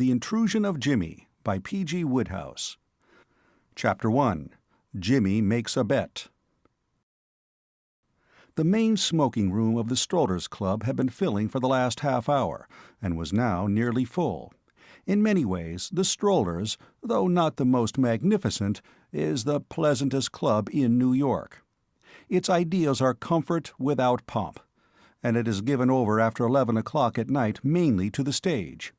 The Intrusion of Jimmy by P.G. Wodehouse. Chapter 1. Jimmy Makes a Bet. The main smoking room of the Strollers Club had been filling for the last half hour, and was now nearly full. In many ways, the Strollers, though not the most magnificent, is the pleasantest club in New York. Its ideals are comfort without pomp, and it is given over after 11 o'clock at night mainly to the stage.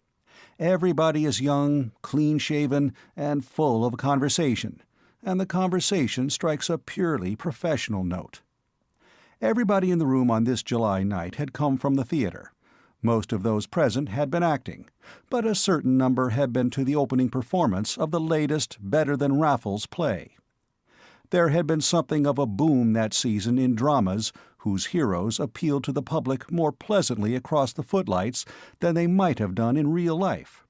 Everybody is young, clean-shaven, and full of conversation, and the conversation strikes a purely professional note. Everybody in the room on this July night had come from the theater. Most of those present had been acting, but a certain number had been to the opening performance of the latest Better Than Raffles play. There had been something of a boom that season in dramas whose heroes appealed to the public more pleasantly across the footlights than they might have done in real life.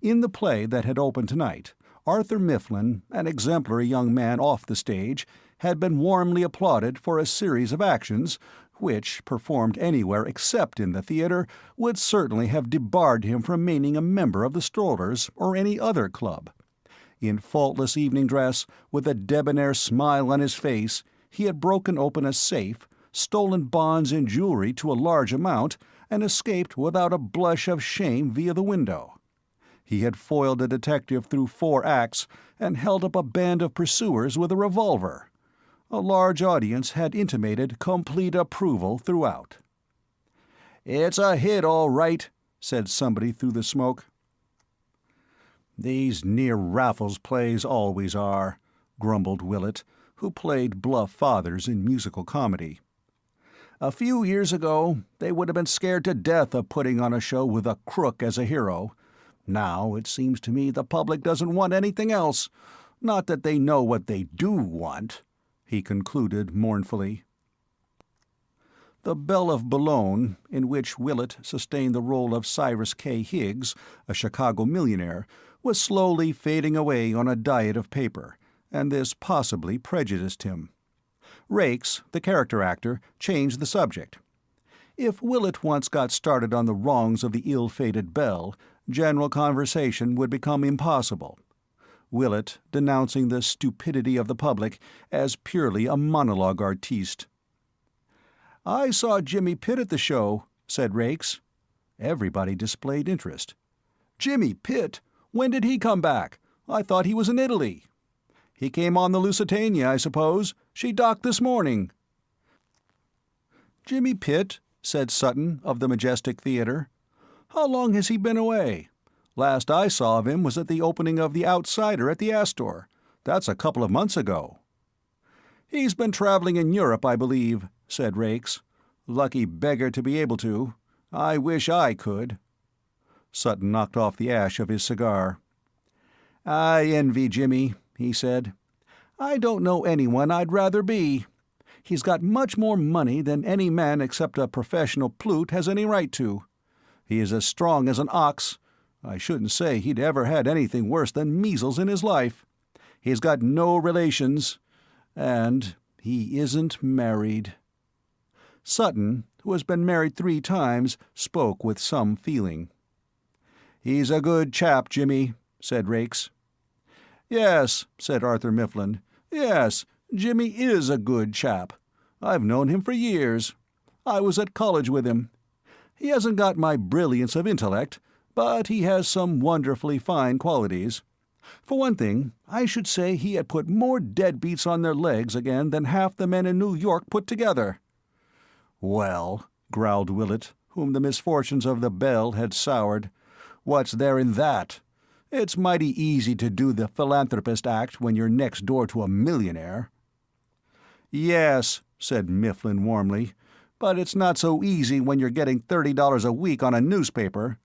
In the play that had opened tonight, Arthur Mifflin, an exemplary young man off the stage, had been warmly applauded for a series of actions which, performed anywhere except in the theater, would certainly have debarred him from remaining a member of the Strollers or any other club. In faultless evening dress, with a debonair smile on his face, he had broken open a safe, stolen bonds and jewelry to a large amount, and escaped without a blush of shame via the window. He had foiled a detective through 4 acts and held up a band of pursuers with a revolver. A large audience had intimated complete approval throughout. "It's a hit, all right," said somebody through the smoke. "These near-Raffles plays always are," grumbled Willett, who played bluff fathers in musical comedy. "A few years ago, they would have been scared to death of putting on a show with a crook as a hero. Now, it seems to me the public doesn't want anything else. Not that they know what they do want," he concluded mournfully. The Belle of Boulogne, in which Willett sustained the role of Cyrus K. Higgs, a Chicago millionaire, was slowly fading away on a diet of paper, and this possibly prejudiced him. Raikes, the character actor, changed the subject. If Willett once got started on the wrongs of the ill-fated Belle, general conversation would become impossible. Willett denouncing the stupidity of the public as purely a monologue artiste. "I saw Jimmy Pitt at the show," said Raikes. Everybody displayed interest. "Jimmy Pitt? When did he come back? I thought he was in Italy." "He came on the Lusitania, I suppose. She docked this morning." "Jimmy Pitt?" said Sutton of the Majestic Theatre. "How long has he been away? Last I saw of him was at the opening of The Outsider at the Astor. That's a couple of months ago." "He's been traveling in Europe, I believe," said Raikes. "Lucky beggar to be able to. I wish I could." Sutton knocked off the ash of his cigar. "I envy Jimmy," he said. "I don't know anyone I'd rather be. He's got much more money than any man except a professional plute has any right to. He is as strong as an ox. I shouldn't say he'd ever had anything worse than measles in his life. He's got no relations, and he isn't married." Sutton, who has been married 3 times, spoke with some feeling. "He's a good chap, Jimmy," said Raikes. "Yes," said Arthur Mifflin. "Yes, Jimmy is a good chap. I've known him for years. I was at college with him. He hasn't got my brilliance of intellect, but he has some wonderfully fine qualities. For one thing, I should say he had put more deadbeats on their legs again than half the men in New York put together." "Well," growled Willett, whom the misfortunes of the Belle had soured, "what's there in that? It's mighty easy to do the philanthropist act when you're next door to a millionaire." "Yes," said Mifflin warmly, "but it's not so easy when you're getting $30 a week on a newspaper.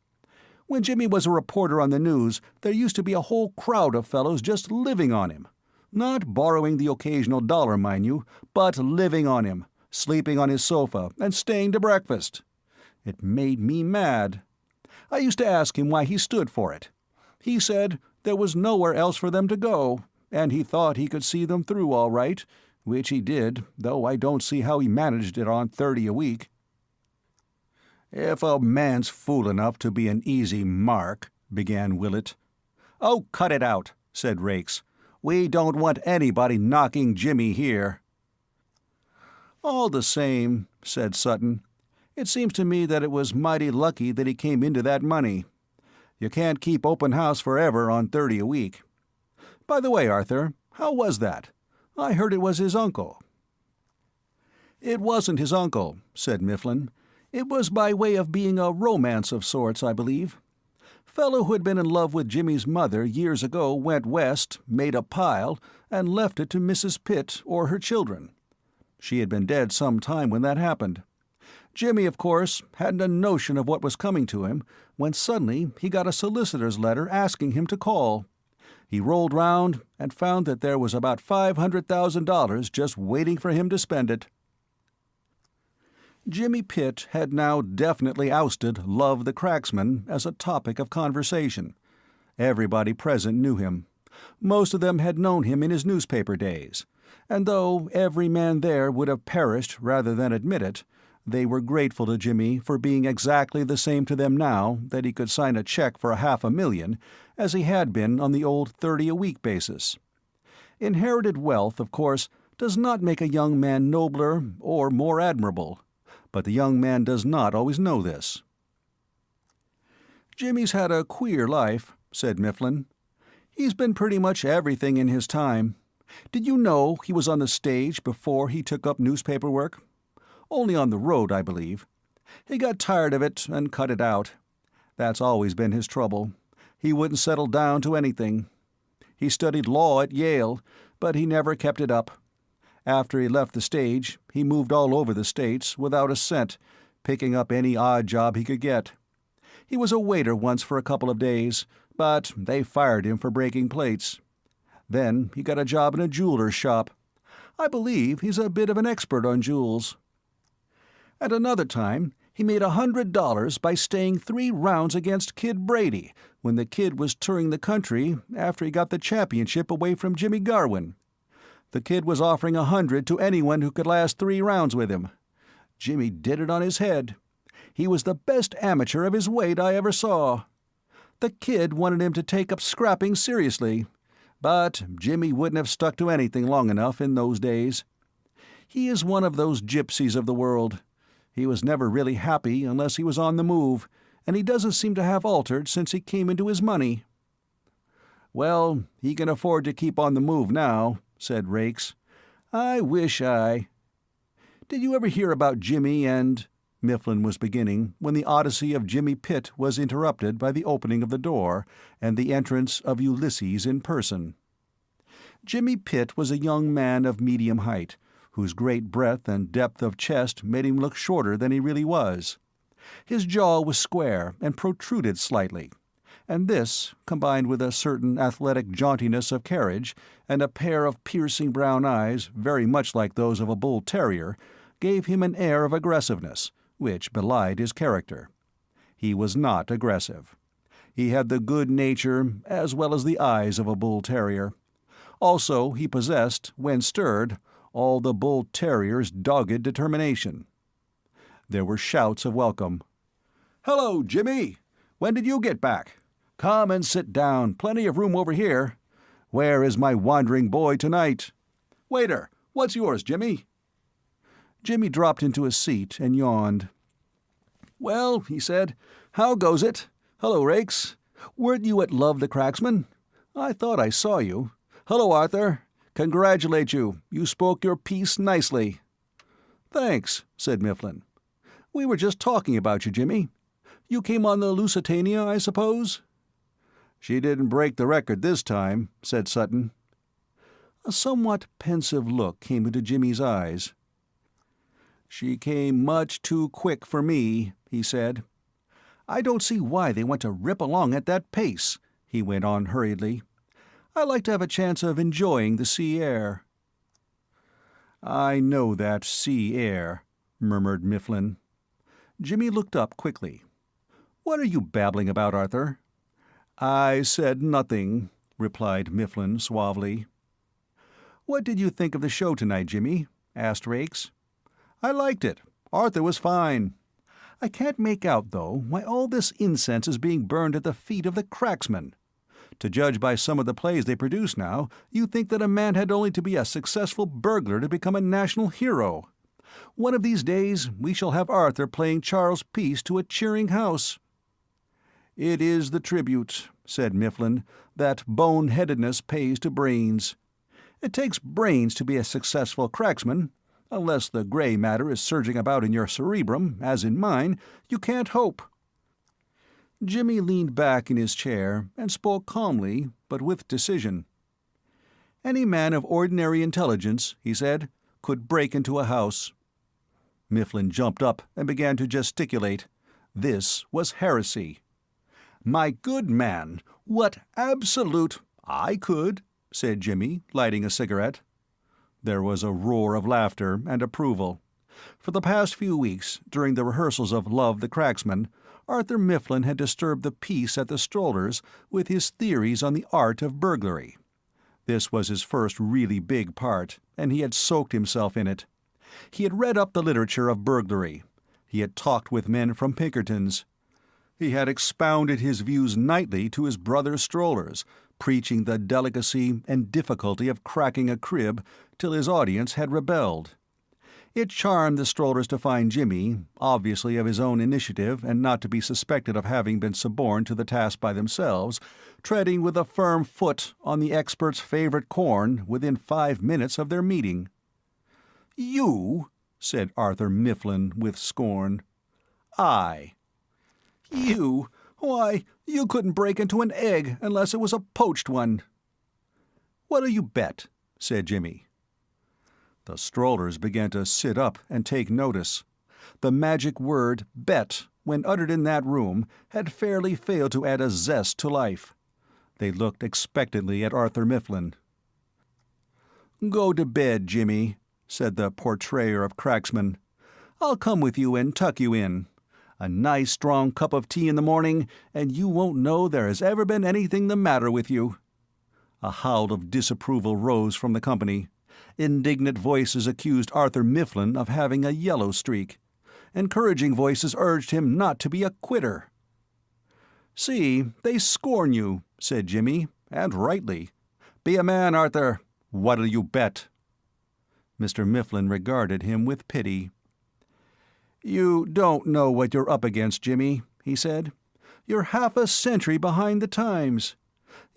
When Jimmy was a reporter on the news, there used to be a whole crowd of fellows just living on him. Not borrowing the occasional dollar, mind you, but living on him, sleeping on his sofa, and staying to breakfast. It made me mad. I used to ask him why he stood for it. He said there was nowhere else for them to go, and he thought he could see them through all right, which he did, though I don't see how he managed it on 30 a week." "If a man's fool enough to be an easy mark," began Willett. "Oh, cut it out," said Rakes. "We don't want anybody knocking Jimmy here." "All the same," said Sutton, "it seems to me that it was mighty lucky that he came into that money. You can't keep open house forever on 30 a week. By the way, Arthur, how was that? I heard it was his uncle." "It wasn't his uncle," said Mifflin. "It was by way of being a romance of sorts, I believe. Fellow who had been in love with Jimmy's mother years ago went west, made a pile, and left it to Mrs. Pitt or her children. She had been dead some time when that happened. Jimmy, of course, hadn't a notion of what was coming to him, when suddenly he got a solicitor's letter asking him to call. He rolled round and found that there was about $500,000 just waiting for him to spend it." Jimmy Pitt had now definitely ousted Love the Cracksman as a topic of conversation. Everybody present knew him. Most of them had known him in his newspaper days, and though every man there would have perished rather than admit it, they were grateful to Jimmy for being exactly the same to them now that he could sign a check for $500,000 as he had been on the old 30-a-week basis. Inherited wealth, of course, does not make a young man nobler or more admirable, but the young man does not always know this. "Jimmy's had a queer life," said Mifflin. "He's been pretty much everything in his time. Did you know he was on the stage before he took up newspaper work? Only on the road, I believe. He got tired of it and cut it out. That's always been his trouble. He wouldn't settle down to anything. He studied law at Yale, but he never kept it up. After he left the stage, he moved all over the States without a cent, picking up any odd job he could get. He was a waiter once for a couple of days, but they fired him for breaking plates. Then he got a job in a jeweler's shop. I believe he's a bit of an expert on jewels. At another time, he made $100 by staying 3 rounds against Kid Brady when the Kid was touring the country after he got the championship away from Jimmy Garwin. The Kid was offering $100 to anyone who could last 3 rounds with him. Jimmy did it on his head. He was the best amateur of his weight I ever saw. The Kid wanted him to take up scrapping seriously, but Jimmy wouldn't have stuck to anything long enough in those days. He is one of those gypsies of the world. He was never really happy unless he was on the move, and he doesn't seem to have altered since he came into his money." "Well, he can afford to keep on the move now," said Rakes. "I wish I—" "Did you ever hear about Jimmy and—" Mifflin was beginning, when the odyssey of Jimmy Pitt was interrupted by the opening of the door and the entrance of Ulysses in person. Jimmy Pitt was a young man of medium height, whose great breadth and depth of chest made him look shorter than he really was. His jaw was square and protruded slightly, and this, combined with a certain athletic jauntiness of carriage and a pair of piercing brown eyes very much like those of a bull-terrier, gave him an air of aggressiveness, which belied his character. He was not aggressive. He had the good nature as well as the eyes of a bull-terrier. Also, he possessed, when stirred, all the bull-terrier's dogged determination. There were shouts of welcome. "Hello, Jimmy! When did you get back? Come and sit down. Plenty of room over here. Where is my wandering boy tonight? Waiter, what's yours, Jimmy?" Jimmy dropped into a seat and yawned. "Well," he said, "how goes it? Hello, Rakes. Weren't you at Love the Cracksman? I thought I saw you. Hello, Arthur. Congratulate you. You spoke your piece nicely." "Thanks," said Mifflin. "We were just talking about you, Jimmy. You came on the Lusitania, I suppose?" "She didn't break the record this time," said Sutton. A somewhat pensive look came into Jimmy's eyes. "She came much too quick for me," he said. "I don't see why they want to rip along at that pace," he went on hurriedly. "I like to have a chance of enjoying the sea air." "I know that sea air," murmured Mifflin. Jimmy looked up quickly. "What are you babbling about, Arthur?" "I said nothing," replied Mifflin suavely. "What did you think of the show tonight, Jimmy?" asked Rakes. "I liked it. Arthur was fine. I can't make out, though, why all this incense is being burned at the feet of the cracksmen. To judge by some of the plays they produce now, you'd think that a man had only to be a successful burglar to become a national hero. One of these days we shall have Arthur playing Charles Peace to a cheering house." "It is the tribute," said Mifflin, "that boneheadedness pays to brains. It takes brains to be a successful cracksman. Unless the grey matter is surging about in your cerebrum, as in mine, you can't hope." Jimmy leaned back in his chair and spoke calmly, but with decision. "Any man of ordinary intelligence," he said, "could break into a house." Mifflin jumped up and began to gesticulate. This was heresy. "My good man, what absolute—" "I could," said Jimmy, lighting a cigarette. There was a roar of laughter and approval. For the past few weeks, during the rehearsals of Love the Cracksman, Arthur Mifflin had disturbed the peace at the Strollers with his theories on the art of burglary. This was his first really big part, and he had soaked himself in it. He had read up the literature of burglary. He had talked with men from Pinkerton's. He had expounded his views nightly to his brother Strollers, preaching the delicacy and difficulty of cracking a crib till his audience had rebelled. It charmed the Strollers to find Jimmy, obviously of his own initiative and not to be suspected of having been suborned to the task by themselves, treading with a firm foot on the expert's favorite corn within 5 minutes of their meeting. "You?" said Arthur Mifflin with scorn. "I." "You? Why, you couldn't break into an egg unless it was a poached one." "What'll you bet?" said Jimmy. The Strollers began to sit up and take notice. The magic word "bet," when uttered in that room, had fairly failed to add a zest to life. They looked expectantly at Arthur Mifflin. "Go to bed, Jimmy," said the portrayer of cracksmen. "I'll come with you and tuck you in. A nice strong cup of tea in the morning, and you won't know there has ever been anything the matter with you." A howl of disapproval rose from the company. Indignant voices accused Arthur Mifflin of having a yellow streak. Encouraging voices urged him not to be a quitter. "See, they scorn you," said Jimmy, "and rightly. Be a man, Arthur. What'll you bet?" Mr. Mifflin regarded him with pity. "You don't know what you're up against, Jimmy," he said. "You're half a century behind the times.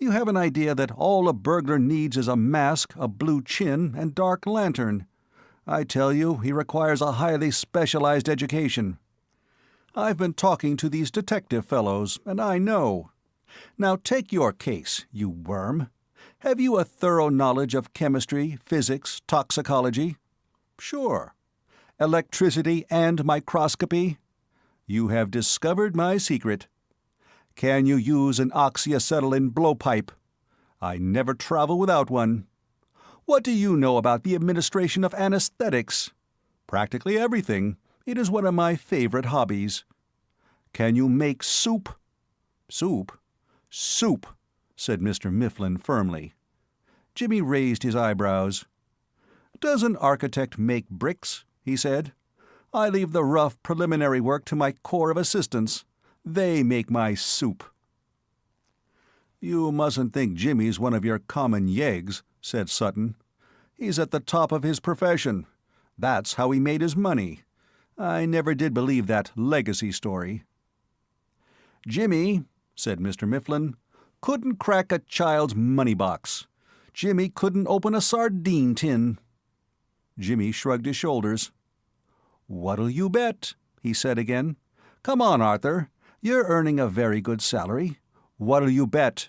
You have an idea that all a burglar needs is a mask, a blue chin, and dark lantern. I tell you, he requires a highly specialized education. I've been talking to these detective fellows, and I know. Now take your case, you worm. Have you a thorough knowledge of chemistry, physics, toxicology? Sure. Electricity and microscopy? You have discovered my secret. Can you use an oxyacetylene blowpipe? I never travel without one. What do you know about the administration of anesthetics? Practically everything. It is one of my favorite hobbies. Can you make soup? Soup? Soup, said Mr. Mifflin firmly. Jimmy raised his eyebrows. Does an architect make bricks? He said. I leave the rough preliminary work to my corps of assistants. They make my soup. You mustn't think Jimmy's one of your common yeggs, said Sutton. He's at the top of his profession. That's how he made his money. I never did believe that legacy story. Jimmy, said Mr. Mifflin, couldn't crack a child's money box. Jimmy couldn't open a sardine tin. Jimmy shrugged his shoulders. What'll you bet? He said again. Come on, Arthur. You're earning a very good salary. What'll you bet?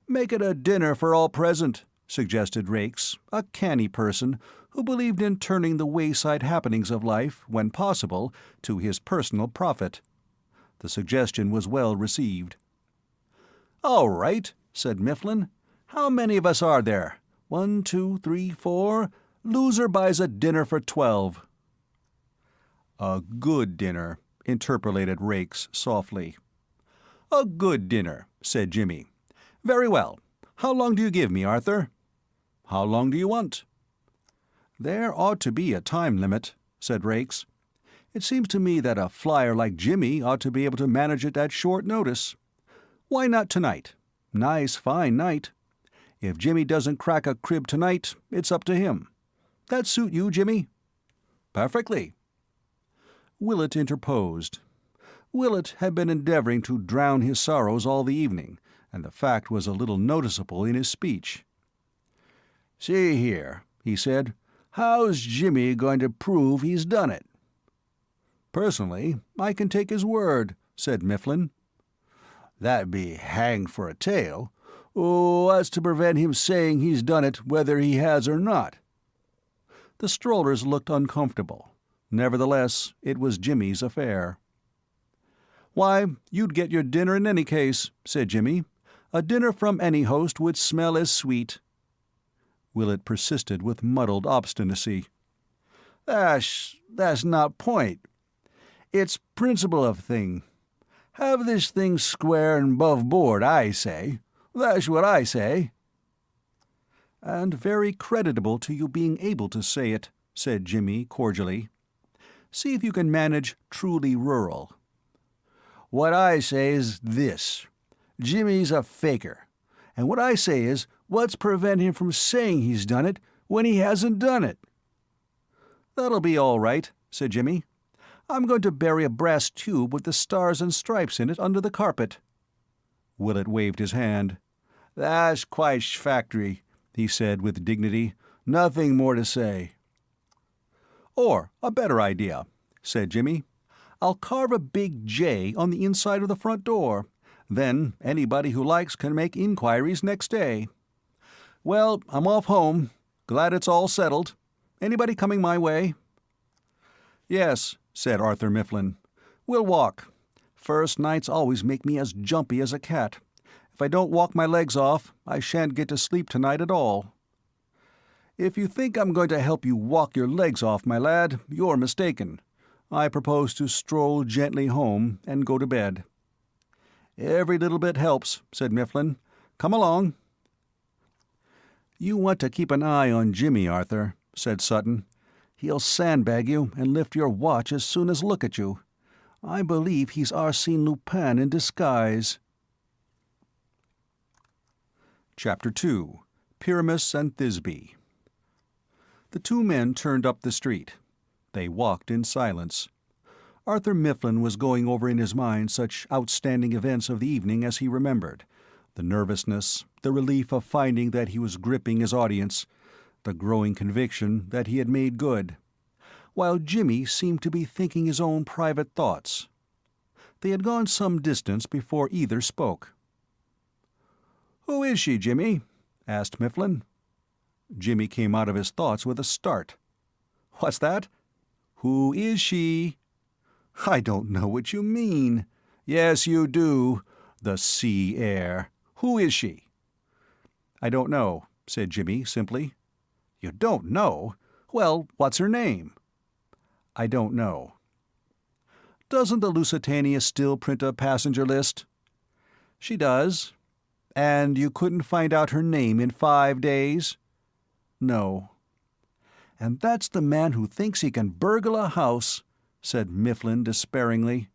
Make it a dinner for all present, suggested Rakes, a canny person who believed in turning the wayside happenings of life, when possible, to his personal profit. The suggestion was well received. All right, said Mifflin. How many of us are there? 1, 2, 3, 4. Loser buys a dinner for 12. A good dinner, interpolated Rakes softly. A good dinner, said Jimmy. Very well. How long do you give me, Arthur? How long do you want? There ought to be a time limit, said Rakes. It seems to me that a flyer like Jimmy ought to be able to manage it at short notice. Why not tonight? Nice, fine night. If Jimmy doesn't crack a crib tonight, it's up to him. That suit you, Jimmy?" "Perfectly." Willett interposed. Willett had been endeavoring to drown his sorrows all the evening, and the fact was a little noticeable in his speech. "See here," he said, "how's Jimmy going to prove he's done it?" "Personally, I can take his word," said Mifflin. "That'd be hanged for a tale. What's to prevent him saying he's done it whether he has or not?" The strollers looked uncomfortable. Nevertheless, it was Jimmy's affair. "Why, you'd get your dinner in any case," said Jimmy. "A dinner from any host would smell as sweet." Willett persisted with muddled obstinacy. That's not point. It's principle of thing. Have this thing square and 'bove board, I say. That's what I say." "And very creditable to you being able to say it," said Jimmy cordially. "See if you can manage truly rural." "What I say is this. Jimmy's a faker. And what I say is, what's prevent him from saying he's done it when he hasn't done it?" "That'll be all right," said Jimmy. "I'm going to bury a brass tube with the stars and stripes in it under the carpet." Willett waved his hand. "That's quite factory," he said with dignity. "Nothing more to say." "Or a better idea," said Jimmy. "I'll carve a big J on the inside of the front door. Then anybody who likes can make inquiries next day. Well, I'm off home. Glad it's all settled. Anybody coming my way?" "Yes," said Arthur Mifflin. "We'll walk. First nights always make me as jumpy as a cat. If I don't walk my legs off, I shan't get to sleep tonight at all." "If you think I'm going to help you walk your legs off, my lad, you're mistaken. I propose to stroll gently home and go to bed." "Every little bit helps," said Mifflin. "Come along." "You want to keep an eye on Jimmy, Arthur," said Sutton. "He'll sandbag you and lift your watch as soon as look at you. I believe he's Arsène Lupin in disguise." Chapter 2. Pyramus and Thisbe. The two men turned up the street. They walked in silence. Arthur Mifflin was going over in his mind such outstanding events of the evening as he remembered: the nervousness, the relief of finding that he was gripping his audience, the growing conviction that he had made good, while Jimmy seemed to be thinking his own private thoughts. They had gone some distance before either spoke. "Who is she, Jimmy?" asked Mifflin. Jimmy came out of his thoughts with a start. "What's that?" "Who is she?" "I don't know what you mean." "Yes, you do. The sea air. Who is she?" "I don't know," said Jimmy simply. "You don't know? Well, what's her name?" "I don't know." "Doesn't the Lusitania still print a passenger list?" "She does." "And you couldn't find out her name in 5 days?" "No." "And that's the man who thinks he can burgle a house," said Mifflin despairingly.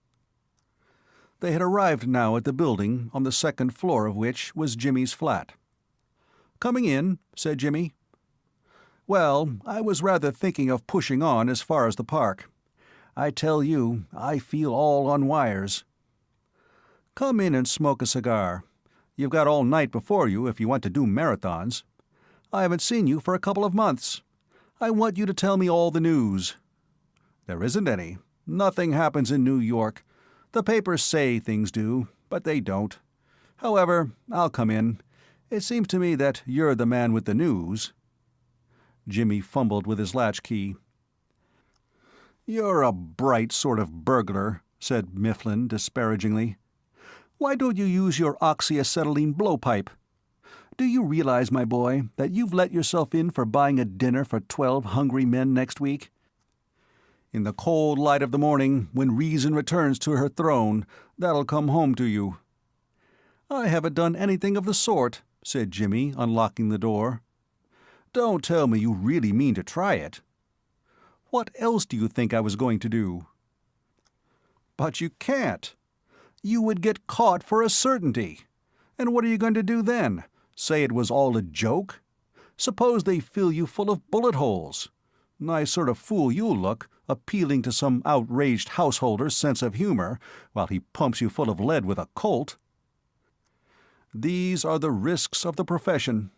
They had arrived now at the building on the second floor of which was Jimmy's flat. "Coming in," said Jimmy. "Well, I was rather thinking of pushing on as far as the park. I tell you, I feel all on wires." "Come in and smoke a cigar. You've got all night before you if you want to do marathons. I haven't seen you for a couple of months. I want you to tell me all the news." "There isn't any. Nothing happens in New York. The papers say things do, but they don't. However, I'll come in. It seems to me that you're the man with the news." Jimmy fumbled with his latchkey. "You're a bright sort of burglar," said Mifflin disparagingly. "Why don't you use your oxyacetylene blowpipe? Do you realize, my boy, that you've let yourself in for buying a dinner for 12 hungry men next week? In the cold light of the morning, when reason returns to her throne, that'll come home to you." "I haven't done anything of the sort," said Jimmy, unlocking the door. "Don't tell me you really mean to try it." "What else do you think I was going to do?" But you can't. You would get caught for a certainty. And what are you going to do then? Say it was all a joke? Suppose they fill you full of bullet holes. Nice sort of fool you'll look, appealing to some outraged householder's sense of humor, while he pumps you full of lead with a Colt. These are the risks of the profession.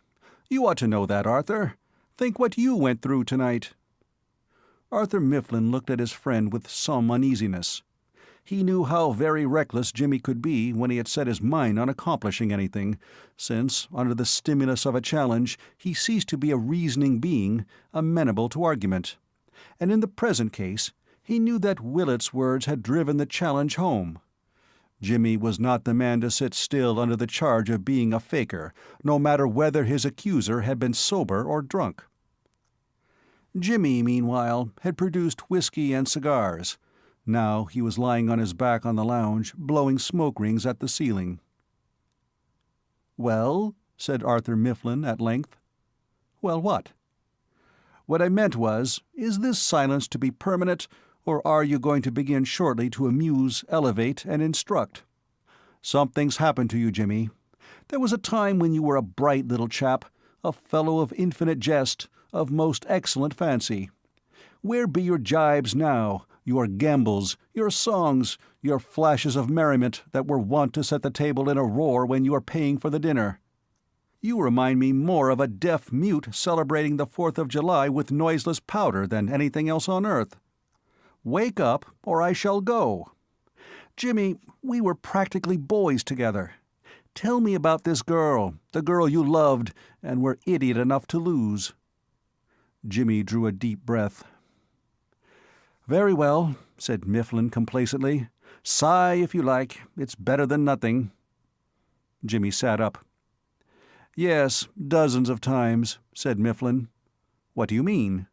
You ought to know that, Arthur. Think what you went through tonight." Arthur Mifflin looked at his friend with some uneasiness. He knew how very reckless Jimmy could be when he had set his mind on accomplishing anything, since, under the stimulus of a challenge, he ceased to be a reasoning being, amenable to argument. And in the present case, he knew that Willett's words had driven the challenge home. Jimmy was not the man to sit still under the charge of being a faker, no matter whether his accuser had been sober or drunk. Jimmy, meanwhile, had produced whiskey and cigars. Now he was lying on his back on the lounge, blowing smoke rings at the ceiling. "Well?" said Arthur Mifflin at length. "Well, what?" "What I meant was, is this silence to be permanent, or are you going to begin shortly to amuse, elevate, and instruct? Something's happened to you, Jimmy. There was a time when you were a bright little chap, a fellow of infinite jest, of most excellent fancy. Where be your jibes now, your gambols, your songs, your flashes of merriment that were wont to set the table in a roar when you were paying for the dinner? You remind me more of a deaf mute celebrating the 4th of July with noiseless powder than anything else on earth. Wake up, or I shall go. Jimmy, we were practically boys together. Tell me about this girl, the girl you loved and were idiot enough to lose." Jimmy drew a deep breath. "Very well," said Mifflin complacently. "Sigh if you like. It's better than nothing." Jimmy sat up. "Yes, dozens of times," said Mifflin. "What do you mean?"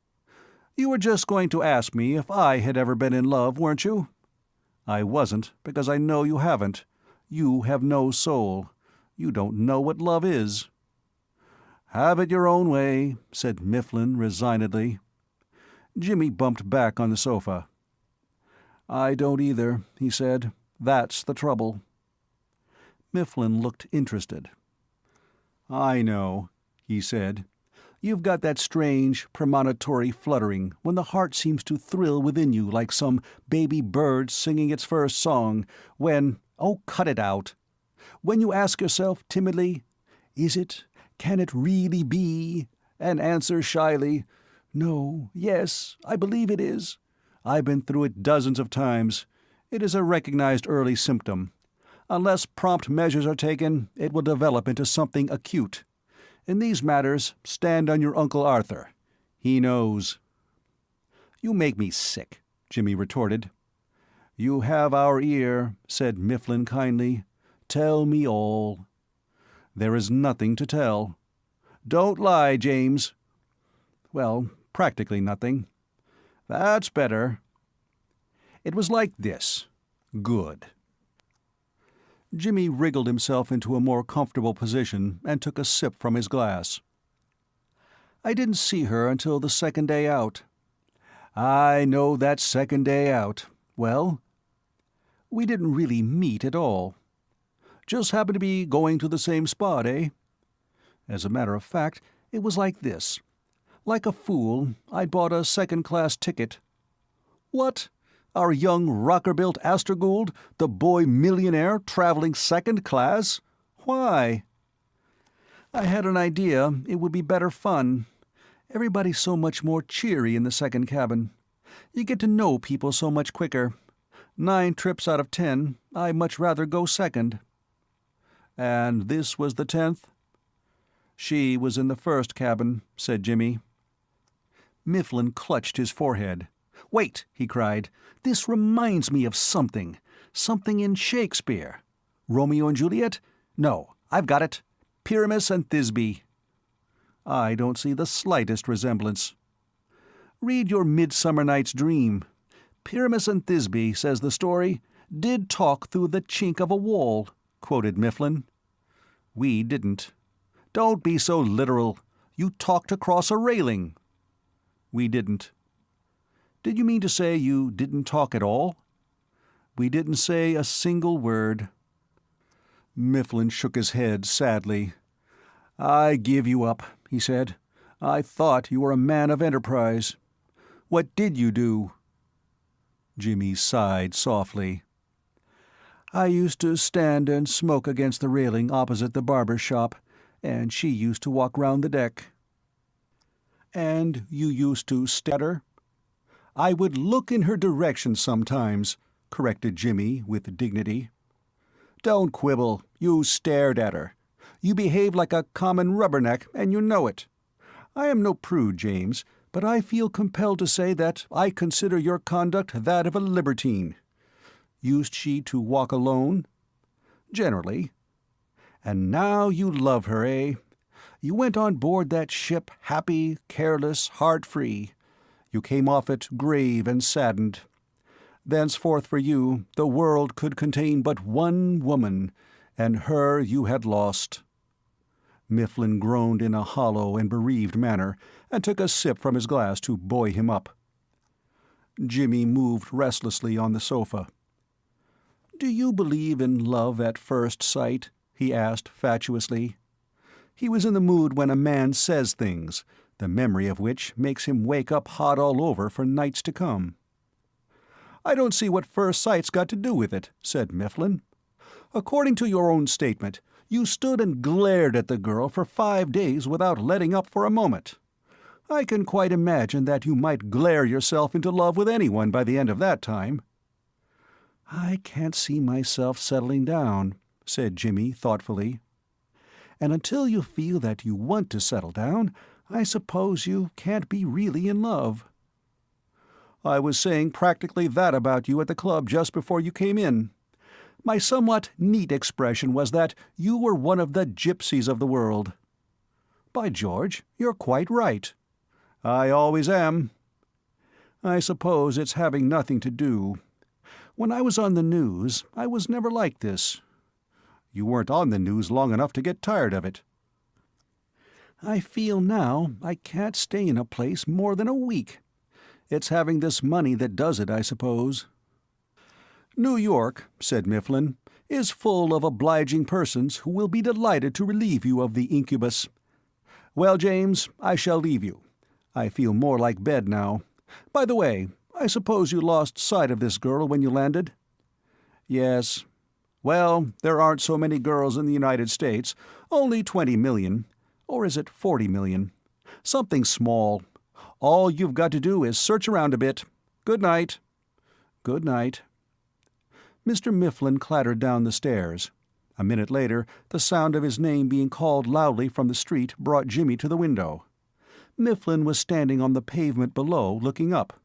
"You were just going to ask me if I had ever been in love, weren't you?" "I wasn't, because I know you haven't. You have no soul. You don't know what love is." "Have it your own way," said Mifflin resignedly. Jimmy bumped back on the sofa. "I don't either," he said. "That's the trouble." Mifflin looked interested. "I know," he said. "You've got that strange, premonitory fluttering when the heart seems to thrill within you like some baby bird singing its first song, when— oh, cut it out! When you ask yourself timidly, 'Is it? Can it really be?' and answer shyly, 'No, yes, I believe it is.' I've been through it dozens of times. It is a recognized early symptom. Unless prompt measures are taken, it will develop into something acute. In these matters, stand on your Uncle Arthur. He knows." "You make me sick," Jimmy retorted. "You have our ear," said Mifflin kindly. "Tell me all." "There is nothing to tell." "Don't lie, James." "Well, practically nothing." "That's better." "It was like this." "Good." Jimmy wriggled himself into a more comfortable position and took a sip from his glass. "I didn't see her until the second day out." "I know that second day out. Well?" "We didn't really meet at all." "Just happened to be going to the same spot, eh?" "As a matter of fact, it was like this. Like a fool, I'd bought a second-class ticket." "What? Our young rocker-built Astrogould, the boy millionaire, traveling second class? Why?" "I had an idea it would be better fun. Everybody's so much more cheery in the second cabin. You get to know people so much quicker. 9 trips out of 10, I'd much rather go second." "And this was the 10th?" "She was in the first cabin," said Jimmy. Mifflin clutched his forehead. "Wait!" he cried. "This reminds me of something. Something in Shakespeare. Romeo and Juliet? No, I've got it. Pyramus and Thisbe." "I don't see the slightest resemblance." "Read your Midsummer Night's Dream. Pyramus and Thisbe, says the story, did talk through the chink of a wall," quoted Mifflin. "We didn't." "Don't be so literal. You talked across a railing." "We didn't." "Did you mean to say you didn't talk at all?" We didn't say a single word." Mifflin shook his head sadly. "I give you up," he said. "I thought you were a man of enterprise. What did you do?" Jimmy sighed softly. "I used to stand and smoke against the railing opposite the barber's shop, and she used to walk round the deck." "And you used to stutter?" "I would look in her direction sometimes," corrected Jimmy with dignity. "Don't quibble. You stared at her. You behave like a common rubberneck, and you know it. I am no prude, James, but I feel compelled to say that I consider your conduct that of a libertine. Used she to walk alone?" "Generally." "And now you love her, eh? You went on board that ship happy, careless, heart-free. You came off it grave and saddened. Thenceforth for you the world could contain but one woman, and her you had lost." Mifflin groaned in a hollow and bereaved manner, and took a sip from his glass to buoy him up. Jimmy moved restlessly on the sofa. "Do you believe in love at first sight?" he asked fatuously. He was in the mood when a man says things, the memory of which makes him wake up hot all over for nights to come. "I don't see what first sight's got to do with it," said Mifflin. "According to your own statement, you stood and glared at the girl for 5 days without letting up for a moment. I can quite imagine that you might glare yourself into love with anyone by the end of that time." "I can't see myself settling down," said Jimmy thoughtfully. "And until you feel that you want to settle down, I suppose you can't be really in love." "I was saying practically that about you at the club just before you came in. My somewhat neat expression was that you were one of the gypsies of the world." "By George, you're quite right." "I always am." "I suppose it's having nothing to do. When I was on the news, I was never like this." "You weren't on the news long enough to get tired of it." "I feel now I can't stay in a place more than a week. It's having this money that does it, I suppose." "New York," said Mifflin, "is full of obliging persons who will be delighted to relieve you of the incubus. Well, James, I shall leave you. I feel more like bed now. By the way, I suppose you lost sight of this girl when you landed?" "Yes. Well, there aren't so many girls in the United States, only 20 million. Or is it 40 million? Something small. All you've got to do is search around a bit. Good night." "Good night." Mr. Mifflin clattered down the stairs. A minute later, the sound of his name being called loudly from the street brought Jimmy to the window. Mifflin was standing on the pavement below, looking up.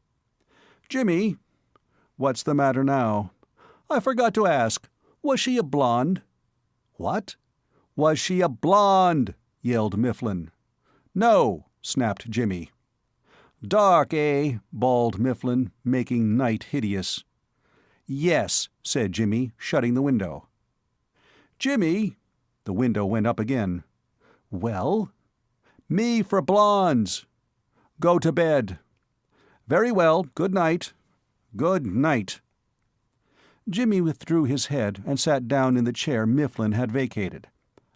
"Jimmy!" "What's the matter now?" "I forgot to ask. Was she a blonde?" "What?" "Was she a blonde?" yelled Mifflin. "No," snapped Jimmy. "Dark, eh?" bawled Mifflin, making night hideous. "Yes," said Jimmy, shutting the window. "Jimmy!" The window went up again. "Well?" "Me for blondes." "Go to bed." "Very well. Good night." "Good night." Jimmy withdrew his head and sat down in the chair Mifflin had vacated.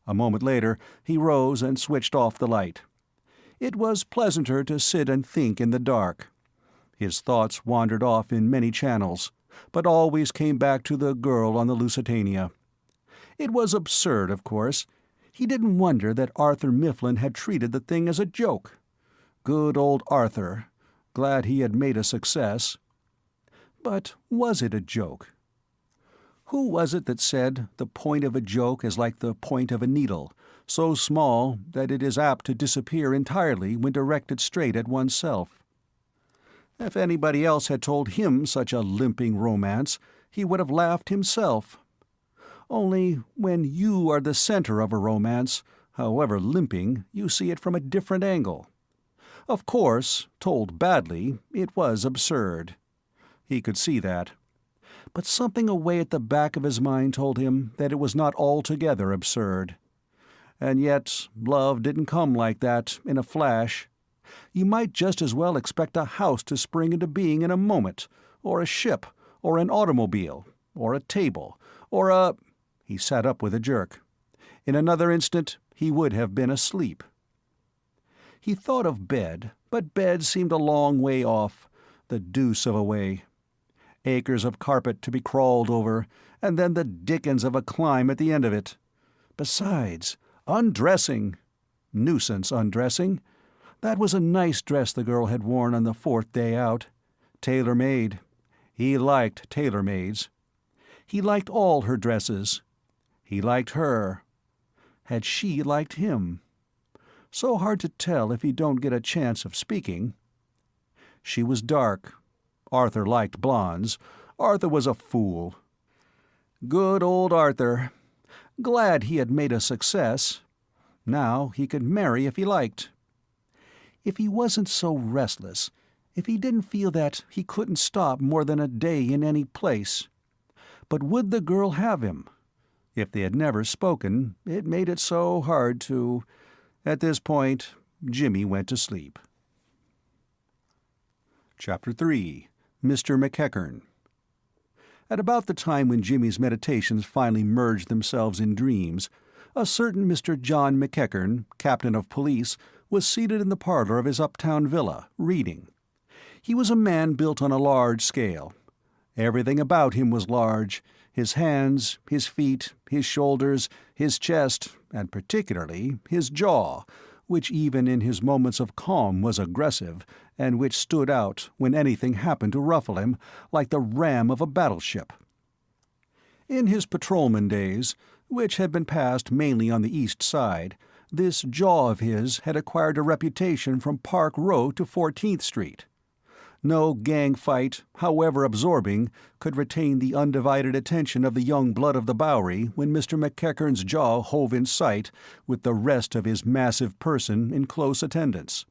A moment later he rose and switched off the light. It was pleasanter to sit and think in the dark. His thoughts wandered off in many channels, but always came back to the girl on the Lusitania. It was absurd, of course. He didn't wonder that Arthur Mifflin had treated the thing as a joke. Good old Arthur. Glad he had made a success. But was it a joke? Who was it that said the point of a joke is like the point of a needle, so small that it is apt to disappear entirely when directed straight at oneself? If anybody else had told him such a limping romance, he would have laughed himself. Only when you are the center of a romance, however limping, you see it from a different angle. Of course, told badly, it was absurd. He could see that. But something away at the back of his mind told him that it was not altogether absurd. And yet love didn't come like that, in a flash. You might just as well expect a house to spring into being in a moment, or a ship, or an automobile, or a table, or a— He sat up with a jerk. In another instant he would have been asleep. He thought of bed, but bed seemed a long way off, the deuce of a way. Acres of carpet to be crawled over, and then the dickens of a climb at the end of it. Besides, undressing. Nuisance undressing. That was a nice dress the girl had worn on the 4th day out. Tailor-made. He liked tailor-mades. He liked all her dresses. He liked her. Had she liked him? So hard to tell if you don't get a chance of speaking. She was dark. Arthur liked blondes. Arthur was a fool. Good old Arthur. Glad he had made a success. Now he could marry if he liked. If he wasn't so restless, if he didn't feel that he couldn't stop more than a day in any place. But would the girl have him? If they had never spoken, it made it so hard to— At this point, Jimmy went to sleep. Chapter 3. Mr. McEachern. At about the time when Jimmy's meditations finally merged themselves in dreams, a certain Mr. John McEachern, captain of police, was seated in the parlor of his uptown villa, reading. He was a man built on a large scale. Everything about him was large: his hands, his feet, his shoulders, his chest, and particularly his jaw, which even in his moments of calm was aggressive, and which stood out when anything happened to ruffle him, like the ram of a battleship. In his patrolman days, which had been passed mainly on the East Side, this jaw of his had acquired a reputation from Park Row to 14th Street. No gang fight, however absorbing, could retain the undivided attention of the young blood of the Bowery when Mr. McEachern's jaw hove in sight, with the rest of his massive person in close attendance.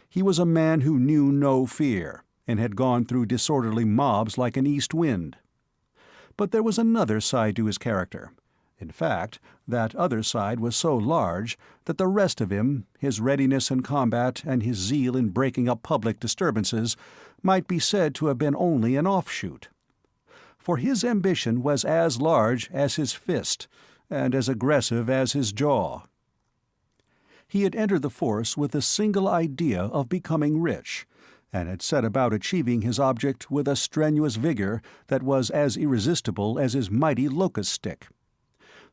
He was a man who knew no fear, and had gone through disorderly mobs like an east wind. But there was another side to his character. In fact, that other side was so large that the rest of him, his readiness in combat and his zeal in breaking up public disturbances, might be said to have been only an offshoot. For his ambition was as large as his fist, and as aggressive as his jaw. He had entered the force with a single idea of becoming rich, and had set about achieving his object with a strenuous vigor that was as irresistible as his mighty locust stick.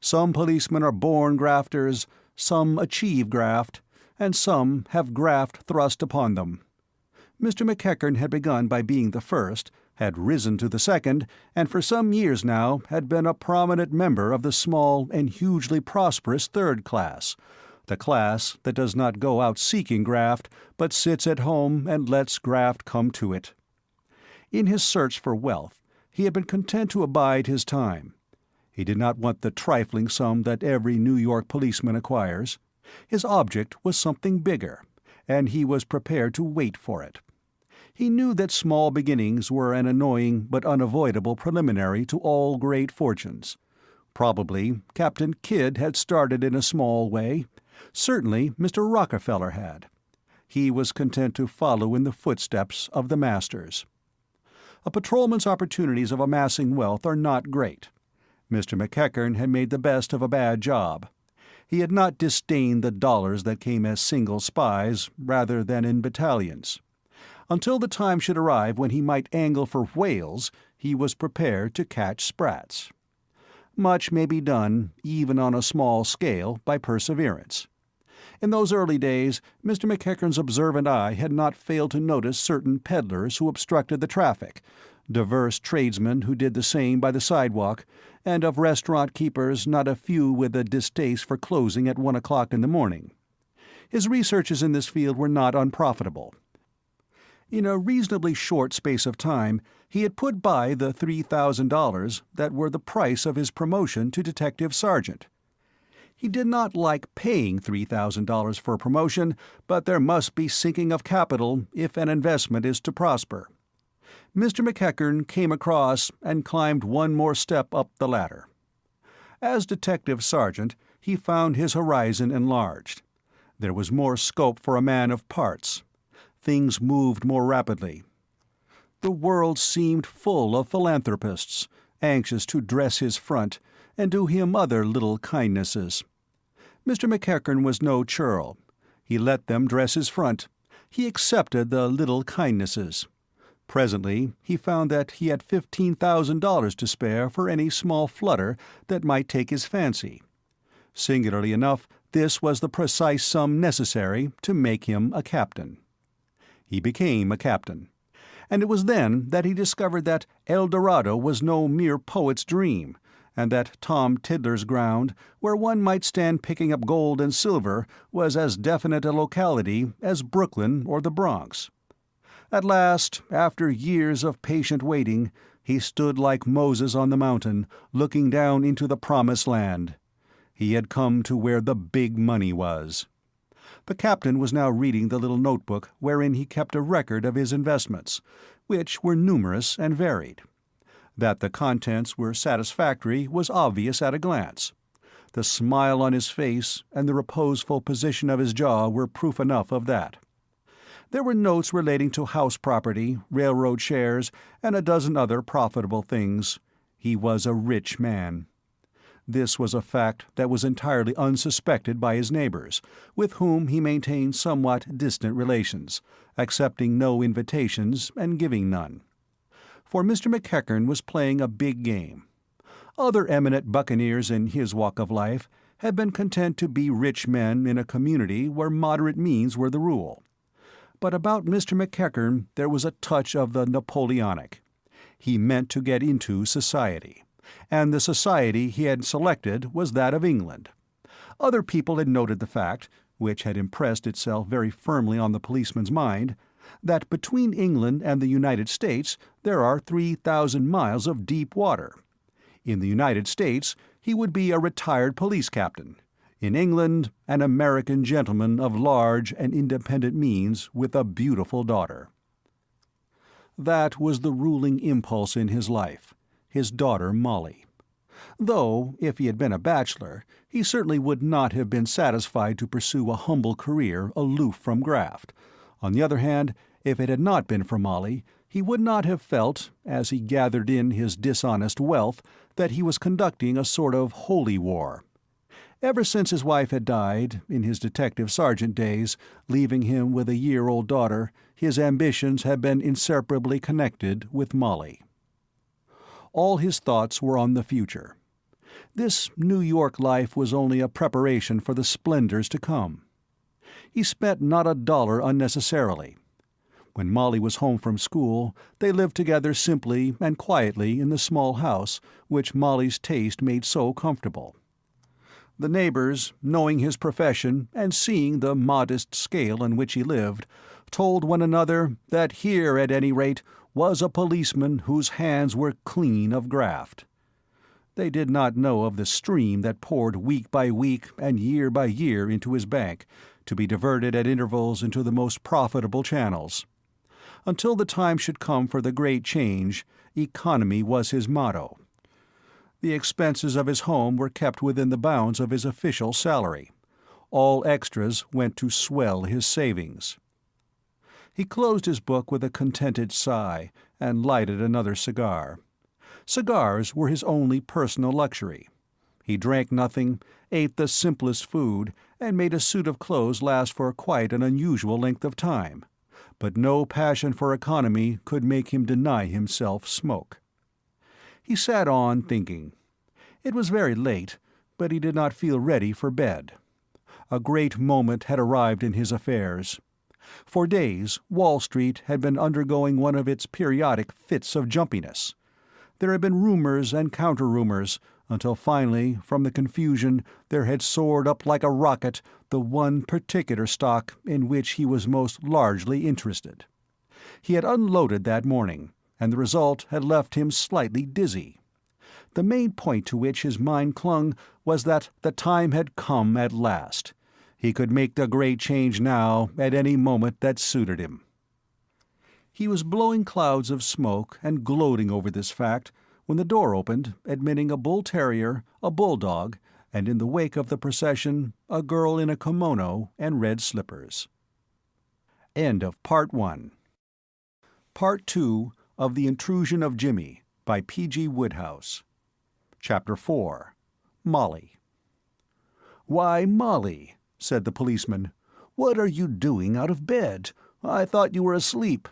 Some policemen are born grafters, some achieve graft, and some have graft thrust upon them. Mr. McEachern had begun by being the first, had risen to the second, and for some years now had been a prominent member of the small and hugely prosperous third class, the class that does not go out seeking graft, but sits at home and lets graft come to it. In his search for wealth, he had been content to abide his time. He did not want the trifling sum that every New York policeman acquires. His object was something bigger, and he was prepared to wait for it. He knew that small beginnings were an annoying but unavoidable preliminary to all great fortunes. Probably Captain Kidd had started in a small way. Certainly Mr. Rockefeller had. He was content to follow in the footsteps of the masters. A patrolman's opportunities of amassing wealth are not great. Mr. McEachern had made the best of a bad job. He had not disdained the dollars that came as single spies rather than in battalions. Until the time should arrive when he might angle for whales, he was prepared to catch sprats. Much may be done, even on a small scale, by perseverance. In those early days, Mr. McEachern's observant eye had not failed to notice certain peddlers who obstructed the traffic, diverse tradesmen who did the same by the sidewalk, and of restaurant keepers not a few with a distaste for closing at 1 o'clock in the morning. His researches in this field were not unprofitable. In a reasonably short space of time, he had put by the $3,000 that were the price of his promotion to detective sergeant. He did not like paying $3,000 for a promotion, but there must be sinking of capital if an investment is to prosper. Mr. McEachern came across and climbed one more step up the ladder. As detective sergeant, he found his horizon enlarged. There was more scope for a man of parts. Things moved more rapidly. The world seemed full of philanthropists, anxious to dress his front, and do him other little kindnesses. Mr. McEachern was no churl. He let them dress his front. He accepted the little kindnesses. Presently he found that he had $15,000 to spare for any small flutter that might take his fancy. Singularly enough, this was the precise sum necessary to make him a captain. He became a captain. And it was then that he discovered that El Dorado was no mere poet's dream, and that Tom Tiddler's ground, where one might stand picking up gold and silver, was as definite a locality as Brooklyn or the Bronx. At last, after years of patient waiting, he stood like Moses on the mountain, looking down into the promised land. He had come to where the big money was. The captain was now reading the little notebook wherein he kept a record of his investments, which were numerous and varied. That the contents were satisfactory was obvious at a glance. The smile on his face and the reposeful position of his jaw were proof enough of that. There were notes relating to house property, railroad shares, and a dozen other profitable things. He was a rich man. This was a fact that was entirely unsuspected by his neighbors, with whom he maintained somewhat distant relations, accepting no invitations and giving none. For Mr. McEachern was playing a big game. Other eminent buccaneers in his walk of life had been content to be rich men in a community where moderate means were the rule. But about Mr. McEachern there was a touch of the Napoleonic. He meant to get into society, and the society he had selected was that of England. Other people had noted the fact, which had impressed itself very firmly on the policeman's mind, that between England and the United States there are 3,000 miles of deep water. In the United States he would be a retired police captain. In England, an American gentleman of large and independent means with a beautiful daughter. That was the ruling impulse in his life, his daughter Molly. Though, if he had been a bachelor, he certainly would not have been satisfied to pursue a humble career aloof from graft. On the other hand, if it had not been for Molly, he would not have felt, as he gathered in his dishonest wealth, that he was conducting a sort of holy war. Ever since his wife had died, in his detective sergeant days, leaving him with a year-old daughter, his ambitions had been inseparably connected with Molly. All his thoughts were on the future. This New York life was only a preparation for the splendors to come. He spent not a dollar unnecessarily. When Molly was home from school, they lived together simply and quietly in the small house which Molly's taste made so comfortable. The neighbors, knowing his profession and seeing the modest scale on which he lived, told one another that here, at any rate, was a policeman whose hands were clean of graft. They did not know of the stream that poured week by week and year by year into his bank, to be diverted at intervals into the most profitable channels. Until the time should come for the great change, economy was his motto. The expenses of his home were kept within the bounds of his official salary. All extras went to swell his savings. He closed his book with a contented sigh and lighted another cigar. Cigars were his only personal luxury. He drank nothing, ate the simplest food, and made a suit of clothes last for quite an unusual length of time. But no passion for economy could make him deny himself smoke. He sat on, thinking. It was very late, but he did not feel ready for bed. A great moment had arrived in his affairs. For days, Wall Street had been undergoing one of its periodic fits of jumpiness. There had been rumors and counter-rumors, until finally, from the confusion, there had soared up like a rocket the one particular stock in which he was most largely interested. He had unloaded that morning, and the result had left him slightly dizzy. The main point to which his mind clung was that the time had come at last. He could make the great change now, at any moment that suited him. He was blowing clouds of smoke and gloating over this fact when the door opened, admitting a bull-terrier, a bulldog, and in the wake of the procession, a girl in a kimono and red slippers. End of Part 1. Part 2 of The Intrusion of Jimmy, by P.G. Wodehouse. Chapter 4. Molly. "Why, Molly," said the policeman, "what are you doing out of bed? I thought you were asleep."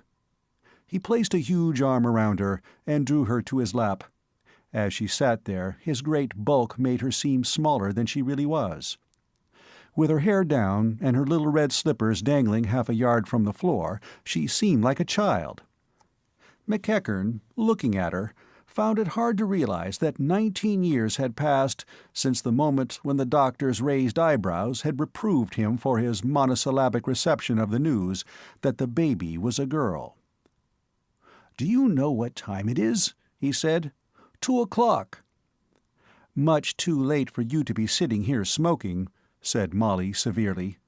He placed a huge arm around her and drew her to his lap. As she sat there, his great bulk made her seem smaller than she really was. With her hair down and her little red slippers dangling half a yard from the floor, she seemed like a child. McEachern, looking at her, found it hard to realize that 19 years had passed since the moment when the doctor's raised eyebrows had reproved him for his monosyllabic reception of the news that the baby was a girl. "Do you know what time it is?" he said. 2 o'clock. "Much too late for you to be sitting here smoking," said Molly severely.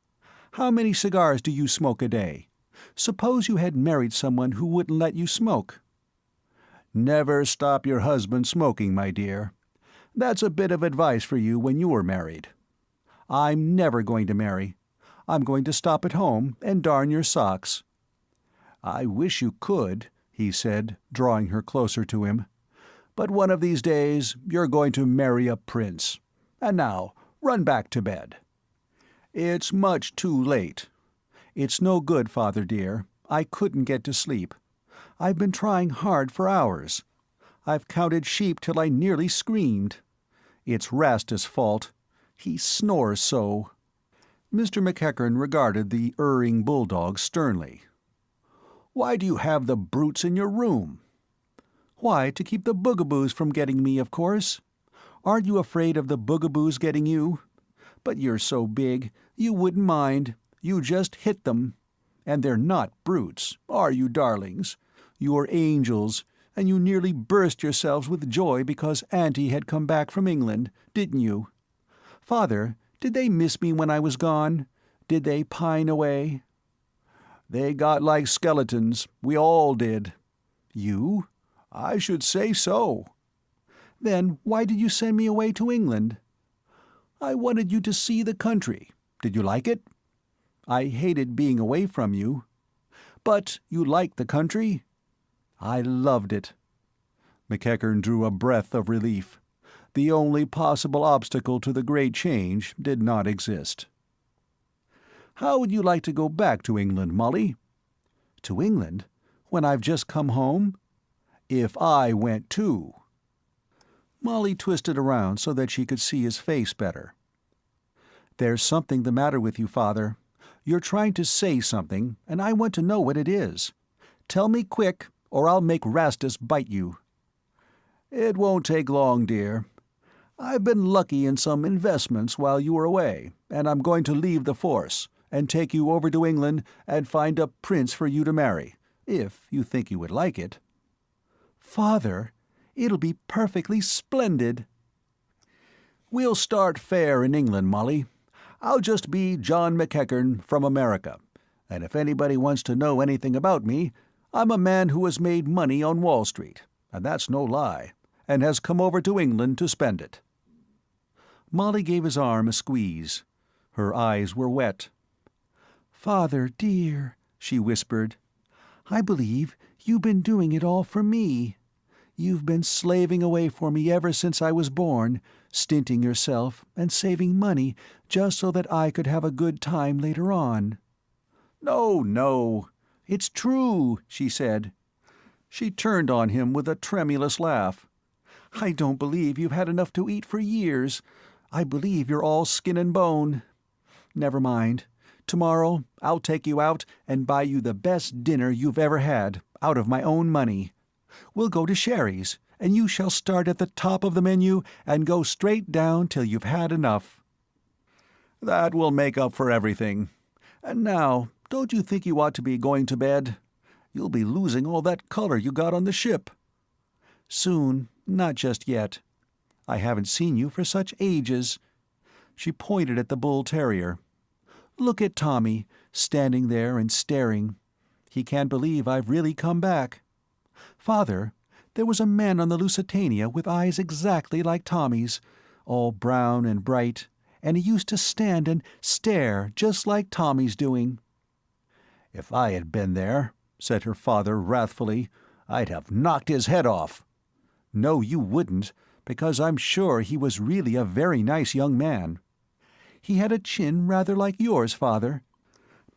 "How many cigars do you smoke a day? Suppose you had married someone who wouldn't let you smoke." "Never stop your husband smoking, my dear. That's a bit of advice for you when you're married." "I'm never going to marry. I'm going to stop at home and darn your socks." "I wish you could," he said, drawing her closer to him. "But one of these days you're going to marry a prince. And now, run back to bed." "It's much too late." "It's no good, Father dear. I couldn't get to sleep. I've been trying hard for hours. I've counted sheep till I nearly screamed. It's Rasta's fault. He snores so." Mr. McEachern regarded the erring bulldog sternly. "Why do you have the brutes in your room?" "Why, to keep the boogaboos from getting me, of course. Aren't you afraid of the boogaboos getting you? But you're so big, you wouldn't mind. You just hit them. And they're not brutes, are you, darlings? You're angels, and you nearly burst yourselves with joy because Auntie had come back from England, didn't you? Father, did they miss me when I was gone? Did they pine away?" "They got like skeletons. We all did." "You?" "I should say so." "Then why did you send me away to England?" "I wanted you to see the country. Did you like it?" "I hated being away from you." "But you liked the country?" "I loved it." McEachern drew a breath of relief. The only possible obstacle to the great change did not exist. "How would you like to go back to England, Molly?" "To England? When I've just come home?" "If I went too." Molly twisted around so that she could see his face better. "There's something the matter with you, Father. You're trying to say something, and I want to know what it is. Tell me quick, or I'll make Rastus bite you." "It won't take long, dear. I've been lucky in some investments while you were away, and I'm going to leave the force, and take you over to England and find a prince for you to marry, if you think you would like it." "Father, it'll be perfectly splendid." "We'll start fair in England, Molly. I'll just be John McEachern from America, and if anybody wants to know anything about me, I'm a man who has made money on Wall Street, and that's no lie, and has come over to England to spend it." Molly gave his arm a squeeze. Her eyes were wet. "Father dear," she whispered, "I believe you've been doing it all for me. You've been slaving away for me ever since I was born, stinting yourself and saving money just so that I could have a good time later on." "No, no. It's true," she said. She turned on him with a tremulous laugh. "I don't believe you've had enough to eat for years. I believe you're all skin and bone. Never mind. Tomorrow I'll take you out and buy you the best dinner you've ever had, out of my own money. We'll go to Sherry's, and you shall start at the top of the menu and go straight down till you've had enough." "That will make up for everything. And now, don't you think you ought to be going to bed? You'll be losing all that color you got on the ship." "Soon, not just yet. I haven't seen you for such ages." She pointed at the bull terrier. "Look at Tommy, standing there and staring. He can't believe I've really come back. Father, there was a man on the Lusitania with eyes exactly like Tommy's, all brown and bright, and he used to stand and stare just like Tommy's doing." "If I had been there," said her father wrathfully, "I'd have knocked his head off." No, you wouldn't, because I'm sure he was really a very nice young man. He had a chin rather like yours, father.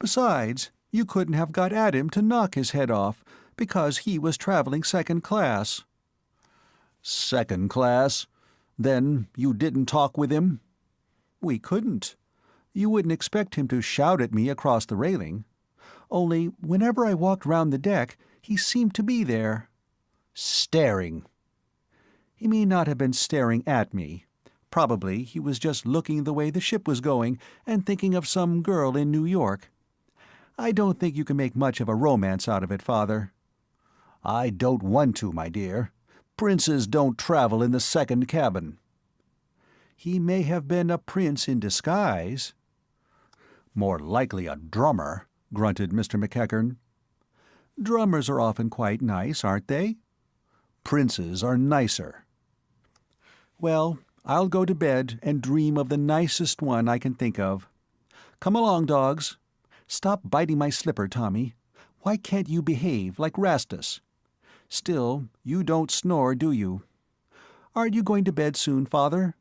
Besides, you couldn't have got at him to knock his head off, because he was traveling second class." "Second class? Then you didn't talk with him?" "We couldn't. You wouldn't expect him to shout at me across the railing. Only whenever I walked round the deck, he seemed to be there." "Staring." "He may not have been staring at me. Probably he was just looking the way the ship was going and thinking of some girl in New York. I don't think you can make much of a romance out of it, father." "I don't want to, my dear. Princes don't travel in the second cabin." "He may have been a prince in disguise." "More likely a drummer," grunted Mr. McEachern. "Drummers are often quite nice, aren't they?" "Princes are nicer." "Well, I'll go to bed and dream of the nicest one I can think of. Come along, dogs. Stop biting my slipper, Tommy. Why can't you behave like Rastus? Still, you don't snore, do you? Aren't you going to bed soon, father?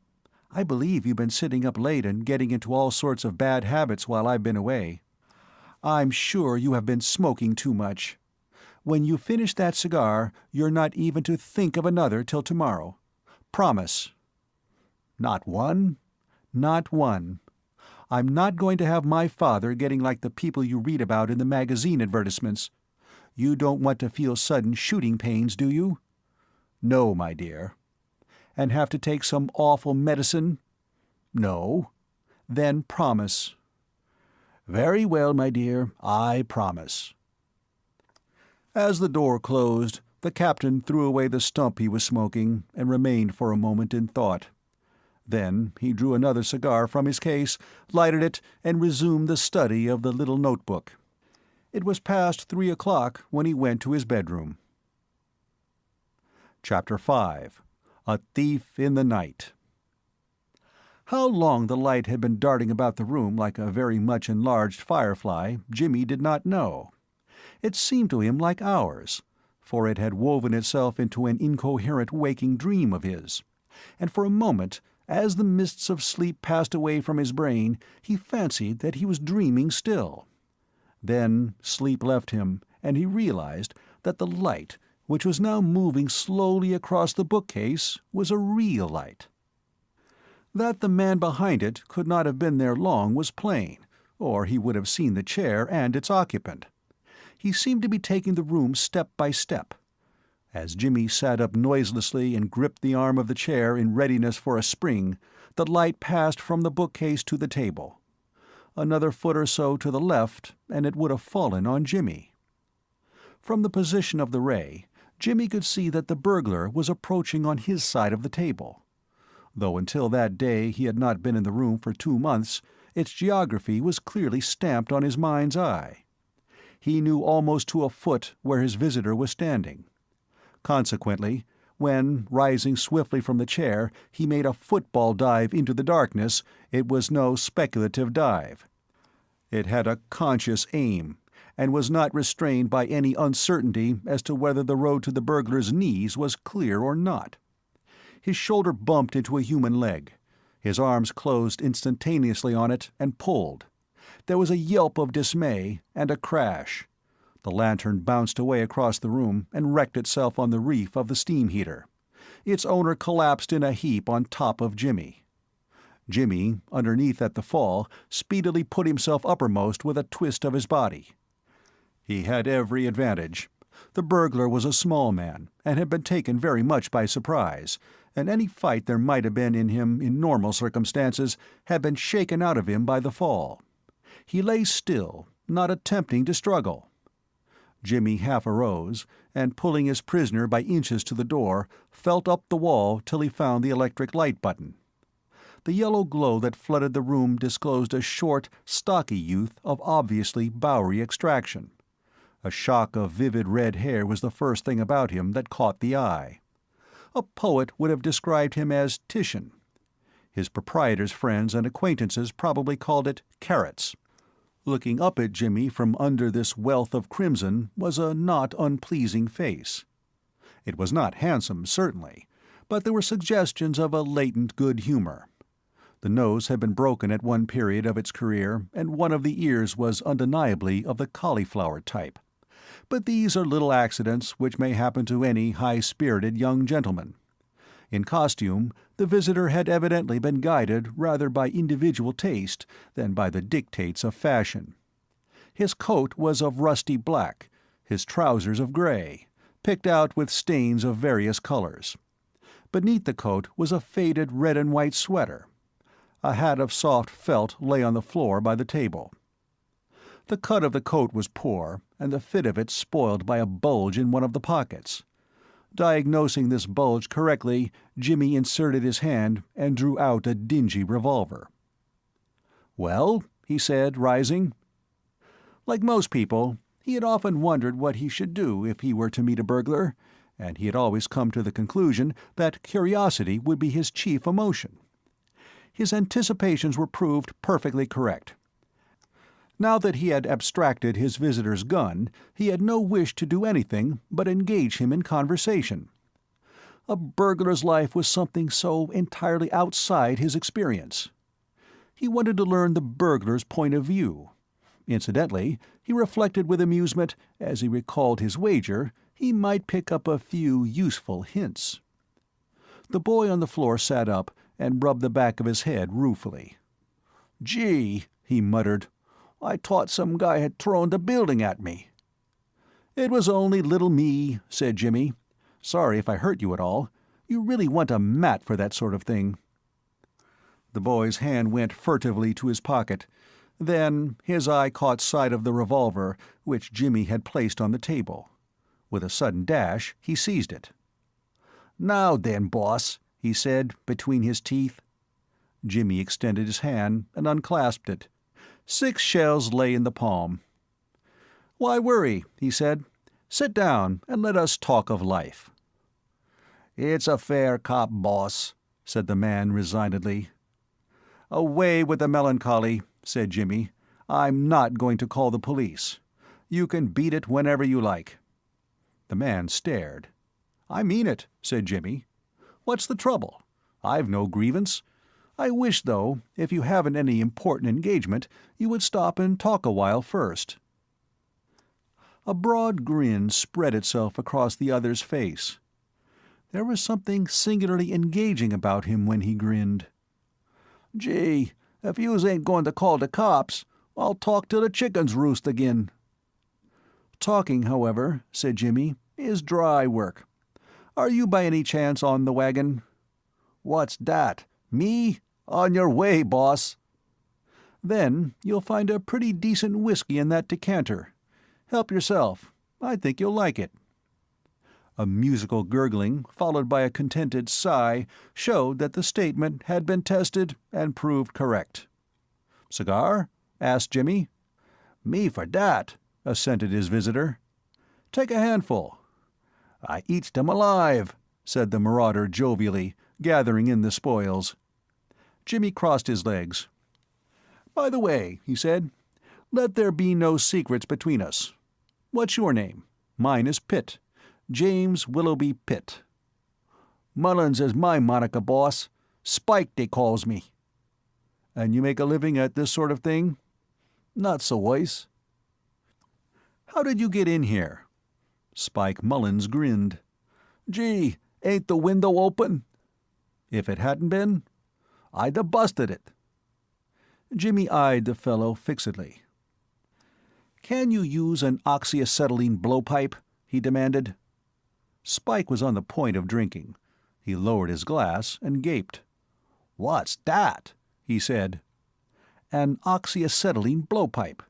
I believe you've been sitting up late and getting into all sorts of bad habits while I've been away. I'm sure you have been smoking too much. When you finish that cigar, you're not even to think of another till tomorrow. Promise." "Not one?" "Not one. I'm not going to have my father getting like the people you read about in the magazine advertisements. You don't want to feel sudden shooting pains, do you?" "No, my dear." "And have to take some awful medicine?" "No." "Then promise." "Very well, my dear, I promise." As the door closed, the captain threw away the stump he was smoking and remained for a moment in thought. Then he drew another cigar from his case, lighted it, and resumed the study of the little notebook. It was past 3 o'clock when he went to his bedroom. Chapter 5. A Thief in the Night. How long the light had been darting about the room like a very much enlarged firefly, Jimmy did not know. It seemed to him like hours, for it had woven itself into an incoherent waking dream of his, and for a moment, as the mists of sleep passed away from his brain, he fancied that he was dreaming still. Then sleep left him, and he realized that the light, which was now moving slowly across the bookcase, was a real light. That the man behind it could not have been there long was plain, or he would have seen the chair and its occupant. He seemed to be taking the room step by step. As Jimmy sat up noiselessly and gripped the arm of the chair in readiness for a spring, the light passed from the bookcase to the table. Another foot or so to the left, and it would have fallen on Jimmy. From the position of the ray, Jimmy could see that the burglar was approaching on his side of the table. Though until that day he had not been in the room for 2 months, its geography was clearly stamped on his mind's eye. He knew almost to a foot where his visitor was standing. Consequently, when, rising swiftly from the chair, he made a football dive into the darkness, it was no speculative dive. It had a conscious aim, and was not restrained by any uncertainty as to whether the road to the burglar's knees was clear or not. His shoulder bumped into a human leg. His arms closed instantaneously on it and pulled. There was a yelp of dismay, and a crash. The lantern bounced away across the room and wrecked itself on the reef of the steam heater. Its owner collapsed in a heap on top of Jimmy. Jimmy, underneath at the fall, speedily put himself uppermost with a twist of his body. He had every advantage. The burglar was a small man, and had been taken very much by surprise, and any fight there might have been in him in normal circumstances had been shaken out of him by the fall. He lay still, not attempting to struggle. Jimmy half arose, and pulling his prisoner by inches to the door, felt up the wall till he found the electric light button. The yellow glow that flooded the room disclosed a short, stocky youth of obviously Bowery extraction. A shock of vivid red hair was the first thing about him that caught the eye. A poet would have described him as Titian. His proprietor's friends and acquaintances probably called it carrots. Looking up at Jimmy from under this wealth of crimson was a not unpleasing face. It was not handsome, certainly, but there were suggestions of a latent good humor. The nose had been broken at one period of its career, and one of the ears was undeniably of the cauliflower type. But these are little accidents which may happen to any high-spirited young gentleman. In costume, the visitor had evidently been guided rather by individual taste than by the dictates of fashion. His coat was of rusty black, his trousers of gray, picked out with stains of various colors. Beneath the coat was a faded red and white sweater. A hat of soft felt lay on the floor by the table. The cut of the coat was poor, and the fit of it spoiled by a bulge in one of the pockets. Diagnosing this bulge correctly, Jimmy inserted his hand and drew out a dingy revolver. "Well?" he said, rising. Like most people, he had often wondered what he should do if he were to meet a burglar, and he had always come to the conclusion that curiosity would be his chief emotion. His anticipations were proved perfectly correct. Now that he had abstracted his visitor's gun, he had no wish to do anything but engage him in conversation. A burglar's life was something so entirely outside his experience. He wanted to learn the burglar's point of view. Incidentally, he reflected with amusement, as he recalled his wager, he might pick up a few useful hints. The boy on the floor sat up and rubbed the back of his head ruefully. "Gee," he muttered, "I thought some guy had thrown the building at me." "It was only little me," said Jimmy. "Sorry if I hurt you at all. You really want a mat for that sort of thing." The boy's hand went furtively to his pocket. Then his eye caught sight of the revolver, which Jimmy had placed on the table. With a sudden dash, he seized it. "Now then, boss," he said, between his teeth. Jimmy extended his hand and unclasped it. 6 shells lay in the palm. "Why worry?" he said. "Sit down and let us talk of life." "It's a fair cop, boss," said the man resignedly. "Away with the melancholy," said Jimmy. "I'm not going to call the police. You can beat it whenever you like." The man stared. "I mean it," said Jimmy. "What's the trouble? I've no grievance. I wish, though, if you haven't any important engagement, you would stop and talk a while first." A broad grin spread itself across the other's face. There was something singularly engaging about him when he grinned. "Gee, if yous ain't going to call the cops, I'll talk till the chickens roost again." "Talking, however," said Jimmy, "is dry work. Are you by any chance on the wagon?" "What's dat? Me? On your way, boss." "Then you'll find a pretty decent whiskey in that decanter. Help yourself. I think you'll like it." A musical gurgling, followed by a contented sigh, showed that the statement had been tested and proved correct. "Cigar?" asked Jimmy. "Me for dat," assented his visitor. "Take a handful." "I eats dem alive," said the marauder jovially, gathering in the spoils. Jimmy crossed his legs. "By the way," he said, "let there be no secrets between us. What's your name? Mine is Pitt. James Willoughby Pitt." "Mullins is my monica, boss. Spike, they calls me." "And you make a living at this sort of thing?" "Not so wise." "How did you get in here?" Spike Mullins grinned. "Gee, ain't the window open?" "If it hadn't been?" "I'd 'a' busted it." Jimmy eyed the fellow fixedly. "Can you use an oxyacetylene blowpipe?" he demanded. Spike was on the point of drinking. He lowered his glass and gaped. "What's dat?" he said. "An oxyacetylene blowpipe."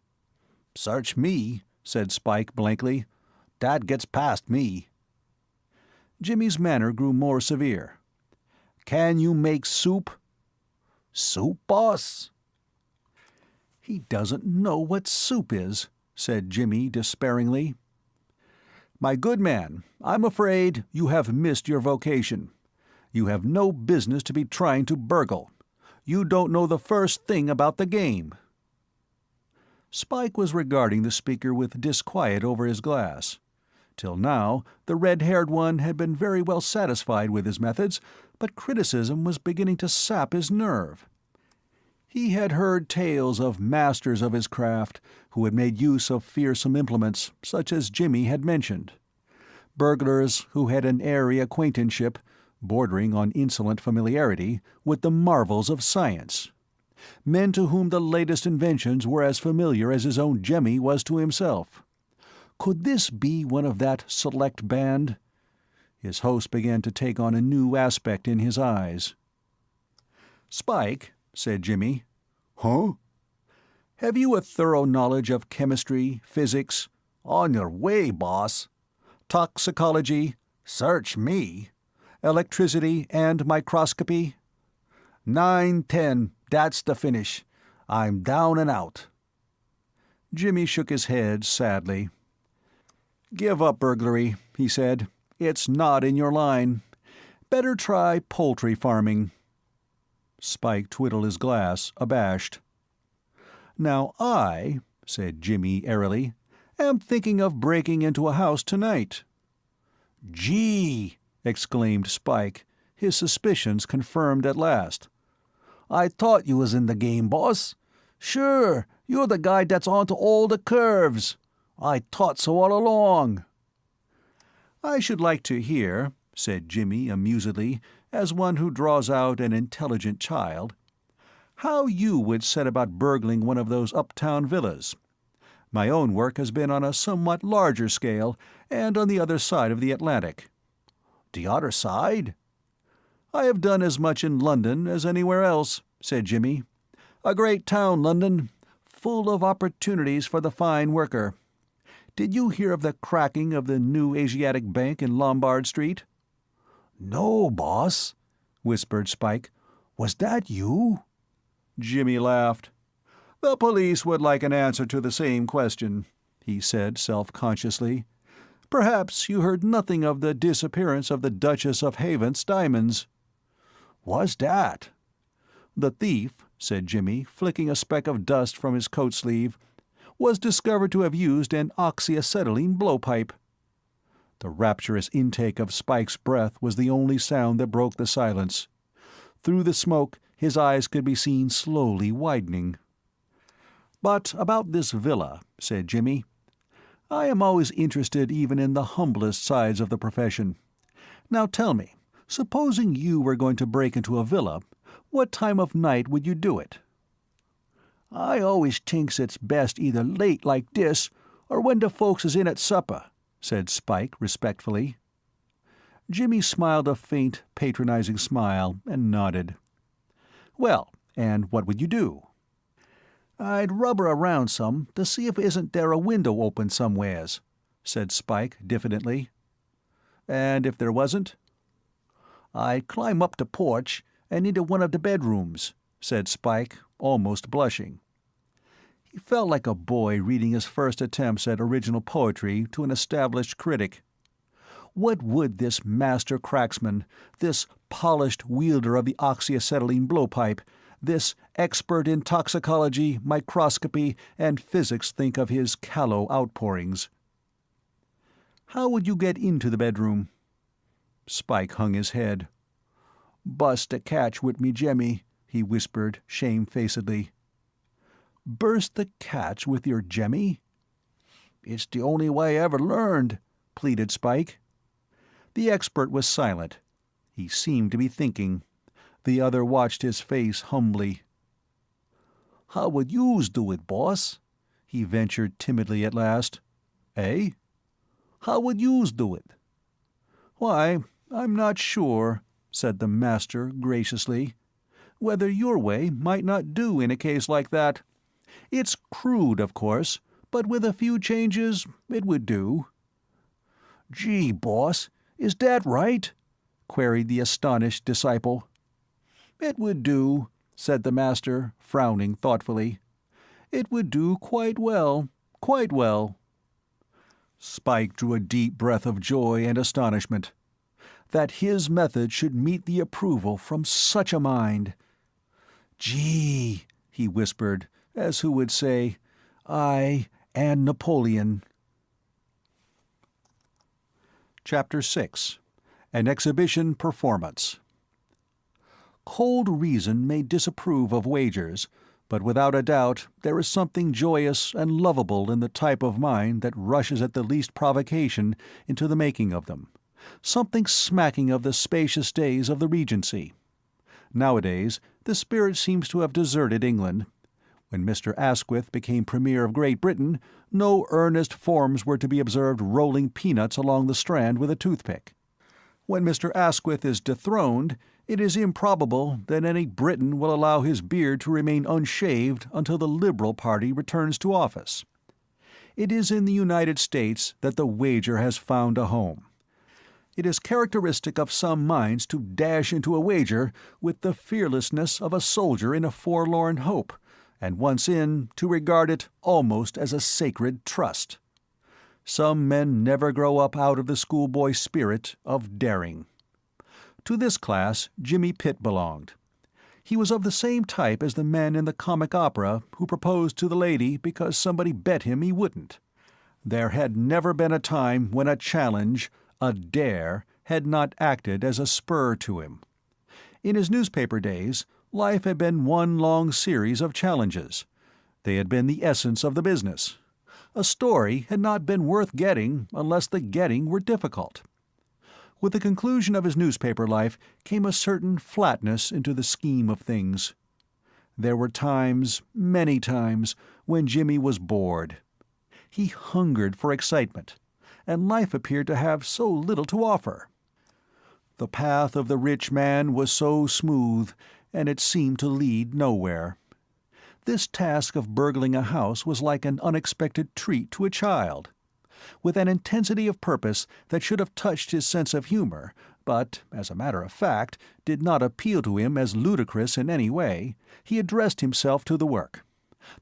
"Search me," said Spike blankly. "Dat gets past me." Jimmy's manner grew more severe. "Can you make soup?" "Soup, boss?" "He doesn't know what soup is," said Jimmy despairingly. "My good man, I'm afraid you have missed your vocation. You have no business to be trying to burgle. You don't know the first thing about the game." Spike was regarding the speaker with disquiet over his glass. Till now, the red-haired one had been very well satisfied with his methods, but criticism was beginning to sap his nerve. He had heard tales of masters of his craft who had made use of fearsome implements, such as Jimmy had mentioned. Burglars who had an airy acquaintanceship, bordering on insolent familiarity, with the marvels of science. Men to whom the latest inventions were as familiar as his own Jemmy was to himself. Could this be one of that select band? His host began to take on a new aspect in his eyes. "Spike," said Jimmy. "Huh?" "Have you a thorough knowledge of chemistry, physics?" "On your way, boss." "Toxicology?" "Search me." "Electricity and microscopy?" 9-10, that's the finish. I'm down and out. Jimmy shook his head sadly. "Give up burglary," he said. "It's not in your line. Better try poultry farming." Spike twiddled his glass, abashed. "Now I," said Jimmy airily, "am thinking of breaking into a house tonight." "Gee!" exclaimed Spike, his suspicions confirmed at last. "I thought you was in the game, boss. Sure, you're the guy that's onto all the curves. I thought so all along." "I should like to hear," said Jimmy amusedly, as one who draws out an intelligent child, "how you would set about burgling one of those uptown villas. My own work has been on a somewhat larger scale, and on the other side of the Atlantic." "The other side?" "I have done as much in London as anywhere else," said Jimmy. "A great town, London, full of opportunities for the fine worker. Did you hear of the cracking of the new Asiatic Bank in Lombard Street?" "No, boss," whispered Spike. "Was that you?" Jimmy laughed. "The police would like an answer to the same question," he said self-consciously. "Perhaps you heard nothing of the disappearance of the Duchess of Havant's diamonds." "What's that?" "The thief," said Jimmy, flicking a speck of dust from his coat sleeve, "was discovered to have used an oxyacetylene blowpipe." The rapturous intake of Spike's breath was the only sound that broke the silence. Through the smoke his eyes could be seen slowly widening. "But about this villa," said Jimmy. "I am always interested even in the humblest sides of the profession. Now tell me, supposing you were going to break into a villa, what time of night would you do it?" "I always thinks it's best either late like dis, or when the folks is in at supper," said Spike respectfully. Jimmy smiled a faint, patronizing smile and nodded. "Well, and what would you do?" "I'd rubber around some to see if isn't there a window open somewheres," said Spike diffidently. "And if there wasn't?" "I'd climb up the porch and into one of the bedrooms," said Spike, almost blushing. He felt like a boy reading his first attempts at original poetry to an established critic. What would this master cracksman, this polished wielder of the oxyacetylene blowpipe, this expert in toxicology, microscopy, and physics think of his callow outpourings? "How would you get into the bedroom?" Spike hung his head. "Bust a catch wit me Jemmy," he whispered shamefacedly. "Burst the catch with your Jemmy?" "It's the only way I ever learned," pleaded Spike. The expert was silent. He seemed to be thinking. The other watched his face humbly. "How would youse do it, boss?" he ventured timidly at last. "Eh?" "How would youse do it?" "Why, I'm not sure," said the master graciously. "Whether your way might not do in a case like that. It's crude, of course, but with a few changes it would do." "Gee, boss, is that right?" queried the astonished disciple. "It would do," said the master, frowning thoughtfully. "It would do quite well, quite well." Spike drew a deep breath of joy and astonishment. That his method should meet the approval from such a mind! "Gee," he whispered, as who would say, "I and Napoleon." Chapter 6. An Exhibition Performance. Cold reason may disapprove of wagers, but without a doubt there is something joyous and lovable in the type of mind that rushes at the least provocation into the making of them, something smacking of the spacious days of the Regency. Nowadays the spirit seems to have deserted England. When Mr. Asquith became Premier of Great Britain, no earnest forms were to be observed rolling peanuts along the Strand with a toothpick. When Mr. Asquith is dethroned, it is improbable that any Briton will allow his beard to remain unshaved until the Liberal party returns to office. It is in the United States that the wager has found a home. It is characteristic of some minds to dash into a wager with the fearlessness of a soldier in a forlorn hope, and once in, to regard it almost as a sacred trust. Some men never grow up out of the schoolboy spirit of daring. To this class Jimmy Pitt belonged. He was of the same type as the men in the comic opera who proposed to the lady because somebody bet him he wouldn't. There had never been a time when a challenge, a dare, had not acted as a spur to him. In his newspaper days, life had been one long series of challenges. They had been the essence of the business. A story had not been worth getting unless the getting were difficult. With the conclusion of his newspaper life came a certain flatness into the scheme of things. There were times, many times, when Jimmy was bored. He hungered for excitement, and life appeared to have so little to offer. The path of the rich man was so smooth, and it seemed to lead nowhere. This task of burgling a house was like an unexpected treat to a child. With an intensity of purpose that should have touched his sense of humor, but, as a matter of fact, did not appeal to him as ludicrous in any way, he addressed himself to the work.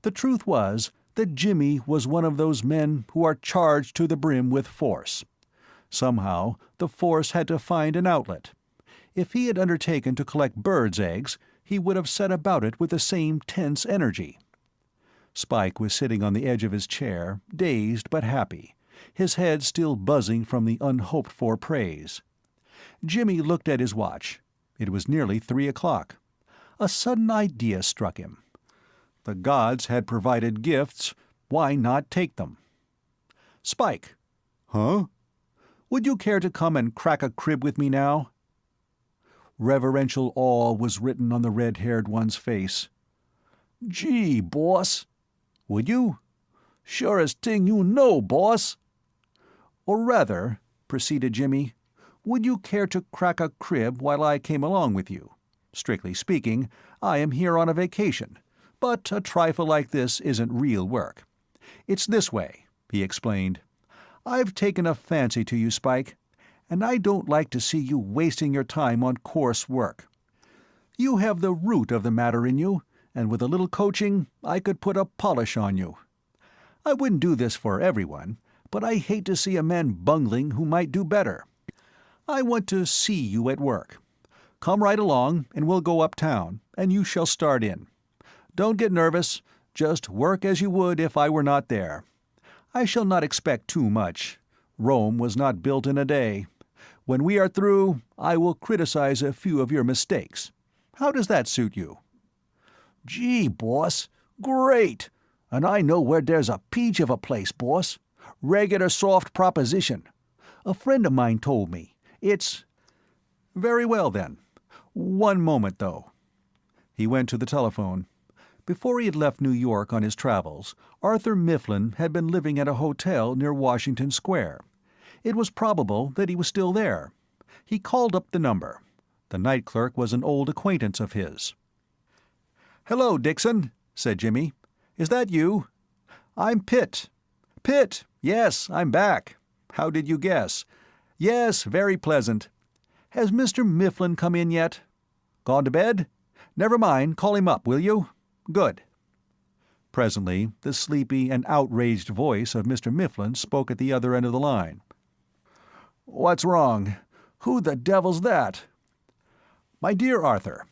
The truth was that Jimmy was one of those men who are charged to the brim with force. Somehow the force had to find an outlet. If he had undertaken to collect birds' eggs, he would have set about it with the same tense energy. Spike was sitting on the edge of his chair, dazed but happy, his head still buzzing from the unhoped-for praise. Jimmy looked at his watch. It was nearly 3 o'clock. A sudden idea struck him. The gods had provided gifts, why not take them? "Spike." "Huh?" "Would you care to come and crack a crib with me now?" Reverential awe was written on the red-haired one's face. "Gee, boss." "Would you?" "Surest thing you know, boss." "Or rather," proceeded Jimmy, "would you care to crack a crib while I came along with you? Strictly speaking, I am here on a vacation, but a trifle like this isn't real work. It's this way," he explained. "I've taken a fancy to you, Spike, and I don't like to see you wasting your time on coarse work. You have the root of the matter in you, and with a little coaching I could put a polish on you. I wouldn't do this for everyone, but I hate to see a man bungling who might do better. I want to see you at work. Come right along, and we'll go uptown, and you shall start in. Don't get nervous, just work as you would if I were not there. I shall not expect too much. Rome was not built in a day. When we are through, I will criticize a few of your mistakes. How does that suit you?" "Gee, boss, great! And I know where there's a peach of a place, boss. Regular soft proposition. A friend of mine told me. It's—" "Very well, then. One moment, though." He went to the telephone. Before he had left New York on his travels, Arthur Mifflin had been living at a hotel near Washington Square. It was probable that he was still there. He called up the number. The night clerk was an old acquaintance of his. "Hello, Dixon," said Jimmy. "Is that you?" "I'm Pitt." "Pitt! Yes, I'm back. How did you guess? Yes, very pleasant. Has Mr. Mifflin come in yet? Gone to bed? Never mind, call him up, will you? Good." Presently the sleepy and outraged voice of Mr. Mifflin spoke at the other end of the line. "What's wrong? Who the devil's that?" "My dear Arthur,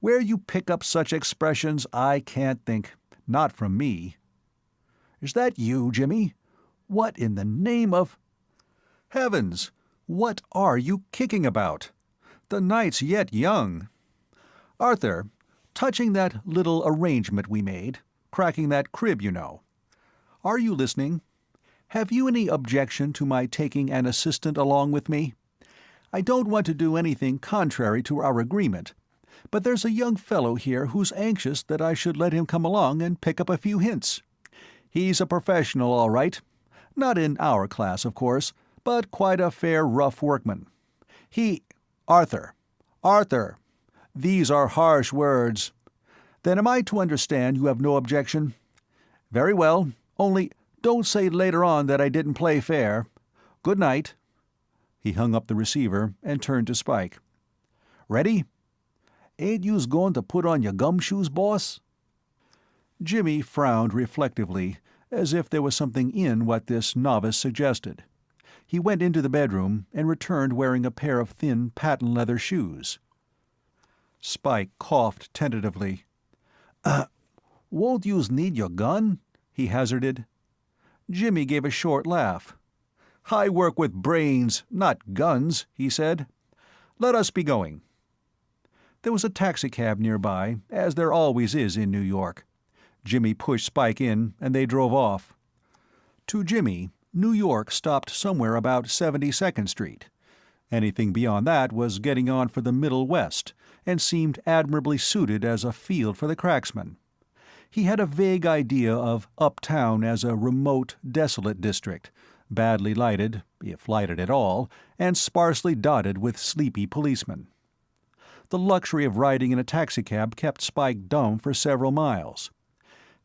where you pick up such expressions I can't think. Not from me." "Is that you, Jimmy? What in the name of—" "Heavens! What are you kicking about? The night's yet young. Arthur, touching that little arrangement we made, cracking that crib, you know. Are you listening? Have you any objection to my taking an assistant along with me? I don't want to do anything contrary to our agreement, but there's a young fellow here who's anxious that I should let him come along and pick up a few hints. He's a professional, all right. Not in our class, of course, but quite a fair rough workman. Arthur. These are harsh words. Then am I to understand you have no objection? Very well, only don't say later on that I didn't play fair. Good night." He hung up the receiver and turned to Spike. "Ready? Ain't youse goin' to put on your gumshoes, boss?" Jimmy frowned reflectively, as if there was something in what this novice suggested. He went into the bedroom and returned wearing a pair of thin patent leather shoes. Spike coughed tentatively. Won't youse need your gun?" he hazarded. Jimmy gave a short laugh. "I work with brains, not guns," he said. "Let us be going." There was a taxicab nearby, as there always is in New York. Jimmy pushed Spike in, and they drove off. To Jimmy, New York stopped somewhere about 72nd Street. Anything beyond that was getting on for the Middle West, and seemed admirably suited as a field for the cracksman. He had a vague idea of uptown as a remote, desolate district, badly lighted, if lighted at all, and sparsely dotted with sleepy policemen. The luxury of riding in a taxicab kept Spike dumb for several miles.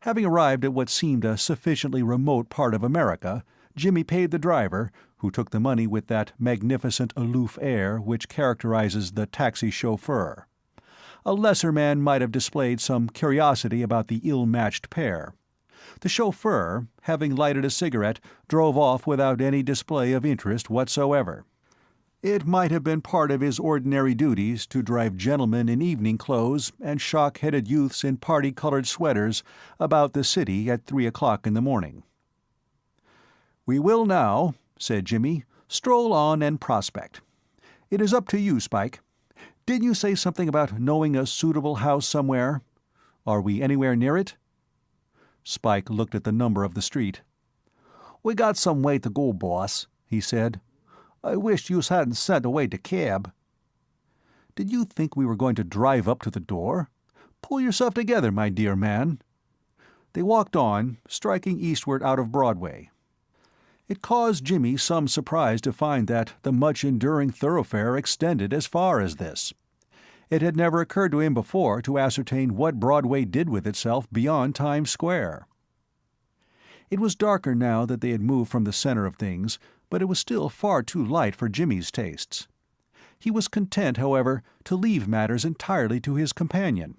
Having arrived at what seemed a sufficiently remote part of America, Jimmy paid the driver, who took the money with that magnificent aloof air which characterizes the taxi chauffeur. A lesser man might have displayed some curiosity about the ill-matched pair. The chauffeur, having lighted a cigarette, drove off without any display of interest whatsoever. It might have been part of his ordinary duties to drive gentlemen in evening clothes and shock-headed youths in party-colored sweaters about the city at 3 o'clock in the morning. "We will now," said Jimmy, "stroll on and prospect. It is up to you, Spike. Didn't you say something about knowing a suitable house somewhere? Are we anywhere near it?" Spike looked at the number of the street. "We got some way to go, boss," he said. "I wished youse hadn't sent away de cab." "Did you think we were going to drive up to the door? Pull yourself together, my dear man." They walked on, striking eastward out of Broadway. It caused Jimmy some surprise to find that the much-enduring thoroughfare extended as far as this. It had never occurred to him before to ascertain what Broadway did with itself beyond Times Square. It was darker now that they had moved from the center of things, but it was still far too light for Jimmy's tastes. He was content, however, to leave matters entirely to his companion.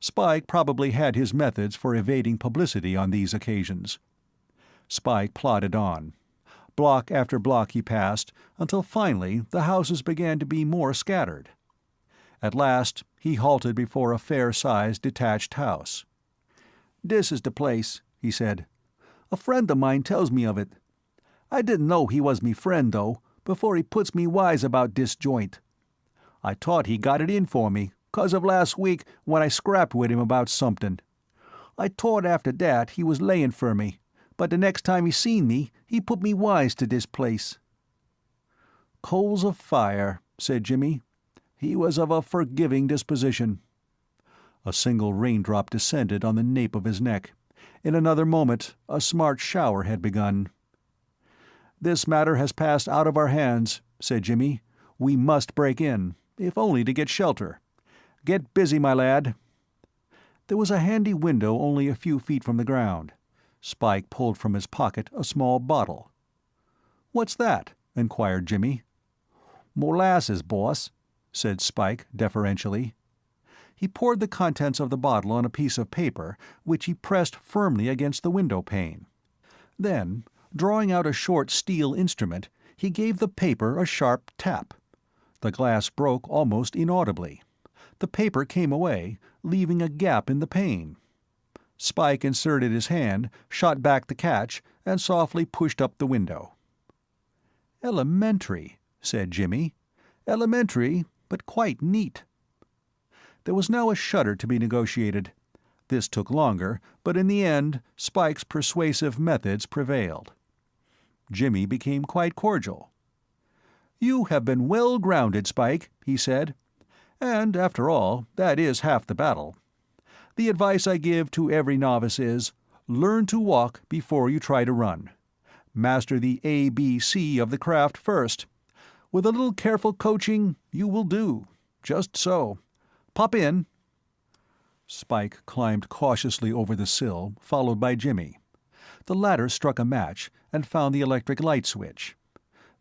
Spike probably had his methods for evading publicity on these occasions. Spike plodded on. Block after block he passed, until finally the houses began to be more scattered. At last he halted before a fair-sized detached house. "This is the place," he said. "A friend of mine tells me of it. I didn't know he was me friend, though, before he puts me wise about this joint. I thought he got it in for me, 'cause of last week when I scrapped with him about somethin'. I thought after that he was layin' for me, but the next time he seen me, he put me wise to this place." "Coals of fire," said Jimmy. He was of a forgiving disposition. A single raindrop descended on the nape of his neck. In another moment a smart shower had begun. "This matter has passed out of our hands," said Jimmy. "We must break in, if only to get shelter. Get busy, my lad." There was a handy window only a few feet from the ground. Spike pulled from his pocket a small bottle. "What's that?" inquired Jimmy. "Molasses, boss," said Spike deferentially. He poured the contents of the bottle on a piece of paper, which he pressed firmly against the window-pane. Then, drawing out a short steel instrument, he gave the paper a sharp tap. The glass broke almost inaudibly. The paper came away, leaving a gap in the pane. Spike inserted his hand, shot back the catch, and softly pushed up the window. "Elementary," said Jimmy. "Elementary, but quite neat." There was now a shutter to be negotiated. This took longer, but in the end Spike's persuasive methods prevailed. Jimmy became quite cordial. "You have been well grounded, Spike," he said. "And, after all, that is half the battle. The advice I give to every novice is, learn to walk before you try to run. Master the ABC of the craft first. With a little careful coaching, you will do. Just so. Pop in." Spike climbed cautiously over the sill, followed by Jimmy. The latter struck a match and found the electric light switch.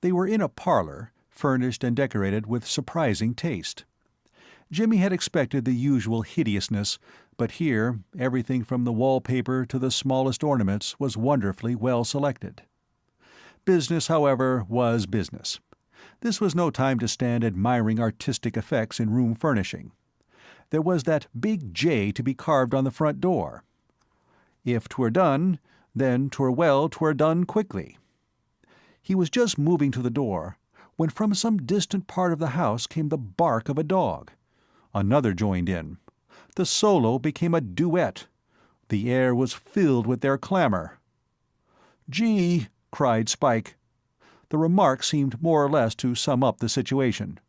They were in a parlor, furnished and decorated with surprising taste. Jimmy had expected the usual hideousness, but here everything from the wallpaper to the smallest ornaments was wonderfully well selected. Business, however, was business. This was no time to stand admiring artistic effects in room furnishing. There was that big J to be carved on the front door. If 'twere done, then 'twere done quickly. He was just moving to the door when from some distant part of the house came the bark of a dog. Another joined in. The solo became a duet. The air was filled with their clamor. "Gee!" cried Spike. The remark seemed more or less to sum up the situation.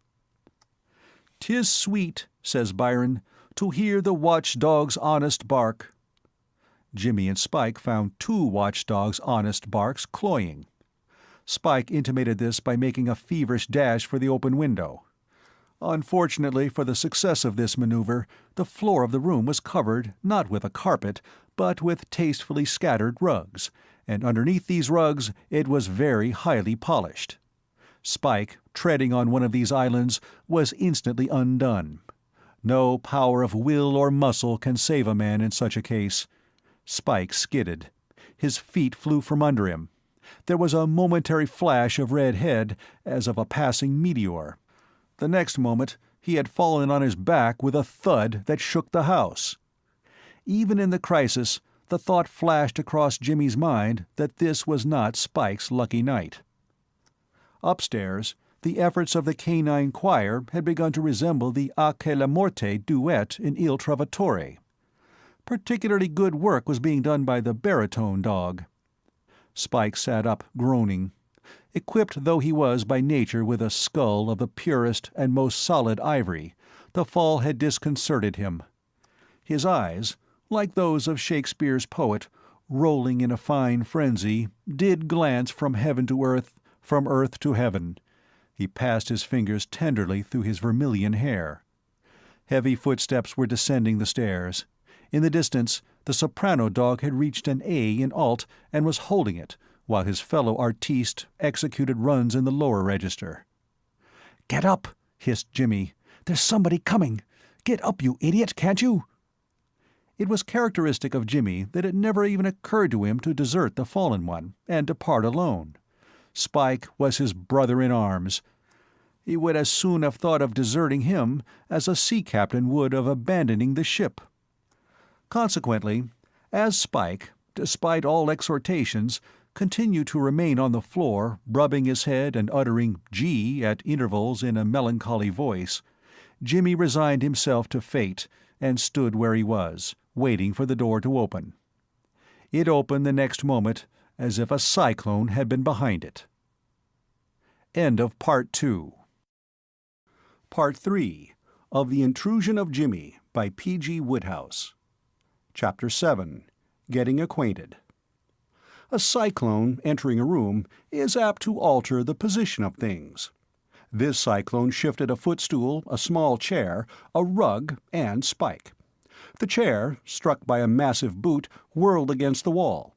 "'Tis sweet," says Byron, "to hear the watchdog's honest bark." Jimmy and Spike found two watchdogs' honest barks cloying. Spike intimated this by making a feverish dash for the open window. Unfortunately for the success of this maneuver, the floor of the room was covered not with a carpet, but with tastefully scattered rugs, and underneath these rugs it was very highly polished. Spike, treading on one of these islands, was instantly undone. No power of will or muscle can save a man in such a case. Spike skidded. His feet flew from under him. There was a momentary flash of red head, as of a passing meteor. The next moment he had fallen on his back with a thud that shook the house. Even in the crisis, the thought flashed across Jimmy's mind that this was not Spike's lucky night. Upstairs, the efforts of the canine choir had begun to resemble the A che la morte duet in Il Trovatore. Particularly good work was being done by the baritone dog. Spike sat up, groaning. Equipped though he was by nature with a skull of the purest and most solid ivory, the fall had disconcerted him. His eyes, like those of Shakespeare's poet, rolling in a fine frenzy, did glance from heaven to earth, from earth to heaven. He passed his fingers tenderly through his vermilion hair. Heavy footsteps were descending the stairs. In the distance, the soprano dog had reached an A in alt and was holding it, while his fellow artiste executed runs in the lower register. "Get up!" hissed Jimmy. "There's somebody coming! Get up, you idiot, can't you?" It was characteristic of Jimmy that it never even occurred to him to desert the fallen one, and depart alone. Spike was his brother-in-arms. He would as soon have thought of deserting him as a sea captain would of abandoning the ship. Consequently, as Spike, despite all exhortations, continued to remain on the floor, rubbing his head and uttering "gee" at intervals in a melancholy voice, Jimmy resigned himself to fate and stood where he was, waiting for the door to open. It opened the next moment, as if a cyclone had been behind it. End of Part 2. Part 3 of The Intrusion of Jimmy by P.G. Wodehouse. Chapter 7. Getting Acquainted. A cyclone entering a room is apt to alter the position of things. This cyclone shifted a footstool, a small chair, a rug, and Spike. The chair, struck by a massive boot, whirled against the wall.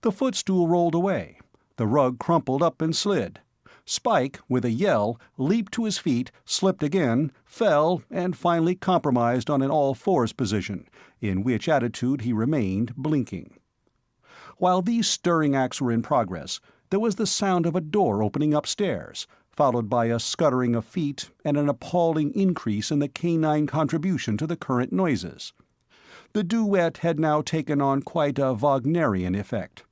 The footstool rolled away. The rug crumpled up and slid. Spike, with a yell, leaped to his feet, slipped again, fell, and finally compromised on an all-fours position, in which attitude he remained, blinking. While these stirring acts were in progress, there was the sound of a door opening upstairs, followed by a scuttering of feet and an appalling increase in the canine contribution to the current noises. The duet had now taken on quite a Wagnerian effect.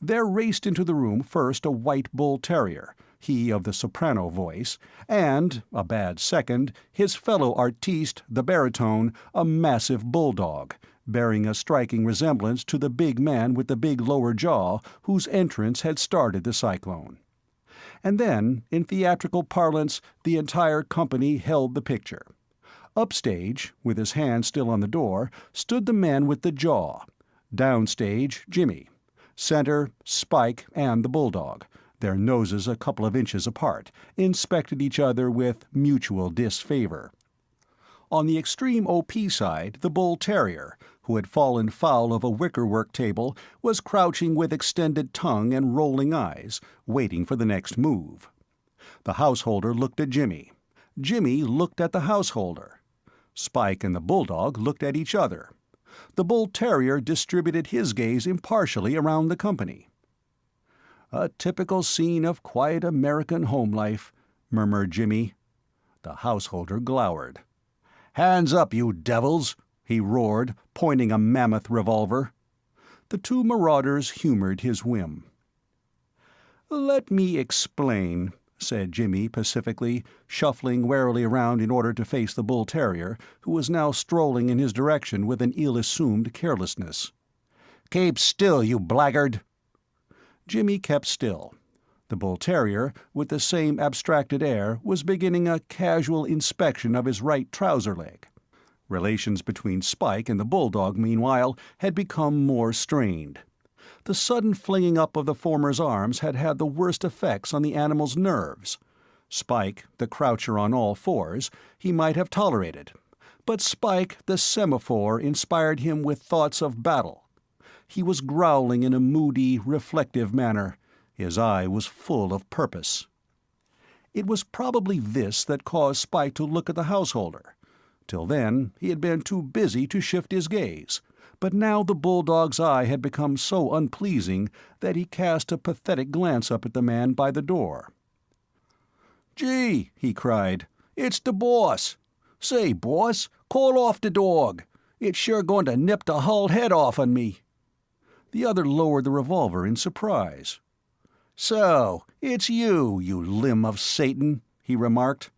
There raced into the room first a white bull terrier, he of the soprano voice, and, a bad second, his fellow artiste, the baritone, a massive bulldog, bearing a striking resemblance to the big man with the big lower jaw whose entrance had started the cyclone. And then, in theatrical parlance, the entire company held the picture. Upstage, with his hand still on the door, stood the man with the jaw. Downstage, Jimmy. Center, Spike and the bulldog, their noses a couple of inches apart, inspected each other with mutual disfavor. On the extreme OP side, the bull terrier, who had fallen foul of a wickerwork table, was crouching with extended tongue and rolling eyes, waiting for the next move. The householder looked at Jimmy. Jimmy looked at the householder. Spike and the bulldog looked at each other. The bull terrier distributed his gaze impartially around the company. "A typical scene of quiet American home life," murmured Jimmy. The householder glowered. "Hands up, you devils!" he roared, pointing a mammoth revolver. The two marauders humored his whim. "Let me explain," said Jimmy pacifically, shuffling warily around in order to face the bull terrier, who was now strolling in his direction with an ill-assumed carelessness. "Keep still, you blackguard!" Jimmy kept still. The bull terrier, with the same abstracted air, was beginning a casual inspection of his right trouser leg. Relations between Spike and the bulldog, meanwhile, had become more strained. The sudden flinging up of the former's arms had had the worst effects on the animal's nerves. Spike, the croucher on all fours, he might have tolerated. But Spike, the semaphore, inspired him with thoughts of battle. He was growling in a moody, reflective manner. His eye was full of purpose. It was probably this that caused Spike to look at the householder. Till then, he had been too busy to shift his gaze, but now the bulldog's eye had become so unpleasing that he cast a pathetic glance up at the man by the door. "Gee," he cried, "it's the boss! Say, boss, call off the dog. It's sure going to nip the hull head off on me." The other lowered the revolver in surprise. "So, it's you, you limb of Satan," he remarked.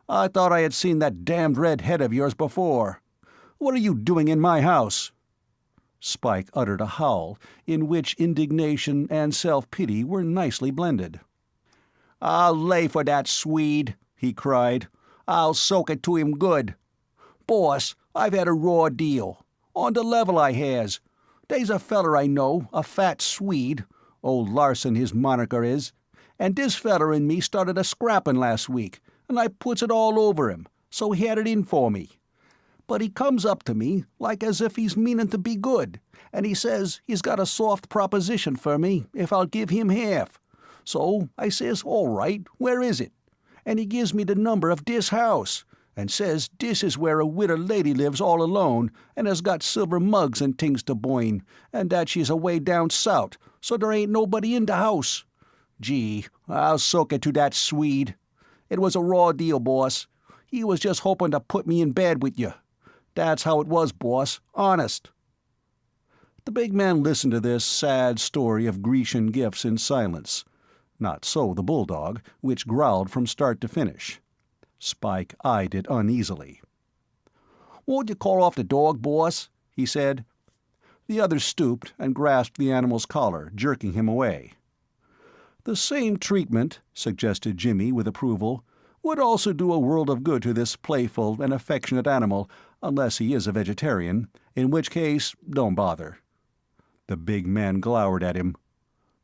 "I thought I had seen that damned red head of yours before. What are you doing in my house?" Spike uttered a howl, in which indignation and self-pity were nicely blended. "I'll lay for that Swede," he cried. "I'll soak it to him good. Boss, I've had a raw deal. On the level I has. They's a feller I know, a fat Swede, old Larson his moniker is, and this feller and me started a scrappin' last week, and I puts it all over him, so he had it in for me. But he comes up to me, like as if he's meanin' to be good, and he says he's got a soft proposition for me if I'll give him half. So I says, all right, where is it? And he gives me the number of dis house, and says dis is where a widder lady lives all alone, and has got silver mugs and things to boin, and that she's away down south, so there ain't nobody in the house. Gee, I'll soak it to that Swede. It was a raw deal, boss. He was just hopin' to put me in bed with you. That's how it was, boss, honest." The big man listened to this sad story of Grecian gifts in silence. Not so the bulldog, which growled from start to finish. Spike eyed it uneasily. "Won't you call off the dog, boss?" he said. The other stooped and grasped the animal's collar, jerking him away. "The same treatment," suggested Jimmy with approval, "would also do a world of good to this playful and affectionate animal, unless he is a vegetarian, in which case, don't bother." The big man glowered at him.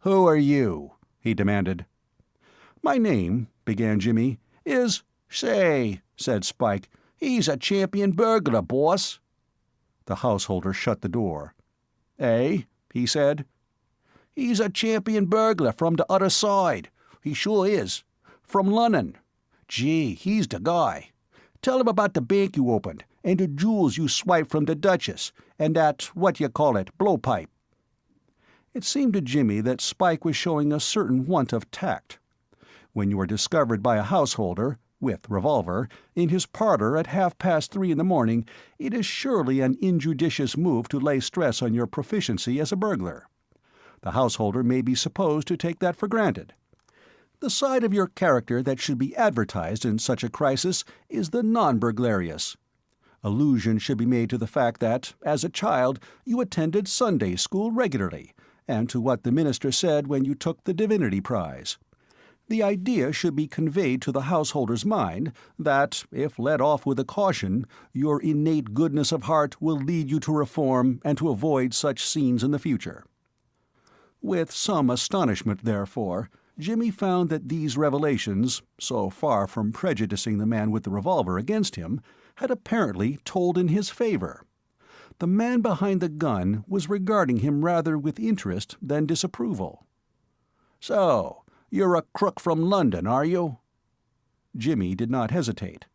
"Who are you?" he demanded. "My name," began Jimmy, "is—" "Say," said Spike, "he's a champion burglar, boss." The householder shut the door. "Eh?" he said. "He's a champion burglar from the other side. He sure is. From London. Gee, he's the guy. Tell him about the bank you opened, and the jewels you swiped from the Duchess, and that, what-you-call-it, blowpipe." It seemed to Jimmy that Spike was showing a certain want of tact. When you are discovered by a householder, with revolver, in his parlor at 3:30 in the morning, it is surely an injudicious move to lay stress on your proficiency as a burglar. The householder may be supposed to take that for granted. The side of your character that should be advertised in such a crisis is the non-burglarious. Allusion should be made to the fact that, as a child, you attended Sunday school regularly, and to what the minister said when you took the divinity prize. The idea should be conveyed to the householder's mind that, if let off with a caution, your innate goodness of heart will lead you to reform and to avoid such scenes in the future. With some astonishment, therefore, Jimmy found that these revelations, so far from prejudicing the man with the revolver against him, had apparently told in his favor. The man behind the gun was regarding him rather with interest than disapproval. "So, you're a crook from London, are you?" Jimmy did not hesitate.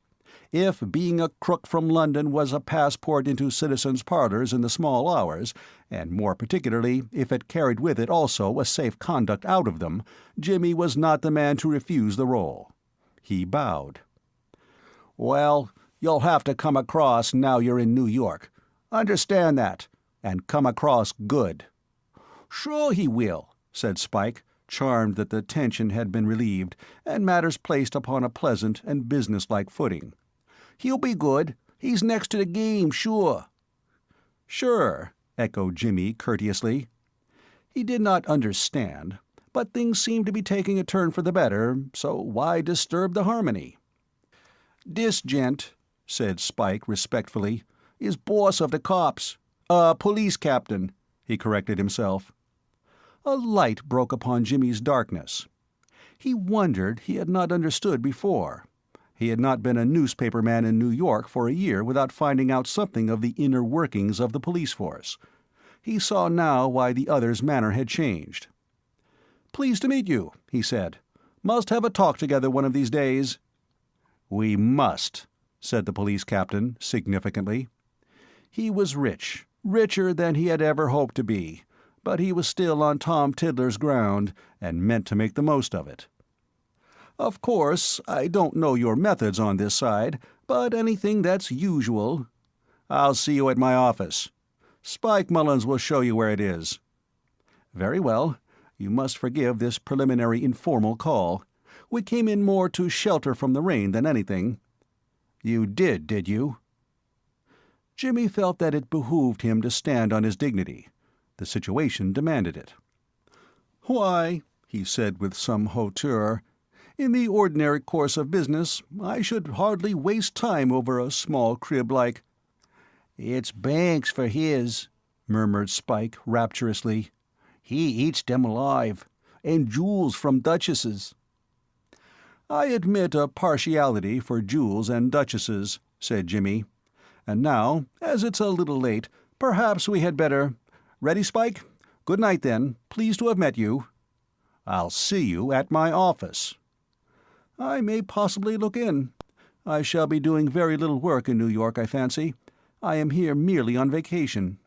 If being a crook from London was a passport into citizens' parlours in the small hours, and more particularly if it carried with it also a safe conduct out of them, Jimmy was not the man to refuse the role. He bowed. "Well, you'll have to come across now you're in New York. Understand that, and come across good." "Sure he will," said Spike, charmed that the tension had been relieved and matters placed upon a pleasant and businesslike footing. "He'll be good. He's next to the game, sure." "Sure," echoed Jimmy courteously. He did not understand, but things seemed to be taking a turn for the better, so why disturb the harmony? "Dis gent," said Spike respectfully, "is boss of the cops. Police captain," he corrected himself. A light broke upon Jimmy's darkness. He wondered he had not understood before. He had not been a newspaper man in New York for a year without finding out something of the inner workings of the police force. He saw now why the other's manner had changed. "Pleased to meet you," he said. "Must have a talk together one of these days." "We must," said the police captain significantly. He was rich, richer than he had ever hoped to be, but he was still on Tom Tiddler's ground and meant to make the most of it. "Of course, I don't know your methods on this side, but anything that's usual—" "I'll see you at my office. Spike Mullins will show you where it is." "Very well. You must forgive this preliminary informal call. We came in more to shelter from the rain than anything." "You did you?" Jimmy felt that it behooved him to stand on his dignity. The situation demanded it. "Why," he said with some hauteur, "in the ordinary course of business, I should hardly waste time over a small crib like—" "It's Banks for his," murmured Spike rapturously. "He eats them alive, and jewels from duchesses." "I admit a partiality for jewels and duchesses," said Jimmy. "And now, as it's a little late, perhaps we had better— Ready, Spike? Good night, then. Pleased to have met you." "I'll see you at my office." "I may possibly look in. I shall be doing very little work in New York, I fancy. I am here merely on vacation."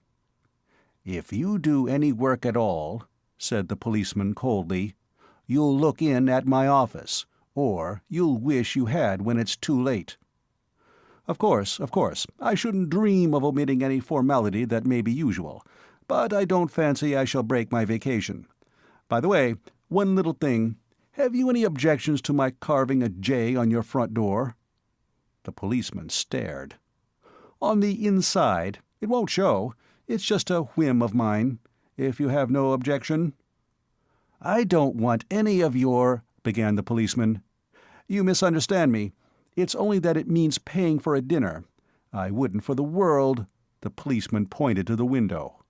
"If you do any work at all," said the policeman coldly, "you'll look in at my office, or you'll wish you had when it's too late." Of course. I shouldn't dream of omitting any formality that may be usual, but I don't fancy I shall break my vacation. By the way, one little thing. Have you any objections to my carving a J on your front door?" The policeman stared. "On the inside. It won't show. It's just a whim of mine. If you have no objection—" "I don't want any of your—" began the policeman. "You misunderstand me. It's only that it means paying for a dinner. I wouldn't for the world—" The policeman pointed to the window.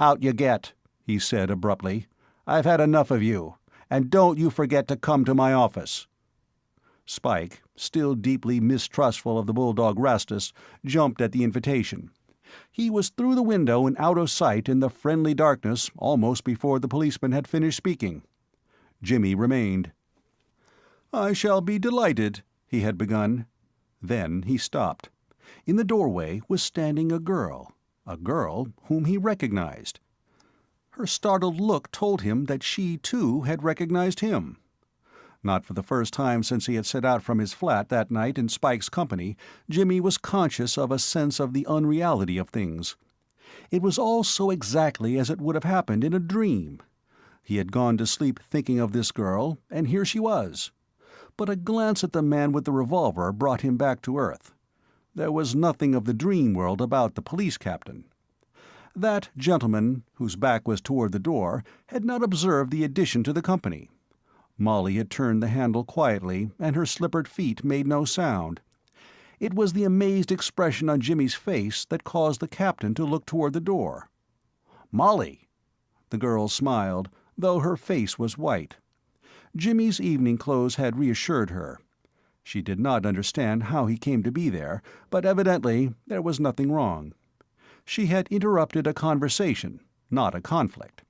"Out you get," he said abruptly. "I've had enough of you, and don't you forget to come to my office." Spike, still deeply mistrustful of the bulldog Rastus, jumped at the invitation. He was through the window and out of sight in the friendly darkness almost before the policeman had finished speaking. Jimmy remained. "I shall be delighted," he had begun. Then he stopped. In the doorway was standing a girl whom he recognized. Her startled look told him that she, too, had recognized him. Not for the first time since he had set out from his flat that night in Spike's company, Jimmy was conscious of a sense of the unreality of things. It was all so exactly as it would have happened in a dream. He had gone to sleep thinking of this girl, and here she was. But a glance at the man with the revolver brought him back to earth. There was nothing of the dream world about the police captain. That gentleman, whose back was toward the door, had not observed the addition to the company. Molly had turned the handle quietly, and her slippered feet made no sound. It was the amazed expression on Jimmy's face that caused the captain to look toward the door. "Molly!" The girl smiled, though her face was white. Jimmy's evening clothes had reassured her. She did not understand how he came to be there, but evidently there was nothing wrong. She had interrupted a conversation, not a conflict.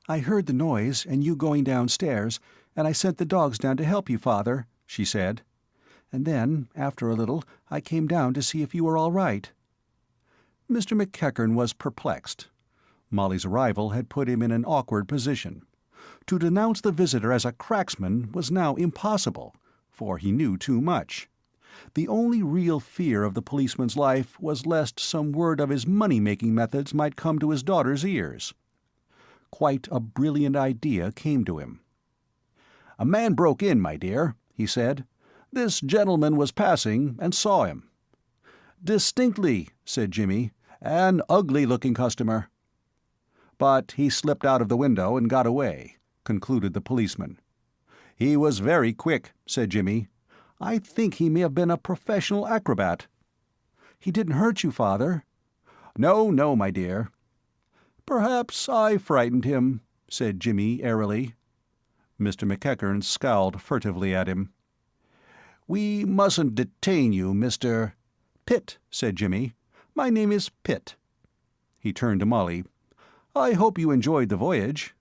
"I heard the noise and you going downstairs, and I sent the dogs down to help you, Father," she said. "And then, after a little, I came down to see if you were all right." Mr. McEachern was perplexed. Molly's arrival had put him in an awkward position. To denounce the visitor as a cracksman was now impossible, for he knew too much. The only real fear of the policeman's life was lest some word of his money-making methods might come to his daughter's ears. Quite a brilliant idea came to him. "A man broke in, my dear," he said. "This gentleman was passing and saw him." "Distinctly," said Jimmy. "An ugly-looking customer." "But he slipped out of the window and got away," concluded the policeman. "He was very quick," said Jimmy. "I think he may have been a professional acrobat." "He didn't hurt you, Father?" "No, no, my dear." "Perhaps I frightened him," said Jimmy airily. Mr. McEachern scowled furtively at him. "We mustn't detain you, Mr. "Pitt," said Jimmy. "My name is Pitt." He turned to Molly. "I hope you enjoyed the voyage."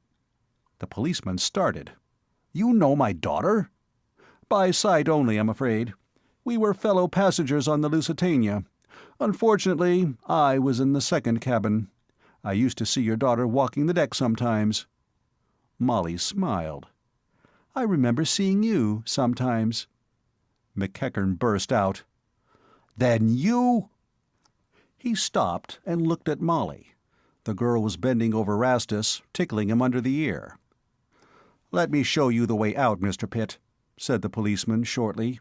The policeman started. "You know my daughter?" "By sight only, I'm afraid. We were fellow passengers on the Lusitania. Unfortunately, I was in the second cabin. I used to see your daughter walking the deck sometimes." Molly smiled. "I remember seeing you sometimes." McEachern burst out. "Then you—" He stopped and looked at Molly. The girl was bending over Rastus, tickling him under the ear. "Let me show you the way out, Mr. Pitt," said the policeman shortly.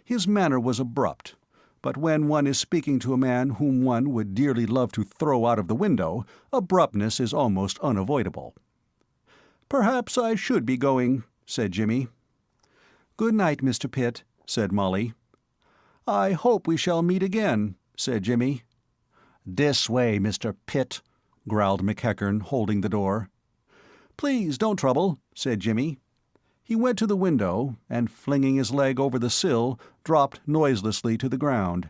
His manner was abrupt, but when one is speaking to a man whom one would dearly love to throw out of the window, abruptness is almost unavoidable. "Perhaps I should be going," said Jimmy. "Good night, Mr. Pitt," said Molly. "I hope we shall meet again," said Jimmy. "This way, Mr. Pitt," growled McEachern, holding the door. "Please don't trouble," said Jimmy. He went to the window, and flinging his leg over the sill, dropped noiselessly to the ground.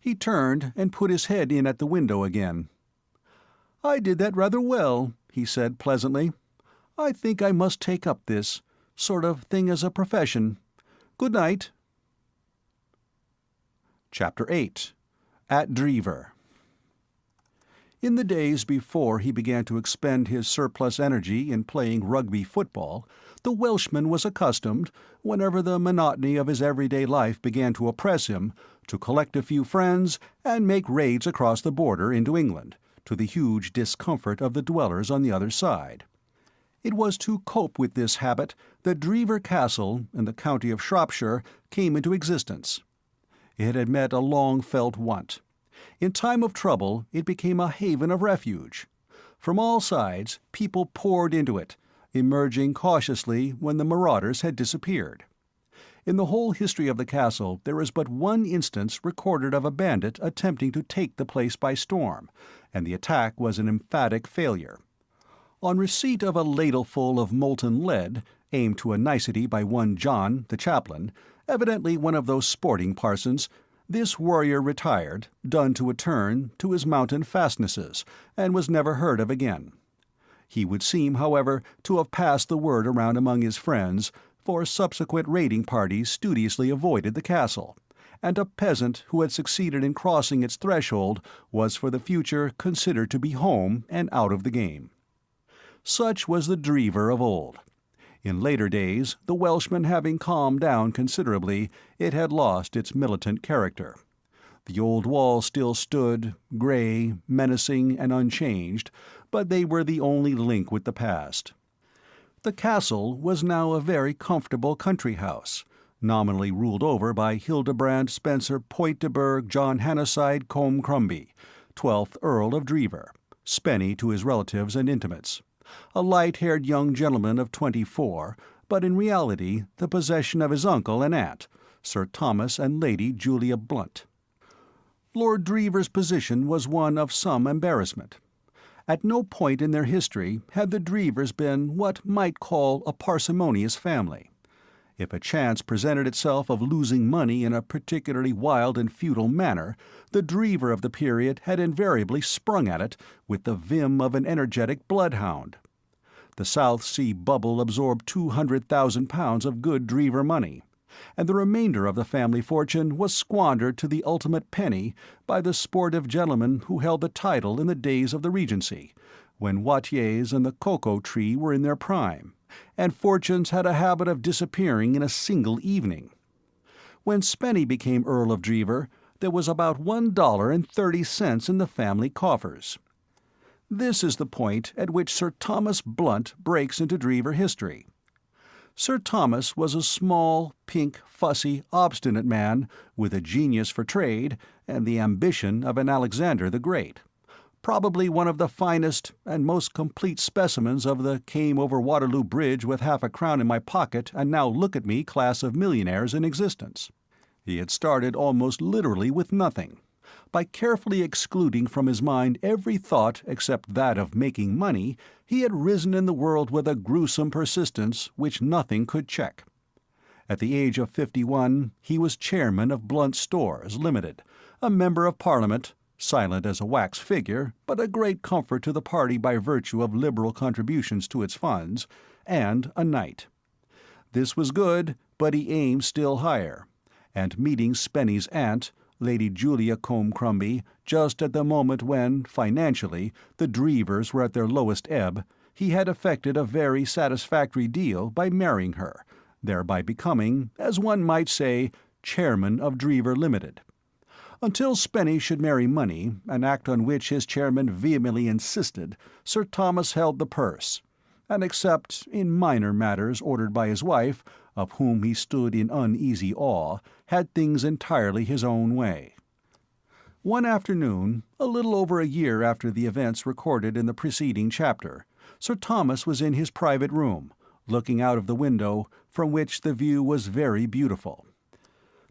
He turned and put his head in at the window again. "I did that rather well," he said pleasantly. "I think I must take up this sort of thing as a profession. Good night." Chapter 8. At Drever. In the days before he began to expend his surplus energy in playing rugby football, the Welshman was accustomed, whenever the monotony of his everyday life began to oppress him, to collect a few friends and make raids across the border into England, to the huge discomfort of the dwellers on the other side. It was to cope with this habit that Drever Castle, in the county of Shropshire, came into existence. It had met a long-felt want. In time of trouble it became a haven of refuge. From all sides people poured into it, emerging cautiously when the marauders had disappeared. In the whole history of the castle there is but one instance recorded of a bandit attempting to take the place by storm, and the attack was an emphatic failure. On receipt of a ladleful of molten lead, aimed to a nicety by one John, the chaplain, evidently one of those sporting parsons, this warrior retired, done to a turn, to his mountain fastnesses, and was never heard of again. He would seem, however, to have passed the word around among his friends, for subsequent raiding parties studiously avoided the castle, and a peasant who had succeeded in crossing its threshold was for the future considered to be home and out of the game. Such was the Drever of old. In later days, the Welshman having calmed down considerably, it had lost its militant character. The old wall still stood, grey, menacing, and unchanged, but they were the only link with the past. The castle was now a very comfortable country house, nominally ruled over by Hildebrand Spencer Point de Burgh John Hanaside Combe Crumbie, 12th Earl of Drever, spenny to his relatives and intimates, a light-haired young gentleman of 24, but in reality the possession of his uncle and aunt, Sir Thomas and Lady Julia Blunt. Lord Drever's position was one of some embarrassment. At no point in their history had the Drevers been what might call a parsimonious family. If a chance presented itself of losing money in a particularly wild and futile manner, the Drever of the period had invariably sprung at it with the vim of an energetic bloodhound. The South Sea bubble absorbed £200,000 of good Drever money, and the remainder of the family fortune was squandered to the ultimate penny by the sportive gentleman who held the title in the days of the Regency, when Wattiers and the Cocoa Tree were in their prime, and fortunes had a habit of disappearing in a single evening. When Spenny became Earl of Drever, there was about $1.30 in the family coffers. This is the point at which Sir Thomas Blunt breaks into Drever history. Sir Thomas was a small, pink, fussy, obstinate man with a genius for trade and the ambition of an Alexander the Great, probably one of the finest and most complete specimens of the came over Waterloo Bridge with half a crown in my pocket and now look at me class of millionaires in existence. He had started almost literally with nothing. By carefully excluding from his mind every thought except that of making money, he had risen in the world with a gruesome persistence which nothing could check. At the age of 51, he was chairman of Blunt Stores, Limited, a member of Parliament, silent as a wax figure, but a great comfort to the party by virtue of liberal contributions to its funds, and a knight. This was good, but he aimed still higher, and meeting Spenny's aunt, Lady Julia Combe Crumbie, just at the moment when, financially, the Drevers were at their lowest ebb, he had effected a very satisfactory deal by marrying her, thereby becoming, as one might say, chairman of Drever Limited. Until Spenny should marry money, an act on which his chairman vehemently insisted, Sir Thomas held the purse, and except in minor matters ordered by his wife, of whom he stood in uneasy awe, had things entirely his own way. One afternoon, a little over a year after the events recorded in the preceding chapter, Sir Thomas was in his private room, looking out of the window, from which the view was very beautiful.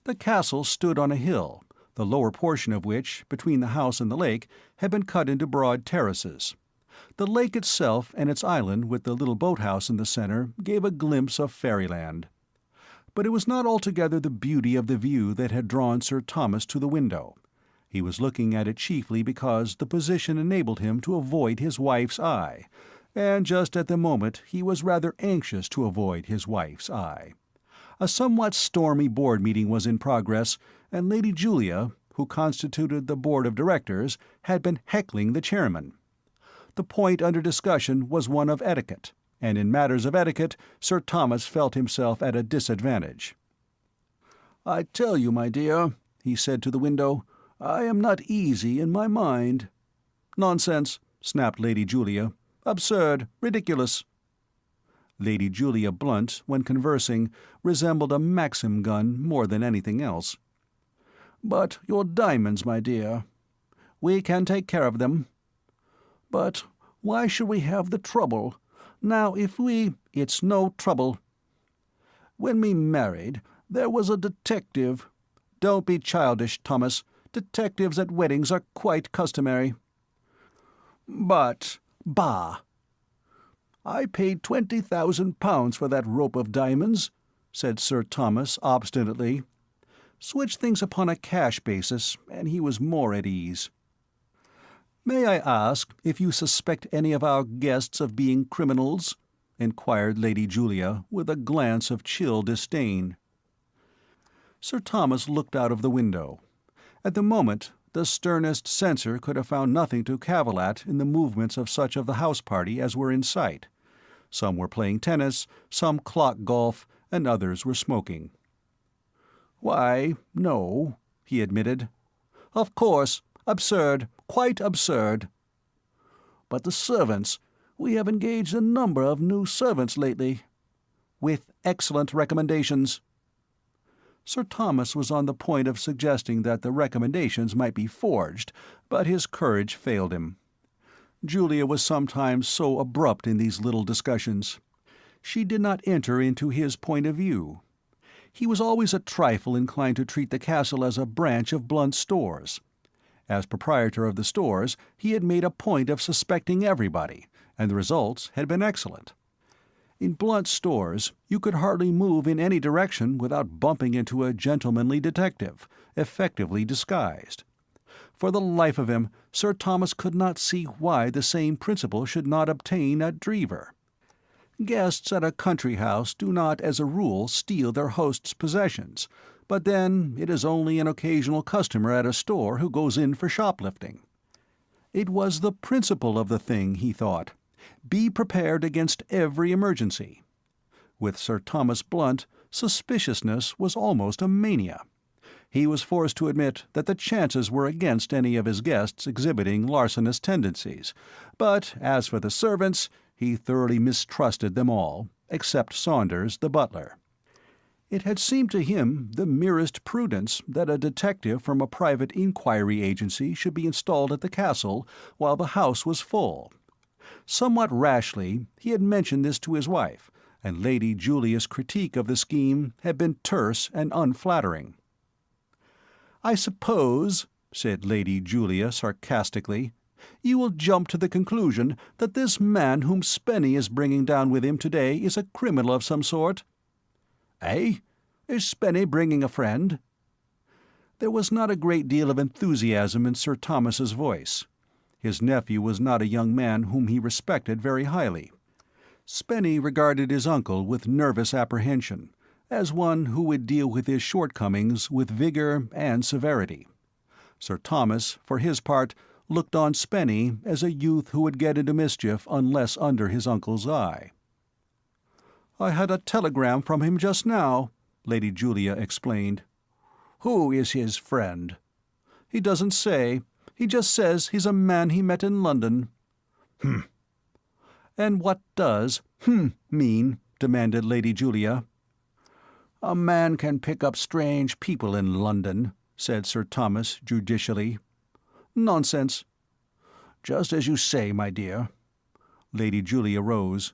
The castle stood on a hill, the lower portion of which, between the house and the lake, had been cut into broad terraces. The lake itself and its island with the little boathouse in the center gave a glimpse of fairyland. But it was not altogether the beauty of the view that had drawn Sir Thomas to the window. He was looking at it chiefly because the position enabled him to avoid his wife's eye, and just at the moment he was rather anxious to avoid his wife's eye. A somewhat stormy board meeting was in progress, and Lady Julia, who constituted the board of directors, had been heckling the chairman. The point under discussion was one of etiquette, and in matters of etiquette Sir Thomas felt himself at a disadvantage. "I tell you, my dear," he said to the window, "I am not easy in my mind." "Nonsense," snapped Lady Julia. "Absurd, ridiculous." Lady Julia Blunt, when conversing, resembled a Maxim gun more than anything else. "But your diamonds, my dear." "We can take care of them." "But why should we have the trouble? Now, if we—" "It's no trouble." "When we married, there was a detective—" "Don't be childish, Thomas. Detectives at weddings are quite customary." "But—" "Bah!" "I paid £20,000 for that rope of diamonds," said Sir Thomas obstinately. Switch things upon a cash basis, and he was more at ease. "May I ask if you suspect any of our guests of being criminals?" inquired Lady Julia, with a glance of chill disdain. Sir Thomas looked out of the window. At the moment, the sternest censor could have found nothing to cavil at in the movements of such of the house party as were in sight. Some were playing tennis, some clock golf, and others were smoking. "Why, no," he admitted. "Of course. Absurd. Quite absurd." But the servants, we have engaged a number of new servants lately." "With excellent recommendations." Sir Thomas was on the point of suggesting that the recommendations might be forged, but his courage failed him. Julia was sometimes so abrupt in these little discussions. She did not enter into his point of view. He was always a trifle inclined to treat the castle as a branch of Blunt's stores. As proprietor of the stores, he had made a point of suspecting everybody, and the results had been excellent. In Blunt's stores, you could hardly move in any direction without bumping into a gentlemanly detective, effectively disguised. For the life of him, Sir Thomas could not see why the same principle should not obtain at Drever. Guests at a country house do not, as a rule, steal their host's possessions, but then it is only an occasional customer at a store who goes in for shoplifting. It was the principle of the thing, he thought. Be prepared against every emergency. With Sir Thomas Blunt, suspiciousness was almost a mania. He was forced to admit that the chances were against any of his guests exhibiting larcenous tendencies, but as for the servants, he thoroughly mistrusted them all, except Saunders, the butler. It had seemed to him the merest prudence that a detective from a private inquiry agency should be installed at the castle while the house was full. Somewhat rashly, he had mentioned this to his wife, and Lady Julia's critique of the scheme had been terse and unflattering. "I suppose," said Lady Julia sarcastically, "you will jump to the conclusion that this man whom Spenny is bringing down with him today is a criminal of some sort." "Eh? Is Spenny bringing a friend?" There was not a great deal of enthusiasm in Sir Thomas's voice. His nephew was not a young man whom he respected very highly. Spenny regarded his uncle with nervous apprehension, as one who would deal with his shortcomings with vigor and severity. Sir Thomas, for his part, looked on Spenny as a youth who would get into mischief unless under his uncle's eye. "I had a telegram from him just now," Lady Julia explained. "Who is his friend?" "He doesn't say. He just says he's a man he met in London." "Hm." "And what does 'hm' mean?" demanded Lady Julia. "A man can pick up strange people in London," said Sir Thomas judicially. "Nonsense." "Just as you say, my dear." Lady Julia rose.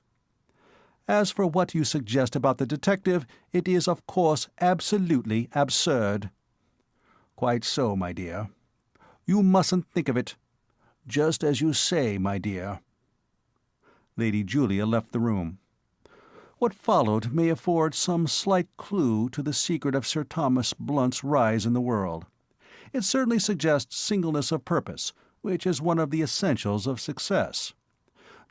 "As for what you suggest about the detective, it is, of course, absolutely absurd." "Quite so, my dear." "You mustn't think of it." "Just as you say, my dear." Lady Julia left the room. What followed may afford some slight clue to the secret of Sir Thomas Blunt's rise in the world. It certainly suggests singleness of purpose, which is one of the essentials of success.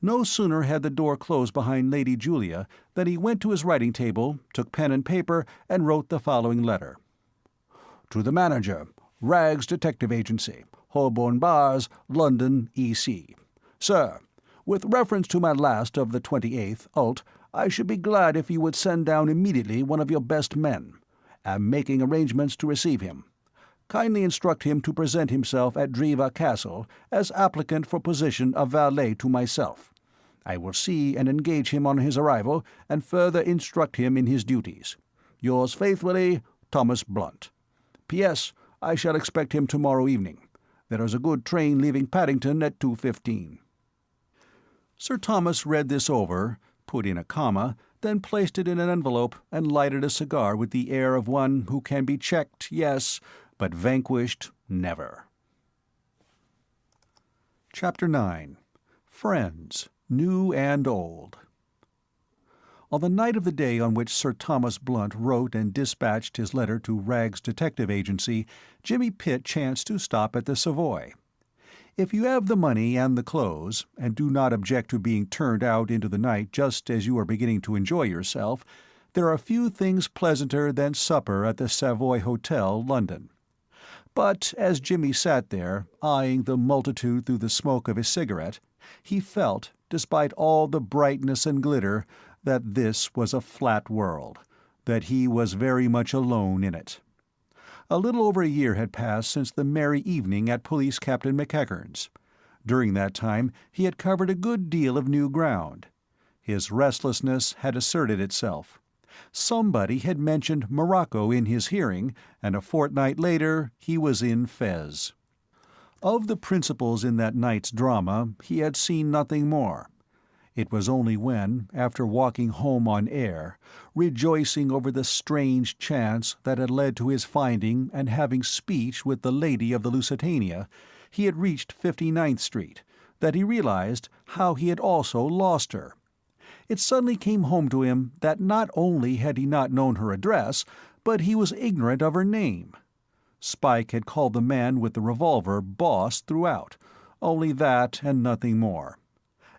No sooner had the door closed behind Lady Julia than he went to his writing-table, took pen and paper, and wrote the following letter. "To the Manager, Rags Detective Agency, Holborn Bars, London, E.C. Sir, with reference to my last of the 28th ult., I should be glad if you would send down immediately one of your best men. Am making arrangements to receive him. Kindly instruct him to present himself at Drever Castle as applicant for position of valet to myself. I will see and engage him on his arrival, and further instruct him in his duties. Yours faithfully, Thomas Blunt. P.S. I shall expect him tomorrow evening. There is a good train leaving Paddington at 2:15. Sir Thomas read this over, put in a comma, then placed it in an envelope and lighted a cigar with the air of one who can be checked, yes, but vanquished, never. Chapter 9. Friends, New and Old. On the night of the day on which Sir Thomas Blunt wrote and dispatched his letter to Rags Detective Agency, Jimmy Pitt chanced to stop at the Savoy. If you have the money and the clothes, and do not object to being turned out into the night just as you are beginning to enjoy yourself, there are few things pleasanter than supper at the Savoy Hotel, London. But as Jimmy sat there, eyeing the multitude through the smoke of his cigarette, he felt, despite all the brightness and glitter, that this was a flat world, that he was very much alone in it. A little over a year had passed since the merry evening at Police Captain McEachern's. During that time he had covered a good deal of new ground. His restlessness had asserted itself. Somebody had mentioned Morocco in his hearing, and a fortnight later he was in Fez. Of the principals in that night's drama he had seen nothing more. It was only when, after walking home on air, rejoicing over the strange chance that had led to his finding and having speech with the lady of the Lusitania, he had reached 59th Street, that he realized how he had also lost her. It suddenly came home to him that not only had he not known her address, but he was ignorant of her name. Spike had called the man with the revolver "boss" throughout, only that and nothing more.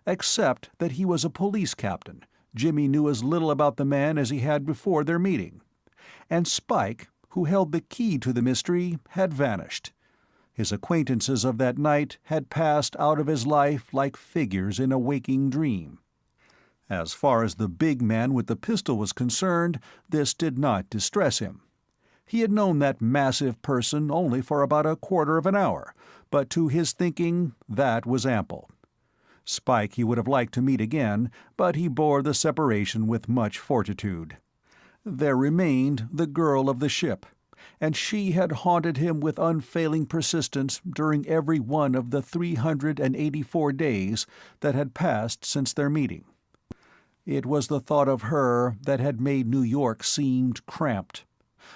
Except that he was a police captain, Jimmy knew as little about the man as he had before their meeting. And Spike, who held the key to the mystery, had vanished. His acquaintances of that night had passed out of his life like figures in a waking dream. As far as the big man with the pistol was concerned, this did not distress him. He had known that massive person only for about a quarter of an hour, but to his thinking that was ample. Spike he would have liked to meet again, but he bore the separation with much fortitude. There remained the girl of the ship, and she had haunted him with unfailing persistence during every one of the 384 days that had passed since their meeting. It was the thought of her that had made New York seem cramped.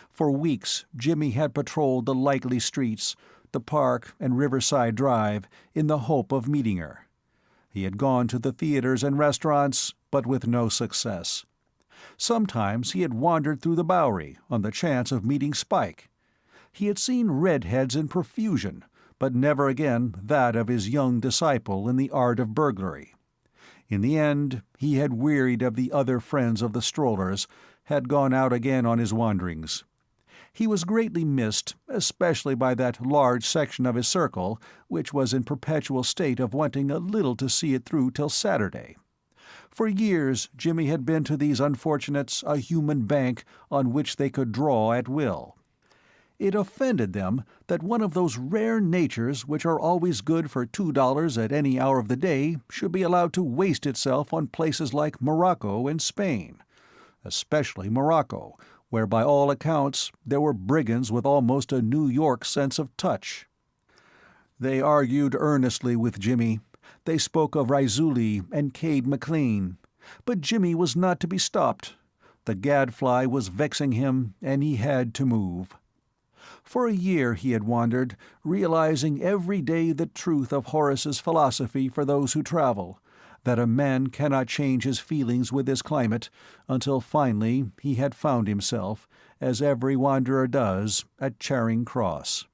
For weeks Jimmy had patrolled the likely streets, the Park and Riverside Drive, in the hope of meeting her. He had gone to the theaters and restaurants, but with no success. Sometimes he had wandered through the Bowery on the chance of meeting Spike. He had seen redheads in profusion, but never again that of his young disciple in the art of burglary. In the end, he had wearied of the other friends of the strollers, had gone out again on his wanderings. He was greatly missed, especially by that large section of his circle which was in perpetual state of wanting a little to see it through till Saturday. For years Jimmy had been to these unfortunates a human bank on which they could draw at will. It offended them that one of those rare natures which are always good for $2 at any hour of the day should be allowed to waste itself on places like Morocco and Spain. Especially Morocco, where by all accounts there were brigands with almost a New York sense of touch. They argued earnestly with Jimmy. They spoke of Raisuli and Cade McLean. But Jimmy was not to be stopped. The gadfly was vexing him, and he had to move. For a year he had wandered, realizing every day the truth of Horace's philosophy for those who travel, that a man cannot change his feelings with his climate, until finally he had found himself, as every wanderer does, at Charing Cross.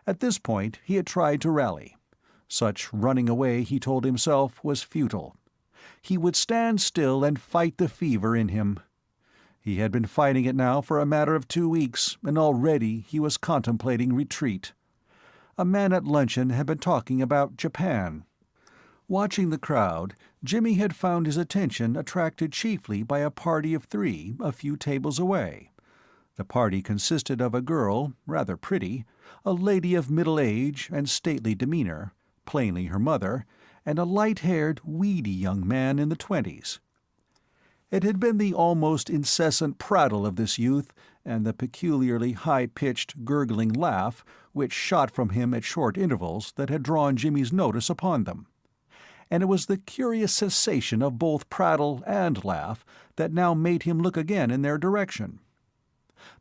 At this point he had tried to rally. Such running away, he told himself, was futile. He would stand still and fight the fever in him. He had been fighting it now for a matter of 2 weeks, and already he was contemplating retreat. A man at luncheon had been talking about Japan. Watching the crowd, Jimmy had found his attention attracted chiefly by a party of 3 a few tables away. The party consisted of a girl, rather pretty, a lady of middle age and stately demeanor, plainly her mother, and a light-haired, weedy young man in the 20s. It had been the almost incessant prattle of this youth, and the peculiarly high-pitched, gurgling laugh which shot from him at short intervals that had drawn Jimmy's notice upon them. And it was the curious cessation of both prattle and laugh that now made him look again in their direction.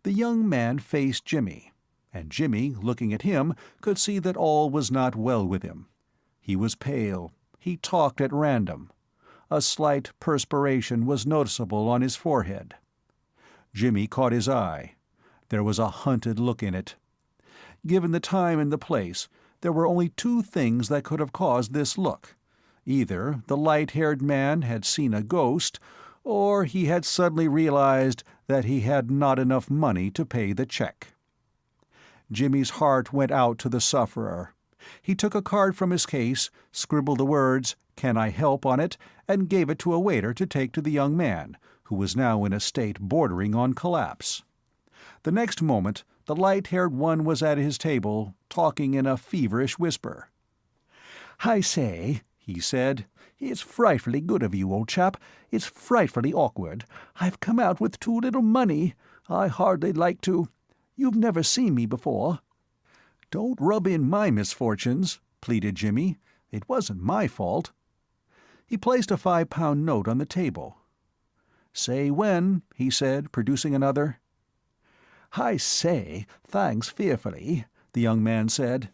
The young man faced Jimmy, and Jimmy, looking at him, could see that all was not well with him. He was pale. He talked at random. A slight perspiration was noticeable on his forehead. Jimmy caught his eye. There was a hunted look in it. Given the time and the place, there were only 2 things that could have caused this look. Either the light-haired man had seen a ghost, or he had suddenly realized that he had not enough money to pay the check. Jimmy's heart went out to the sufferer. He took a card from his case, scribbled the words, "Can I help?" on it, and gave it to a waiter to take to the young man, who was now in a state bordering on collapse. The next moment the light-haired one was at his table, talking in a feverish whisper. "I say," he said, "it's frightfully good of you, old chap. It's frightfully awkward. I've come out with too little money. I hardly like to— You've never seen me before." "Don't rub in my misfortunes," pleaded Jimmy. "It wasn't my fault." He placed a £5 note on the table. "Say when," he said, producing another. "I say, thanks fearfully," the young man said.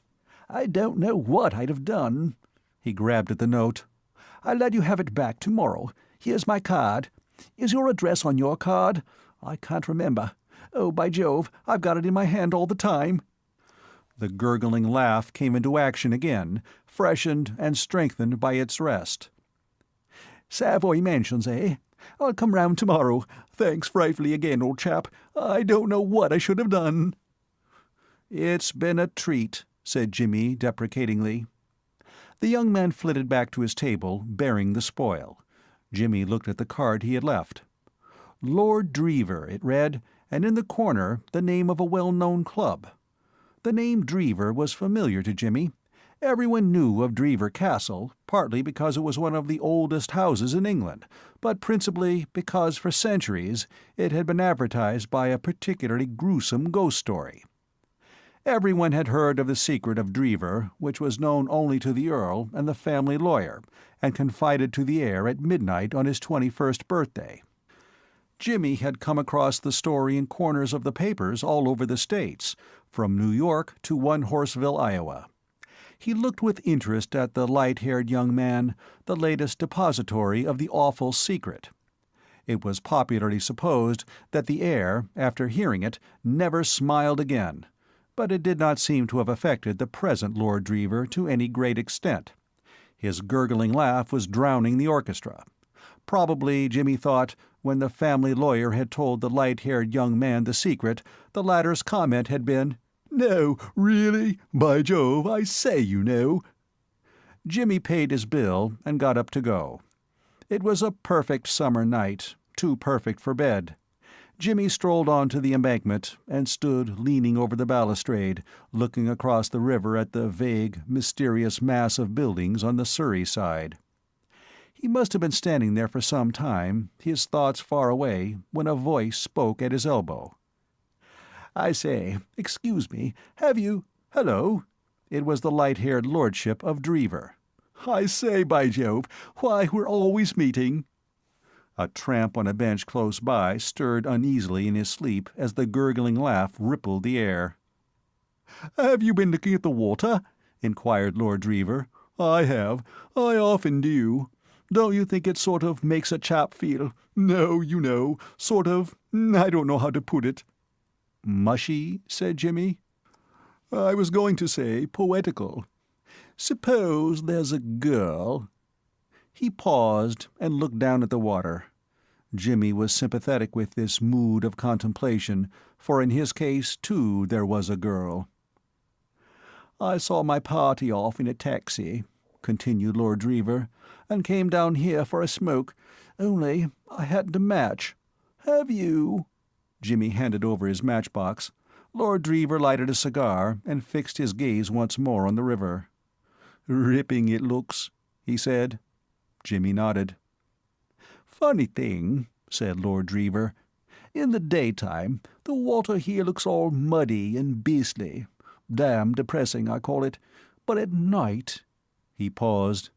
"I don't know what I'd have done." He grabbed at the note. "I'll let you have it back tomorrow. Here's my card. Is your address on your card? I can't remember. Oh, by Jove, I've got it in my hand all the time." The gurgling laugh came into action again, freshened and strengthened by its rest. "Savoy Mansions, eh? I'll come round tomorrow. Thanks frightfully again, old chap. I don't know what I should have done." "It's been a treat," said Jimmy deprecatingly. The young man flitted back to his table, bearing the spoil. Jimmy looked at the card he had left. Lord Drever, it read, and in the corner the name of a well-known club. The name Drever was familiar to Jimmy. Everyone knew of Drever Castle, partly because it was one of the oldest houses in England, but principally because for centuries it had been advertised by a particularly gruesome ghost story. Everyone had heard of the secret of Drever, which was known only to the Earl and the family lawyer, and confided to the heir at midnight on his 21st birthday. Jimmy had come across the story in corners of the papers all over the States, from New York to One Horseville, Iowa. He looked with interest at the light-haired young man, the latest depository of the awful secret. It was popularly supposed that the heir, after hearing it, never smiled again, but it did not seem to have affected the present Lord Drever to any great extent. His gurgling laugh was drowning the orchestra. Probably, Jimmy thought, when the family lawyer had told the light-haired young man the secret, the latter's comment had been, "No, really? By Jove, I say, you know." Jimmy paid his bill and got up to go. It was a perfect summer night, too perfect for bed. Jimmy strolled onto the embankment and stood leaning over the balustrade, looking across the river at the vague, mysterious mass of buildings on the Surrey side. He must have been standing there for some time, his thoughts far away, when a voice spoke at his elbow. "I say, excuse me, have you— Hello?" It was the light-haired lordship of Drever. "I say, by Jove, why, we're always meeting." A tramp on a bench close by stirred uneasily in his sleep as the gurgling laugh rippled the air. "Have you been looking at the water?" inquired Lord Drever. "I have. I often do. Don't you think it sort of makes a chap feel— no, you know, sort of— I don't know how to put it." "Mushy?" said Jimmy. "I was going to say poetical. Suppose there's a girl—" He paused and looked down at the water. Jimmy was sympathetic with this mood of contemplation, for in his case, too, there was a girl. "I saw my party off in a taxi," continued Lord Drever, "and came down here for a smoke, only I hadn't a match. Have you—" Jimmy handed over his matchbox. Lord Drever lighted a cigar and fixed his gaze once more on the river. "Ripping it looks," he said. Jimmy nodded. "Funny thing," said Lord Drever. "In the daytime, the water here looks all muddy and beastly. Damn depressing, I call it. But at night—" He paused.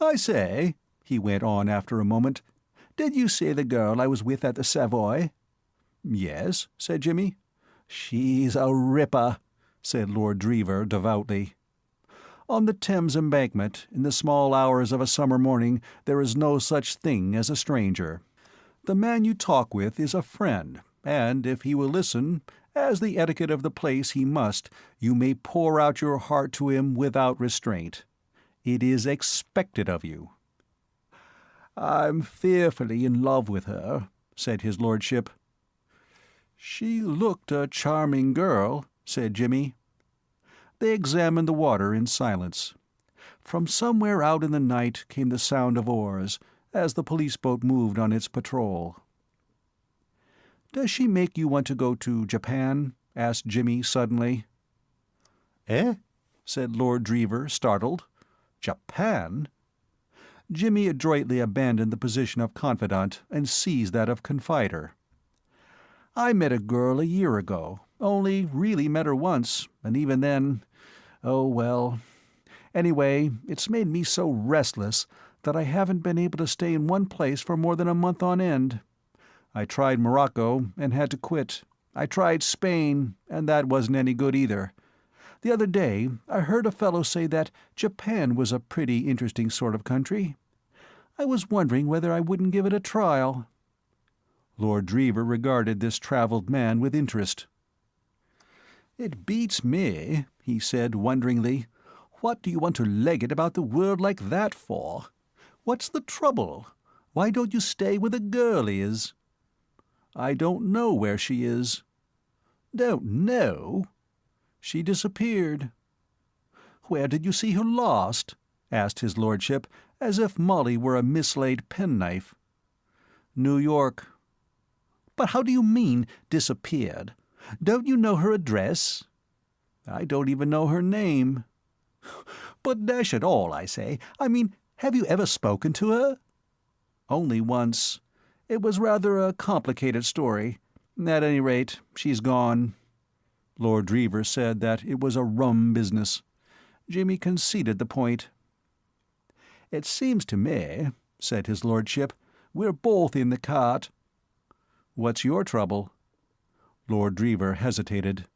"I say," he went on after a moment, "did you see the girl I was with at the Savoy?" "Yes," said Jimmy. "She's a ripper," said Lord Drever devoutly. On the Thames Embankment, in the small hours of a summer morning, there is no such thing as a stranger. The man you talk with is a friend, and if he will listen, as the etiquette of the place he must, you may pour out your heart to him without restraint. It is expected of you. "I'm fearfully in love with her," said his lordship. "She looked a charming girl," said Jimmy. They examined the water in silence. From somewhere out in the night came the sound of oars, as the police boat moved on its patrol. "Does she make you want to go to Japan?" asked Jimmy suddenly. "Eh?" said Lord Drever, startled. Japan? Jimmy adroitly abandoned the position of confidant and seized that of confider. I met a girl a year ago, only really met her once, and even then, oh well. Anyway, it's made me so restless that I haven't been able to stay in one place for more than a month on end. I tried Morocco and had to quit. I tried Spain, and that wasn't any good either. The other day, I heard a fellow say that Japan was a pretty interesting sort of country. I was wondering whether I wouldn't give it a trial. Lord Drever regarded this travelled man with interest. "It beats me," he said wonderingly. "What do you want to leg it about the world like that for? What's the trouble? Why don't you stay where the girl is?" "I don't know where she is." "Don't know?" "She disappeared." "Where did you see her last?" asked his lordship, as if Molly were a mislaid penknife. "New York." "But how do you mean, disappeared? Don't you know her address?" "I don't even know her name." "But dash it all, I say, I mean, have you ever spoken to her?" "Only once. It was rather a complicated story. At any rate, she's gone." Lord Drever said that it was a rum business. Jimmy conceded the point. "It seems to me," said his lordship, "we're both in the cart." "What's your trouble?" Lord Drever hesitated.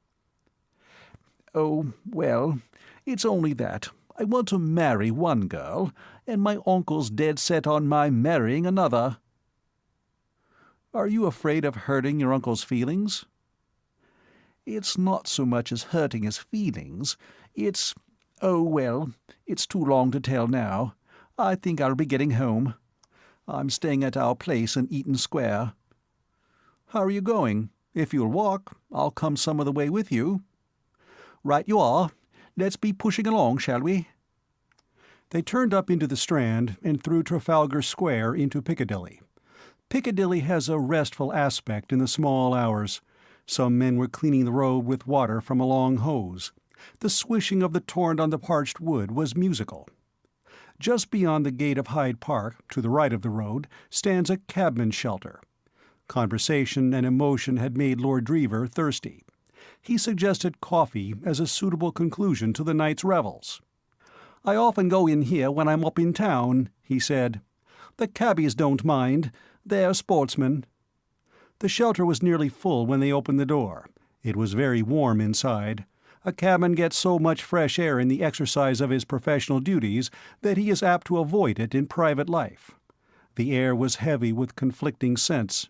"Oh, well, it's only that I want to marry one girl, and my uncle's dead set on my marrying another." "Are you afraid of hurting your uncle's feelings?" "It's not so much as hurting his feelings. Oh, well, it's too long to tell now. I think I'll be getting home. I'm staying at our place in Eaton Square." "How are you going? If you'll walk, I'll come some of the way with you." "Right you are. Let's be pushing along, shall we?" They turned up into the Strand and through Trafalgar Square into Piccadilly. Piccadilly has a restful aspect in the small hours. Some men were cleaning the road with water from a long hose. The swishing of the torrent on the parched wood was musical. Just beyond the gate of Hyde Park, to the right of the road, stands a cabman's shelter. Conversation and emotion had made Lord Drever thirsty. He suggested coffee as a suitable conclusion to the night's revels. "I often go in here when I'm up in town," he said. "The cabbies don't mind. They're sportsmen." The shelter was nearly full when they opened the door. It was very warm inside. A cabman gets so much fresh air in the exercise of his professional duties that he is apt to avoid it in private life. The air was heavy with conflicting scents.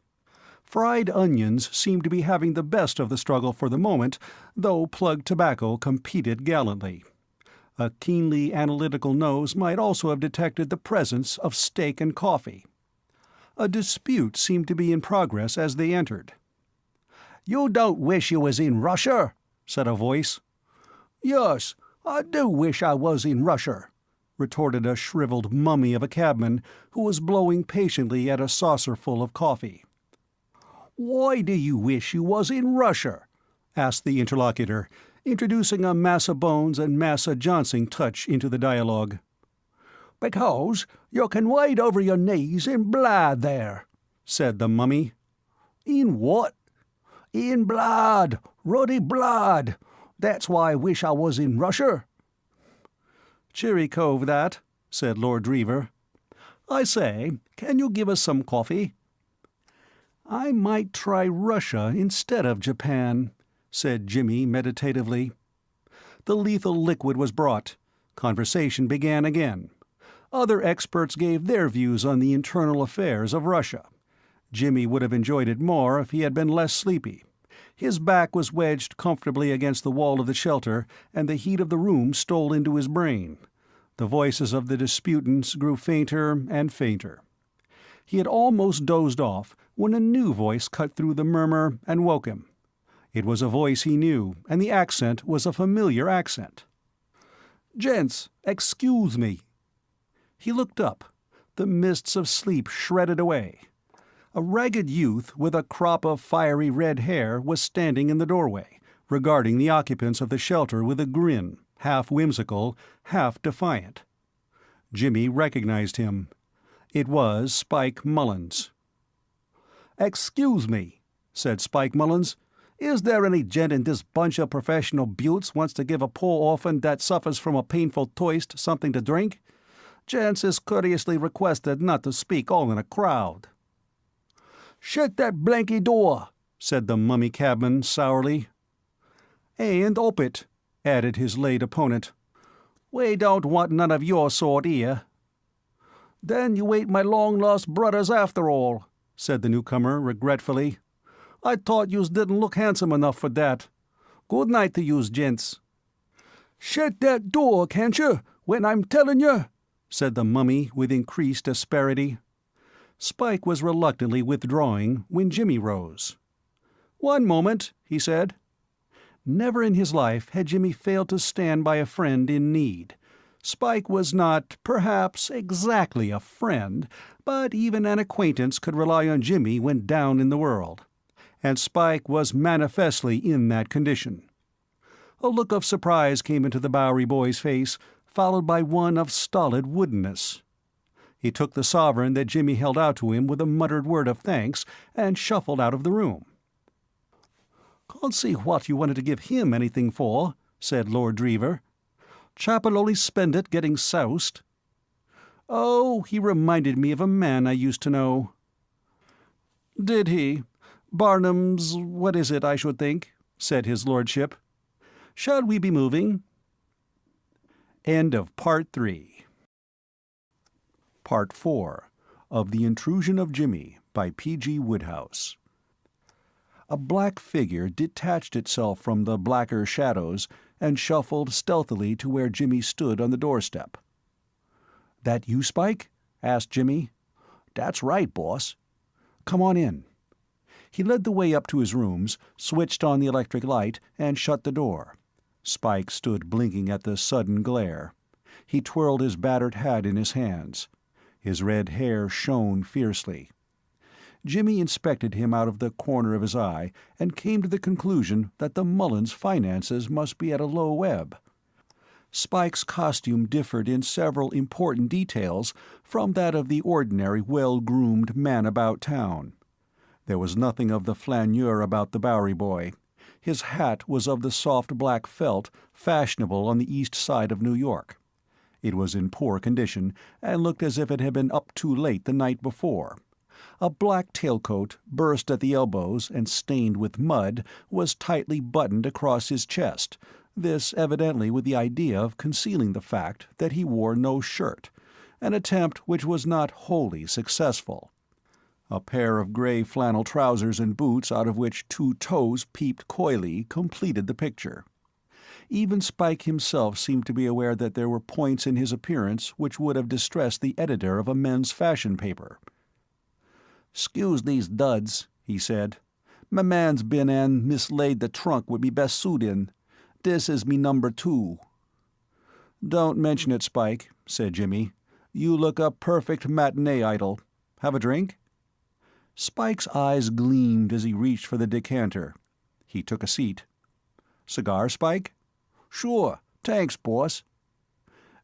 Fried onions seemed to be having the best of the struggle for the moment, though plug tobacco competed gallantly. A keenly analytical nose might also have detected the presence of steak and coffee. A dispute seemed to be in progress as they entered. "You don't wish you was in Russia?" said a voice. "Yes, I do wish I was in Russia," retorted a shriveled mummy of a cabman who was blowing patiently at a saucerful of coffee. "Why do you wish you was in Russia?" asked the interlocutor, introducing a Massa Bones and Massa Johnson touch into the dialogue. "Because you can wade over your knees in blood there," said the mummy. "In what?" "In blood, ruddy blood. That's why I wish I was in Russia." "Cheery cove, that," said Lord Drever. "I say, can you give us some coffee?" "I might try Russia instead of Japan," said Jimmy meditatively. The lethal liquid was brought. Conversation began again. Other experts gave their views on the internal affairs of Russia. Jimmy would have enjoyed it more if he had been less sleepy. His back was wedged comfortably against the wall of the shelter, and the heat of the room stole into his brain. The voices of the disputants grew fainter and fainter. He had almost dozed off when a new voice cut through the murmur and woke him. It was a voice he knew, and the accent was a familiar accent. "Gents, excuse me." He looked up. The mists of sleep shredded away. A ragged youth with a crop of fiery red hair was standing in the doorway, regarding the occupants of the shelter with a grin, half whimsical, half defiant. Jimmy recognized him. It was Spike Mullins. "Excuse me," said Spike Mullins. "Is there any gent in this bunch of professional buttes wants to give a poor orphan that suffers from a painful thirst something to drink? Gents is courteously requested not to speak all in a crowd." "Shut that blanky door," said the mummy cabman sourly. "And op it," added his late opponent. "We don't want none of your sort here." "Then you ain't my long-lost brothers after all," said the newcomer regretfully. "I thought yous didn't look handsome enough for that. Good night to yous, gents." "Shut that door, can't you, when I'm tellin' you?" said the mummy with increased asperity. Spike was reluctantly withdrawing when Jimmy rose. "One moment," he said. Never in his life had Jimmy failed to stand by a friend in need. Spike was not, perhaps, exactly a friend, but even an acquaintance could rely on Jimmy when down in the world. And Spike was manifestly in that condition. A look of surprise came into the Bowery boy's face, followed by one of stolid woodenness. He took the sovereign that Jimmy held out to him with a muttered word of thanks and shuffled out of the room. "Can't see what you wanted to give him anything for," said Lord Drever. "Chap'll only spend it getting soused." "Oh, he reminded me of a man I used to know." "Did he? Barnum's what is it, I should think," said his lordship. "Shall we be moving?" End of Part 3. Part 4 of The Intrusion of Jimmy by P.G. Wodehouse. A black figure detached itself from the blacker shadows and shuffled stealthily to where Jimmy stood on the doorstep. "That you, Spike?" asked Jimmy. "That's right, boss." "Come on in." He led the way up to his rooms, switched on the electric light, and shut the door. Spike stood blinking at the sudden glare. He twirled his battered hat in his hands. His red hair shone fiercely. Jimmy inspected him out of the corner of his eye and came to the conclusion that the Mullins finances must be at a low ebb. Spike's costume differed in several important details from that of the ordinary well-groomed man about town. There was nothing of the flaneur about the Bowery boy. His hat was of the soft black felt fashionable on the east side of New York. It was in poor condition, and looked as if it had been up too late the night before. A black tailcoat, burst at the elbows and stained with mud, was tightly buttoned across his chest, this evidently with the idea of concealing the fact that he wore no shirt, an attempt which was not wholly successful. A pair of gray flannel trousers and boots out of which 2 toes peeped coyly completed the picture. Even Spike himself seemed to be aware that there were points in his appearance which would have distressed the editor of a men's fashion paper. "'Scuse these duds," he said. "Me man's been and mislaid the trunk with me best suit in. This is me number 2. "Don't mention it, Spike," said Jimmy. "You look a perfect matinee idol. Have a drink?" Spike's eyes gleamed as he reached for the decanter. He took a seat. "Cigar, Spike?" "Sure. Thanks, boss."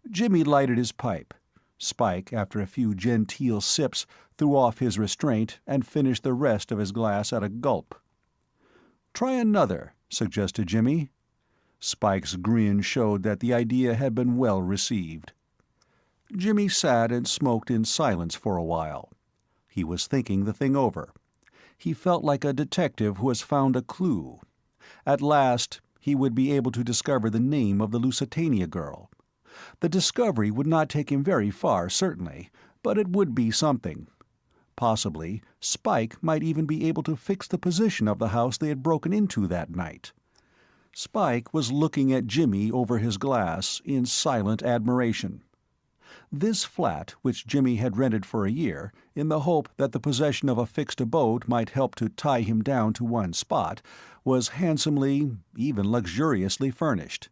Jimmy lighted his pipe. Spike, after a few genteel sips, threw off his restraint and finished the rest of his glass at a gulp. "Try another," suggested Jimmy. Spike's grin showed that the idea had been well received. Jimmy sat and smoked in silence for a while. He was thinking the thing over. He felt like a detective who has found a clue. At last he would be able to discover the name of the Lusitania girl. The discovery would not take him very far, certainly, but it would be something. Possibly Spike might even be able to fix the position of the house they had broken into that night. Spike was looking at Jimmy over his glass in silent admiration. This flat, which Jimmy had rented for a year, in the hope that the possession of a fixed abode might help to tie him down to one spot, was handsomely, even luxuriously furnished.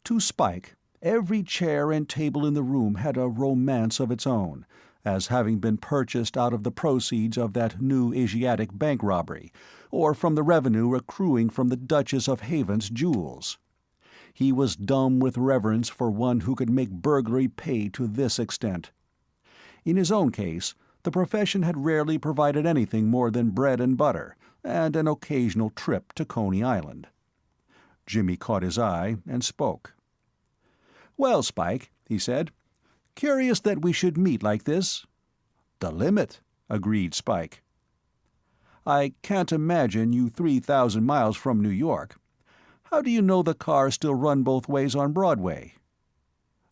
To Spike, every chair and table in the room had a romance of its own, as having been purchased out of the proceeds of that new Asiatic bank robbery, or from the revenue accruing from the Duchess of Haven's jewels. He was dumb with reverence for one who could make burglary pay to this extent. In his own case, the profession had rarely provided anything more than bread and butter, and an occasional trip to Coney Island. Jimmy caught his eye and spoke. "Well, Spike," he said, "curious that we should meet like this." "The limit," agreed Spike. "I can't imagine you 3,000 miles from New York. How do you know the cars still run both ways on Broadway?"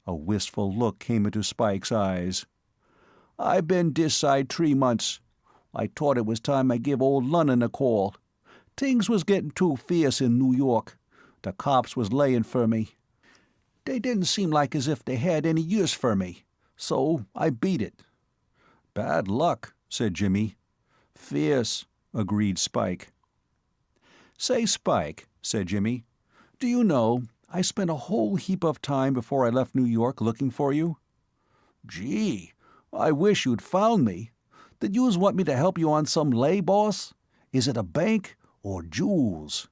A wistful look came into Spike's eyes. "I been dis side 3 months. I thought it was time I give old Lunnon a call. Things was getting too fierce in New York. The cops was layin' for me. They didn't seem like as if they had any use for me, so I beat it." "Bad luck," said Jimmy. "Fierce," agreed Spike. "Say, Spike," said Jimmy, "do you know, I spent a whole heap of time before I left New York looking for you." "Gee, I wish you'd found me. Did yous want me to help you on some lay, boss? Is it a bank or jewels?"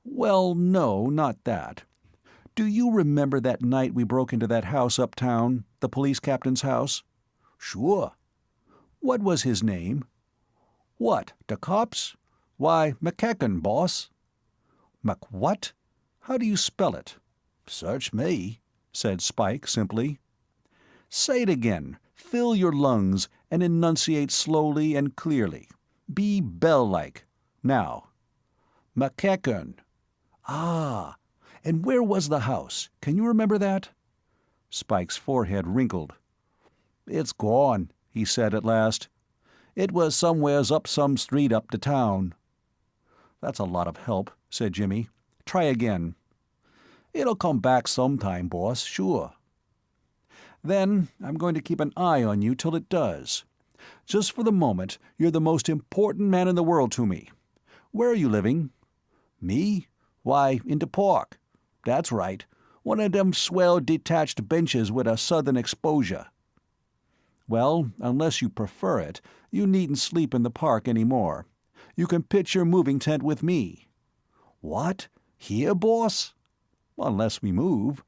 "Well, no, not that. Do you remember that night we broke into that house uptown, the police captain's house?" "Sure." "What was his name?" "What, the cops? Why, McKecken, boss." "What? How do you spell it?" "Search me," said Spike simply. "Say it again. Fill your lungs, and enunciate slowly and clearly. Be bell-like. Now." "McKecken." "Ah, and where was the house? Can you remember that?" Spike's forehead wrinkled. "It's gone," he said at last. "It was somewheres up some street up to town." "That's a lot of help," said Jimmy. "Try again." "It'll come back sometime, boss, sure." "Then I'm going to keep an eye on you till it does. Just for the moment, you're the most important man in the world to me. Where are you living?" "Me? Why, in the park. That's right. One of them swell detached benches with a southern exposure." "Well, unless you prefer it, you needn't sleep in the park any more. You can pitch your moving tent with me." "What? Here, boss?" "Unless we move."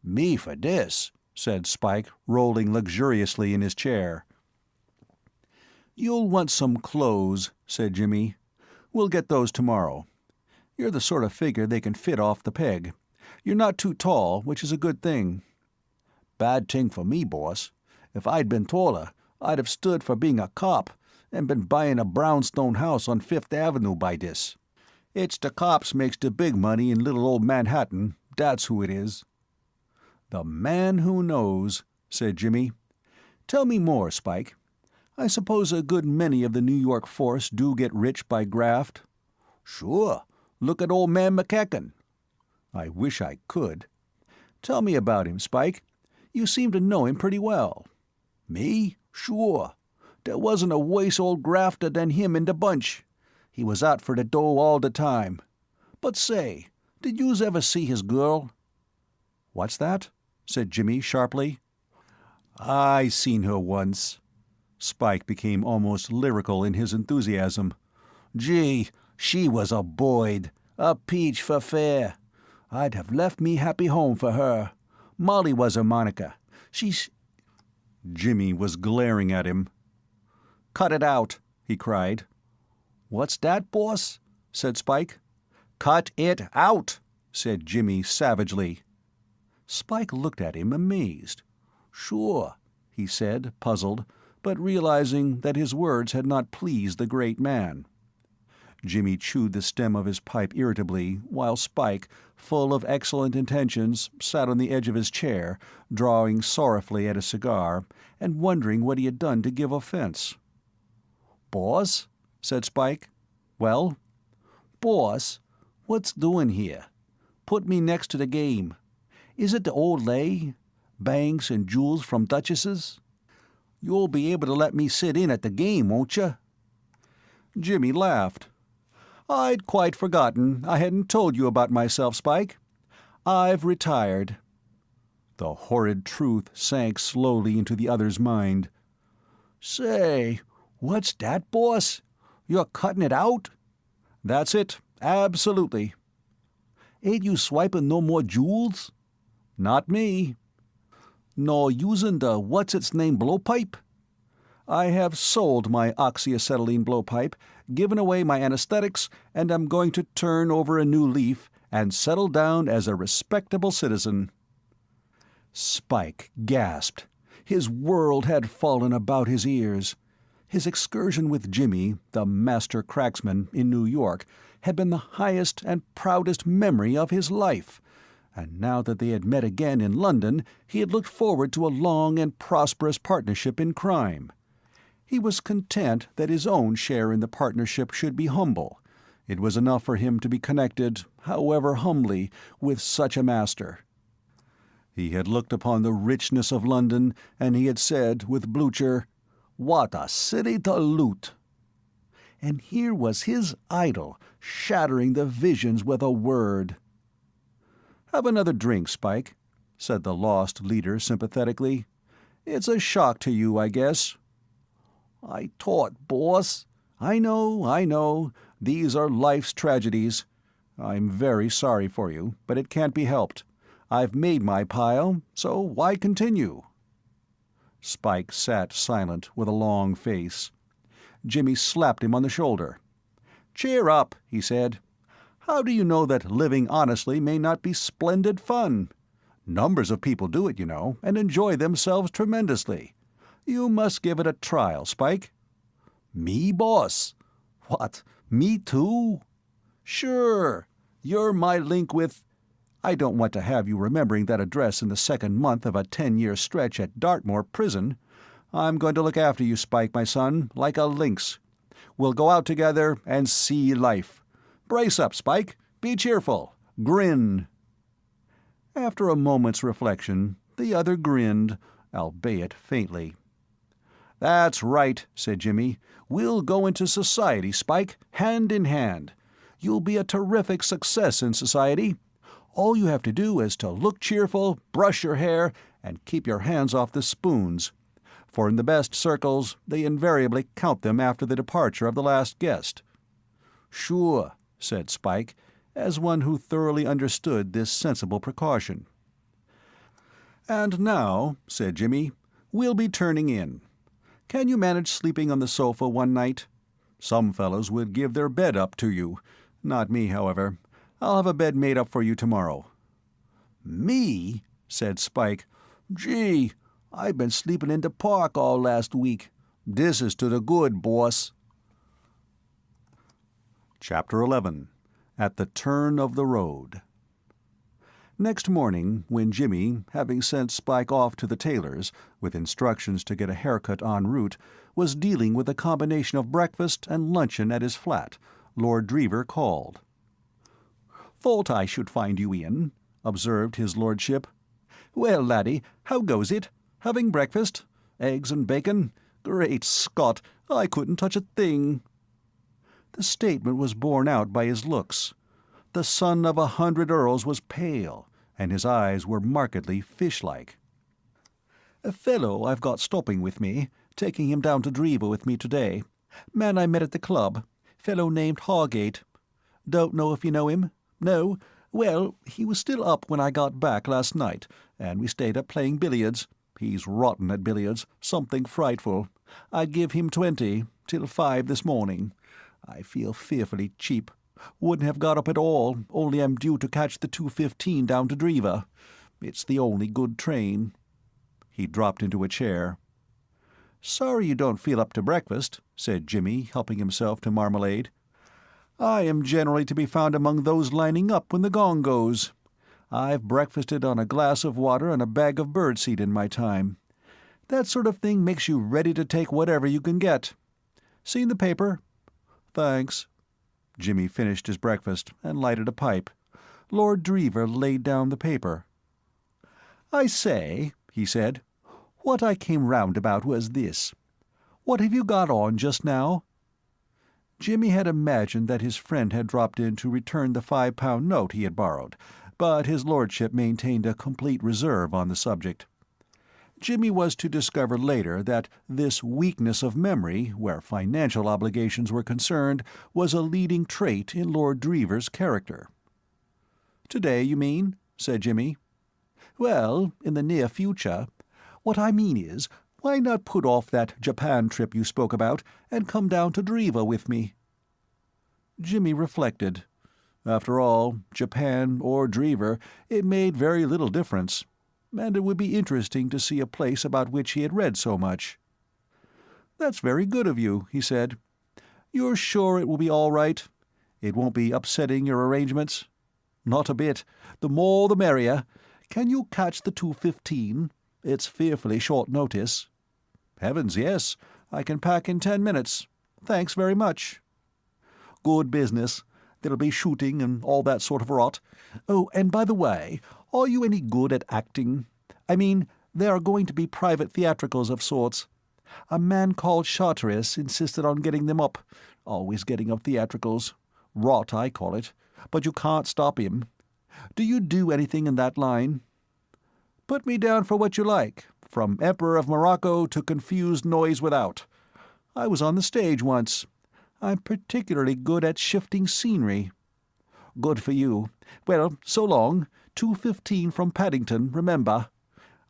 "Me for this," said Spike, rolling luxuriously in his chair. "You'll want some clothes," said Jimmy. "We'll get those tomorrow. You're the sort of figure they can fit off the peg. You're not too tall, which is a good thing." "Bad thing for me, boss. If I'd been taller, I'd have stood for being a cop and been buying a brownstone house on Fifth Avenue by this. It's the cops makes the big money in little old Manhattan, that's who it is." "The man who knows," said Jimmy. "Tell me more, Spike. I suppose a good many of the New York force do get rich by graft?" "Sure. Look at old man McKecken." "I wish I could. Tell me about him, Spike. You seem to know him pretty well." "Me? Sure. There wasn't a worse old grafter than him in the bunch. He was out for the dough all the time. But say, did yous ever see his girl?" "What's that?" said Jimmy sharply. "I seen her once." Spike became almost lyrical in his enthusiasm. "Gee, she was a boyd, a peach for fair. I'd have left me happy home for her. Molly was her moniker. She's—" Jimmy was glaring at him. "Cut it out," he cried. "What's that, boss?" said Spike. "Cut it out," said Jimmy savagely. Spike looked at him amazed. "Sure," he said, puzzled, but realizing that his words had not pleased the great man. Jimmy chewed the stem of his pipe irritably, while Spike, full of excellent intentions, sat on the edge of his chair, drawing sorrowfully at his cigar, and wondering what he had done to give offense. "Boss?" said Spike. "Well?" "Boss, what's doing here? Put me next to the game. Is it the old lay? Banks and jewels from duchesses? You'll be able to let me sit in at the game, won't you?" Jimmy laughed. "I'd quite forgotten I hadn't told you about myself, Spike. I've retired." The horrid truth sank slowly into the other's mind. "Say, what's that, boss? You're cutting it out?" "That's it, absolutely." Ain't you swiping no more jewels?" "Not me." "Nor using the what's-its-name blowpipe?" "I have sold my oxyacetylene blowpipe, given away my anesthetics, and am going to turn over a new leaf and settle down as a respectable citizen." Spike gasped. His world had fallen about his ears. His excursion with Jimmy, the master cracksman, in New York, had been the highest and proudest memory of his life, and now that they had met again in London, he had looked forward to a long and prosperous partnership in crime. He was content that his own share in the partnership should be humble. It was enough for him to be connected, however humbly, with such a master. He had looked upon the richness of London, and he had said, with Blucher, "What a city to loot!" And here was his idol, shattering the visions with a word. "Have another drink, Spike," said the lost leader sympathetically. "It's a shock to you, I guess." "I taught, boss." I know. These are life's tragedies. I'm very sorry for you, but it can't be helped. I've made my pile, so why continue?" Spike sat silent, with a long face. Jimmy slapped him on the shoulder. "Cheer up," he said. "How do you know that living honestly may not be splendid fun? Numbers of people do it, you know, and enjoy themselves tremendously. You must give it a trial, Spike." "Me, boss? What, me too?" "Sure. You're my link with— I don't want to have you remembering that address in the second month of a 10-year stretch at Dartmoor Prison. I'm going to look after you, Spike, my son, like a lynx. We'll go out together and see life. Brace up, Spike. Be cheerful. Grin." After a moment's reflection, the other grinned, albeit faintly. "That's right," said Jimmy. "We'll go into society, Spike, hand in hand. You'll be a terrific success in society. All you have to do is to look cheerful, brush your hair, and keep your hands off the spoons. For in the best circles, they invariably count them after the departure of the last guest." "Sure," said Spike, as one who thoroughly understood this sensible precaution. "And now," said Jimmy, "we'll be turning in. Can you manage sleeping on the sofa one night? Some fellows would give their bed up to you. Not me, however. I'll have a bed made up for you tomorrow." "Me?" said Spike. "Gee, I've been sleeping in the park all last week. This is to the good, boss." Chapter 11. At the Turn of the Road. Next morning, when Jimmy, having sent Spike off to the tailor's, with instructions to get a haircut en route, was dealing with a combination of breakfast and luncheon at his flat, Lord Drever called. "Thought I should find you in," observed his lordship. "Well, laddie, how goes it? Having breakfast? Eggs and bacon? Great Scott, I couldn't touch a thing." The statement was borne out by his looks. The son of 100 earls was pale, and his eyes were markedly fish-like. "A fellow I've got stopping with me, taking him down to Drever with me today. Man I met at the club. Fellow named Hargate. Don't know if you know him? No? Well, he was still up when I got back last night, and we stayed up playing billiards. He's rotten at billiards, something frightful. I'd give him 20, till 5 this morning. I feel fearfully cheap. Wouldn't have got up at all, only I'm due to catch the 2:15 down to Drever. It's the only good train." He dropped into a chair. "Sorry you don't feel up to breakfast," said Jimmy, helping himself to marmalade. "I am generally to be found among those lining up when the gong goes. I've breakfasted on a glass of water and a bag of birdseed in my time. That sort of thing makes you ready to take whatever you can get. Seen the paper?" "Thanks." Jimmy finished his breakfast and lighted a pipe. Lord Drever laid down the paper. "I say," he said, "what I came round about was this. What have you got on just now?" Jimmy had imagined that his friend had dropped in to return the £5 note he had borrowed, but his lordship maintained a complete reserve on the subject. Jimmy was to discover later that this weakness of memory, where financial obligations were concerned, was a leading trait in Lord Drever's character. "Today, you mean?" said Jimmy. "Well, in the near future. What I mean is, why not put off that Japan trip you spoke about and come down to Driva with me?" Jimmy reflected. After all, Japan or Driva, it made very little difference, and it would be interesting to see a place about which he had read so much. "That's very good of you," he said. "You're sure it will be all right? It won't be upsetting your arrangements?" "Not a bit. The more the merrier. Can you catch the 2:15? It's fearfully short notice." "Heavens, yes. I can pack in 10 minutes. Thanks very much." "Good business. There'll be shooting and all that sort of rot. Oh, and by the way, are you any good at acting? I mean, there are going to be private theatricals of sorts. A man called Charteris insisted on getting them up. Always getting up theatricals. Rot, I call it. But you can't stop him. Do you do anything in that line?" "Put me down for what you like, from Emperor of Morocco to Confused Noise Without. I was on the stage once. I'm particularly good at shifting scenery." "Good for you. Well, so long. 2:15 from Paddington, remember.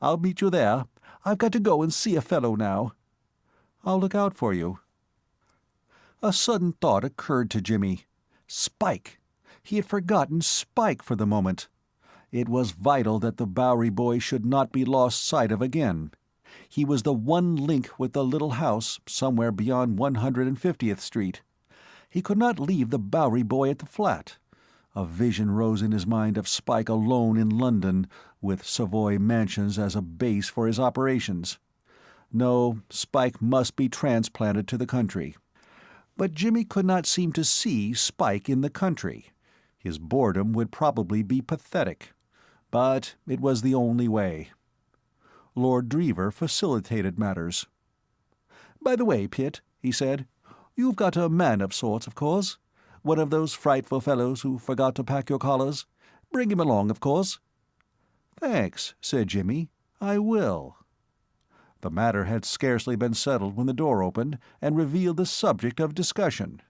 I'll meet you there. I've got to go and see a fellow now." "I'll look out for you." A sudden thought occurred to Jimmy. Spike! He had forgotten Spike for the moment. It was vital that the Bowery boy should not be lost sight of again. He was the one link with the little house somewhere beyond 150th Street. He could not leave the Bowery boy at the flat. A vision rose in his mind of Spike alone in London, with Savoy Mansions as a base for his operations. No, Spike must be transplanted to the country. But Jimmy could not seem to see Spike in the country. His boredom would probably be pathetic. But it was the only way. Lord Driva facilitated matters. "By the way, Pitt," he said, "you've got a man of sorts, of course? One of those frightful fellows who forgot to pack your collars? Bring him along, of course." "Thanks," said Jimmy. "I will." The matter had scarcely been settled when the door opened and revealed the subject of discussion.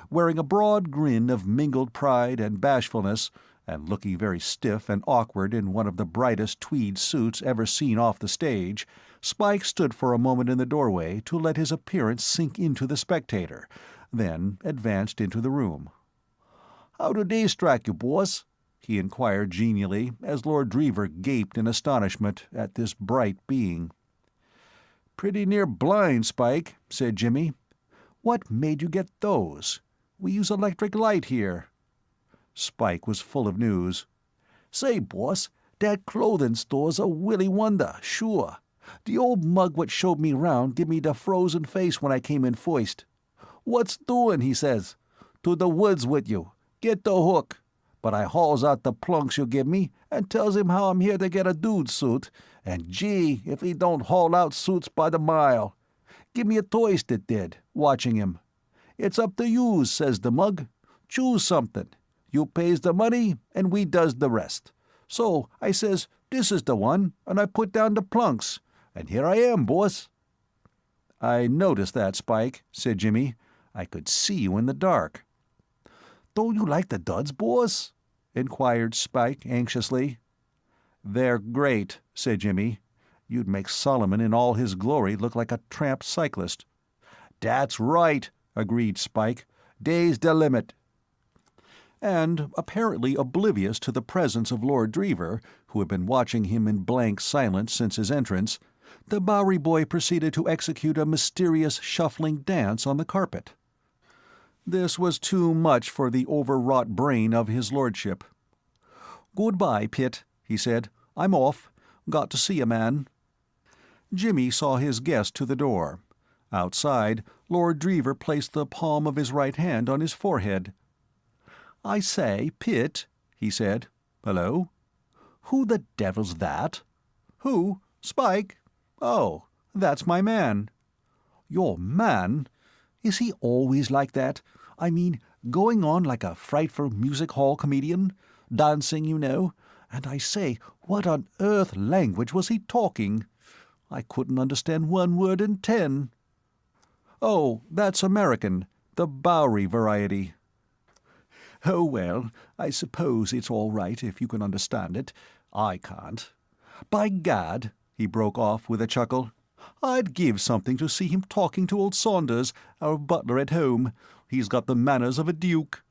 Wearing a broad grin of mingled pride and bashfulness, and looking very stiff and awkward in one of the brightest tweed suits ever seen off the stage, Spike stood for a moment in the doorway to let his appearance sink into the spectator, then advanced into the room. "How do they strike you, boss?" he inquired genially, as Lord Driva gaped in astonishment at this bright being. "Pretty near blind, Spike," said Jimmy. "What made you get those? We use electric light here." Spike was full of news. "Say, boss, that clothing store's a willy wonder, sure. The old mug what showed me round give me the frozen face when I came in first. 'What's doing?' he says. 'To the woods with you. Get the hook.' But I hauls out the plunks you give me and tells him how I'm here to get a dude suit, and gee, if he don't haul out suits by the mile. Give me a toast, it did, watching him. 'It's up to yous,' says the mug. 'Choose something. You pays the money, and we does the rest.' So I says, 'This is the one,' and I put down the plunks, and here I am, boss." "I noticed that, Spike," said Jimmy. "I could see you in the dark." "Don't you like the duds, boss?" inquired Spike anxiously. "They're great," said Jimmy. "You'd make Solomon in all his glory look like a tramp cyclist." "That's right," agreed Spike. "Dey's the limit." And, apparently oblivious to the presence of Lord Driva, who had been watching him in blank silence since his entrance, the Bowery boy proceeded to execute a mysterious shuffling dance on the carpet. This was too much for the overwrought brain of his lordship. "Goodbye, Pitt," he said. "I'm off. Got to see a man." Jimmy saw his guest to the door. Outside, Lord Driva placed the palm of his right hand on his forehead. "I say, Pitt," he said. "Hello?" "Who the devil's that?" "Who? Spike? Oh, that's my man." "Your man? Is he always like that? I mean, going on like a frightful music-hall comedian? Dancing, you know? And I say, what on earth language was he talking? I couldn't understand one word in 10. "Oh, that's American, the Bowery variety." Oh, well, I suppose it's all right if you can understand it. I can't. By gad," he broke off with a chuckle, "I'd give something to see him talking to old Saunders, our butler at home. He's got the manners of a duke."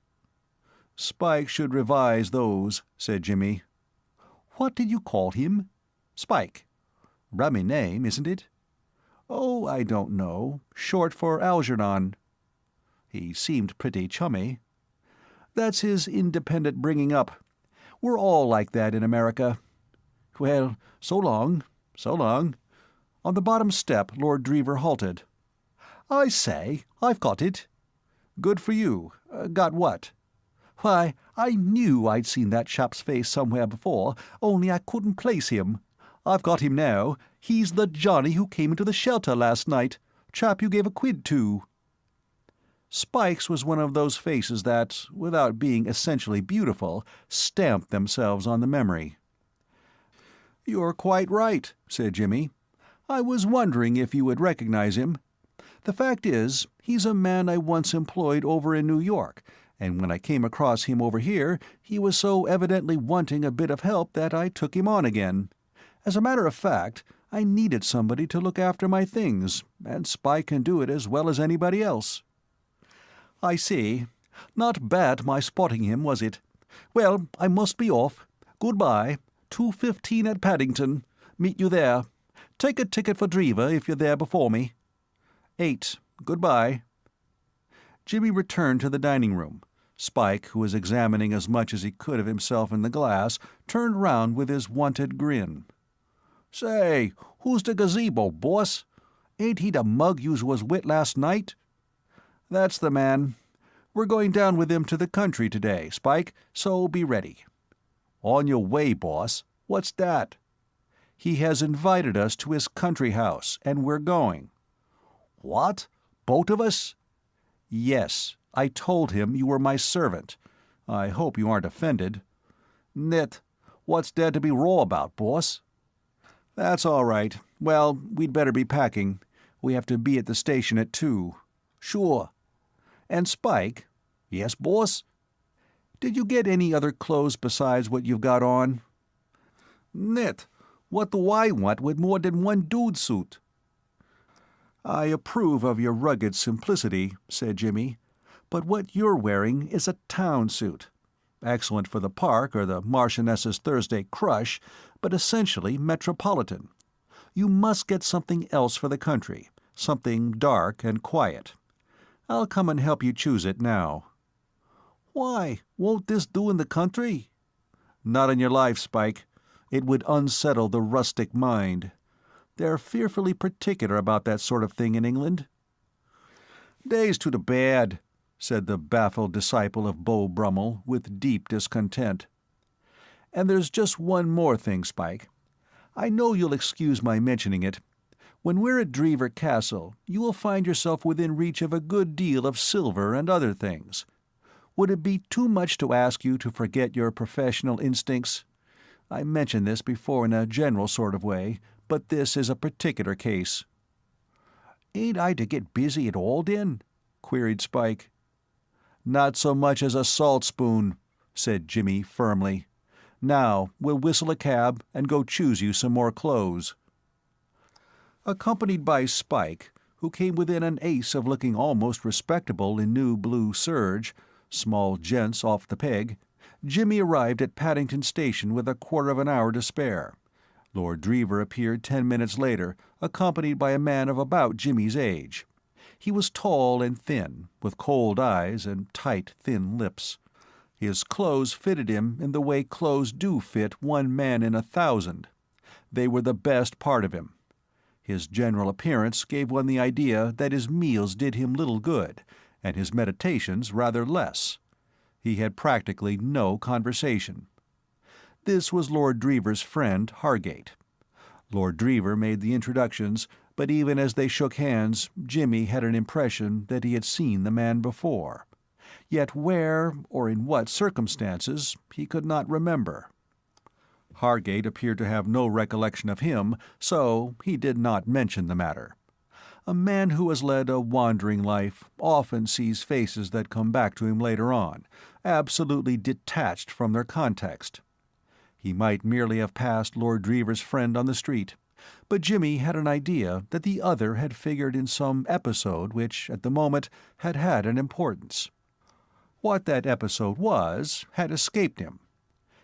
"Spike should revise those," said Jimmy. "What did you call him?" "Spike. Rummy name, isn't it?" "Oh, I don't know. Short for Algernon." "He seemed pretty chummy." "That's his independent bringing up. We're all like that in America. Well, so long, so long." On the bottom step Lord Drever halted. "I say, I've got it." "Good for you. Got what?" "Why, I knew I'd seen that chap's face somewhere before, only I couldn't place him. I've got him now. He's the Johnny who came into the shelter last night. Chap you gave a quid to." Spike's was one of those faces that, without being essentially beautiful, stamped themselves on the memory. "You're quite right," said Jimmy. "I was wondering if you would recognize him. The fact is, he's a man I once employed over in New York, and when I came across him over here, he was so evidently wanting a bit of help that I took him on again. As a matter of fact, I needed somebody to look after my things, and Spike can do it as well as anybody else." "I see. Not bad my spotting him, was it? Well, I must be off. Goodbye. 2:15 at Paddington. Meet you there. Take a ticket for Drever if you're there before me." 8. Goodbye." Jimmy returned to the dining room. Spike, who was examining as much as he could of himself in the glass, turned round with his wonted grin. "Say, who's the gazebo, boss? Ain't he the mug yous was with last night?" "That's the man. We're going down with him to the country today, Spike, so be ready." "On your way, boss? What's that?" "He has invited us to his country house, and we're going." "What? Both of us?" "Yes. I told him you were my servant. I hope you aren't offended." "Nit. What's there to be raw about, boss?" "That's all right. Well, we'd better be packing. We have to be at the station at 2. "Sure." "And Spike." "Yes, boss?" "Did you get any other clothes besides what you've got on?" "Nit. What do I want with more than one dude suit?" "I approve of your rugged simplicity," said Jimmy, "but what you're wearing is a town suit. Excellent for the park or the Marchioness's Thursday crush, but essentially metropolitan. You must get something else for the country, something dark and quiet. I'll come and help you choose it now." "Why, won't this do in the country?" "Not on your life, Spike. It would unsettle the rustic mind. They're fearfully particular about that sort of thing in England." "Days to the bad," said the baffled disciple of Beau Brummel, with deep discontent. "And there's just one more thing, Spike. I know you'll excuse my mentioning it. When we're at Drever Castle, you will find yourself within reach of a good deal of silver and other things. Would it be too much to ask you to forget your professional instincts? I mentioned this before in a general sort of way, but this is a particular case." "Ain't I to get busy at all, then?" queried Spike. "Not so much as a salt spoon," said Jimmy firmly. "Now, we'll whistle a cab and go choose you some more clothes." Accompanied by Spike, who came within an ace of looking almost respectable in new blue serge, small gents off the peg, Jimmy arrived at Paddington Station with a quarter of an hour to spare. Lord Drever appeared 10 minutes later, accompanied by a man of about Jimmy's age. He was tall and thin, with cold eyes and tight, thin lips. His clothes fitted him in the way clothes do fit one man in 1,000. They were the best part of him. His general appearance gave one the idea that his meals did him little good, and his meditations rather less. He had practically no conversation. This was Lord Drever's friend, Hargate. Lord Drever made the introductions, but even as they shook hands, Jimmy had an impression that he had seen the man before. Yet where, or in what circumstances, he could not remember. Hargate appeared to have no recollection of him, so he did not mention the matter. A man who has led a wandering life often sees faces that come back to him later on, absolutely detached from their context. He might merely have passed Lord Drever's friend on the street, but Jimmy had an idea that the other had figured in some episode which, at the moment, had had an importance. What that episode was had escaped him.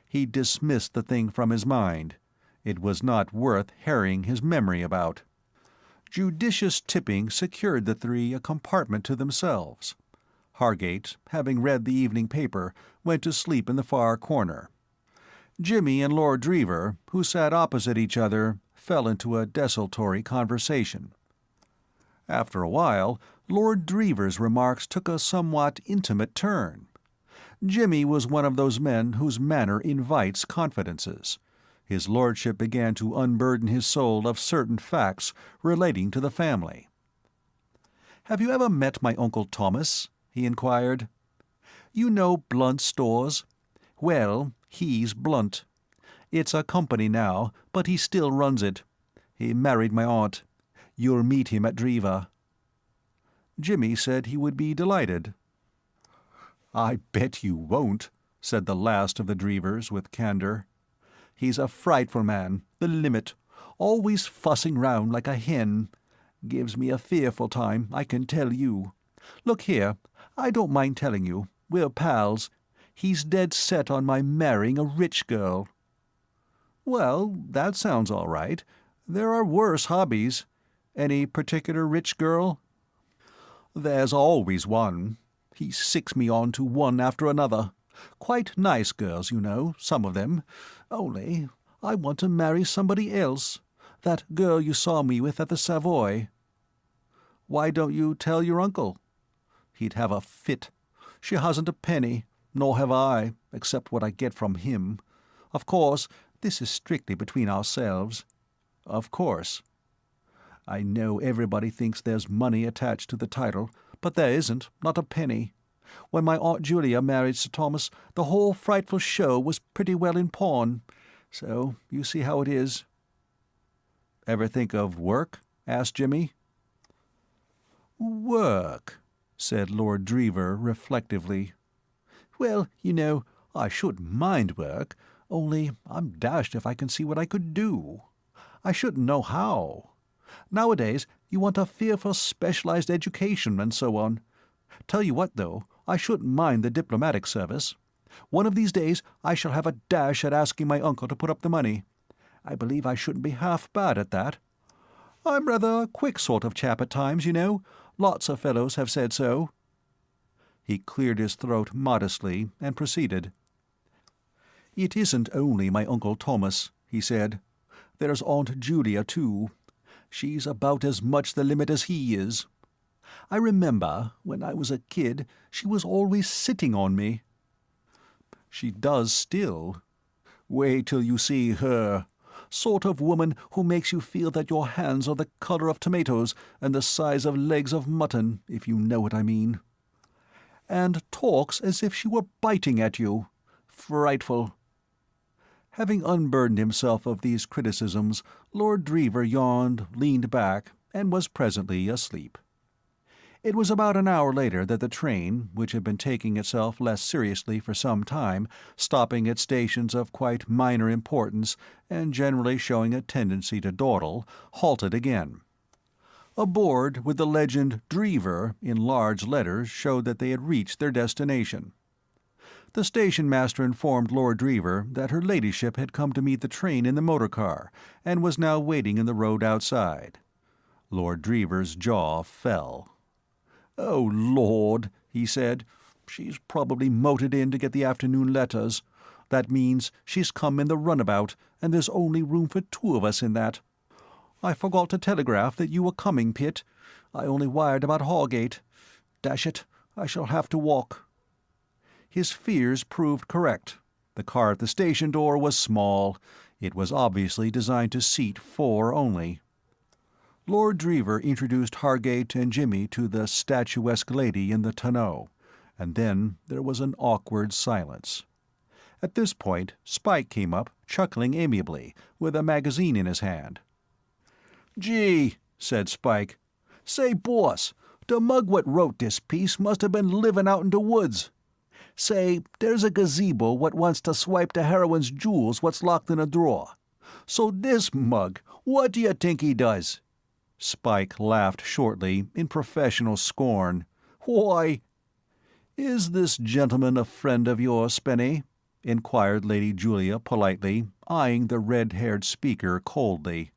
He dismissed the thing from his mind. It was not worth harrying his memory about. Judicious tipping secured the three a compartment to themselves. Hargate, having read the evening paper, went to sleep in the far corner. Jimmy and Lord Drever, who sat opposite each other, fell into a desultory conversation. After a while, Lord Drever's remarks took a somewhat intimate turn. Jimmy was one of those men whose manner invites confidences. His lordship began to unburden his soul of certain facts relating to the family. "Have you ever met my Uncle Thomas?" he inquired. "You know Blunt Stores? Well, he's Blunt. It's a company now, but he still runs it. He married my aunt. You'll meet him at Drever." Jimmy said he would be delighted. "I bet you won't," said the last of the Drevers with candour. "He's a frightful man, the limit, always fussing round like a hen. Gives me a fearful time, I can tell you. Look here, I don't mind telling you, we're pals. He's dead set on my marrying a rich girl." "Well, that sounds all right. There are worse hobbies. Any particular rich girl?" "There's always one. He sicks me on to one after another. Quite nice girls, you know, some of them. Only I want to marry somebody else. That girl you saw me with at the Savoy." "Why don't you tell your uncle?" "He'd have a fit. She hasn't a penny, nor have I, except what I get from him. Of course, this is strictly between ourselves." "Of course." "I know everybody thinks there's money attached to the title, but there isn't, not a penny. When my Aunt Julia married Sir Thomas, the whole frightful show was pretty well in pawn. So you see how it is." "Ever think of work?" asked Jimmy. "Work," said Lord Drever reflectively. "Well, you know, I shouldn't mind work, only I'm dashed if I can see what I could do. I shouldn't know how. Nowadays you want a fearful specialized education and so on. Tell you what, though, I shouldn't mind the diplomatic service. One of these days I shall have a dash at asking my uncle to put up the money. I believe I shouldn't be half bad at that. I'm rather a quick sort of chap at times, you know. Lots of fellows have said so." He cleared his throat modestly and proceeded. "It isn't only my Uncle Thomas," he said. "There's Aunt Julia, too. She's about as much the limit as he is. I remember, when I was a kid, she was always sitting on me." "She does still. Wait till you see her. Sort of woman who makes you feel that your hands are the colour of tomatoes and the size of legs of mutton, if you know what I mean. And talks as if she were biting at you. Frightful." Having unburdened himself of these criticisms, Lord Drever yawned, leaned back, and was presently asleep. It was about an hour later that the train, which had been taking itself less seriously for some time, stopping at stations of quite minor importance and generally showing a tendency to dawdle, halted again. A board with the legend "Drever" in large letters showed that they had reached their destination. The station-master informed Lord Drever that her ladyship had come to meet the train in the motor-car, and was now waiting in the road outside. Lord Drever's jaw fell. "Oh, Lord," he said, "she's probably motored in to get the afternoon letters. That means she's come in the runabout, and there's only room for 2 of us in that. I forgot to telegraph that you were coming, Pitt. I only wired about Hargate. Dash it, I shall have to walk." His fears proved correct. The car at the station door was small. It was obviously designed to seat 4 only. Lord Drever introduced Hargate and Jimmy to the statuesque lady in the tonneau, and then there was an awkward silence. At this point Spike came up, chuckling amiably, with a magazine in his hand. "Gee," said Spike, Say, boss, the mug what wrote this piece must have been livin' out in the woods. Say, there's a gazebo what wants to swipe the heroine's jewels what's locked in a drawer. So this mug, what do you think he does?" Spike laughed shortly, in professional scorn. "Why—" "Is this gentleman a friend of yours, Spenny?" inquired Lady Julia politely, eyeing the red-haired speaker coldly.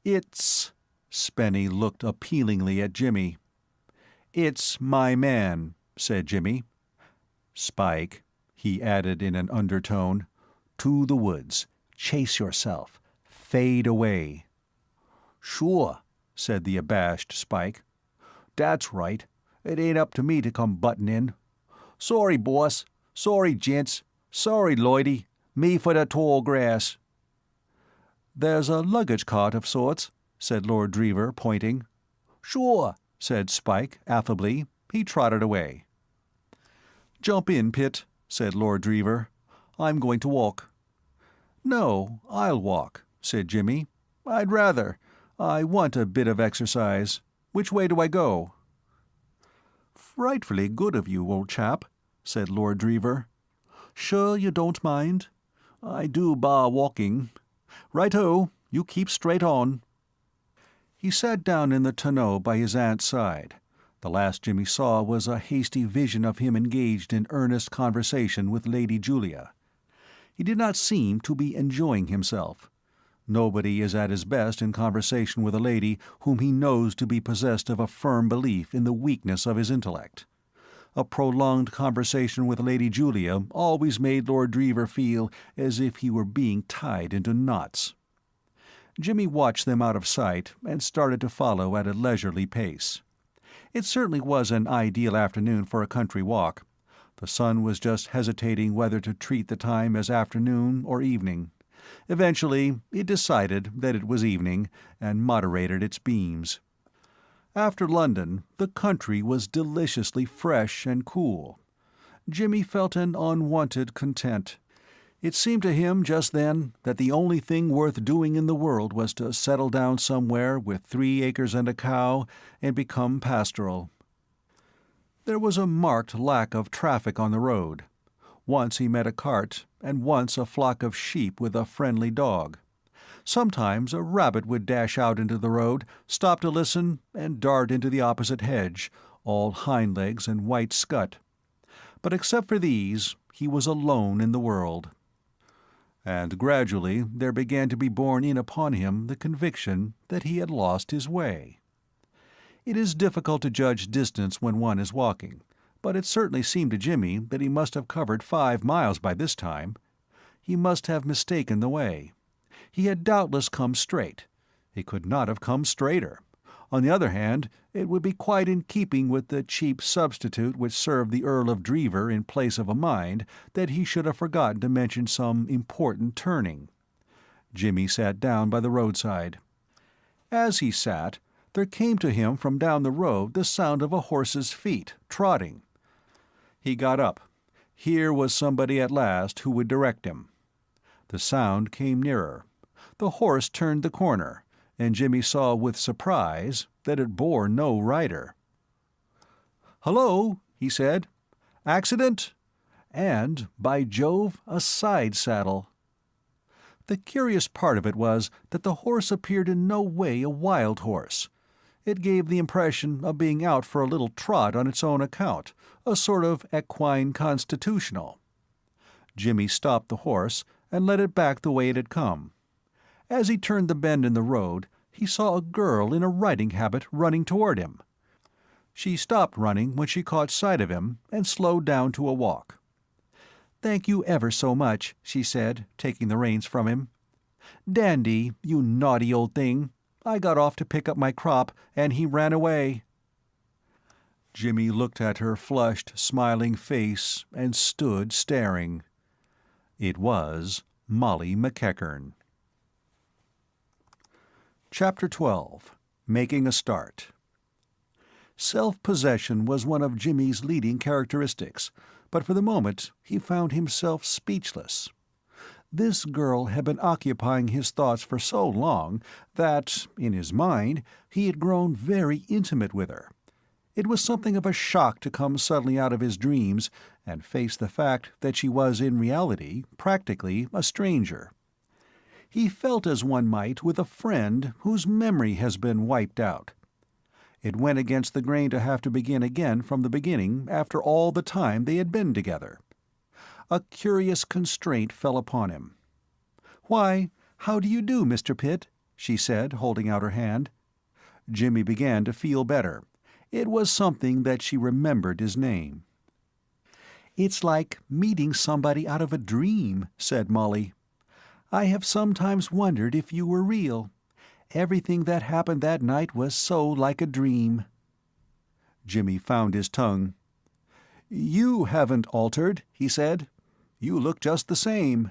"It's—" Spenny looked appealingly at Jimmy. "It's my man," said Jimmy. "Spike," he added in an undertone, "to the woods. Chase yourself. Fade away." "Sure," said the abashed Spike. "That's right. It ain't up to me to come buttin' in. Sorry, boss. Sorry, gents. Sorry, Lloydie. Me for the tall grass." "There's a luggage cart of sorts," said Lord Drever, pointing. "Sure," said Spike affably. He trotted away. "Jump in, Pitt," said Lord Drever. "I'm going to walk." "No, I'll walk," said Jimmy. "I'd rather. I want a bit of exercise. Which way do I go?" "Frightfully good of you, old chap," said Lord Drever. "Sure you don't mind? I do bar walking. Right-o, you keep straight on." He sat down in the tonneau by his aunt's side. The last Jimmy saw was a hasty vision of him engaged in earnest conversation with Lady Julia. He did not seem to be enjoying himself. Nobody is at his best in conversation with a lady whom he knows to be possessed of a firm belief in the weakness of his intellect. A prolonged conversation with Lady Julia always made Lord Drever feel as if he were being tied into knots. Jimmy watched them out of sight and started to follow at a leisurely pace. It certainly was an ideal afternoon for a country walk. The sun was just hesitating whether to treat the time as afternoon or evening. Eventually it decided that it was evening, and moderated its beams. After London, the country was deliciously fresh and cool. Jimmy felt an unwonted content. It seemed to him just then that the only thing worth doing in the world was to settle down somewhere with 3 acres and a cow and become pastoral. There was a marked lack of traffic on the road. Once he met a cart, and once a flock of sheep with a friendly dog. Sometimes a rabbit would dash out into the road, stop to listen, and dart into the opposite hedge, all hind legs and white scut. But except for these, he was alone in the world. And gradually there began to be borne in upon him the conviction that he had lost his way. It is difficult to judge distance when one is walking, but it certainly seemed to Jimmy that he must have covered 5 miles by this time. He must have mistaken the way. He had doubtless come straight. He could not have come straighter. On the other hand, it would be quite in keeping with the cheap substitute which served the Earl of Drever in place of a mind that he should have forgotten to mention some important turning. Jimmy sat down by the roadside. As he sat, there came to him from down the road the sound of a horse's feet, trotting. He got up. Here was somebody at last who would direct him. The sound came nearer. The horse turned the corner, and Jimmy saw with surprise that it bore no rider. "Hullo," he said. "Accident?" And, by Jove, a side saddle. The curious part of it was that the horse appeared in no way a wild horse. It gave the impression of being out for a little trot on its own account, a sort of equine constitutional. Jimmy stopped the horse and led it back the way it had come. As he turned the bend in the road, he saw a girl in a riding habit running toward him. She stopped running when she caught sight of him and slowed down to a walk. "Thank you ever so much," she said, taking the reins from him. "Dandy, you naughty old thing. I got off to pick up my crop, and he ran away." Jimmy looked at her flushed, smiling face and stood staring. It was Molly McEachern. Chapter 12. Making a Start. Self-possession was one of Jimmy's leading characteristics, but for the moment he found himself speechless. This girl had been occupying his thoughts for so long that, in his mind, he had grown very intimate with her. It was something of a shock to come suddenly out of his dreams and face the fact that she was in reality practically a stranger. He felt as one might with a friend whose memory has been wiped out. It went against the grain to have to begin again from the beginning after all the time they had been together. A curious constraint fell upon him. "Why, how do you do, Mr. Pitt?" she said, holding out her hand. Jimmy began to feel better. It was something that she remembered his name. "It's like meeting somebody out of a dream," said Molly. "I have sometimes wondered if you were real. Everything that happened that night was so like a dream." Jimmy found his tongue. "You haven't altered," he said. "You look just the same."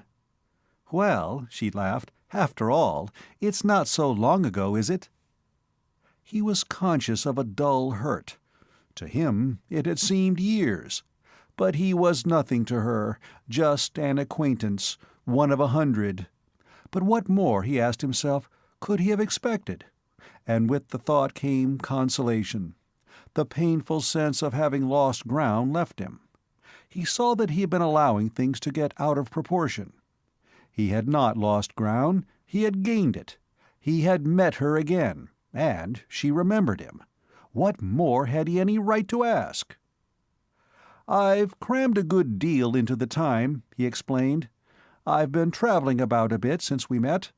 "Well," she laughed, "after all, it's not so long ago, is it?" He was conscious of a dull hurt. To him it had seemed years. But he was nothing to her, just an acquaintance, one of 100. But what more, he asked himself, could he have expected? And with the thought came consolation. The painful sense of having lost ground left him. He saw that he had been allowing things to get out of proportion. He had not lost ground, he had gained it. He had met her again, and she remembered him. What more had he any right to ask? "I've crammed a good deal into the time," he explained. "I've been travelling about a bit since we met."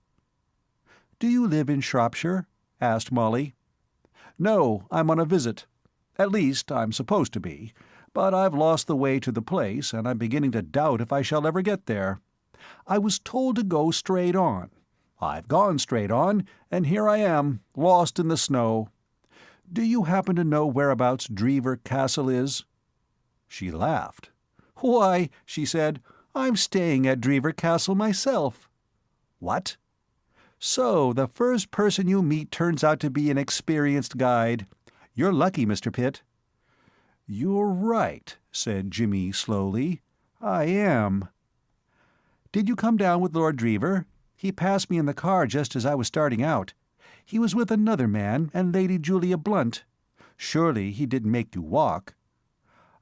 "Do you live in Shropshire?" asked Molly. "No, I'm on a visit. At least, I'm supposed to be, but I've lost the way to the place, and I'm beginning to doubt if I shall ever get there. I was told to go straight on. I've gone straight on, and here I am, lost in the snow. Do you happen to know whereabouts Drever Castle is?" She laughed. "Why," she said, "I'm staying at Drever Castle myself." "What?" "So the first person you meet turns out to be an experienced guide. You're lucky, Mr. Pitt." "You're right," said Jimmy slowly. "I am." "Did you come down with Lord Drever? He passed me in the car just as I was starting out. He was with another man and Lady Julia Blunt. Surely he didn't make you walk?"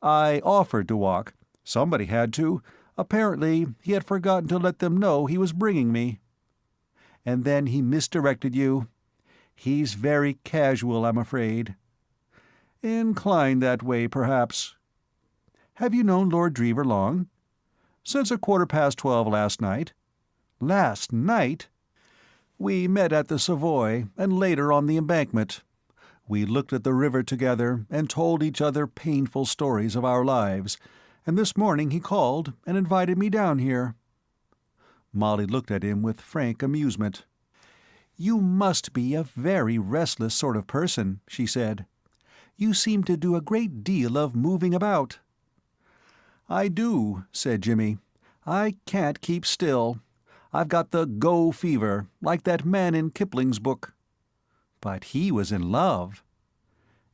"I offered to walk. Somebody had to. Apparently he had forgotten to let them know he was bringing me." "And then he misdirected you? He's very casual, I'm afraid." "Inclined that way, perhaps." "Have you known Lord Drever long?" "Since 12:15 last night." "Last night?" "We met at the Savoy, and later on the Embankment. We looked at the river together and told each other painful stories of our lives, and this morning he called and invited me down here." Molly looked at him with frank amusement. "You must be a very restless sort of person," she said. "You seem to do a great deal of moving about." "I do," said Jimmy. "I can't keep still. I've got the go fever, like that man in Kipling's book." "But he was in love."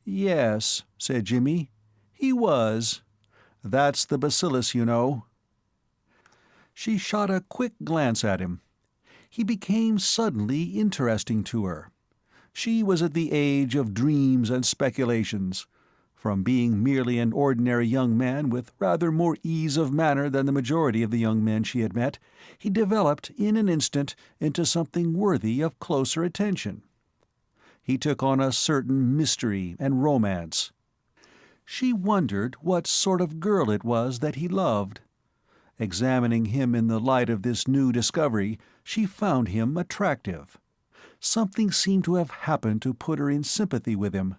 "Yes," said Jimmy, "he was. That's the bacillus, you know." She shot a quick glance at him. He became suddenly interesting to her. She was at the age of dreams and speculations. From being merely an ordinary young man with rather more ease of manner than the majority of the young men she had met, he developed in an instant into something worthy of closer attention. He took on a certain mystery and romance. She wondered what sort of girl it was that he loved. Examining him in the light of this new discovery, she found him attractive. Something seemed to have happened to put her in sympathy with him.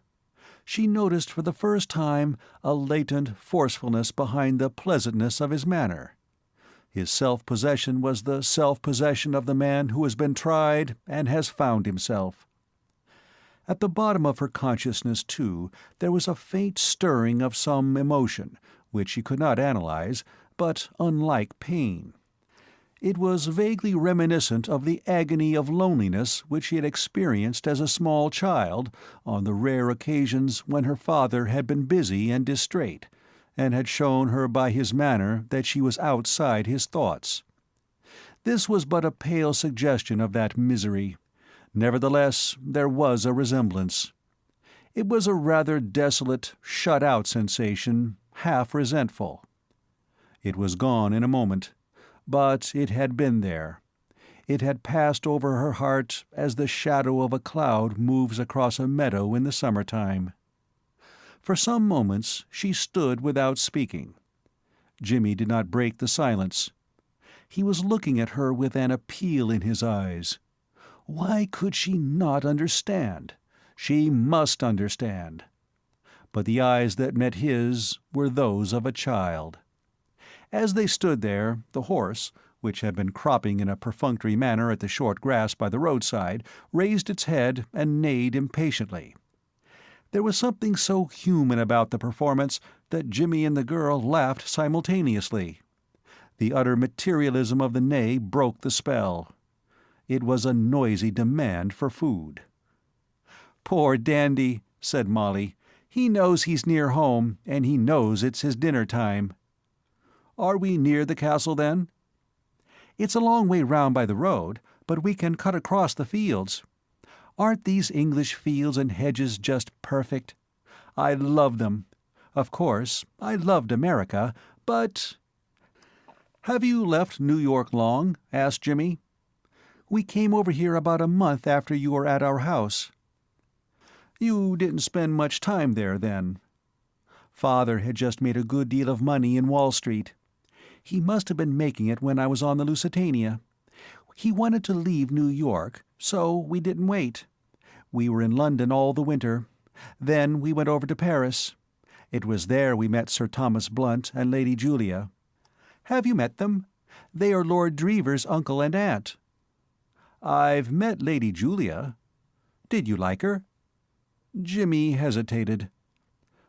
She noticed for the first time a latent forcefulness behind the pleasantness of his manner. His self-possession was the self-possession of the man who has been tried and has found himself. At the bottom of her consciousness, too, there was a faint stirring of some emotion, which she could not analyze, but unlike pain. It was vaguely reminiscent of the agony of loneliness which she had experienced as a small child on the rare occasions when her father had been busy and distrait, and had shown her by his manner that she was outside his thoughts. This was but a pale suggestion of that misery. Nevertheless, there was a resemblance. It was a rather desolate, shut-out sensation, half resentful. It was gone in a moment, but it had been there. It had passed over her heart as the shadow of a cloud moves across a meadow in the summer-time. For some moments she stood without speaking. Jimmy did not break the silence. He was looking at her with an appeal in his eyes. Why could she not understand? She must understand. But the eyes that met his were those of a child. As they stood there, the horse, which had been cropping in a perfunctory manner at the short grass by the roadside, raised its head and neighed impatiently. There was something so human about the performance that Jimmy and the girl laughed simultaneously. The utter materialism of the neigh broke the spell. It was a noisy demand for food. "Poor Dandy," said Molly. "He knows he's near home, and he knows it's his dinner time." "Are we near the castle, then?" "It's a long way round by the road, but we can cut across the fields. Aren't these English fields and hedges just perfect? I love them. Of course, I loved America, but—" "Have you left New York long?" asked Jimmy. "We came over here about a month after you were at our house." "You didn't spend much time there, then?" "Father had just made a good deal of money in Wall Street. He must have been making it when I was on the Lusitania. He wanted to leave New York, so we didn't wait. We were in London all the winter. Then we went over to Paris. It was there we met Sir Thomas Blunt and Lady Julia. Have you met them? They are Lord Drever's uncle and aunt." "I've met Lady Julia. Did you like her?" Jimmy hesitated.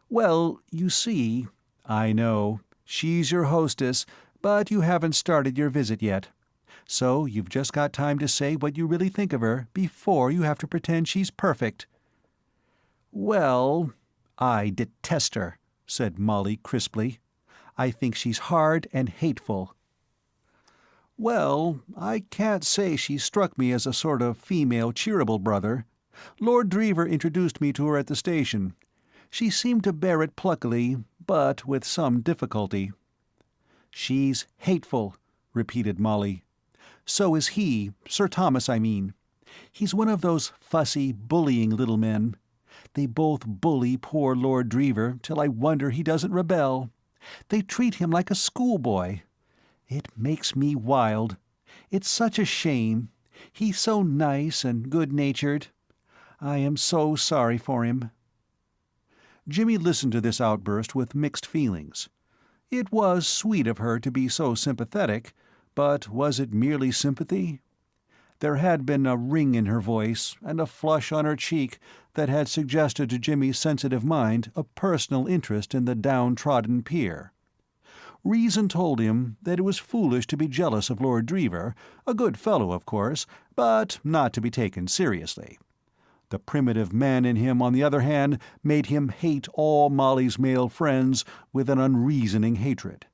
"Well, you see—" "I know. She's your hostess, but you haven't started your visit yet. So you've just got time to say what you really think of her before you have to pretend she's perfect." "Well, I detest her," said Molly crisply. "I think she's hard and hateful." "Well, I can't say she struck me as a sort of female Cheeryble brother. Lord Drever introduced me to her at the station. She seemed to bear it pluckily, but with some difficulty." "She's hateful," repeated Molly. "So is he, Sir Thomas, I mean. He's one of those fussy, bullying little men. They both bully poor Lord Drever till I wonder he doesn't rebel. They treat him like a schoolboy. It makes me wild. It's such a shame. He's so nice and good-natured. I am so sorry for him." Jimmy listened to this outburst with mixed feelings. It was sweet of her to be so sympathetic, but was it merely sympathy? There had been a ring in her voice and a flush on her cheek that had suggested to Jimmy's sensitive mind a personal interest in the downtrodden peer. Reason told him that it was foolish to be jealous of Lord Drever, a good fellow, of course, but not to be taken seriously. The primitive man in him, on the other hand, made him hate all Molly's male friends with an unreasoning hatred.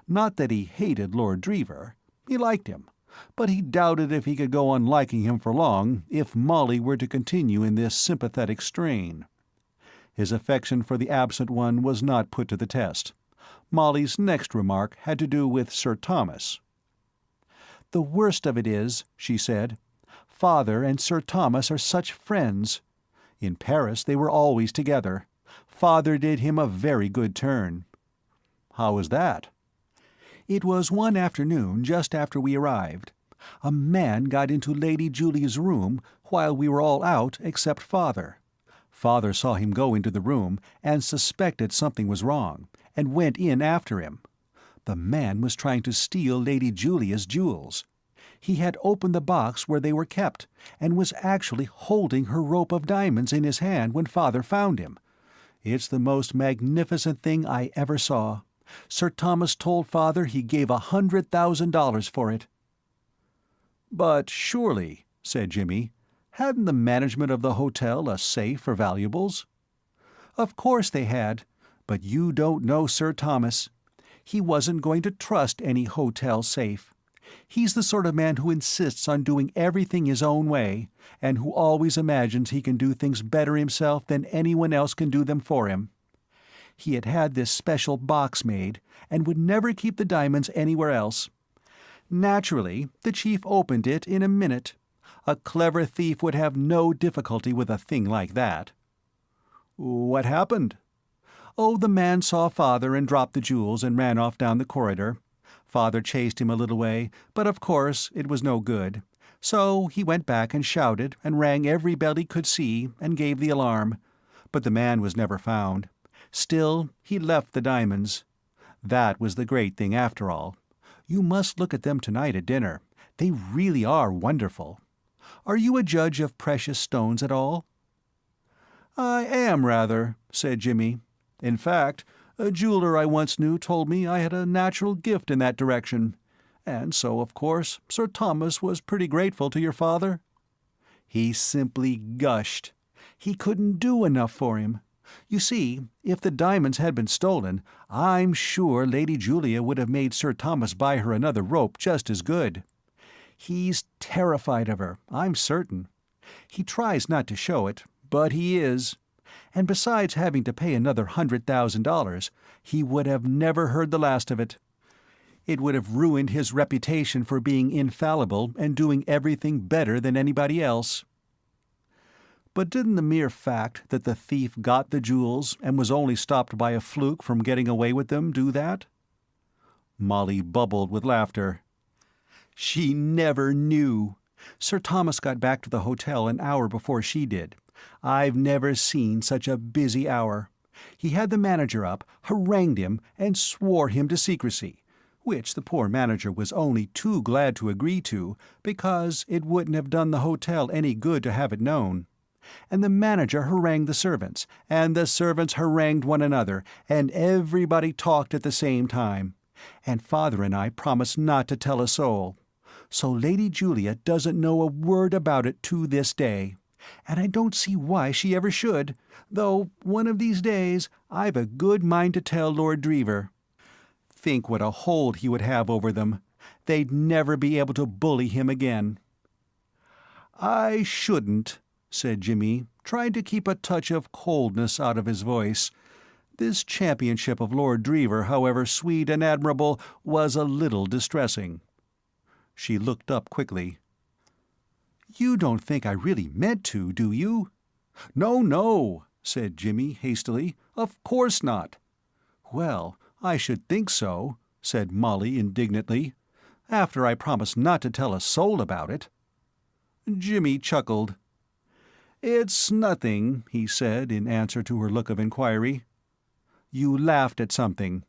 Not that he hated Lord Drever. He liked him, but he doubted if he could go on liking him for long if Molly were to continue in this sympathetic strain. His affection for the absent one was not put to the test. Molly's next remark had to do with Sir Thomas. "The worst of it is," she said, "Father and Sir Thomas are such friends. In Paris they were always together. Father did him a very good turn." "How was that?" "It was one afternoon just after we arrived. A man got into Lady Julia's room while we were all out except Father. Father saw him go into the room and suspected something was wrong, and went in after him. The man was trying to steal Lady Julia's jewels. He had opened the box where they were kept, and was actually holding her rope of diamonds in his hand when Father found him. It's the most magnificent thing I ever saw. Sir Thomas told Father he gave $100,000 for it." "But surely," said Jimmy, "hadn't the management of the hotel a safe for valuables?" "Of course they had, but you don't know Sir Thomas. He wasn't going to trust any hotel safe. He's the sort of man who insists on doing everything his own way, and who always imagines he can do things better himself than anyone else can do them for him. He had had this special box made, and would never keep the diamonds anywhere else. Naturally, the chief opened it in a minute. A clever thief would have no difficulty with a thing like that. What happened? Oh, the man saw Father and dropped the jewels and ran off down the corridor. Father chased him a little way, but of course it was no good. So he went back and shouted and rang every bell he could see and gave the alarm. But the man was never found. Still, he left the diamonds. That was the great thing after all. You must look at them tonight at dinner. They really are wonderful. Are you a judge of precious stones at all?" "I am, rather," said Jimmy. "In fact, a jeweler I once knew told me I had a natural gift in that direction. And so, of course, Sir Thomas was pretty grateful to your father." He simply gushed. He couldn't do enough for him. You see, if the diamonds had been stolen, I'm sure Lady Julia would have made Sir Thomas buy her another rope just as good. He's terrified of her, I'm certain. He tries not to show it, but he is. And besides having to pay another $100,000, he would have never heard the last of it. It would have ruined his reputation for being infallible and doing everything better than anybody else. But didn't the mere fact that the thief got the jewels and was only stopped by a fluke from getting away with them do that? Molly bubbled with laughter. She never knew. Sir Thomas got back to the hotel an hour before she did. I've never seen such a busy hour. He had the manager up, harangued him, and swore him to secrecy, which the poor manager was only too glad to agree to, because it wouldn't have done the hotel any good to have it known. And the manager harangued the servants, and the servants harangued one another, and everybody talked at the same time. And Father and I promised not to tell a soul. So Lady Julia doesn't know a word about it to this day. And I don't see why she ever should, though one of these days I've a good mind to tell Lord Drever. Think what a hold he would have over them. They'd never be able to bully him again." "I shouldn't," said Jimmy, trying to keep a touch of coldness out of his voice. This championship of Lord Drever, however sweet and admirable, was a little distressing. She looked up quickly. "You don't think I really meant to, do you?" "No, no," said Jimmy hastily. "Of course not." "Well, I should think so," said Molly indignantly. "After I promised not to tell a soul about it." Jimmy chuckled. "It's nothing," he said in answer to her look of inquiry. "You laughed at something."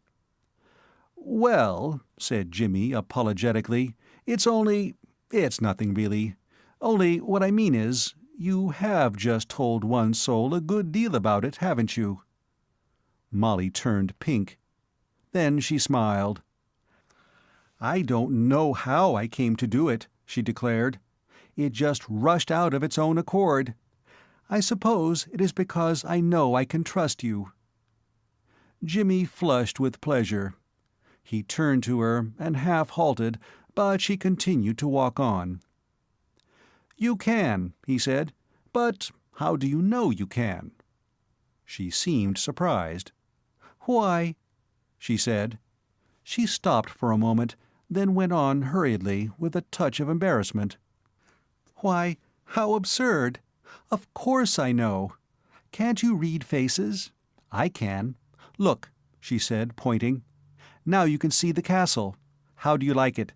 "Well," said Jimmy apologetically, it's nothing really. Only what I mean is, you have just told one soul a good deal about it, haven't you?" Molly turned pink. Then she smiled. "I don't know how I came to do it," she declared. "It just rushed out of its own accord. I suppose it is because I know I can trust you." Jimmy flushed with pleasure. He turned to her and half halted, but she continued to walk on. "You can," he said. "But how do you know you can?" She seemed surprised. "Why," she said. She stopped for a moment, then went on hurriedly, with a touch of embarrassment. "Why, how absurd! Of course I know. Can't you read faces? I can. Look," she said, pointing. "Now you can see the castle. How do you like it?"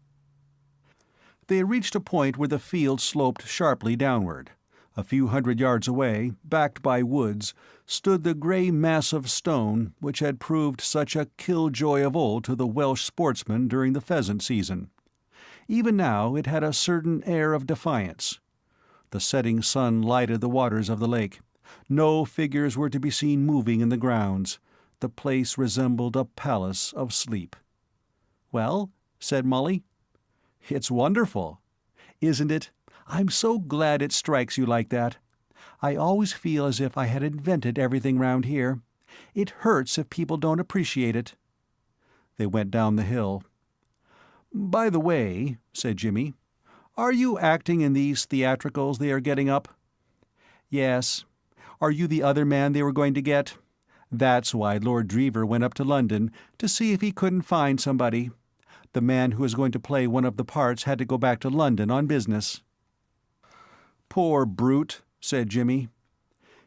They reached a point where the field sloped sharply downward. A few hundred yards away, backed by woods, stood the grey mass of stone which had proved such a killjoy of old to the Welsh sportsmen during the pheasant season. Even now it had a certain air of defiance. The setting sun lighted the waters of the lake. No figures were to be seen moving in the grounds. The place resembled a palace of sleep. "Well," said Molly. "It's wonderful. Isn't it? I'm so glad it strikes you like that. I always feel as if I had invented everything round here. It hurts if people don't appreciate it." They went down the hill. "By the way," said Jimmy, "are you acting in these theatricals they are getting up?" "Yes. Are you the other man they were going to get? That's why Lord Drever went up to London, to see if he couldn't find somebody. The man who was going to play one of the parts had to go back to London on business." "Poor brute," said Jimmy.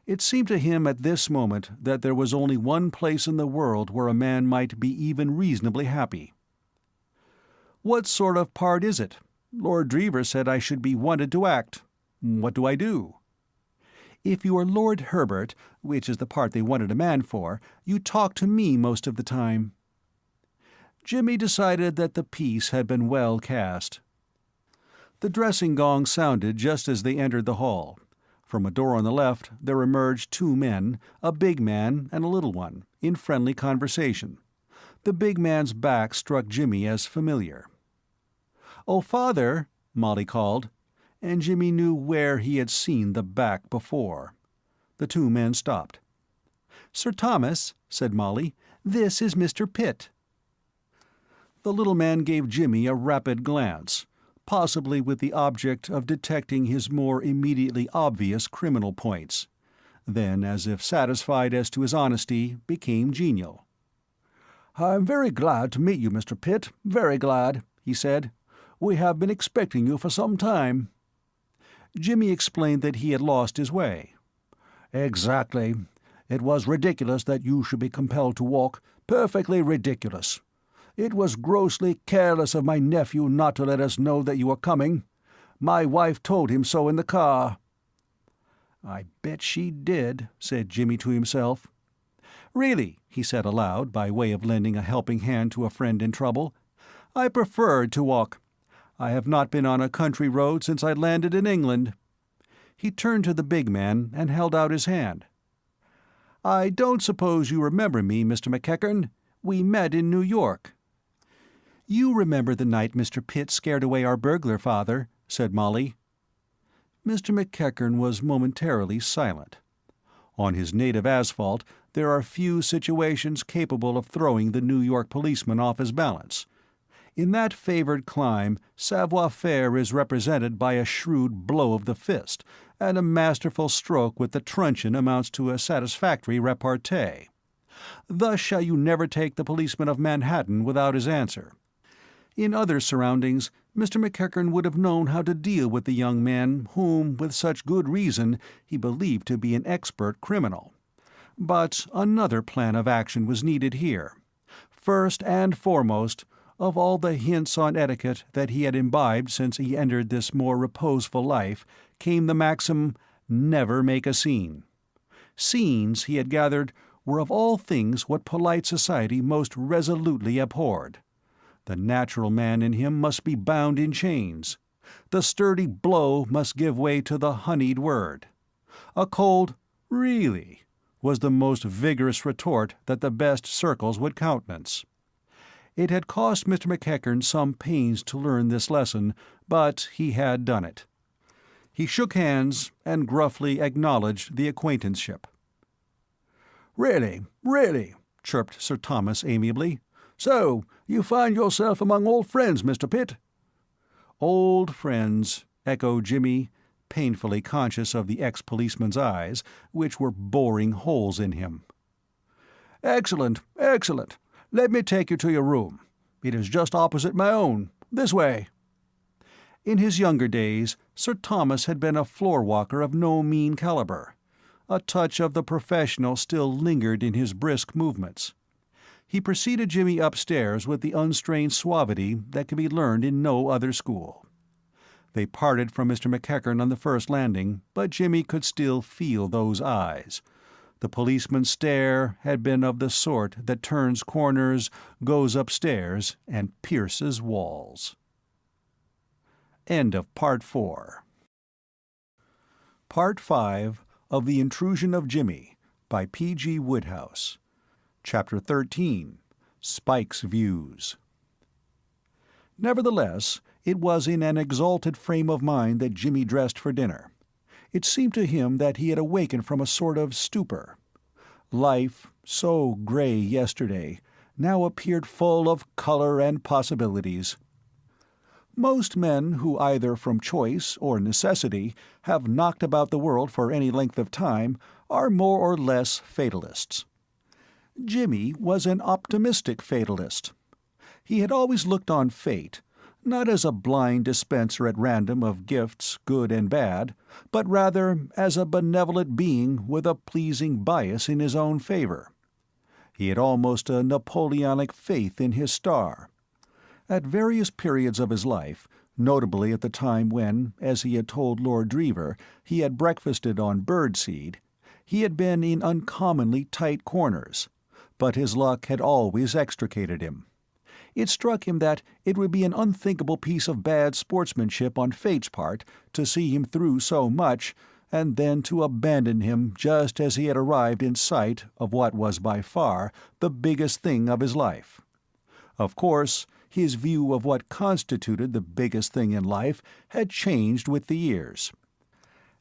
It seemed to him at this moment that there was only one place in the world where a man might be even reasonably happy. "What sort of part is it? Lord Drever said I should be wanted to act. What do I do?" "If you are Lord Herbert, which is the part they wanted a man for, you talk to me most of the time." Jimmy decided that the piece had been well cast. The dressing gong sounded just as they entered the hall. From a door on the left there emerged two men, a big man and a little one, in friendly conversation. The big man's back struck Jimmy as familiar. "Oh, Father," Molly called, and Jimmy knew where he had seen the back before. The two men stopped. "Sir Thomas," said Molly, "this is Mr. Pitt." The little man gave Jimmy a rapid glance, possibly with the object of detecting his more immediately obvious criminal points. Then, as if satisfied as to his honesty, became genial. "I'm very glad to meet you, Mr. Pitt, very glad," he said. "We have been expecting you for some time." Jimmy explained that he had lost his way. "Exactly. It was ridiculous that you should be compelled to walk, perfectly ridiculous. It was grossly careless of my nephew not to let us know that you were coming. My wife told him so in the car." "I bet she did," said Jimmy to himself. "Really," he said aloud, by way of lending a helping hand to a friend in trouble, "I preferred to walk. I have not been on a country road since I landed in England." He turned to the big man and held out his hand. "I don't suppose you remember me, Mr. McEachern. We met in New York." "You remember the night Mr. Pitt scared away our burglar, Father," said Molly. Mr. McEachern was momentarily silent. On his native asphalt there are few situations capable of throwing the New York policeman off his balance. In that favoured clime, savoir-faire is represented by a shrewd blow of the fist, and a masterful stroke with the truncheon amounts to a satisfactory repartee. Thus shall you never take the policeman of Manhattan without his answer. In other surroundings, Mr. McEachern would have known how to deal with the young man whom, with such good reason, he believed to be an expert criminal. But another plan of action was needed here. First and foremost, of all the hints on etiquette that he had imbibed since he entered this more reposeful life, came the maxim, "Never make a scene." Scenes, he had gathered, were of all things what polite society most resolutely abhorred. The natural man in him must be bound in chains. The sturdy blow must give way to the honeyed word. A cold "Really?" was the most vigorous retort that the best circles would countenance. It had cost Mr. McEachern some pains to learn this lesson, but he had done it. He shook hands and gruffly acknowledged the acquaintanceship. "Really, really," chirped Sir Thomas amiably. "So, you find yourself among old friends, Mr. Pitt?" "Old friends," echoed Jimmy, painfully conscious of the ex-policeman's eyes, which were boring holes in him. "Excellent, excellent. Let me take you to your room. It is just opposite my own. This way." In his younger days, Sir Thomas had been a floor-walker of no mean calibre. A touch of the professional still lingered in his brisk movements. He preceded Jimmy upstairs with the unstrained suavity that can be learned in no other school. They parted from Mr. McEachern on the first landing, but Jimmy could still feel those eyes. The policeman's stare had been of the sort that turns corners, goes upstairs, and pierces walls. End of Part 4. Part 5 of The Intrusion of Jimmy by P.G. Wodehouse. Chapter 13. Spike's Views. Nevertheless, it was in an exalted frame of mind that Jimmy dressed for dinner. It seemed to him that he had awakened from a sort of stupor. Life, so grey yesterday, now appeared full of colour and possibilities. Most men who either from choice or necessity have knocked about the world for any length of time are more or less fatalists. Jimmy was an optimistic fatalist. He had always looked on fate, not as a blind dispenser at random of gifts good and bad, but rather as a benevolent being with a pleasing bias in his own favor. He had almost a Napoleonic faith in his star. At various periods of his life, notably at the time when, as he had told Lord Drever, he had breakfasted on birdseed, he had been in uncommonly tight corners, but his luck had always extricated him. It struck him that it would be an unthinkable piece of bad sportsmanship on Fate's part to see him through so much, and then to abandon him just as he had arrived in sight of what was by far the biggest thing of his life. Of course, his view of what constituted the biggest thing in life had changed with the years.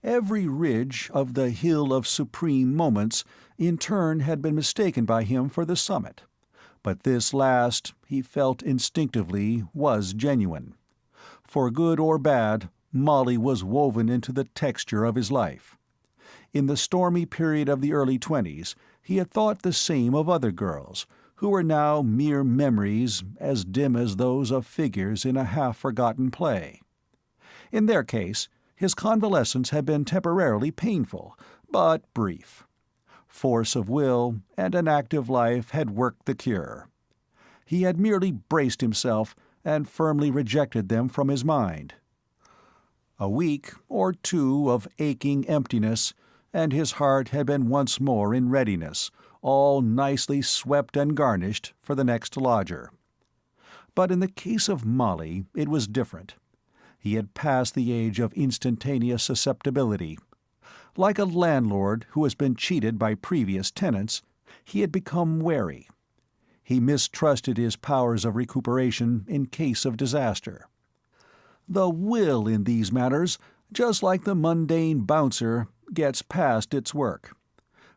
Every ridge of the Hill of Supreme Moments in turn had been mistaken by him for the summit, but this last, he felt instinctively, was genuine. For good or bad, Molly was woven into the texture of his life. In the stormy period of the early 20s, he had thought the same of other girls, who were now mere memories as dim as those of figures in a half-forgotten play. In their case, his convalescence had been temporarily painful, but brief. Force of will and an active life had worked the cure. He had merely braced himself and firmly rejected them from his mind. A week or two of aching emptiness, and his heart had been once more in readiness, all nicely swept and garnished for the next lodger. But in the case of Molly it was different. He had passed the age of instantaneous susceptibility. Like a landlord who has been cheated by previous tenants, he had become wary. He mistrusted his powers of recuperation in case of disaster. The will in these matters, just like the mundane bouncer, gets past its work.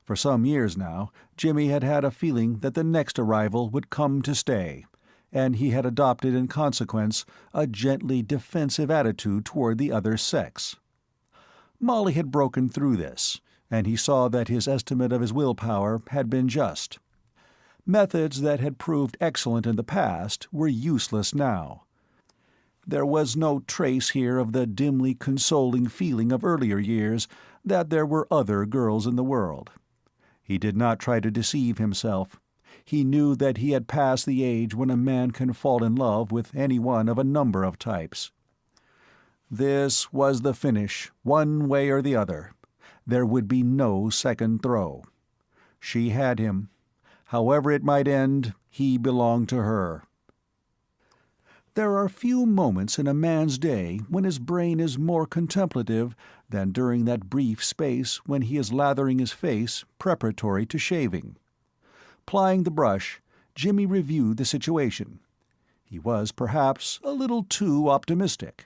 For some years now, Jimmy had had a feeling that the next arrival would come to stay, and he had adopted in consequence a gently defensive attitude toward the other sex. Molly had broken through this, and he saw that his estimate of his willpower had been just. Methods that had proved excellent in the past were useless now. There was no trace here of the dimly consoling feeling of earlier years that there were other girls in the world. He did not try to deceive himself. He knew that he had passed the age when a man can fall in love with any one of a number of types. This was the finish, one way or the other. There would be no second throw. She had him. However it might end, he belonged to her. There are few moments in a man's day when his brain is more contemplative than during that brief space when he is lathering his face preparatory to shaving. Plying the brush, Jimmy reviewed the situation. He was perhaps a little too optimistic.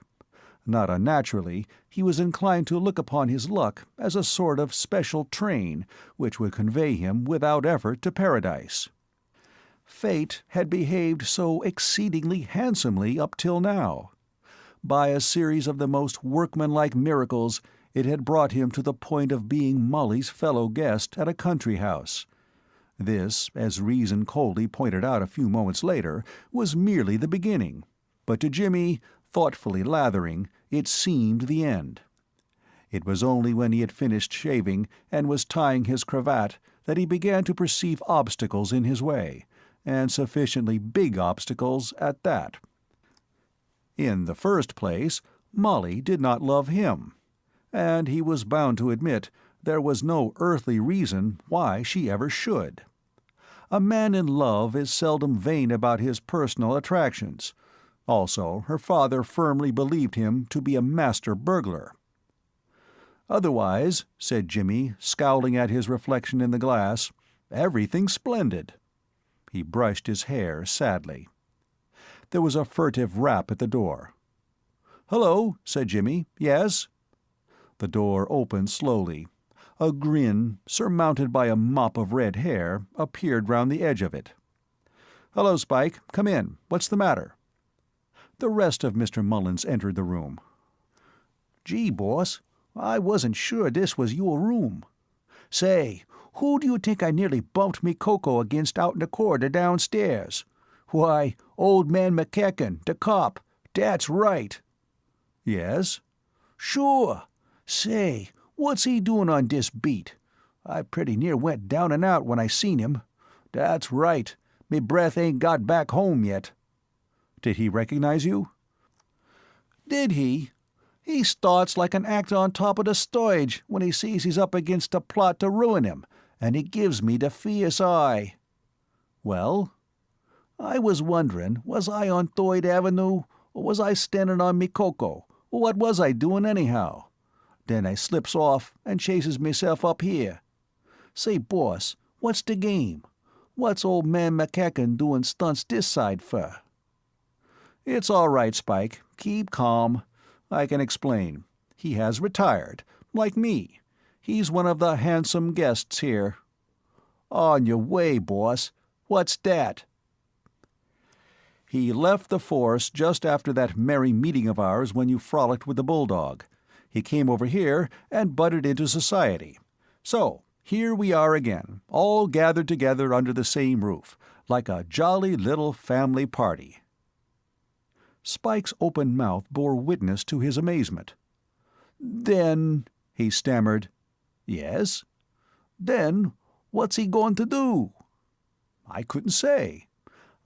Not unnaturally, he was inclined to look upon his luck as a sort of special train which would convey him without effort to paradise. Fate had behaved so exceedingly handsomely up till now. By a series of the most workmanlike miracles, it had brought him to the point of being Molly's fellow guest at a country house. This, as Reason coldly pointed out a few moments later, was merely the beginning, but to Jimmy, thoughtfully lathering, it seemed the end. It was only when he had finished shaving and was tying his cravat that he began to perceive obstacles in his way, and sufficiently big obstacles at that. In the first place, Molly did not love him, and he was bound to admit there was no earthly reason why she ever should. A man in love is seldom vain about his personal attractions. Also, her father firmly believed him to be a master burglar. "Otherwise," said Jimmy, scowling at his reflection in the glass, "everything's splendid." He brushed his hair sadly. There was a furtive rap at the door. "Hello," said Jimmy. "Yes?" The door opened slowly. A grin, surmounted by a mop of red hair, appeared round the edge of it. "Hello, Spike. Come in. What's the matter?" The rest of Mr. Mullins entered the room. "Gee, boss, I wasn't sure this was your room. Say, who do you think I nearly bumped me cocoa against out in the corridor downstairs? Why, old man McEachern, the cop. That's right." "Yes?" "Sure. Say, what's he doing on this beat? I pretty near went down and out when I seen him. That's right. Me breath ain't got back home yet." "Did he recognize you?" "Did he? He starts like an actor on top of the stage when he sees he's up against a plot to ruin him, and he gives me the fierce eye." "Well?" "I was wondering, was I on Third Avenue, or was I standing on me cocoa, or what was I doing anyhow? Then I slips off and chases myself up here. Say, boss, what's the game? What's old man McEachern doing stunts this side for?" "It's all right, Spike. Keep calm. I can explain. He has retired, like me. He's one of the handsome guests here." "On your way, boss. What's that?" "He left the force just after that merry meeting of ours when you frolicked with the bulldog. He came over here and butted into society. So, here we are again, all gathered together under the same roof, like a jolly little family party." Spike's open mouth bore witness to his amazement. "Then," he stammered. "Yes?" "Then, what's he going to do?" "I couldn't say.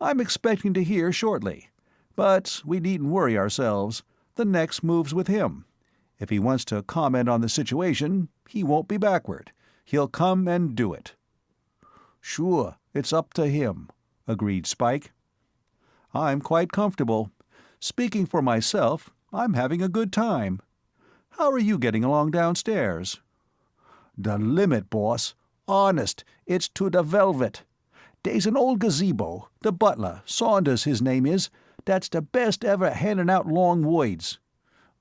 I'm expecting to hear shortly. But we needn't worry ourselves. The next move's with him. If he wants to comment on the situation, he won't be backward. He'll come and do it." "Sure, it's up to him," agreed Spike. "I'm quite comfortable. Speaking for myself, I'm having a good time. How are you getting along downstairs?" "The limit, boss. Honest, it's to the velvet. Dey's an old gazebo, the butler, Saunders his name is, that's the best ever handin' out long words.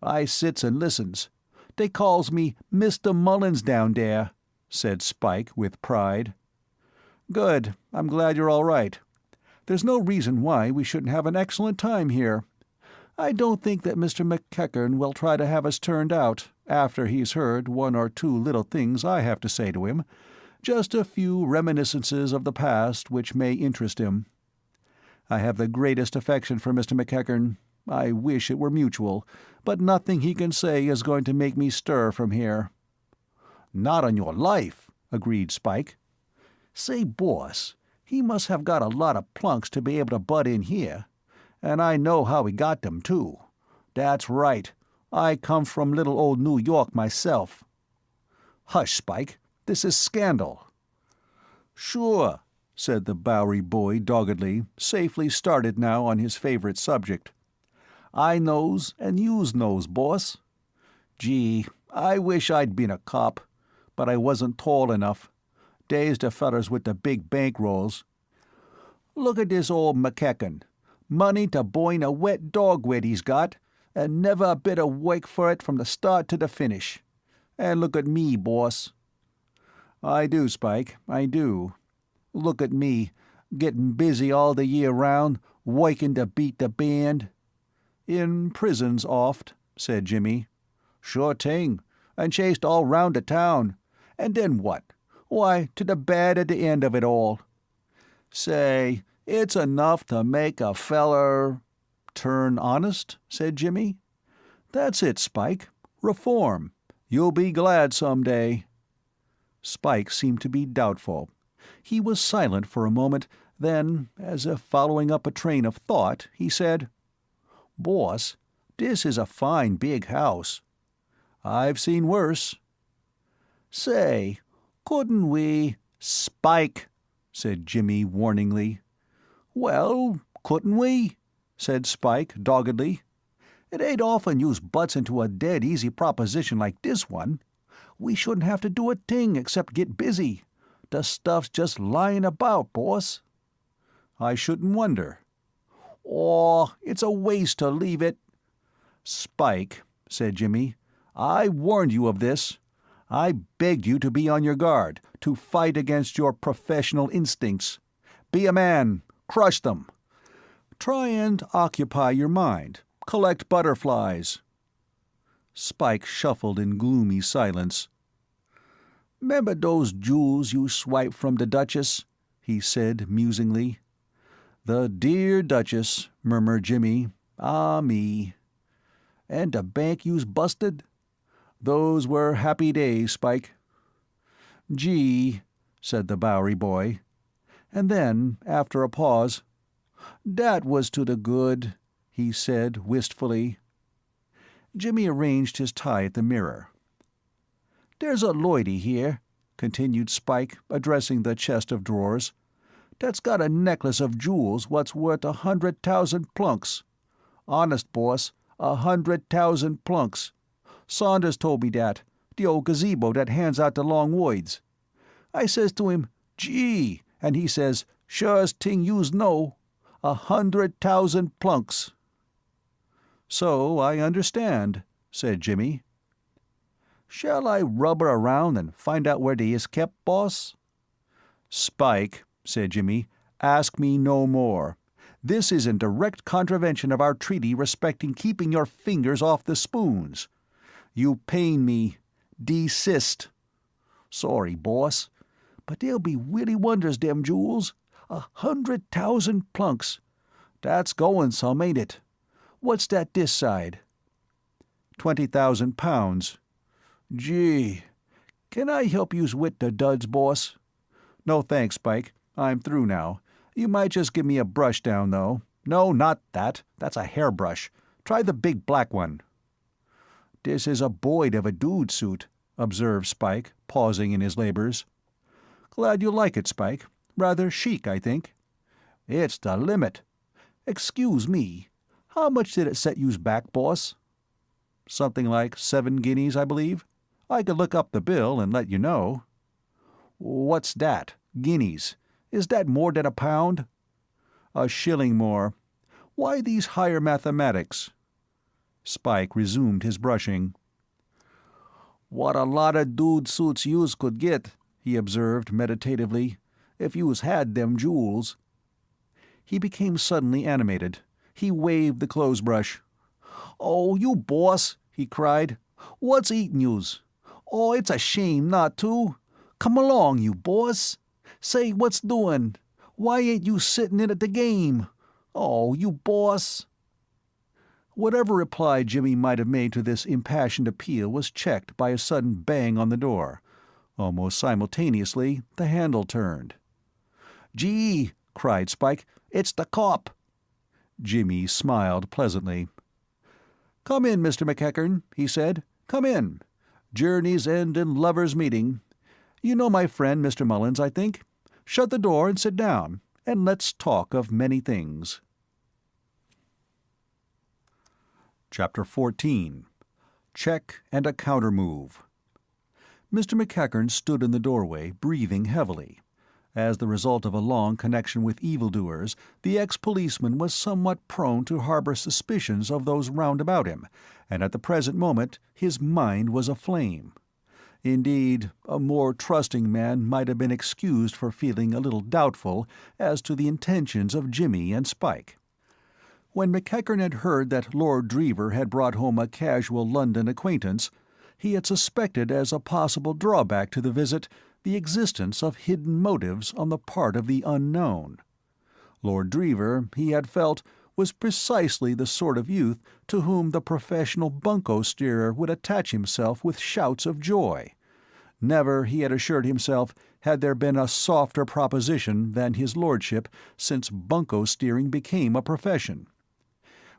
I sits and listens. They calls me Mr. Mullins down there," said Spike with pride. "Good. I'm glad you're all right. There's no reason why we shouldn't have an excellent time here. I don't think that Mr. McEachern will try to have us turned out, after he's heard one or two little things I have to say to him, just a few reminiscences of the past which may interest him. I have the greatest affection for Mr. McEachern. I wish it were mutual, but nothing he can say is going to make me stir from here." "Not on your life," agreed Spike. "Say, boss, he must have got a lot of plunks to be able to butt in here. And I know how he got them, too. That's right. I come from little old New York myself." "Hush, Spike. This is scandal." "Sure," said the Bowery boy doggedly, safely started now on his favorite subject. "I knows and youse knows, boss. Gee, I wish I'd been a cop, but I wasn't tall enough. Dey's the fellers with the big bankrolls. Look at this old McEachern. Money to boin a wet dog wet he's got, and never a bit of work for it from the start to the finish. And look at me, boss." "I do, Spike, I do. Look at me, getting busy all the year round, working to beat the band." "In prisons oft," said Jimmy. "Sure thing, and chased all round the town. And then what? Why, to the bad at the end of it all. Say, it's enough to make a feller—" "Turn honest?" said Jimmy. "That's it, Spike. Reform. You'll be glad some day." Spike seemed to be doubtful. He was silent for a moment, then, as if following up a train of thought, he said, "Boss, this is a fine big house." "I've seen worse." "Say, couldn't we—" "Spike," said Jimmy warningly. "Well, couldn't we?" said Spike doggedly. "It ain't often youse butts into a dead easy proposition like this one. We shouldn't have to do a thing except get busy. The stuff's just lying about, boss." "I shouldn't wonder." "Aw, it's a waste to leave it." "Spike," said Jimmy, "I warned you of this. I begged you to be on your guard, to fight against your professional instincts. Be a man. Crush them. Try and occupy your mind. Collect butterflies." Spike shuffled in gloomy silence. "'Member those jewels you swiped from the Duchess?" he said musingly. "The dear Duchess," murmured Jimmy. "Ah, me." "And the bank you's busted?" "Those were happy days, Spike." "Gee," said the Bowery boy. And then, after a pause, "Dat was to the good," he said wistfully. Jimmy arranged his tie at the mirror. "There's a loidy here," continued Spike, addressing the chest of drawers, "that's got a necklace of jewels what's worth 100,000 plunks. Honest, boss, 100,000 plunks. Saunders told me dat, the old gazebo that hands out the long woids. I says to him, 'Gee,' and he says, 'Surest ting youse know, 100,000 plunks.'" "So I understand," said Jimmy. "Shall I rubber around and find out where they is kept, boss?" "Spike," said Jimmy, "ask me no more. This is in direct contravention of our treaty respecting keeping your fingers off the spoons. You pain me. Desist." "Sorry, boss. But they'll be willy wonders, dem jewels. 100,000 plunks. That's goin' some, ain't it? What's that this side?" £20,000. "Gee. Can I help youse wit the duds, boss?" "No thanks, Spike. I'm through now. You might just give me a brush down, though. No, not that. That's a hairbrush. Try the big black one." "This is a boyd of a dude suit," observed Spike, pausing in his labors. "Glad you like it, Spike. Rather chic, I think." "It's the limit. Excuse me, how much did it set youse back, boss?" "Something like 7 guineas, I believe. I could look up the bill and let you know." "What's dat? Guineas? Is that more than a pound?" "A shilling more. Why these higher mathematics?" Spike resumed his brushing. "What a lot of dude suits youse could get," he observed meditatively, "if youse had them jewels." He became suddenly animated. He waved the clothes-brush. "Oh, you boss," he cried. "What's eatin' youse? Oh, it's a shame not to. Come along, you boss. Say, what's doin'? Why ain't you sittin' in at the game? Oh, you boss." Whatever reply Jimmy might have made to this impassioned appeal was checked by a sudden bang on the door. Almost simultaneously, the handle turned. "Gee," cried Spike, "it's the cop." Jimmy smiled pleasantly. "Come in, Mr. McEachern," he said. "Come in. Journey's end and lover's meeting. You know my friend Mr. Mullins, I think. Shut the door and sit down, and let's talk of many things." Chapter 14. Check and a Counter-Move. Mr. McEachern stood in the doorway, breathing heavily. As the result of a long connection with evildoers, the ex-policeman was somewhat prone to harbor suspicions of those round about him, and at the present moment his mind was aflame. Indeed, a more trusting man might have been excused for feeling a little doubtful as to the intentions of Jimmy and Spike. When McEachern had heard that Lord Drever had brought home a casual London acquaintance, he had suspected as a possible drawback to the visit the existence of hidden motives on the part of the unknown. Lord Drever, he had felt, was precisely the sort of youth to whom the professional bunco-steerer would attach himself with shouts of joy. Never, he had assured himself, had there been a softer proposition than his lordship since bunco-steering became a profession.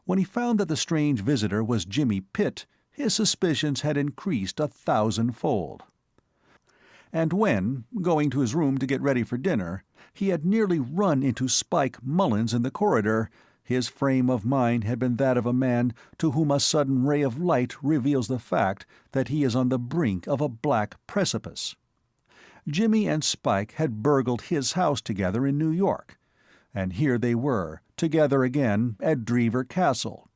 When he found that the strange visitor was Jimmy Pitt, his suspicions had increased 1,000-fold. And when, going to his room to get ready for dinner, he had nearly run into Spike Mullins in the corridor, his frame of mind had been that of a man to whom a sudden ray of light reveals the fact that he is on the brink of a black precipice. Jimmy and Spike had burgled his house together in New York, and here they were, together again at Drever Castle.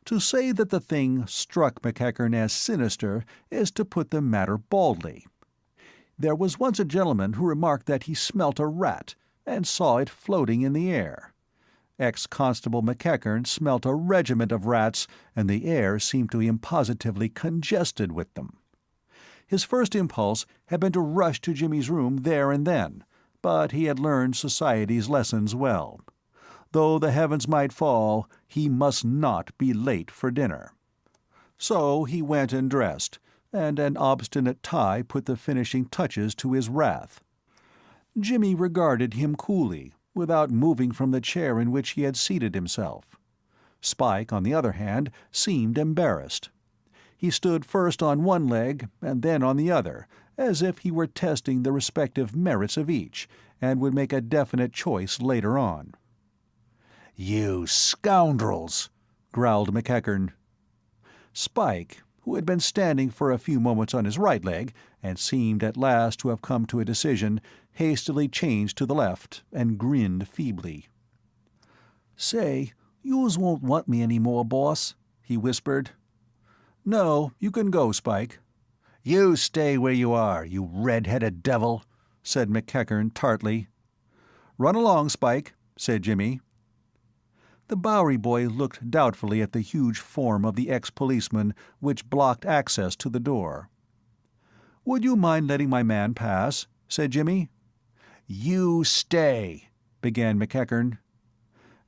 To say that the thing struck McEachern as sinister is to put the matter baldly. There was once a gentleman who remarked that he smelt a rat, and saw it floating in the air. Ex-Constable McEachern smelt a regiment of rats, and the air seemed to him positively congested with them. His first impulse had been to rush to Jimmy's room there and then, but he had learned society's lessons well. Though the heavens might fall, he must not be late for dinner. So he went and dressed, and an obstinate tie put the finishing touches to his wrath. Jimmy regarded him coolly, without moving from the chair in which he had seated himself. Spike, on the other hand, seemed embarrassed. He stood first on one leg and then on the other, as if he were testing the respective merits of each, and would make a definite choice later on. "You scoundrels!" growled McEachern. Spike, who had been standing for a few moments on his right leg, and seemed at last to have come to a decision, hastily changed to the left, and grinned feebly. "Say, youse won't want me any more, boss," he whispered. "No, you can go, Spike." "You stay where you are, you red-headed devil," said McEachern tartly. "Run along, Spike," said Jimmy. The Bowery boy looked doubtfully at the huge form of the ex-policeman which blocked access to the door. "Would you mind letting my man pass?" said Jimmy. "You stay," began McEachern.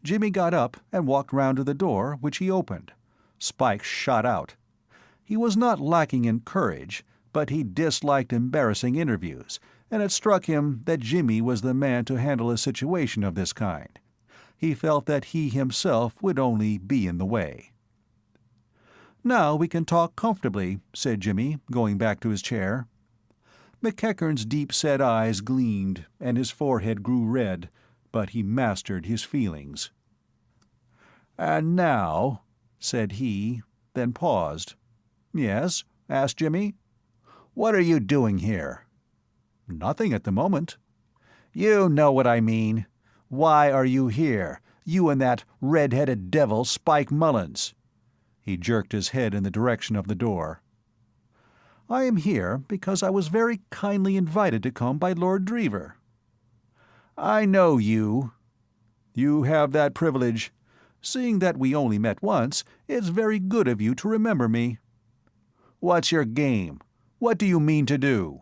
Jimmy got up and walked round to the door, which he opened. Spike shot out. He was not lacking in courage, but he disliked embarrassing interviews, and it struck him that Jimmy was the man to handle a situation of this kind. He felt that he himself would only be in the way. "Now we can talk comfortably," said Jimmy, going back to his chair. McEachern's deep-set eyes gleamed, and his forehead grew red, but he mastered his feelings. "And now," said he, then paused. "Yes?" asked Jimmy. "What are you doing here?" "Nothing at the moment." "You know what I mean. Why are you here, you and that red-headed devil Spike Mullins?" He jerked his head in the direction of the door. "I am here because I was very kindly invited to come by Lord Drever." "I know you." "You have that privilege. Seeing that we only met once, it's very good of you to remember me." "What's your game? What do you mean to do?"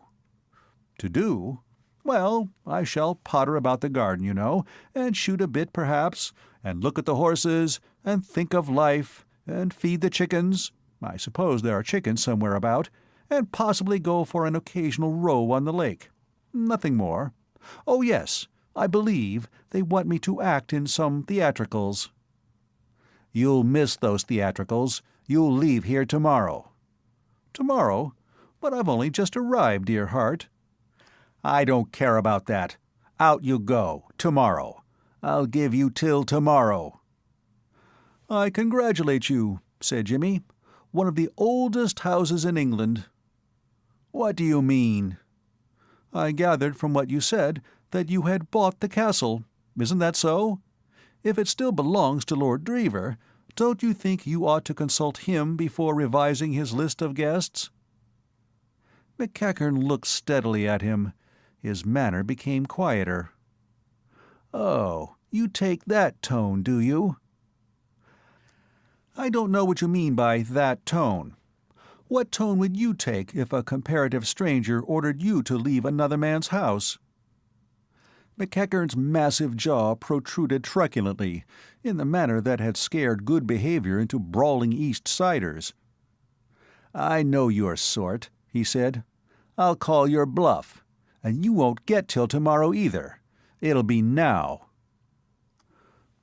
"To do? Well, I shall potter about the garden, you know, and shoot a bit perhaps, and look at the horses, and think of life, and feed the chickens— I suppose there are chickens somewhere about— and possibly go for an occasional row on the lake. Nothing more. Oh yes, I believe they want me to act in some theatricals." "You'll miss those theatricals. You'll leave here tomorrow." "Tomorrow? But I've only just arrived, dear heart." "I don't care about that. Out you go, tomorrow. I'll give you till tomorrow." "I congratulate you," said Jimmy. "One of the oldest houses in England." "What do you mean?" "I gathered from what you said that you had bought the castle. Isn't that so? If it still belongs to Lord Drever, don't you think you ought to consult him before revising his list of guests?" McEachern looked steadily at him. His manner became quieter. "Oh, you take that tone, do you?" "I don't know what you mean by that tone. What tone would you take if a comparative stranger ordered you to leave another man's house?" McEachern's massive jaw protruded truculently, in the manner that had scared good behavior into brawling East Siders. "I know your sort," he said. "I'll call your bluff. And you won't get till tomorrow either. It'll be now."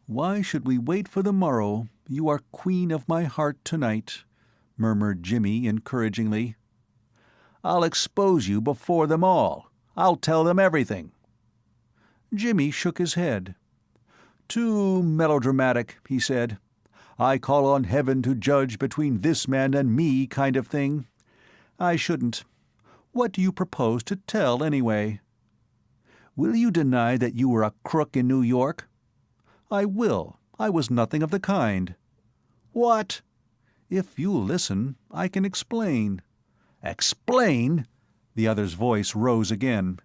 "Why should we wait for the morrow? You are queen of my heart tonight," murmured Jimmy encouragingly. "I'll expose you before them all. I'll tell them everything." Jimmy shook his head. "Too melodramatic," he said. "I call on heaven to judge between this man and me kind of thing. I shouldn't. What do you propose to tell, anyway?" "Will you deny that you were a crook in New York?" "I will. I was nothing of the kind." "What?" "If you'll listen, I can explain." "Explain?" The other's voice rose again.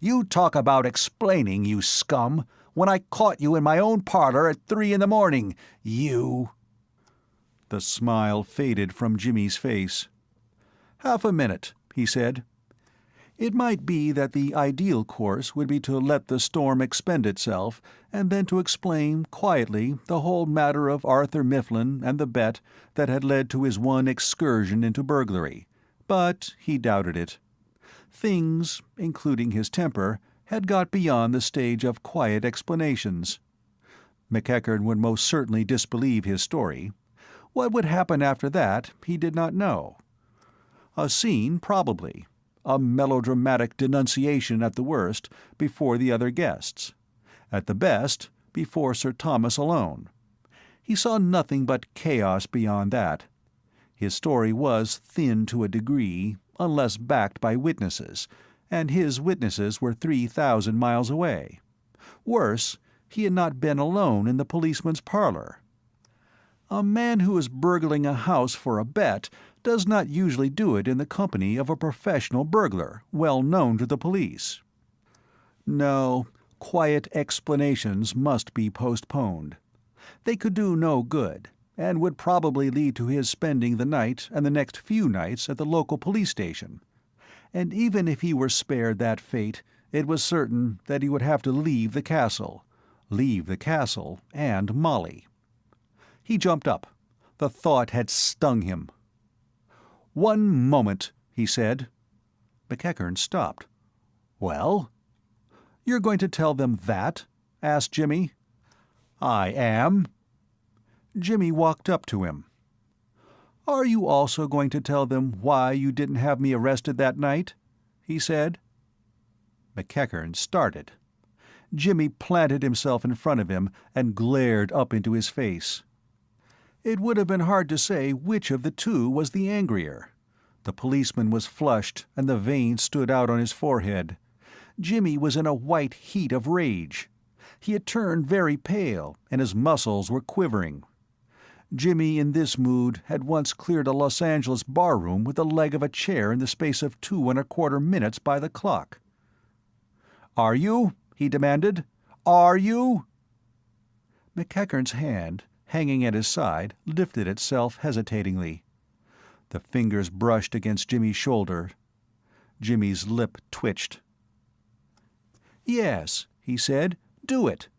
"You talk about explaining, you scum! when I caught you in my own parlor at 3 a.m, you—" The smile faded from Jimmy's face. "Half a minute," he said. It might be that the ideal course would be to let the storm expend itself, and then to explain quietly the whole matter of Arthur Mifflin and the bet that had led to his one excursion into burglary, but he doubted it. Things, including his temper, had got beyond the stage of quiet explanations. McEachern would most certainly disbelieve his story. What would happen after that he did not know. A scene, probably. A melodramatic denunciation at the worst, before the other guests. At the best, before Sir Thomas alone. He saw nothing but chaos beyond that. His story was thin to a degree, unless backed by witnesses, and his witnesses were 3,000 miles away. Worse, he had not been alone in the policeman's parlor. A man who is burgling a house for a bet does not usually do it in the company of a professional burglar, well known to the police. No, quiet explanations must be postponed. They could do no good, and would probably lead to his spending the night and the next few nights at the local police station. And even if he were spared that fate, it was certain that he would have to leave the castle and Molly. He jumped up. The thought had stung him. "One moment," he said. McEachern stopped. "Well?" "You're going to tell them that?" asked Jimmy. "I am." Jimmy walked up to him. "Are you also going to tell them why you didn't have me arrested that night?" he said. McEachern started. Jimmy planted himself in front of him and glared up into his face. It would have been hard to say which of the two was the angrier. The policeman was flushed, and the veins stood out on his forehead. Jimmy was in a white heat of rage. He had turned very pale, and his muscles were quivering. Jimmy, in this mood, had once cleared a Los Angeles barroom with the leg of a chair in the space of 2¼ minutes by the clock. "Are you?" he demanded. "Are you?" McEachern's hand, hanging at his side, lifted itself hesitatingly. The fingers brushed against Jimmy's shoulder. Jimmy's lip twitched. "Yes," he said, "do it.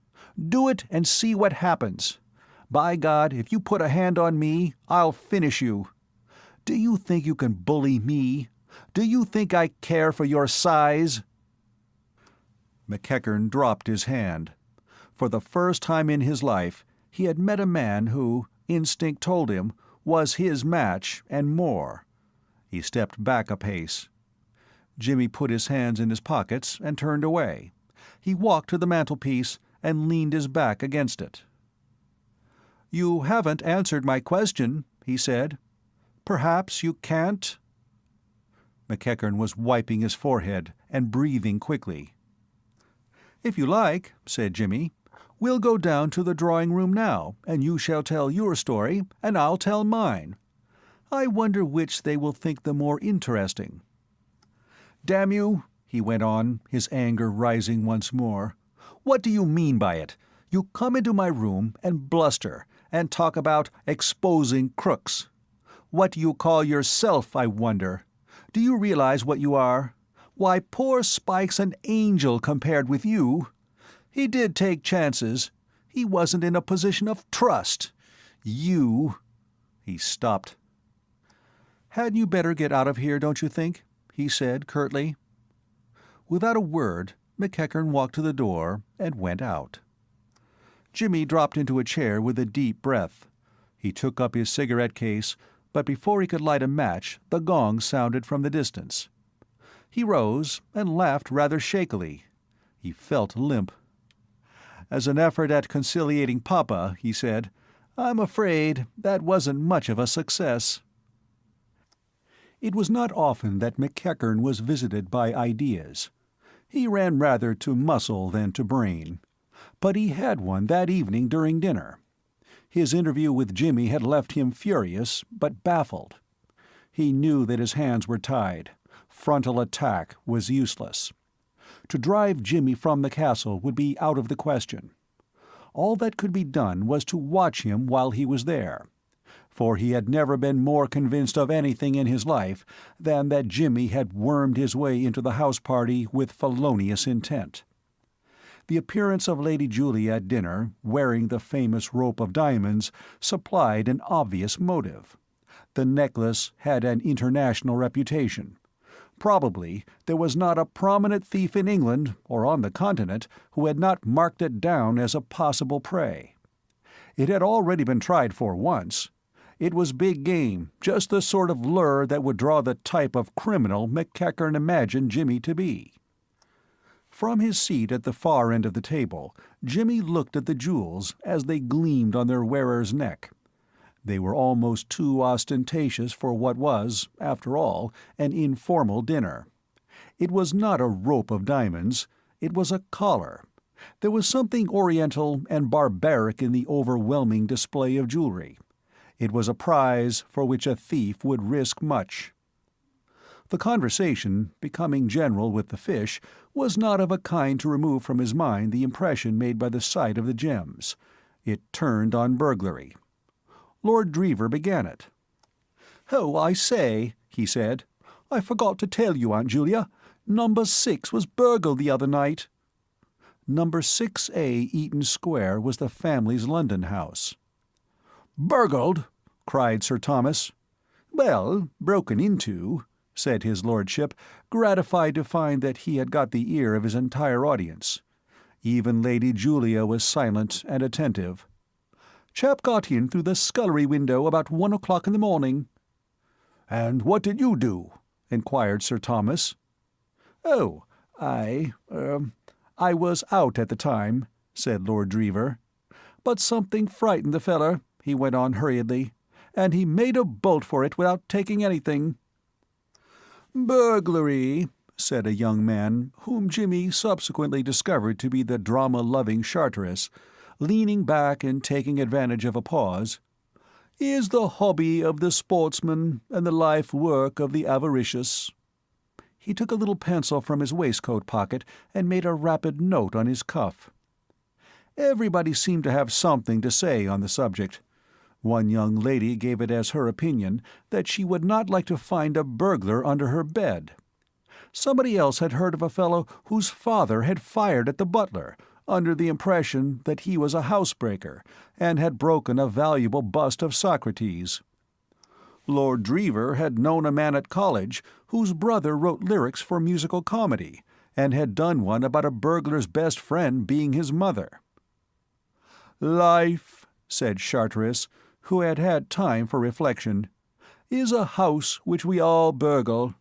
Do it and see what happens. By God, if you put a hand on me, I'll finish you. Do you think you can bully me? Do you think I care for your size?" McEachern dropped his hand. For the first time in his life, he had met a man who, instinct told him, was his match and more. He stepped back a pace. Jimmy put his hands in his pockets and turned away. He walked to the mantelpiece and leaned his back against it. "You haven't answered my question," he said. "Perhaps you can't?" McEachern was wiping his forehead and breathing quickly. "If you like," said Jimmy, "we'll go down to the drawing-room now, and you shall tell your story, and I'll tell mine. I wonder which they will think the more interesting. Damn you," he went on, his anger rising once more. "What do you mean by it? You come into my room and bluster, and talk about exposing crooks. What do you call yourself, I wonder? Do you realize what you are? Why, poor Spike's an angel compared with you. He did take chances. He wasn't in a position of trust. You—" He stopped. "Hadn't you better get out of here, don't you think?" he said curtly. Without a word, McEachern walked to the door and went out. Jimmy dropped into a chair with a deep breath. He took up his cigarette case, but before he could light a match, the gong sounded from the distance. He rose and laughed rather shakily. He felt limp. "As an effort at conciliating Papa," he said, "I'm afraid that wasn't much of a success." It was not often that McEachern was visited by ideas. He ran rather to muscle than to brain. But he had one that evening during dinner. His interview with Jimmy had left him furious, but baffled. He knew that his hands were tied. Frontal attack was useless. To drive Jimmy from the castle would be out of the question. All that could be done was to watch him while he was there, for he had never been more convinced of anything in his life than that Jimmy had wormed his way into the house party with felonious intent. The appearance of Lady Julia at dinner, wearing the famous rope of diamonds, supplied an obvious motive. The necklace had an international reputation. Probably there was not a prominent thief in England, or on the Continent, who had not marked it down as a possible prey. It had already been tried for once. It was big game, just the sort of lure that would draw the type of criminal McEachern imagined Jimmy to be. From his seat at the far end of the table, Jimmy looked at the jewels as they gleamed on their wearer's neck. They were almost too ostentatious for what was, after all, an informal dinner. It was not a rope of diamonds, it was a collar. There was something oriental and barbaric in the overwhelming display of jewelry. It was a prize for which a thief would risk much. The conversation, becoming general with the fish, was not of a kind to remove from his mind the impression made by the sight of the gems. It turned on burglary. Lord Drever began it. "Oh, I say," he said, "I forgot to tell you, Aunt Julia. Number 6 was burgled the other night." Number 6A Eaton Square was the family's London house. "Burgled?" cried Sir Thomas. "Well, broken into," said his lordship, gratified to find that he had got the ear of his entire audience. Even Lady Julia was silent and attentive. "Chap got in through the scullery window about 1 o'clock in the morning." "And what did you do?" inquired Sir Thomas. "Oh, I was out at the time," said Lord Drever. "But something frightened the feller," he went on hurriedly, "and he made a bolt for it without taking anything." "Burglary," said a young man, whom Jimmy subsequently discovered to be the drama-loving Charteris, leaning back and taking advantage of a pause, "is the hobby of the sportsman and the life-work of the avaricious." He took a little pencil from his waistcoat pocket and made a rapid note on his cuff. Everybody seemed to have something to say on the subject. One young lady gave it as her opinion that she would not like to find a burglar under her bed. Somebody else had heard of a fellow whose father had fired at the butler, under the impression that he was a housebreaker, and had broken a valuable bust of Socrates. Lord Drever had known a man at college whose brother wrote lyrics for musical comedy, and had done one about a burglar's best friend being his mother. "Life," said Charteris, who had had time for reflection, "is a house which we all burgle.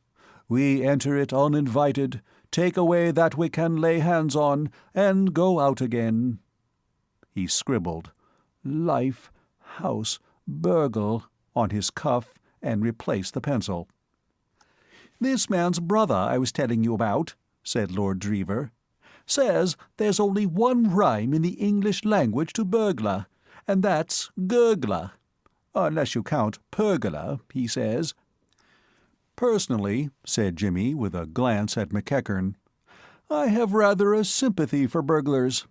We enter it uninvited, take away that we can lay hands on, and go out again." He scribbled, "Life, house, burgle," on his cuff, and replaced the pencil. "This man's brother I was telling you about," said Lord Drever, "says there's only one rhyme in the English language to burglar, and that's gurgler. Unless you count pergola, he says." "Personally," said Jimmy, with a glance at McEachern, "I have rather a sympathy for burglars.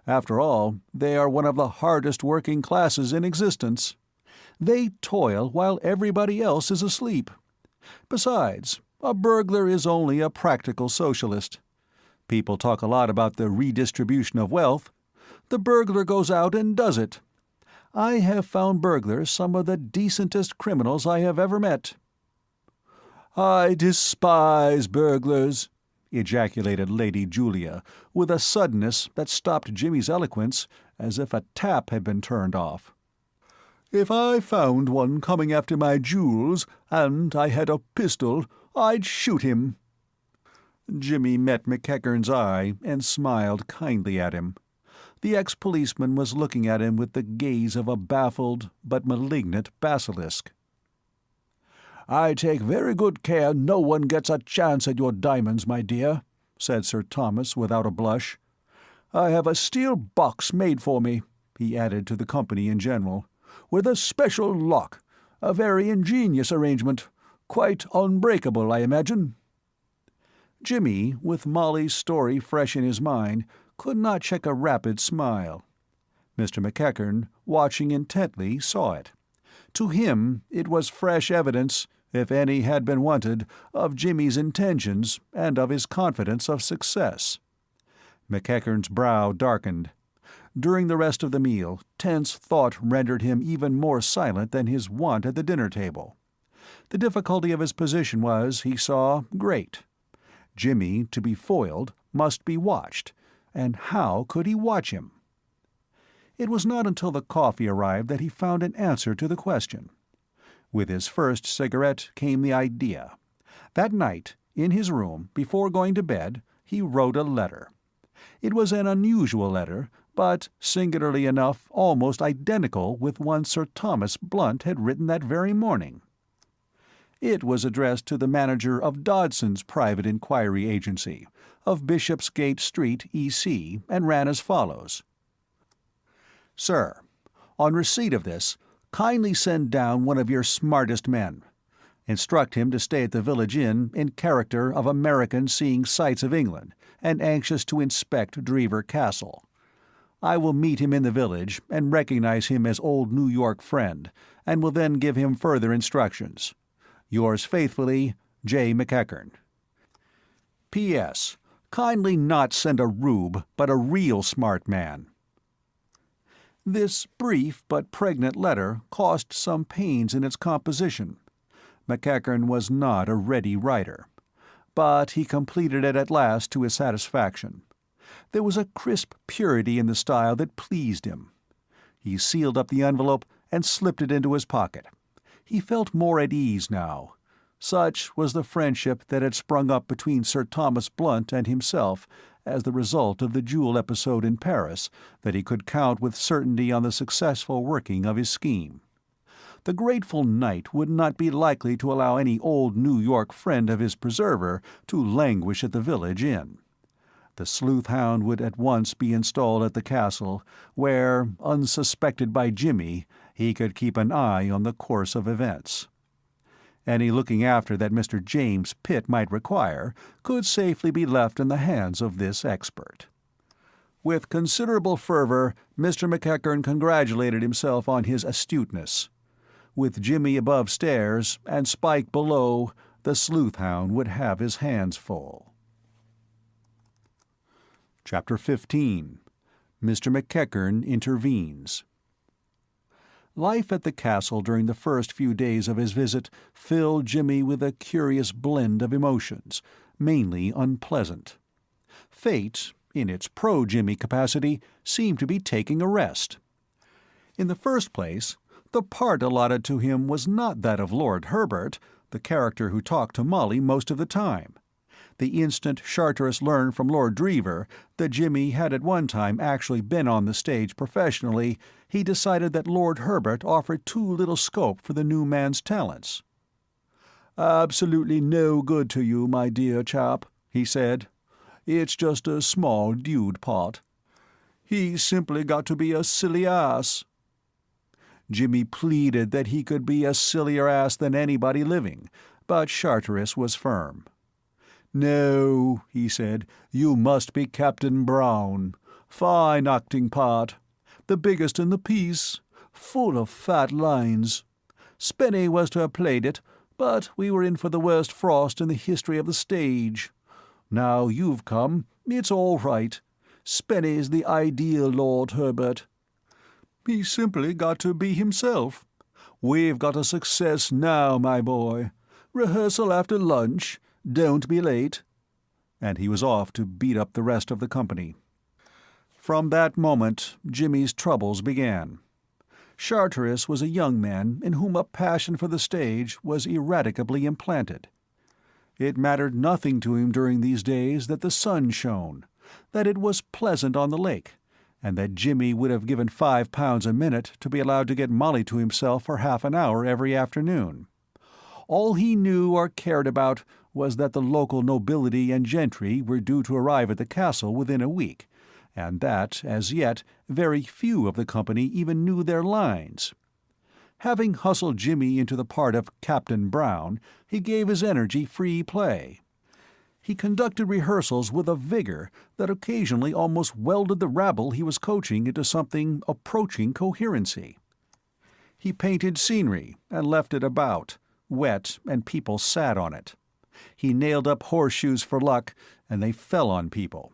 After all, they are one of the hardest working classes in existence. They toil while everybody else is asleep. Besides, a burglar is only a practical socialist. People talk a lot about the redistribution of wealth. The burglar goes out and does it. I have found burglars some of the decentest criminals I have ever met." "I despise burglars," ejaculated Lady Julia, with a suddenness that stopped Jimmy's eloquence, as if a tap had been turned off. "If I found one coming after my jewels, and I had a pistol, I'd shoot him." Jimmy met McEachern's eye and smiled kindly at him. The ex-policeman was looking at him with the gaze of a baffled but malignant basilisk. "I take very good care no one gets a chance at your diamonds, my dear," said Sir Thomas without a blush. "I have a steel box made for me," he added to the company in general, "with a special lock, a very ingenious arrangement, quite unbreakable, I imagine." Jimmy, with Molly's story fresh in his mind, could not check a rapid smile. Mr. McEachern, watching intently, saw it. To him it was fresh evidence, if any had been wanted, of Jimmy's intentions and of his confidence of success. McEachern's brow darkened. During the rest of the meal, tense thought rendered him even more silent than his wont at the dinner table. The difficulty of his position was, he saw, great. Jimmy, to be foiled, must be watched, and how could he watch him? It was not until the coffee arrived that he found an answer to the question. With his first cigarette came the idea. That night, in his room, before going to bed, he wrote a letter. It was an unusual letter, but, singularly enough, almost identical with one Sir Thomas Blunt had written that very morning. It was addressed to the manager of Dodson's private inquiry agency, of Bishopsgate Street, E.C., and ran as follows. Sir, on receipt of this, kindly send down one of your smartest men. Instruct him to stay at the village inn in character of American seeing sights of England and anxious to inspect Drever Castle. I will meet him in the village and recognize him as old New York friend, and will then give him further instructions. Yours faithfully, J. McEachern. P.S. Kindly not send a rube, but a real smart man. This brief but pregnant letter cost some pains in its composition. McEachern was not a ready writer, but he completed it at last to his satisfaction. There was a crisp purity in the style that pleased him. He sealed up the envelope and slipped it into his pocket. He felt more at ease now. Such was the friendship that had sprung up between Sir Thomas Blunt and himself as the result of the jewel episode in Paris, that he could count with certainty on the successful working of his scheme. The grateful knight would not be likely to allow any old New York friend of his preserver to languish at the village inn. The sleuth-hound would at once be installed at the castle, where, unsuspected by Jimmy, he could keep an eye on the course of events. Any looking after that Mr. James Pitt might require could safely be left in the hands of this expert. With considerable fervor, Mr. McEachern congratulated himself on his astuteness. With Jimmy above stairs and Spike below, the sleuth-hound would have his hands full. Chapter 15. Mr. McEachern Intervenes. Life at the castle during the first few days of his visit filled Jimmy with a curious blend of emotions, mainly unpleasant. Fate, in its pro-Jimmy capacity, seemed to be taking a rest. In the first place, the part allotted to him was not that of Lord Herbert, the character who talked to Molly most of the time. The instant Charteris learned from Lord Drever that Jimmy had at one time actually been on the stage professionally, he decided that Lord Herbert offered too little scope for the new man's talents. "Absolutely no good to you, my dear chap," he said. "It's just a small dude part. He's simply got to be a silly ass." Jimmy pleaded that he could be a sillier ass than anybody living, but Charteris was firm. "No," he said, "you must be Captain Brown. Fine acting part. The biggest in the piece. Full of fat lines. Spenny was to have played it, but we were in for the worst frost in the history of the stage. Now you've come, it's all right. Spenny's the ideal Lord Herbert. He's simply got to be himself. We've got a success now, my boy. Rehearsal after lunch. Don't be late." And he was off to beat up the rest of the company. From that moment, Jimmy's troubles began. Charteris was a young man in whom a passion for the stage was ineradicably implanted. It mattered nothing to him during these days that the sun shone, that it was pleasant on the lake, and that Jimmy would have given £5 a minute to be allowed to get Molly to himself for half an hour every afternoon. All he knew or cared about was that the local nobility and gentry were due to arrive at the castle within a week, and that, as yet, very few of the company even knew their lines. Having hustled Jimmy into the part of Captain Brown, he gave his energy free play. He conducted rehearsals with a vigor that occasionally almost welded the rabble he was coaching into something approaching coherency. He painted scenery and left it about, wet, and people sat on it. He nailed up horseshoes for luck, and they fell on people.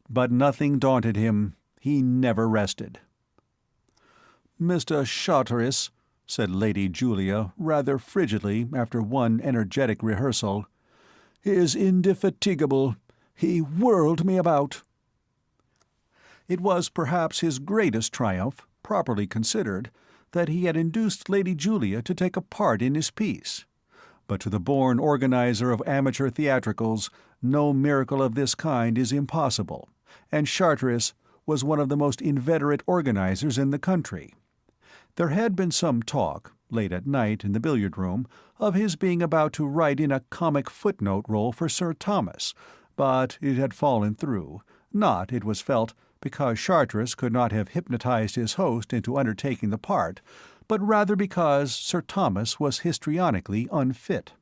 But nothing daunted him. He never rested. "Mr. Charteris," said Lady Julia rather frigidly after one energetic rehearsal, "is indefatigable. He whirled me about." It was perhaps his greatest triumph, properly considered, that he had induced Lady Julia to take a part in his piece. But to the born organizer of amateur theatricals, no miracle of this kind is impossible, and Charteris was one of the most inveterate organizers in the country. There had been some talk, late at night in the billiard-room, of his being about to write in a comic footnote role for Sir Thomas, but it had fallen through, not, it was felt, because Charteris could not have hypnotized his host into undertaking the part, but rather because Sir Thomas was histrionically unfit.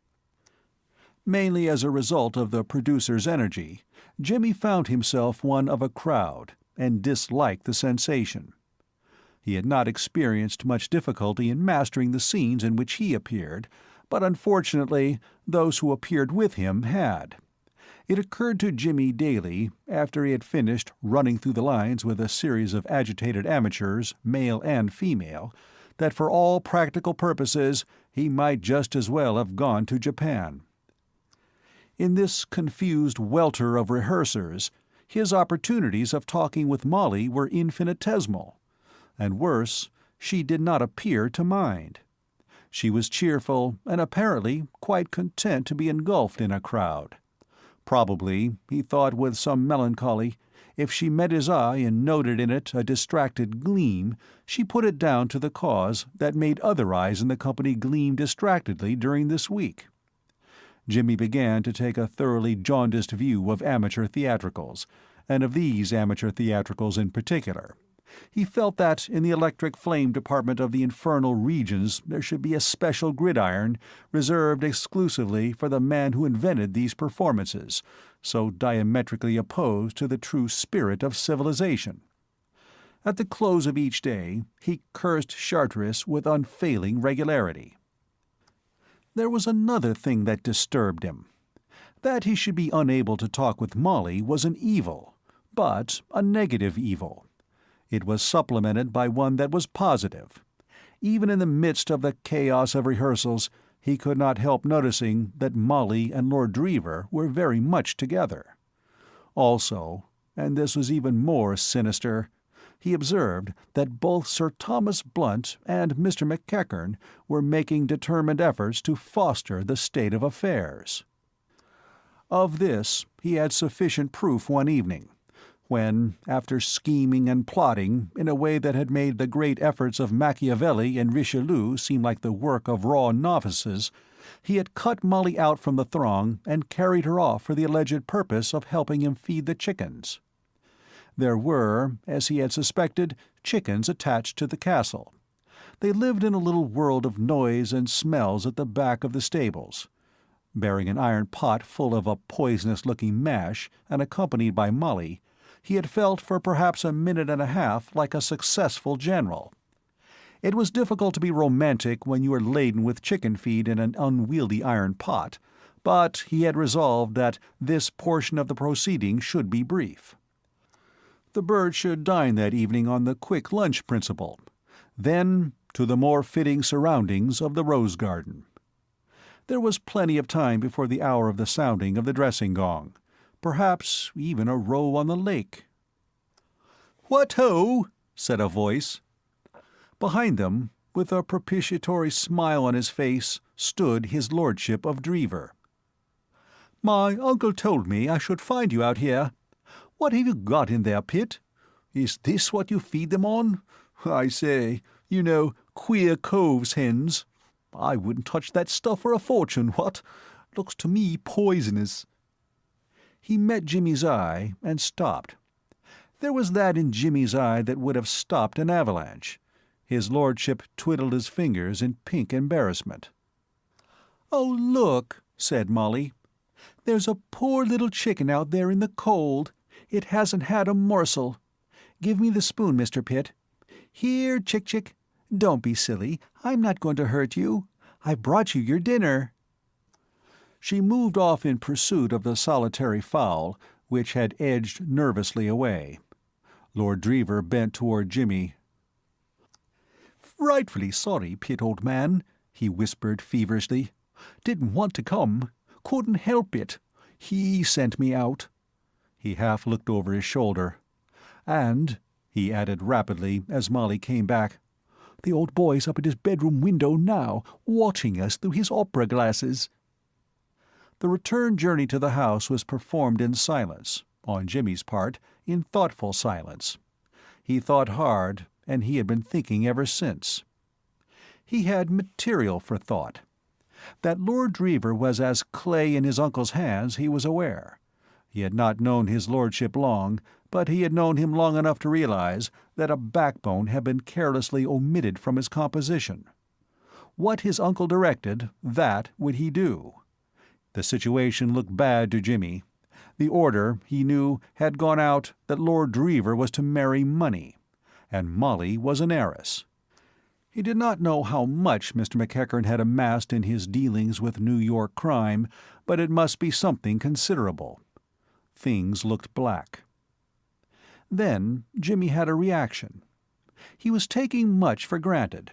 Mainly as a result of the producer's energy, Jimmy found himself one of a crowd, and disliked the sensation. He had not experienced much difficulty in mastering the scenes in which he appeared, but unfortunately those who appeared with him had. It occurred to Jimmy daily, after he had finished running through the lines with a series of agitated amateurs, male and female, that for all practical purposes he might just as well have gone to Japan. In this confused welter of rehearsers, his opportunities of talking with Molly were infinitesimal. And worse, she did not appear to mind. She was cheerful and apparently quite content to be engulfed in a crowd. Probably, he thought with some melancholy, if she met his eye and noted in it a distracted gleam, she put it down to the cause that made other eyes in the company gleam distractedly during this week. Jimmy began to take a thoroughly jaundiced view of amateur theatricals, and of these amateur theatricals in particular. He felt that in the electric flame department of the infernal regions there should be a special gridiron reserved exclusively for the man who invented these performances, so diametrically opposed to the true spirit of civilization. At the close of each day he cursed Charteris with unfailing regularity. There was another thing that disturbed him. That he should be unable to talk with Molly was an evil, but a negative evil. It was supplemented by one that was positive. Even in the midst of the chaos of rehearsals, he could not help noticing that Molly and Lord Drever were very much together. Also, and this was even more sinister, he observed that both Sir Thomas Blunt and Mr. McEachern were making determined efforts to foster the state of affairs. Of this he had sufficient proof one evening, when, after scheming and plotting in a way that had made the great efforts of Machiavelli and Richelieu seem like the work of raw novices, he had cut Molly out from the throng and carried her off for the alleged purpose of helping him feed the chickens. There were, as he had suspected, chickens attached to the castle. They lived in a little world of noise and smells at the back of the stables. Bearing an iron pot full of a poisonous-looking mash, and accompanied by Molly, he had felt for perhaps a minute and a half like a successful general. It was difficult to be romantic when you were laden with chicken feed in an unwieldy iron pot, but he had resolved that this portion of the proceeding should be brief. The birds should dine that evening on the quick lunch principle, then to the more fitting surroundings of the rose garden. There was plenty of time before the hour of the sounding of the dressing gong, perhaps even a row on the lake. "What ho!" said a voice. Behind them, with a propitiatory smile on his face, stood his lordship of Drever. "My uncle told me I should find you out here. What have you got in there, Pitt? Is this what you feed them on? I say, you know, queer coves' hens. I wouldn't touch that stuff for a fortune, what? Looks to me poisonous." He met Jimmy's eye and stopped. There was that in Jimmy's eye that would have stopped an avalanche. His lordship twiddled his fingers in pink embarrassment. "Oh, look," said Molly. There's a poor little chicken out there in the cold. It hasn't had a morsel. Give me the spoon, Mr. Pitt. Here, Chick-Chick. Don't be silly. I'm not going to hurt you. I've brought you your dinner." She moved off in pursuit of the solitary fowl, which had edged nervously away. Lord Drever bent toward Jimmy. "Frightfully sorry, Pitt, old man," he whispered feverishly. "Didn't want to come. Couldn't help it. He sent me out." He half looked over his shoulder. "And," he added rapidly as Molly came back, "the old boy's up at his bedroom window now, watching us through his opera glasses." The return journey to the house was performed in silence, on Jimmy's part, in thoughtful silence. He thought hard, and he had been thinking ever since. He had material for thought. That Lord Drever was as clay in his uncle's hands he was aware. He had not known his lordship long, but he had known him long enough to realize that a backbone had been carelessly omitted from his composition. What his uncle directed, that would he do. The situation looked bad to Jimmy. The order, he knew, had gone out that Lord Drever was to marry money, and Molly was an heiress. He did not know how much Mr. McEachern had amassed in his dealings with New York crime, but it must be something considerable. Things looked black. Then Jimmy had a reaction. He was taking much for granted.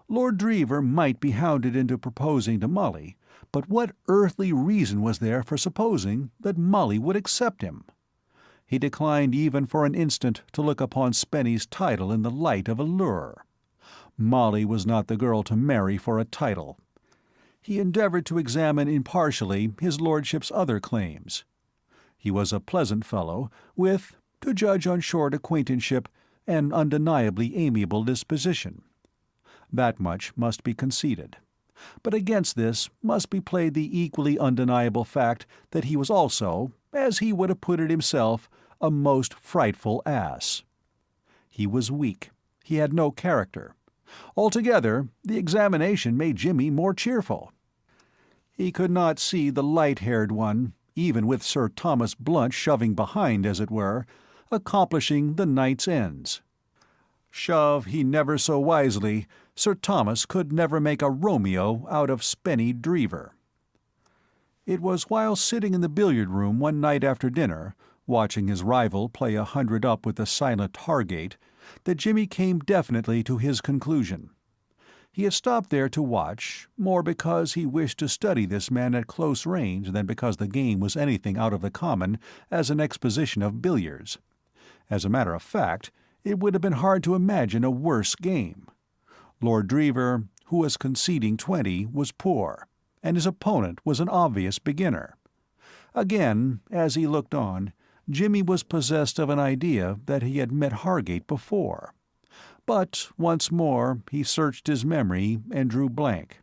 Lord Drever might be hounded into proposing to Molly, but what earthly reason was there for supposing that Molly would accept him? He declined even for an instant to look upon Spenny's title in the light of a lure. Molly was not the girl to marry for a title. He endeavoured to examine impartially his lordship's other claims. He was a pleasant fellow, with, to judge on short acquaintanceship, an undeniably amiable disposition. That much must be conceded. But against this must be played the equally undeniable fact that he was also, as he would have put it himself, a most frightful ass. He was weak. He had no character. Altogether, the examination made Jimmy more cheerful. He could not see the light-haired one, even with Sir Thomas Blunt shoving behind, as it were, accomplishing the night's ends. Shove he never so wisely, Sir Thomas could never make a Romeo out of Spenny Drever. It was while sitting in the billiard-room one night after dinner, watching his rival play 100 up with the silent Hargate, that Jimmy came definitely to his conclusion. He had stopped there to watch, more because he wished to study this man at close range than because the game was anything out of the common as an exposition of billiards. As a matter of fact, it would have been hard to imagine a worse game. Lord Drever, who was conceding 20, was poor, and his opponent was an obvious beginner. Again, as he looked on, Jimmy was possessed of an idea that he had met Hargate before. But once more he searched his memory and drew blank.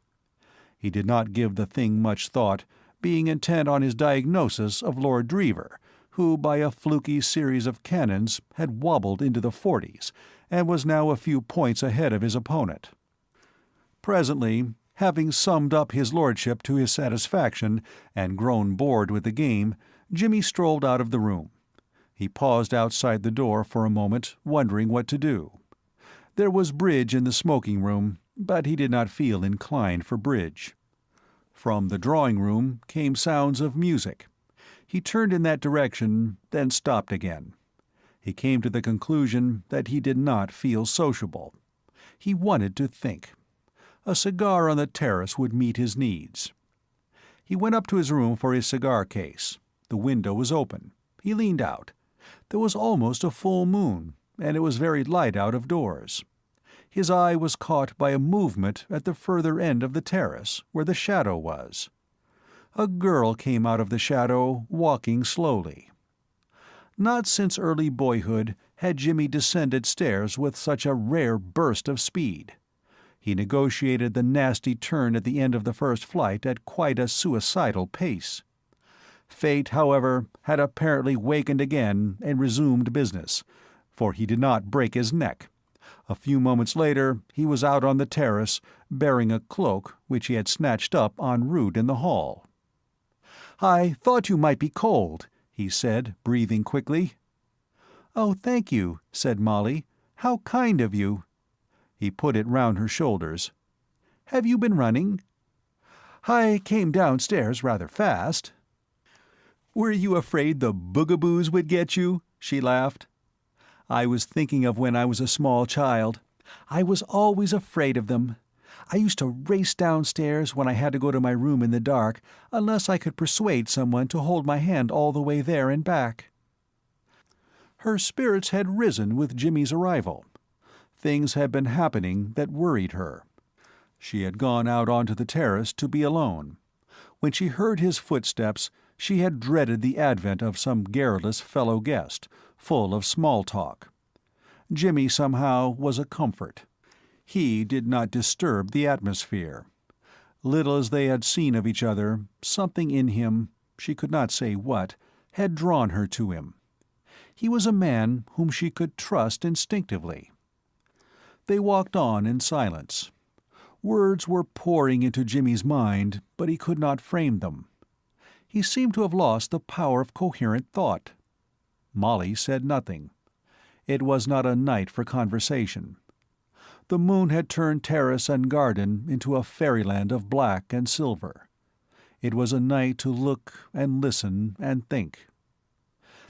He did not give the thing much thought, being intent on his diagnosis of Lord Drever, who by a fluky series of cannons had wobbled into the 40s, and was now a few points ahead of his opponent. Presently, having summed up his lordship to his satisfaction, and grown bored with the game, Jimmy strolled out of the room. He paused outside the door for a moment, wondering what to do. There was bridge in the smoking-room, but he did not feel inclined for bridge. From the drawing-room came sounds of music. He turned in that direction, then stopped again. He came to the conclusion that he did not feel sociable. He wanted to think. A cigar on the terrace would meet his needs. He went up to his room for his cigar case. The window was open. He leaned out. There was almost a full moon, and it was very light out of doors. His eye was caught by a movement at the further end of the terrace, where the shadow was. A girl came out of the shadow, walking slowly. Not since early boyhood had Jimmy descended stairs with such a rare burst of speed. He negotiated the nasty turn at the end of the first flight at quite a suicidal pace. Fate, however, had apparently wakened again and resumed business, for he did not break his neck. A few moments later he was out on the terrace, bearing a cloak which he had snatched up en route in the hall. "I thought you might be cold," he said, breathing quickly. "Oh, thank you," said Molly. "How kind of you." He put it round her shoulders. "Have you been running?" "I came downstairs rather fast." "Were you afraid the boogaboos would get you?" she laughed. "I was thinking of when I was a small child. I was always afraid of them. I used to race downstairs when I had to go to my room in the dark, unless I could persuade someone to hold my hand all the way there and back." Her spirits had risen with Jimmy's arrival. Things had been happening that worried her. She had gone out onto the terrace to be alone. When she heard his footsteps, she had dreaded the advent of some garrulous fellow guest, full of small talk. Jimmy, somehow, was a comfort. He did not disturb the atmosphere. Little as they had seen of each other, something in him, she could not say what, had drawn her to him. He was a man whom she could trust instinctively. They walked on in silence. Words were pouring into Jimmy's mind, but he could not frame them. He seemed to have lost the power of coherent thought. Molly said nothing. It was not a night for conversation. The moon had turned terrace and garden into a fairyland of black and silver. It was a night to look and listen and think.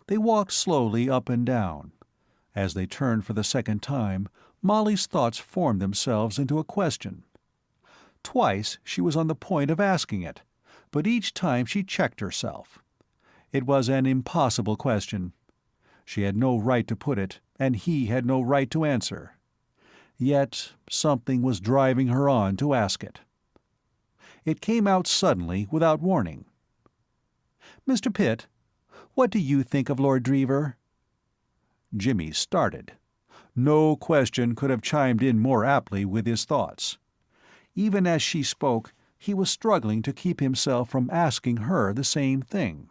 They walked slowly up and down. As they turned for the second time, Molly's thoughts formed themselves into a question. Twice she was on the point of asking it, but each time she checked herself. It was an impossible question. She had no right to put it, and he had no right to answer. Yet something was driving her on to ask it. It came out suddenly, without warning. "Mr. Pitt, what do you think of Lord Drever?" Jimmy started. No question could have chimed in more aptly with his thoughts. Even as she spoke, he was struggling to keep himself from asking her the same thing.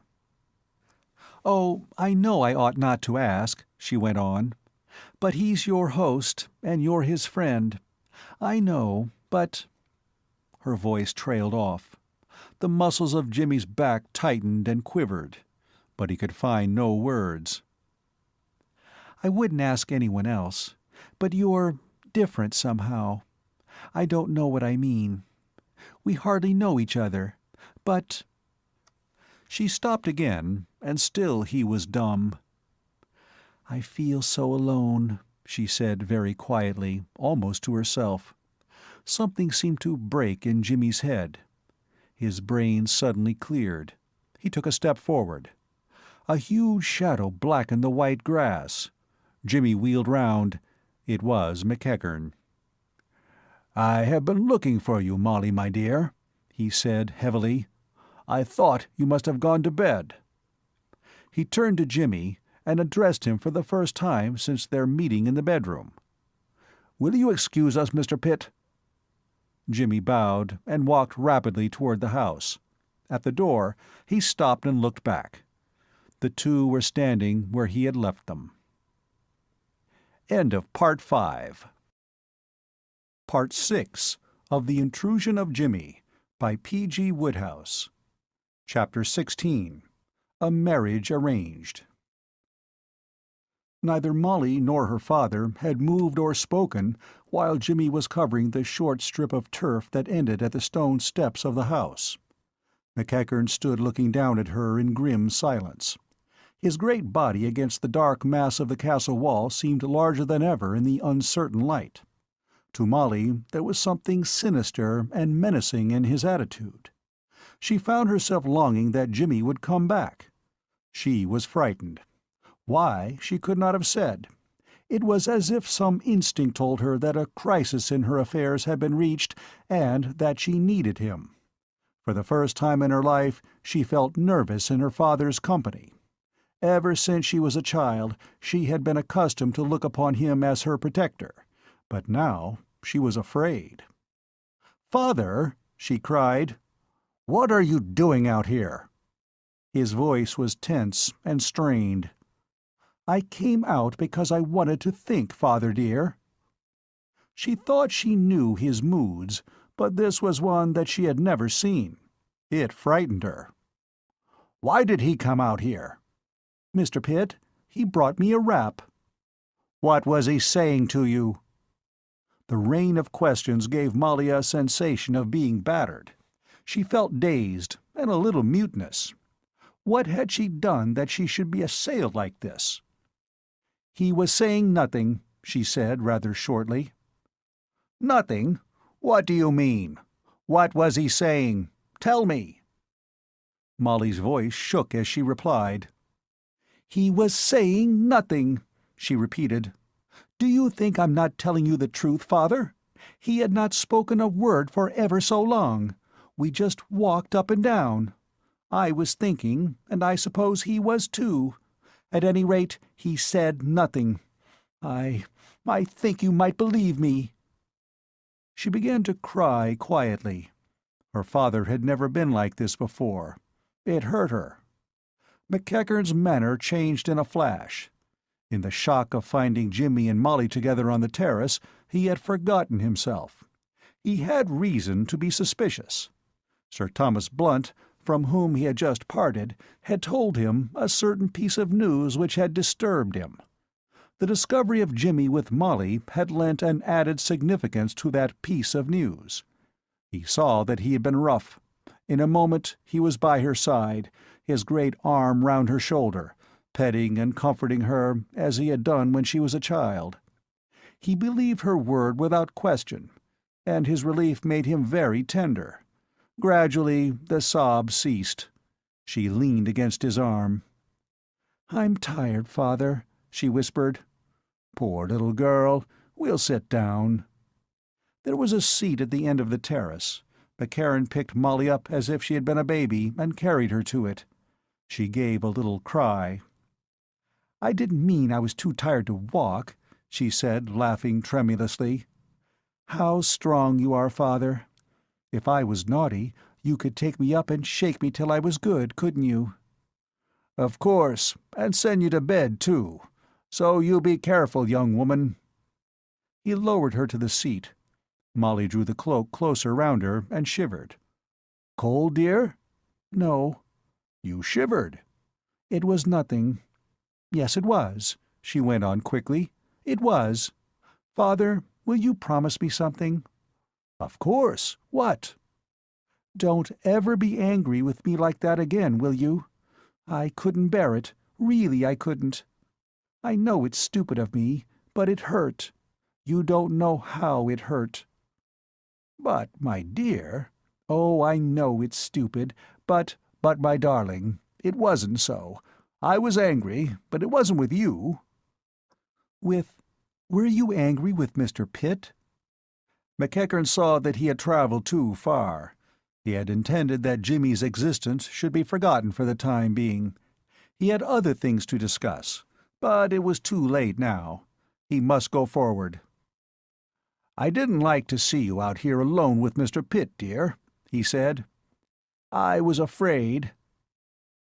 "Oh, I know I ought not to ask," she went on. "But he's your host, and you're his friend. I know, but—" Her voice trailed off. The muscles of Jimmy's back tightened and quivered, but he could find no words. "I wouldn't ask anyone else, but you're different somehow. I don't know what I mean. We hardly know each other, but—" She stopped again, and still he was dumb. "I feel so alone," she said very quietly, almost to herself. Something seemed to break in Jimmy's head. His brain suddenly cleared. He took a step forward. A huge shadow blackened the white grass. Jimmy wheeled round. It was McEachern. "I have been looking for you, Molly, my dear," he said heavily. "I thought you must have gone to bed." He turned to Jimmy and addressed him for the first time since their meeting in the bedroom. "Will you excuse us, Mr. Pitt?" Jimmy bowed and walked rapidly toward the house. At the door, he stopped and looked back. The two were standing where he had left them. End of Part 5. Part 6 of The Intrusion of Jimmy by P.G. Wodehouse. Chapter 16. A Marriage Arranged. Neither Molly nor her father had moved or spoken while Jimmy was covering the short strip of turf that ended at the stone steps of the house. McEachern stood looking down at her in grim silence. His great body against the dark mass of the castle wall seemed larger than ever in the uncertain light. To Molly there was something sinister and menacing in his attitude. She found herself longing that Jimmy would come back. She was frightened. Why, she could not have said. It was as if some instinct told her that a crisis in her affairs had been reached and that she needed him. For the first time in her life she felt nervous in her father's company. Ever since she was a child she had been accustomed to look upon him as her protector, but now she was afraid. "Father!" she cried. "What are you doing out here?" His voice was tense and strained. "I came out because I wanted to think, Father dear." She thought she knew his moods, but this was one that she had never seen. It frightened her. Why did he come out here?" "Mr. Pitt, he brought me a wrap." "What was he saying to you?" The rain of questions gave Molly a sensation of being battered. She felt dazed and a little mutinous. What had she done that she should be assailed like this? "He was saying nothing," she said rather shortly. "Nothing? What do you mean? What was he saying? Tell me." Molly's voice shook as she replied. "He was saying nothing," she repeated. "Do you think I'm not telling you the truth, Father? He had not spoken a word for ever so long. We just walked up and down. I was thinking, and I suppose he was too. At any rate, he said nothing. I think you might believe me." She began to cry quietly. Her father had never been like this before. It hurt her. McEachern's manner changed in a flash. In the shock of finding Jimmy and Molly together on the terrace, he had forgotten himself. He had reason to be suspicious. Sir Thomas Blunt, from whom he had just parted, had told him a certain piece of news which had disturbed him. The discovery of Jimmy with Molly had lent an added significance to that piece of news. He saw that he had been rough. In a moment he was by her side, his great arm round her shoulder, petting and comforting her as he had done when she was a child. He believed her word without question, and his relief made him very tender. Gradually the sobs ceased. She leaned against his arm. "I'm tired, Father," she whispered. "Poor little girl. We'll sit down." There was a seat at the end of the terrace. McEachern picked Molly up as if she had been a baby and carried her to it. She gave a little cry. "I didn't mean I was too tired to walk," she said, laughing tremulously. "How strong you are, Father. If I was naughty, you could take me up and shake me till I was good, couldn't you?" "Of course, and send you to bed, too. So you be careful, young woman." He lowered her to the seat. Molly drew the cloak closer round her and shivered. "Cold, dear?" "No." "You shivered." "It was nothing." "Yes, it was," she went on quickly. "It was. Father, will you promise me something?" "Of course. What?" "Don't ever be angry with me like that again, will you? I couldn't bear it. Really, I couldn't. I know it's stupid of me, but it hurt. You don't know how it hurt." "But, my dear—" "Oh, I know it's stupid, but—" "But, my darling, it wasn't so. I was angry, but it wasn't with you." Were you angry with Mr. Pitt?" McEachern saw that he had traveled too far. He had intended that Jimmy's existence should be forgotten for the time being. He had other things to discuss, but it was too late now. He must go forward. "I didn't like to see you out here alone with Mr. Pitt, dear," he said. "I was afraid—"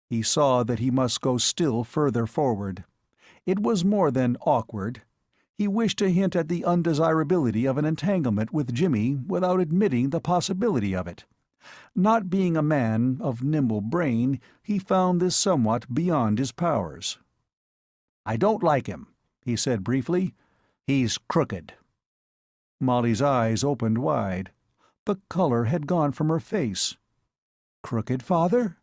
He saw that he must go still further forward. It was more than awkward. He wished to hint at the undesirability of an entanglement with Jimmy without admitting the possibility of it. Not being a man of nimble brain, he found this somewhat beyond his powers. "I don't like him," he said briefly. "He's crooked." Molly's eyes opened wide. The color had gone from her face. "Crooked, Father?"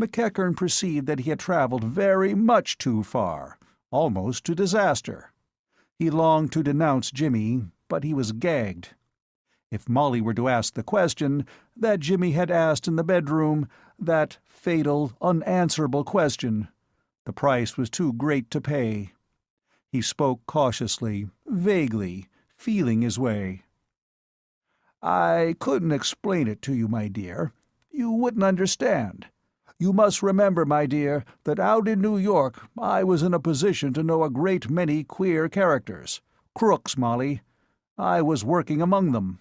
McEachern perceived that he had traveled very much too far, almost to disaster. He longed to denounce Jimmy, but he was gagged. If Molly were to ask the question that Jimmy had asked in the bedroom, that fatal, unanswerable question, the price was too great to pay. He spoke cautiously, vaguely, feeling his way. "I couldn't explain it to you, my dear. You wouldn't understand. You must remember, my dear, that out in New York I was in a position to know a great many queer characters. Crooks, Molly. I was working among them."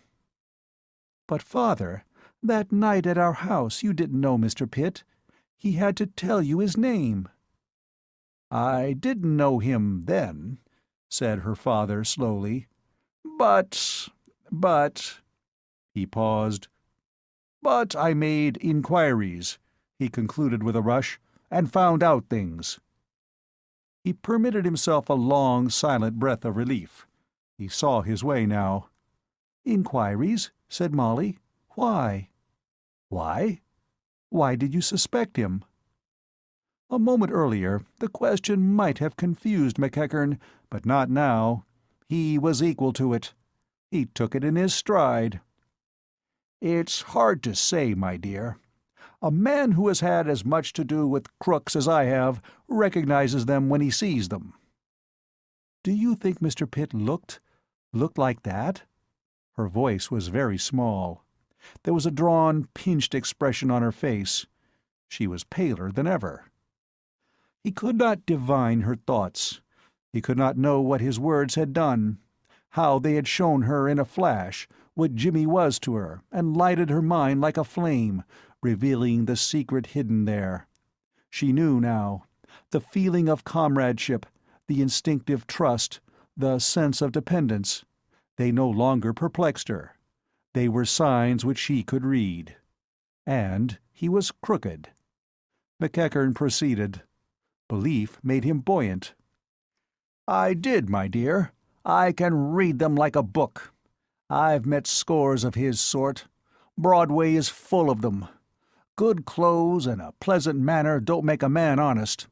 "But, Father, that night at our house you didn't know Mr. Pitt. He had to tell you his name." "I didn't know him then," said her father slowly. But... He paused. "But I made inquiries," he concluded with a rush, "and found out things." He permitted himself a long, silent breath of relief. He saw his way now. "Inquiries?" said Molly. "Why?" "Why? Why did you suspect him?" A moment earlier the question might have confused McEachern, but not now. He was equal to it. He took it in his stride. "It's hard to say, my dear. A man who has had as much to do with crooks as I have recognizes them when he sees them." "Do you think Mr. Pitt looked like that?" Her voice was very small. There was a drawn, pinched expression on her face. She was paler than ever. He could not divine her thoughts. He could not know what his words had done, how they had shown her in a flash what Jimmy was to her, and lighted her mind like a flame, revealing the secret hidden there. She knew now. The feeling of comradeship, the instinctive trust, the sense of dependence, they no longer perplexed her. They were signs which she could read. And he was crooked. McEachern proceeded. Belief made him buoyant. "I did, my dear. I can read them like a book. I've met scores of his sort. Broadway is full of them. Good clothes and a pleasant manner don't make a man honest.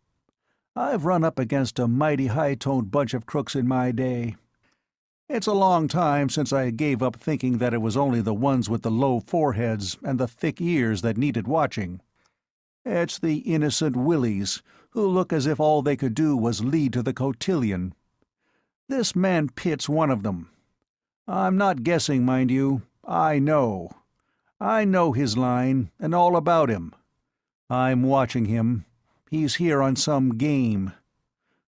I've run up against a mighty high-toned bunch of crooks in my day. It's a long time since I gave up thinking that it was only the ones with the low foreheads and the thick ears that needed watching. It's the innocent willies, who look as if all they could do was lead to the cotillion. This man Pitt's one of them. I'm not guessing, mind you. I know. I know his line, and all about him. I'm watching him. He's here on some game.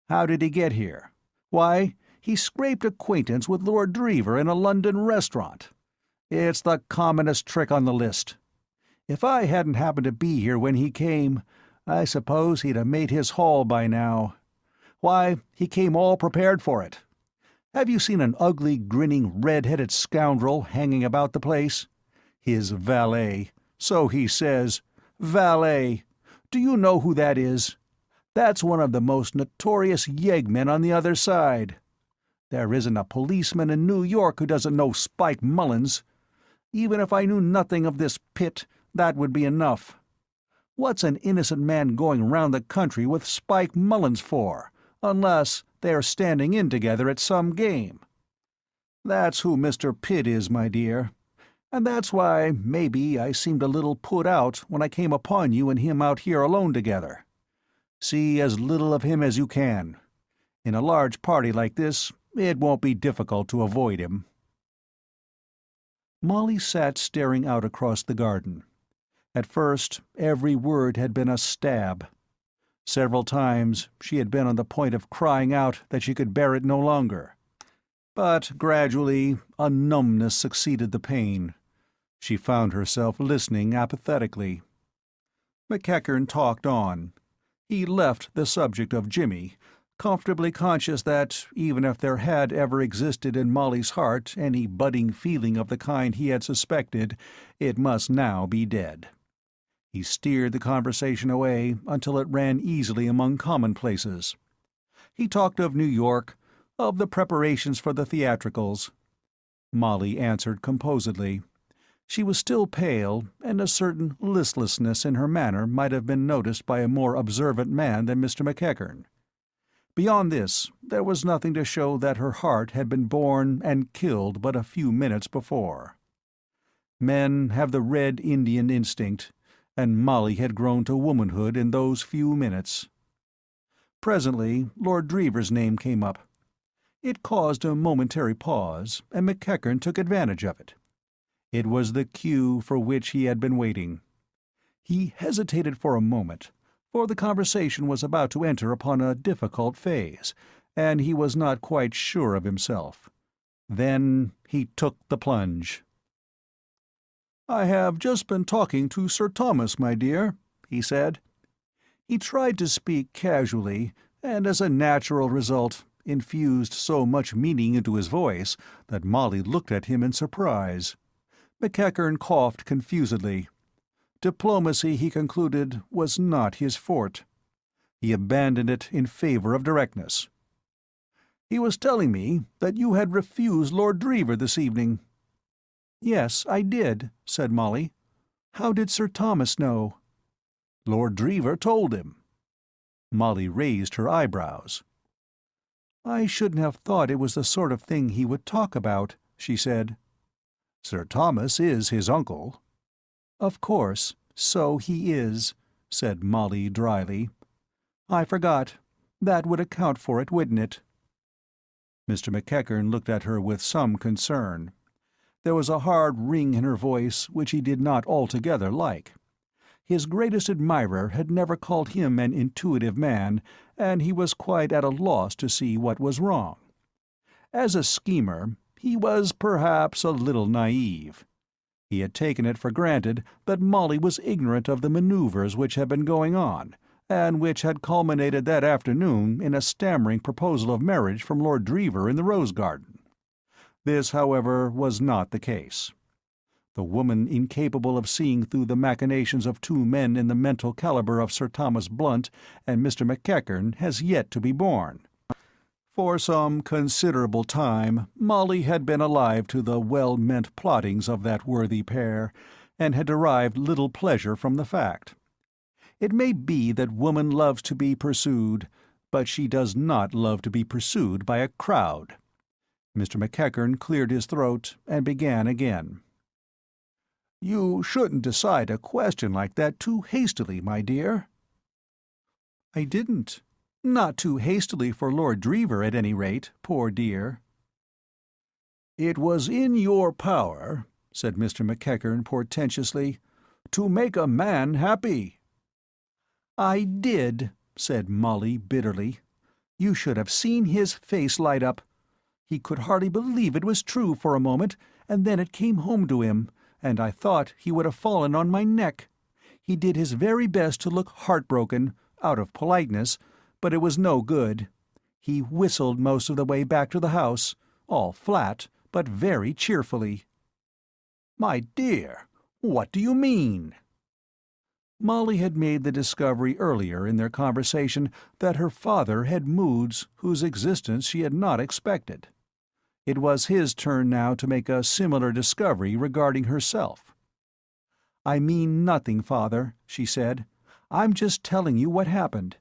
How did he get here? Why, he scraped acquaintance with Lord Drever in a London restaurant. It's the commonest trick on the list. If I hadn't happened to be here when he came, I suppose he'd have made his haul by now. Why, he came all prepared for it. Have you seen an ugly, grinning, red-headed scoundrel hanging about the place? His valet. So he says. Valet. Do you know who that is? That's one of the most notorious yeggmen on the other side. There isn't a policeman in New York who doesn't know Spike Mullins. Even if I knew nothing of this Pitt, that would be enough. What's an innocent man going round the country with Spike Mullins for, unless they're standing in together at some game? That's who Mr. Pitt is, my dear. And that's why, maybe, I seemed a little put out when I came upon you and him out here alone together. See as little of him as you can. In a large party like this, it won't be difficult to avoid him." Molly sat staring out across the garden. At first, every word had been a stab. Several times she had been on the point of crying out that she could bear it no longer. But gradually a numbness succeeded the pain. She found herself listening apathetically. McEachern talked on. He left the subject of Jimmy, comfortably conscious that, even if there had ever existed in Molly's heart any budding feeling of the kind he had suspected, it must now be dead. He steered the conversation away until it ran easily among commonplaces. He talked of New York, of the preparations for the theatricals. Molly answered composedly. She was still pale, and a certain listlessness in her manner might have been noticed by a more observant man than Mr. McEachern. Beyond this, there was nothing to show that her heart had been born and killed but a few minutes before. Men have the red Indian instinct, and Molly had grown to womanhood in those few minutes. Presently Lord Drever's name came up. It caused a momentary pause, and McEachern took advantage of it. It was the cue for which he had been waiting. He hesitated for a moment, for the conversation was about to enter upon a difficult phase, and he was not quite sure of himself. Then he took the plunge. "I have just been talking to Sir Thomas, my dear," he said. He tried to speak casually, and as a natural result infused so much meaning into his voice that Molly looked at him in surprise. McEachern coughed confusedly. Diplomacy, he concluded, was not his forte. He abandoned it in favor of directness. "He was telling me that you had refused Lord Drever this evening." "Yes, I did," said Molly. "How did Sir Thomas know?" "Lord Drever told him." Molly raised her eyebrows. "I shouldn't have thought it was the sort of thing he would talk about," she said. "Sir Thomas is his uncle." "Of course, so he is," said Molly dryly. "I forgot. That would account for it, wouldn't it?" Mr. McEachern looked at her with some concern. There was a hard ring in her voice which he did not altogether like. His greatest admirer had never called him an intuitive man, and he was quite at a loss to see what was wrong. As a schemer, he was perhaps a little naive. He had taken it for granted that Molly was ignorant of the maneuvers which had been going on, and which had culminated that afternoon in a stammering proposal of marriage from Lord Drever in the rose garden. This, however, was not the case. The woman incapable of seeing through the machinations of two men in the mental caliber of Sir Thomas Blunt and Mr. McEachern has yet to be born. For some considerable time Molly had been alive to the well-meant plottings of that worthy pair, and had derived little pleasure from the fact. It may be that woman loves to be pursued, but she does not love to be pursued by a crowd. Mr. McEachern cleared his throat and began again. "You shouldn't decide a question like that too hastily, my dear." "I didn't. Not too hastily for Lord Drever, at any rate, poor dear." "It was in your power," said Mr. McEachern portentously, "to make a man happy." "I did," said Molly bitterly. "You should have seen his face light up. He could hardly believe it was true for a moment, and then it came home to him, and I thought he would have fallen on my neck. He did his very best to look heartbroken, out of politeness, but it was no good. He whistled most of the way back to the house, all flat, but very cheerfully." "My dear, what do you mean?" Molly had made the discovery earlier in their conversation that her father had moods whose existence she had not expected. It was his turn now to make a similar discovery regarding herself. "I mean nothing, father," she said. "I'm just telling you what happened.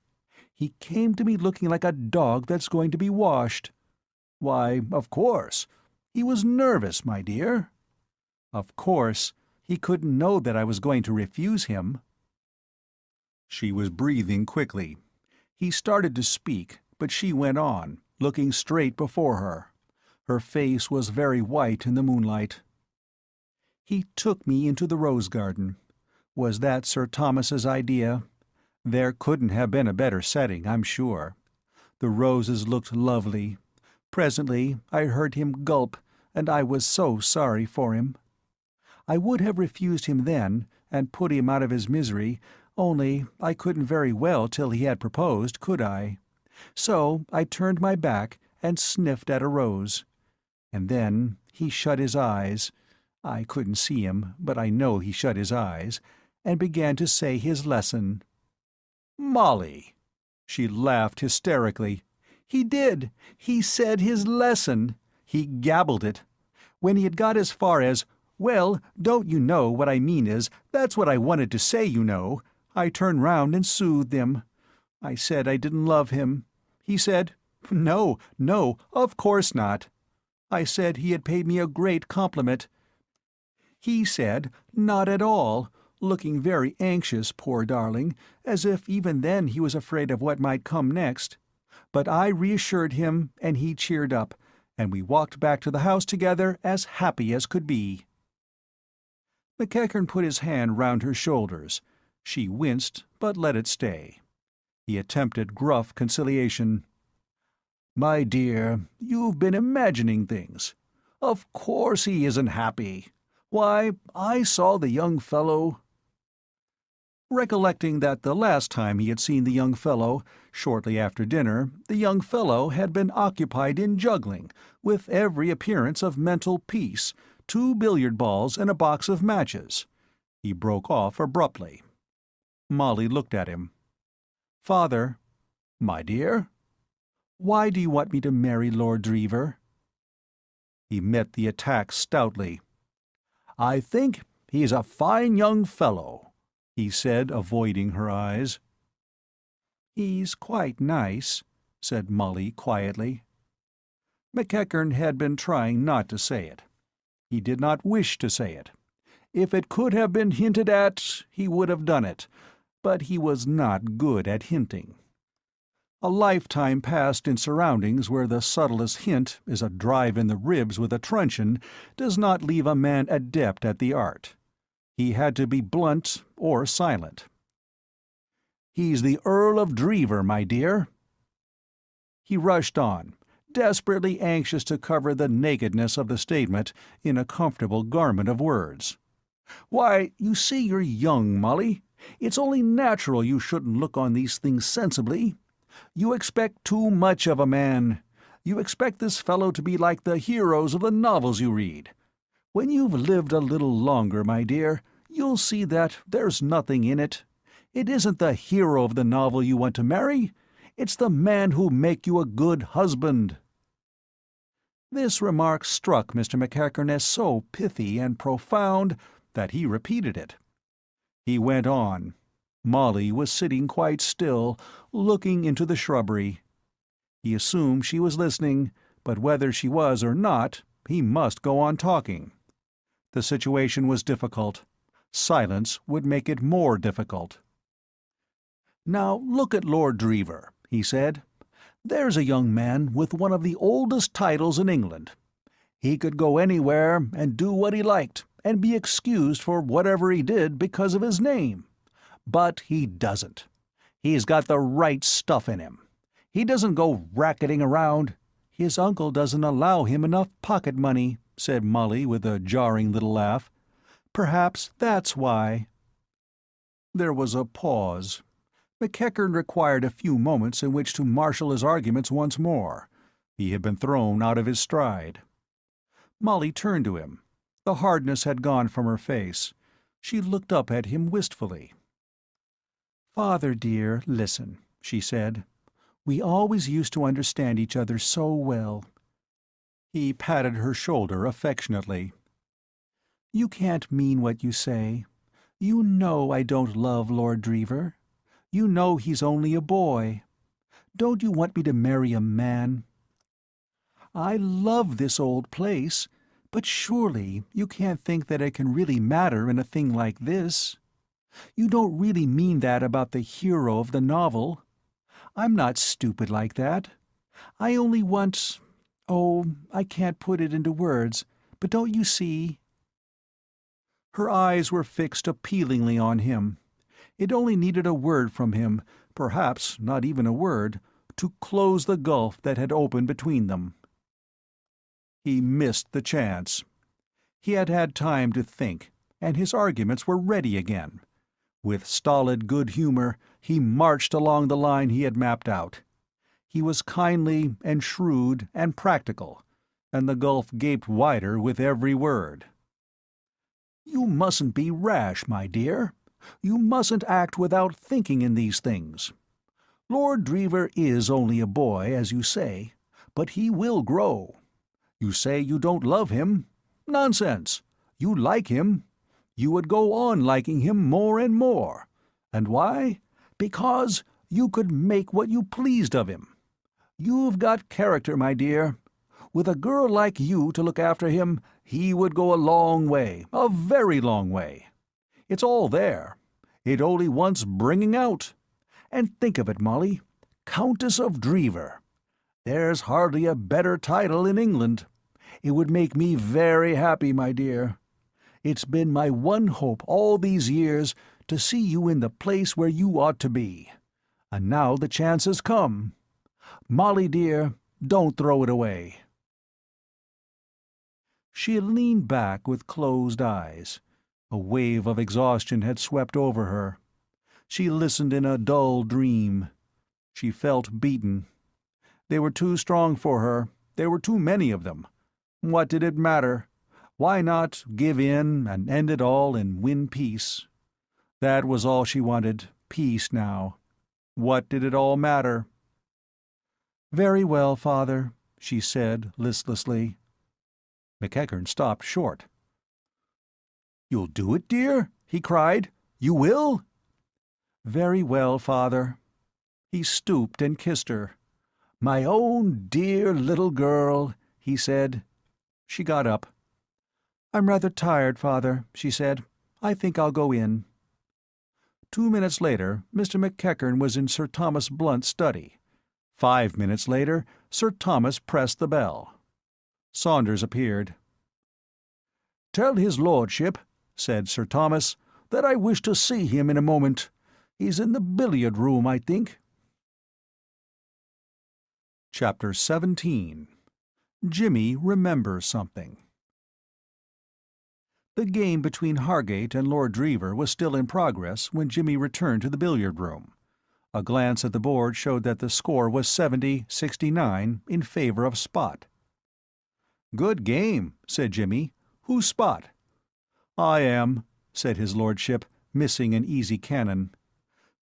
He came to me looking like a dog that's going to be washed." "Why, of course. He was nervous, my dear." "Of course. He couldn't know that I was going to refuse him." She was breathing quickly. He started to speak, but she went on, looking straight before her. Her face was very white in the moonlight. "He took me into the rose garden. Was that Sir Thomas's idea? There couldn't have been a better setting, I'm sure. The roses looked lovely. Presently I heard him gulp, and I was so sorry for him. I would have refused him then, and put him out of his misery, only I couldn't very well till he had proposed, could I? So I turned my back and sniffed at a rose. And then he shut his eyes, I couldn't see him, but I know he shut his eyes, and began to say his lesson." "Molly!" She laughed hysterically. "He did. He said his lesson. He gabbled it. When he had got as far as, 'Well, don't you know what I mean is, that's what I wanted to say, you know,' I turned round and soothed him. I said I didn't love him. He said, 'No, no, of course not.' I said he had paid me a great compliment. He said, 'Not at all,' looking very anxious, poor darling, as if even then he was afraid of what might come next. But I reassured him, and he cheered up, and we walked back to the house together as happy as could be." McEachern put his hand round her shoulders. She winced, but let it stay. He attempted gruff conciliation. "My dear, you've been imagining things. Of course he isn't happy. Why, I saw the young fellow—" Recollecting that the last time he had seen the young fellow, shortly after dinner, the young fellow had been occupied in juggling, with every appearance of mental peace, 2 billiard balls and a box of matches. He broke off abruptly. Molly looked at him. "Father." "My dear?" "Why do you want me to marry Lord Drever?" He met the attack stoutly. "I think he's a fine young fellow," he said, avoiding her eyes. "He's quite nice," said Molly quietly. McEachern had been trying not to say it. He did not wish to say it. If it could have been hinted at, he would have done it, but he was not good at hinting. A lifetime passed in surroundings where the subtlest hint is a drive in the ribs with a truncheon does not leave a man adept at the art. He had to be blunt or silent. "He's the Earl of Drever, my dear." He rushed on, desperately anxious to cover the nakedness of the statement in a comfortable garment of words. "Why, you see you're young, Molly. It's only natural you shouldn't look on these things sensibly. You expect too much of a man. You expect this fellow to be like the heroes of the novels you read. When you've lived a little longer, my dear, you'll see that there's nothing in it. It isn't the hero of the novel you want to marry. It's the man who'll make you a good husband." This remark struck Mr. McEachern as so pithy and profound that he repeated it. He went on. Molly was sitting quite still, looking into the shrubbery. He assumed she was listening, but whether she was or not, he must go on talking. The situation was difficult. Silence would make it more difficult. "Now look at Lord Drever," he said. "There's a young man with one of the oldest titles in England. He could go anywhere and do what he liked, and be excused for whatever he did because of his name. But he doesn't. He's got the right stuff in him. He doesn't go racketing around. His uncle doesn't allow him enough pocket money," said Molly with a jarring little laugh. "Perhaps that's why." There was a pause. McEachern required a few moments in which to marshal his arguments once more. He had been thrown out of his stride. Molly turned to him. The hardness had gone from her face. She looked up at him wistfully. "Father dear, listen," she said. "We always used to understand each other so well." He patted her shoulder affectionately. "You can't mean what you say. You know I don't love Lord Drever. You know he's only a boy. Don't you want me to marry a man? I love this old place, but surely you can't think that it can really matter in a thing like this. You don't really mean that about the hero of the novel. I'm not stupid like that. I only want—oh, I can't put it into words, but don't you see?" Her eyes were fixed appealingly on him. It only needed a word from him, perhaps not even a word, to close the gulf that had opened between them. He missed the chance. He had had time to think, and his arguments were ready again. With stolid good humor, he marched along the line he had mapped out. He was kindly and shrewd and practical, and the gulf gaped wider with every word. "You mustn't be rash, my dear. You mustn't act without thinking in these things. Lord Drever is only a boy, as you say, but he will grow. You say you don't love him? Nonsense! You like him. You would go on liking him more and more. And why? Because you could make what you pleased of him. You've got character, my dear. With a girl like you to look after him, he would go a long way, a very long way. It's all there. It only wants bringing out. And think of it, Molly, Countess of Drever. There's hardly a better title in England. It would make me very happy, my dear. It's been my one hope all these years to see you in the place where you ought to be. And now the chance has come. Molly, dear, don't throw it away." She had leaned back with closed eyes. A wave of exhaustion had swept over her. She listened in a dull dream. She felt beaten. They were too strong for her. There were too many of them. What did it matter? Why not give in and end it all and win peace? That was all she wanted, peace now. What did it all matter? "Very well, Father," she said listlessly. McEachern stopped short. "You'll do it, dear?" he cried. "You will?" "Very well, Father." He stooped and kissed her. "My own dear little girl," he said. She got up. "I'm rather tired, Father," she said. "I think I'll go in." 2 minutes later, Mr. McEachern was in Sir Thomas Blunt's study. 5 minutes later, Sir Thomas pressed the bell. Saunders appeared. "Tell his lordship," said Sir Thomas, "that I wish to see him in a moment. He's in the billiard-room, I think." Chapter 17. Jimmy Remembers Something. The game between Hargate and Lord Drever was still in progress when Jimmy returned to the billiard-room. A glance at the board showed that the score was 70-69 in favor of Spot. "Good game," said Jimmy. "Who's Spot?" "I am," said his lordship, missing an easy cannon.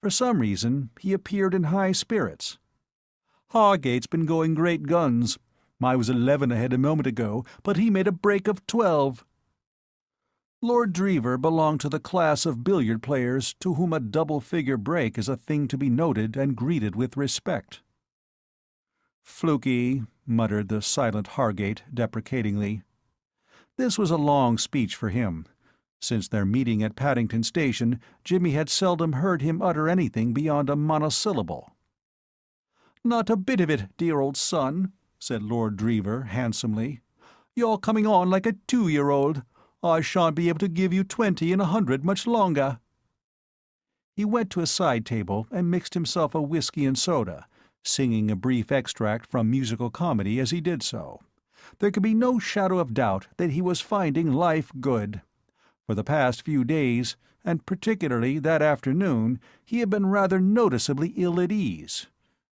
For some reason, he appeared in high spirits. "Hargate's been going great guns. I was 11 ahead a moment ago, but he made a break of 12. Lord Drever belonged to the class of billiard players to whom a double-figure break is a thing to be noted and greeted with respect. "Fluky," muttered the silent Hargate deprecatingly. This was a long speech for him. Since their meeting at Paddington Station, Jimmy had seldom heard him utter anything beyond a monosyllable. "Not a bit of it, dear old son," said Lord Drever handsomely. "You're coming on like a 2-year-old. I shan't be able to give you 20 in 100 much longer." He went to a side table and mixed himself a whiskey and soda, singing a brief extract from musical comedy as he did so. There could be no shadow of doubt that he was finding life good. For the past few days, and particularly that afternoon, he had been rather noticeably ill at ease.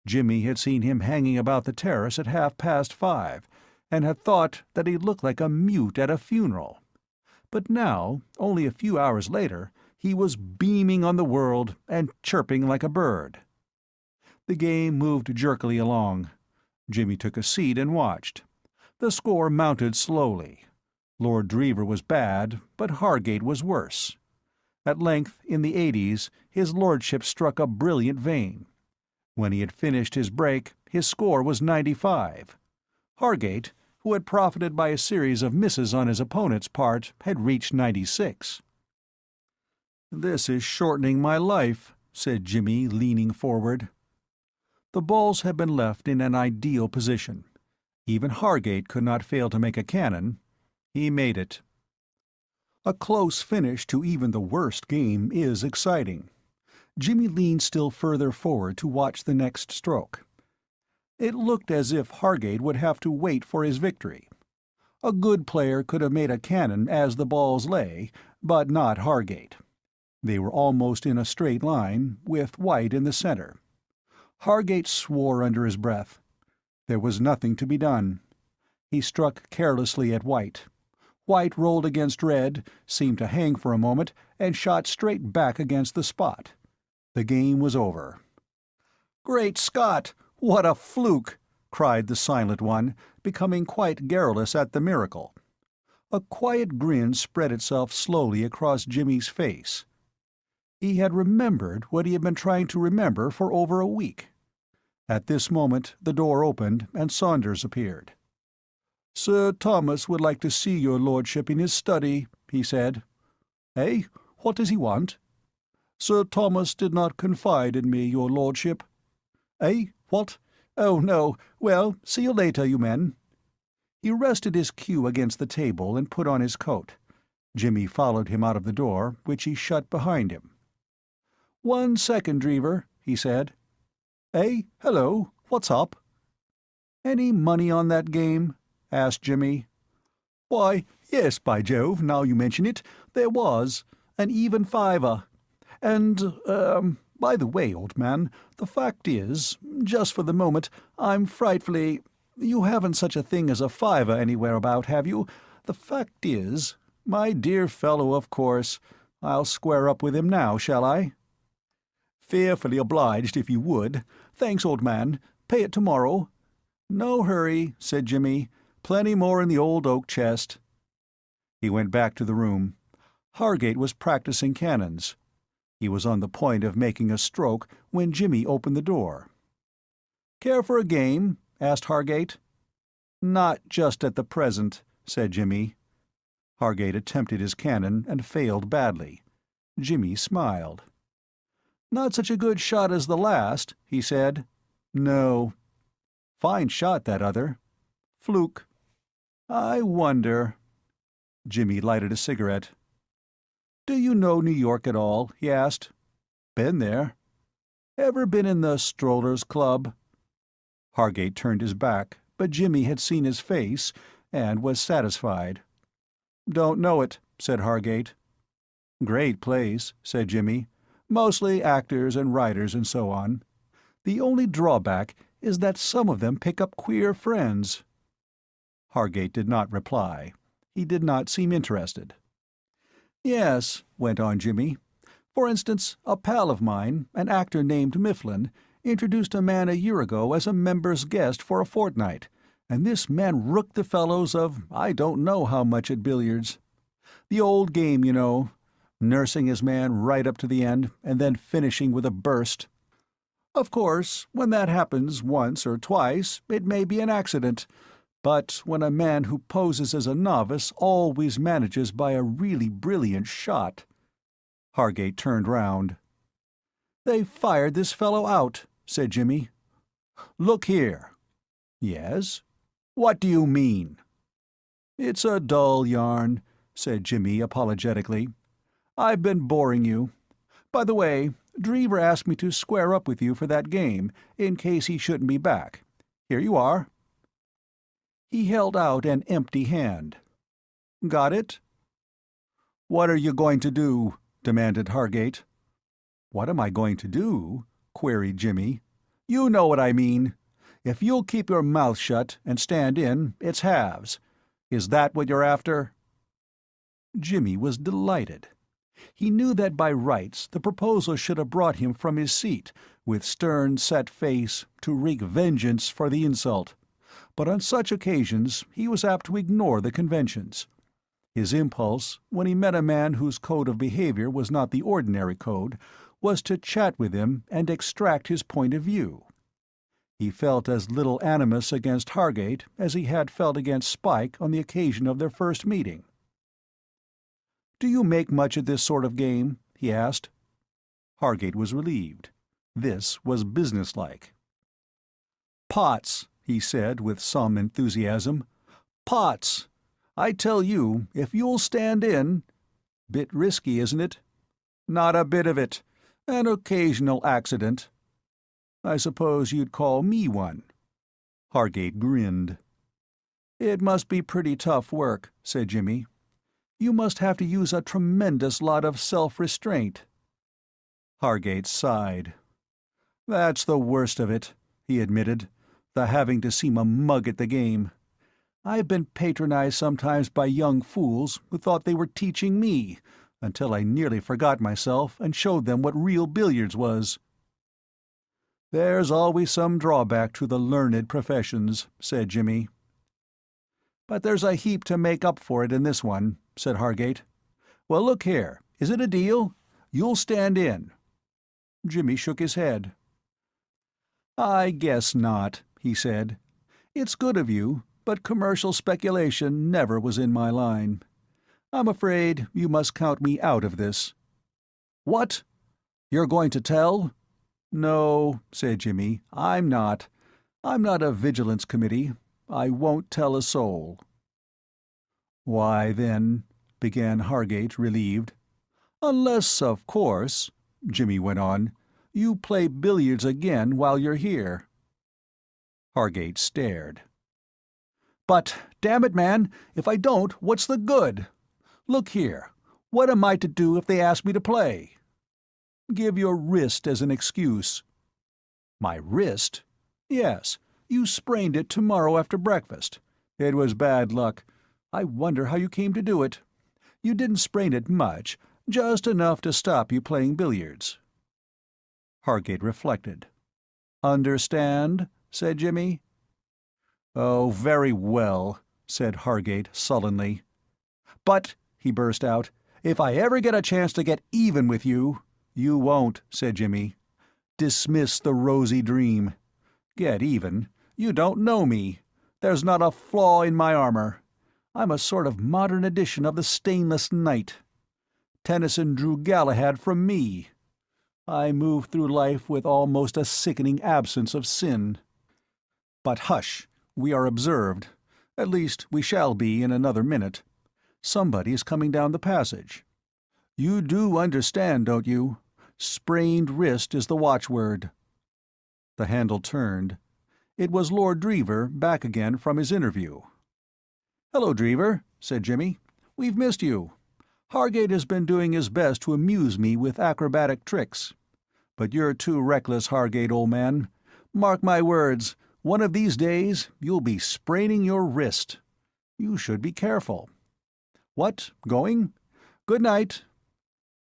Jimmy had seen him hanging about the terrace at 5:30, and had thought that he looked like a mute at a funeral. But now, only a few hours later, he was beaming on the world and chirping like a bird. The game moved jerkily along. Jimmy took a seat and watched. The score mounted slowly. Lord Drever was bad, but Hargate was worse. At length, in the 80s, his lordship struck a brilliant vein. When he had finished his break, his score was 95. Hargate, who had profited by a series of misses on his opponent's part, had reached 96. "This is shortening my life," said Jimmy, leaning forward. The balls had been left in an ideal position. Even Hargate could not fail to make a cannon. He made it. A close finish to even the worst game is exciting. Jimmy leaned still further forward to watch the next stroke. It looked as if Hargate would have to wait for his victory. A good player could have made a cannon as the balls lay, but not Hargate. They were almost in a straight line, with white in the center. Hargate swore under his breath. There was nothing to be done. He struck carelessly at white. White rolled against red, seemed to hang for a moment, and shot straight back against the spot. The game was over. "Great Scott! What a fluke!" cried the silent one, becoming quite garrulous at the miracle. A quiet grin spread itself slowly across Jimmy's face. He had remembered what he had been trying to remember for over a week. At this moment the door opened and Saunders appeared. "Sir Thomas would like to see your lordship in his study," he said. "Eh? What does he want?" "Sir Thomas did not confide in me, your lordship." "Eh? What? Oh, no. Well, see you later, you men." He rested his cue against the table and put on his coat. Jimmy followed him out of the door, which he shut behind him. "1 second, Drever," he said. "Eh? Hello. What's up?" "Any money on that game?" asked Jimmy. "Why, yes, by Jove, now you mention it, there was. An even fiver. And, by the way, old man, the fact is, just for the moment, I'm frightfully— You haven't such a thing as a fiver anywhere about, have you? The fact is, my dear fellow, of course, I'll square up with him now, shall I?" "Fearfully obliged if you would. Thanks, old man. Pay it tomorrow." "No hurry," said Jimmy. "Plenty more in the old oak chest." He went back to the room. Hargate was practicing cannons. He was on the point of making a stroke when Jimmy opened the door. "Care for a game?" asked Hargate. "Not just at the present," said Jimmy. Hargate attempted his cannon and failed badly. Jimmy smiled. "Not such a good shot as the last," he said. "No." "Fine shot, that other." "Fluke." "I wonder—" Jimmy lighted a cigarette. "Do you know New York at all?" he asked. "Been there." "Ever been in the Strollers Club?" Hargate turned his back, but Jimmy had seen his face and was satisfied. "Don't know it," said Hargate. "Great place," said Jimmy. "Mostly actors and writers and so on. The only drawback is that some of them pick up queer friends." Hargate did not reply. He did not seem interested. "Yes," went on Jimmy. "For instance, a pal of mine, an actor named Mifflin, introduced a man a year ago as a member's guest for a fortnight, and this man rooked the fellows of I don't know how much at billiards. The old game, you know, nursing his man right up to the end, and then finishing with a burst. Of course, when that happens once or twice, it may be an accident, but when a man who poses as a novice always manages by a really brilliant shot—" Hargate turned round. "They fired this fellow out," said Jimmy. "Look here." "Yes?" "What do you mean?" "It's a dull yarn," said Jimmy apologetically. "I've been boring you. By the way, Drever asked me to square up with you for that game, in case he shouldn't be back. Here you are." He held out an empty hand. "Got it?" "What are you going to do?" demanded Hargate. "What am I going to do?" queried Jimmy. "You know what I mean. If you'll keep your mouth shut and stand in, it's halves. Is that what you're after?" Jimmy was delighted. He knew that by rights the proposal should have brought him from his seat, with stern, set face, to wreak vengeance for the insult. But on such occasions he was apt to ignore the conventions. His impulse, when he met a man whose code of behavior was not the ordinary code, was to chat with him and extract his point of view. He felt as little animus against Hargate as he had felt against Spike on the occasion of their first meeting. "Do you make much at this sort of game?" he asked. Hargate was relieved. This was businesslike. "Pots," he said with some enthusiasm. "Pots! I tell you, if you'll stand in— Bit risky, isn't it?" "Not a bit of it. An occasional accident." "I suppose you'd call me one." Hargate grinned. "It must be pretty tough work," said Jimmy. "You must have to use a tremendous lot of self-restraint." Hargate sighed. "That's the worst of it," he admitted, "the having to seem a mug at the game. I've been patronized sometimes by young fools who thought they were teaching me, until I nearly forgot myself and showed them what real billiards was." "There's always some drawback to the learned professions," said Jimmy. "But there's a heap to make up for it in this one," said Hargate. "Well, look here, is it a deal? You'll stand in." Jimmy shook his head. "I guess not," he said. "It's good of you, but commercial speculation never was in my line. I'm afraid you must count me out of this." "What? You're going to tell?" "No," said Jimmy, "I'm not. I'm not a vigilance committee. I won't tell a soul." "Why, then—" began Hargate, relieved. "Unless, of course," Jimmy went on, "you play billiards again while you're here." Hargate stared. "But, damn it, man, if I don't, what's the good? Look here, what am I to do if they ask me to play?" "Give your wrist as an excuse." "My wrist?" "Yes. You sprained it tomorrow after breakfast. It was bad luck. I wonder how you came to do it. You didn't sprain it much, just enough to stop you playing billiards." Hargate reflected. "Understand?" said Jimmy. "Oh, very well," said Hargate sullenly. "But," he burst out, "if I ever get a chance to get even with you—" "You won't," said Jimmy. "Dismiss the rosy dream. Get even? You don't know me. There's not a flaw in my armor. I'm a sort of modern edition of the stainless knight. Tennyson drew Galahad from me. I move through life with almost a sickening absence of sin. But hush, we are observed. At least we shall be in another minute. Somebody is coming down the passage. You do understand, don't you? Sprained wrist is the watchword." The handle turned. It was Lord Drever back again from his interview. "Hello, Drever," said Jimmy. "We've missed you. Hargate has been doing his best to amuse me with acrobatic tricks. But you're too reckless, Hargate, old man. Mark my words, one of these days you'll be spraining your wrist. You should be careful. What, going? Good night.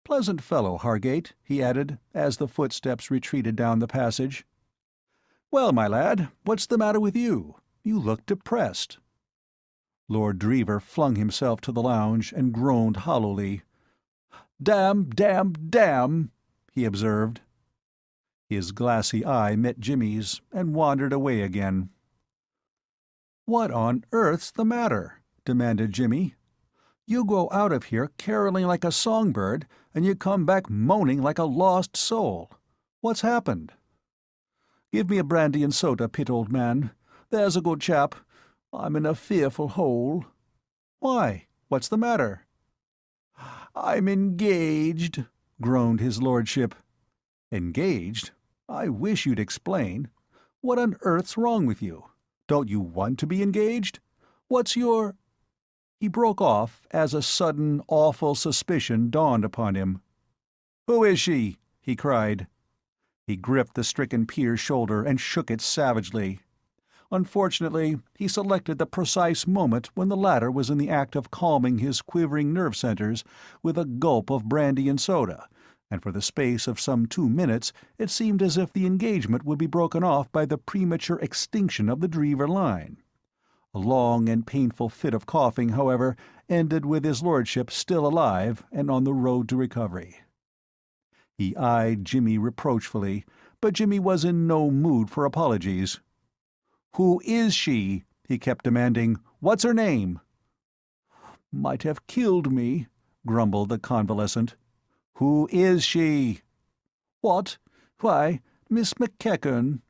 Pleasant fellow, Hargate," he added, as the footsteps retreated down the passage. "Well, my lad, what's the matter with you? You look depressed." Lord Drever flung himself to the lounge and groaned hollowly. "Damn, damn, damn," he observed. His glassy eye met Jimmy's and wandered away again. "What on earth's the matter?" demanded Jimmy. "You go out of here caroling like a songbird, and you come back moaning like a lost soul. What's happened?" "Give me a brandy and soda, Pitt, old man. There's a good chap. I'm in a fearful hole." "Why? What's the matter?" "I'm engaged," groaned his lordship. "Engaged? I wish you'd explain. What on earth's wrong with you? Don't you want to be engaged? What's your—" He broke off as a sudden, awful suspicion dawned upon him. "Who is she?" he cried. He gripped the stricken peer's shoulder and shook it savagely. Unfortunately, he selected the precise moment when the latter was in the act of calming his quivering nerve centers with a gulp of brandy and soda, and for the space of some 2 minutes it seemed as if the engagement would be broken off by the premature extinction of the Drever line. A long and painful fit of coughing, however, ended with his lordship still alive and on the road to recovery. He eyed Jimmy reproachfully, but Jimmy was in no mood for apologies. "Who is she?" he kept demanding. "What's her name?" "Might have killed me," grumbled the convalescent. "Who is she?" "What? Why, Miss McEachern."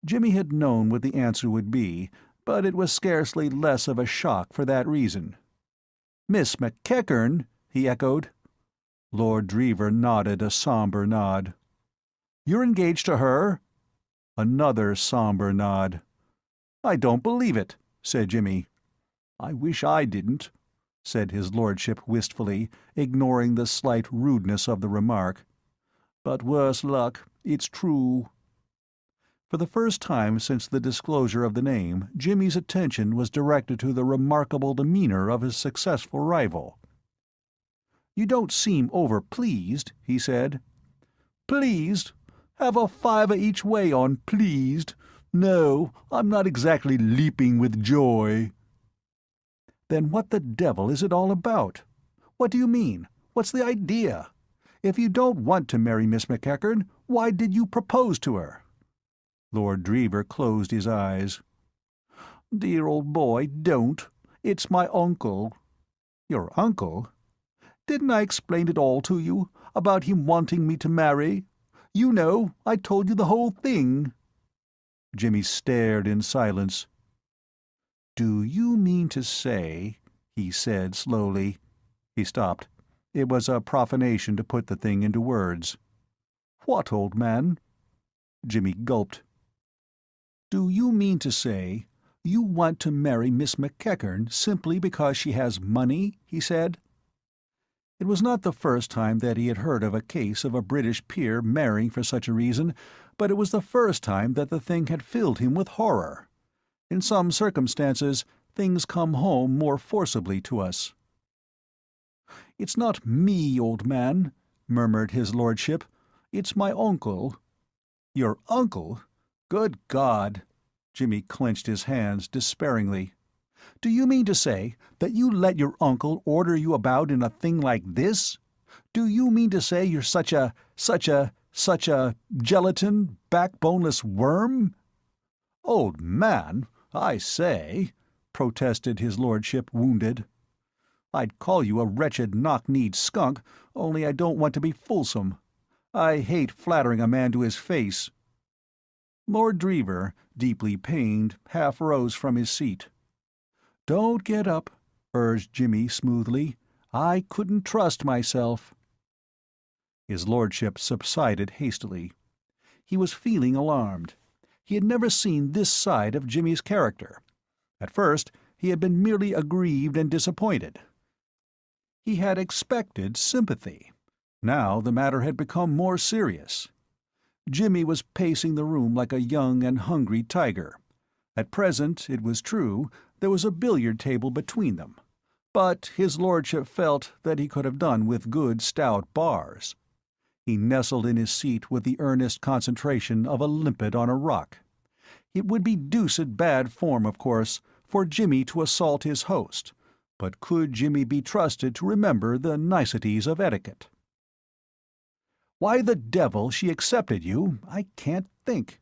Jimmy had known what the answer would be, but it was scarcely less of a shock for that reason. "Miss McEachern?" he echoed. Lord Drever nodded a somber nod. "You're engaged to her?" Another somber nod. "I don't believe it," said Jimmy. "I wish I didn't," said his lordship wistfully, ignoring the slight rudeness of the remark. "But worse luck, it's true." For the first time since the disclosure of the name, Jimmy's attention was directed to the remarkable demeanor of his successful rival. "You don't seem over-pleased," he said. "Pleased? Have a fiver each way on pleased. No, I'm not exactly leaping with joy." "Then what the devil is it all about? What do you mean? What's the idea? If you don't want to marry Miss McEachern, why did you propose to her?" Lord Drever closed his eyes. "Dear old boy, don't. It's my uncle." "Your uncle? Didn't I explain it all to you, about him wanting me to marry? You know, I told you the whole thing." Jimmy stared in silence. "Do you mean to say," he said slowly. He stopped. It was a profanation to put the thing into words. "What, old man?" Jimmy gulped. "Do you mean to say you want to marry Miss McEachern simply because she has money?" he said. It was not the first time that he had heard of a case of a British peer marrying for such a reason, but it was the first time that the thing had filled him with horror. In some circumstances, things come home more forcibly to us." "It's not me, old man," murmured his lordship. "It's my uncle." "Your uncle? Good God!" Jimmy clenched his hands despairingly. "Do you mean to say that you let your uncle order you about in a thing like this? Do you mean to say you're such a gelatin, backboneless worm?" "Old man, I say," protested his lordship, wounded. "I'd call you a wretched knock-kneed skunk, only I don't want to be fulsome. I hate flattering a man to his face." Lord Drever, deeply pained, half rose from his seat. "Don't get up," urged Jimmy smoothly. "I couldn't trust myself." His lordship subsided hastily. He was feeling alarmed. He had never seen this side of Jimmy's character. At first he had been merely aggrieved and disappointed. He had expected sympathy. Now the matter had become more serious. Jimmy was pacing the room like a young and hungry tiger. At present, it was true, there was a billiard table between them, but his lordship felt that he could have done with good stout bars. He nestled in his seat with the earnest concentration of a limpet on a rock. It would be deuced bad form, of course, for Jimmy to assault his host, but could Jimmy be trusted to remember the niceties of etiquette? "Why the devil she accepted you, I can't think,"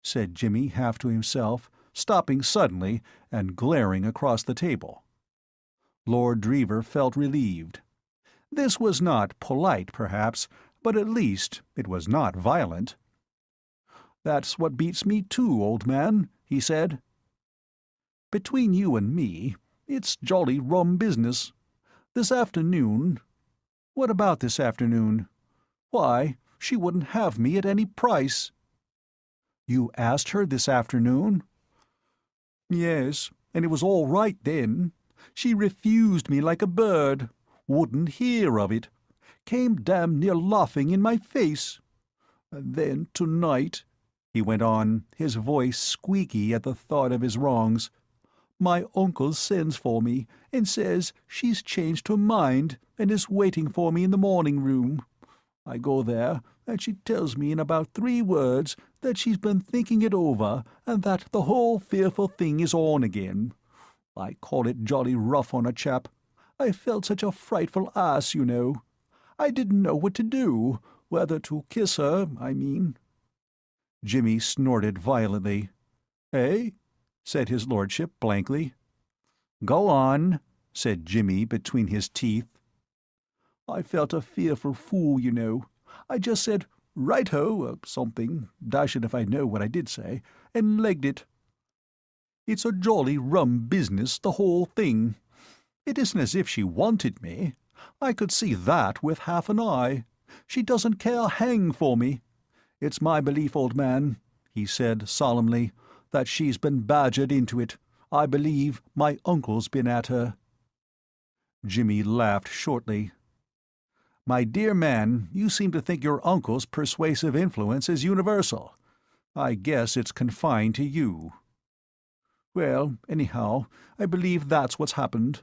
said Jimmy half to himself, stopping suddenly and glaring across the table. Lord Drever felt relieved. This was not polite, perhaps, but at least it was not violent. "That's what beats me too, old man," he said. "Between you and me, it's jolly rum business. This afternoon—" "What about this afternoon?" "Why, she wouldn't have me at any price." "You asked her this afternoon?" "Yes, and it was all right then. She refused me like a bird. Wouldn't hear of it. Came damn near laughing in my face. And then tonight," he went on, his voice squeaky at the thought of his wrongs, "my uncle sends for me and says she's changed her mind and is waiting for me in the morning-room. I go there, and she tells me in about 3 words that she's been thinking it over and that the whole fearful thing is on again. I call it jolly rough on a chap. I felt such a frightful ass, you know. I didn't know what to do, whether to kiss her, I mean." Jimmy snorted violently. "Eh?" said his lordship blankly. "Go on," said Jimmy between his teeth. "I felt a fearful fool, you know. I just said, 'Right-ho,' or something, dash it if I know what I did say, and legged it. It's a jolly rum business, the whole thing. It isn't as if she wanted me. I could see that with half an eye. She doesn't care a hang for me. It's my belief, old man," he said solemnly, "that she's been badgered into it. I believe my uncle's been at her." Jimmy laughed shortly. "My dear man, you seem to think your uncle's persuasive influence is universal. I guess it's confined to you." "Well, anyhow, I believe that's what's happened.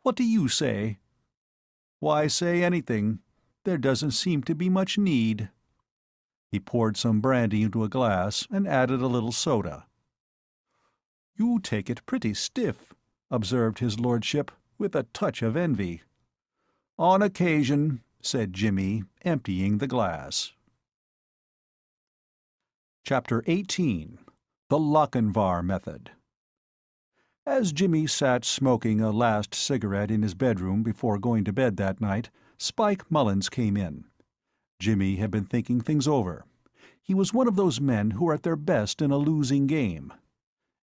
What do you say?" "Why say anything? There doesn't seem to be much need." He poured some brandy into a glass and added a little soda. "You take it pretty stiff," observed his lordship, with a touch of envy. "On occasion," said Jimmy, emptying the glass. Chapter 18. The Lochinvar Method. As Jimmy sat smoking a last cigarette in his bedroom before going to bed that night, Spike Mullins came in. Jimmy had been thinking things over. He was one of those men who are at their best in a losing game.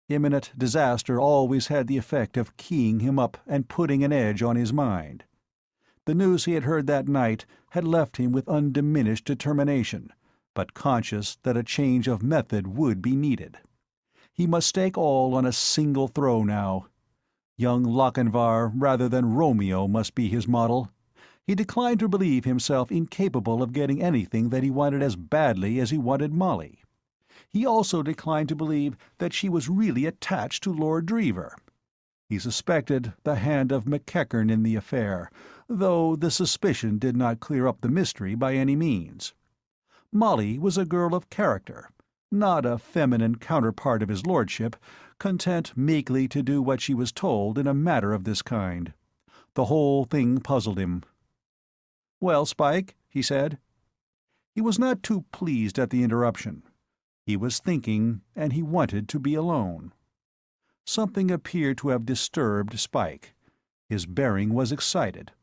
Imminent disaster always had the effect of keying him up and putting an edge on his mind. The news he had heard that night had left him with undiminished determination, but conscious that a change of method would be needed. He must stake all on a single throw now. Young Lochinvar rather than Romeo must be his model. He declined to believe himself incapable of getting anything that he wanted as badly as he wanted Molly. He also declined to believe that she was really attached to Lord Drever. He suspected the hand of McEachern in the affair, though the suspicion did not clear up the mystery by any means. Molly was a girl of character, not a feminine counterpart of his lordship, content meekly to do what she was told in a matter of this kind. The whole thing puzzled him. "Well, Spike," he said. He was not too pleased at the interruption. He was thinking, and he wanted to be alone. Something appeared to have disturbed Spike. His bearing was excited.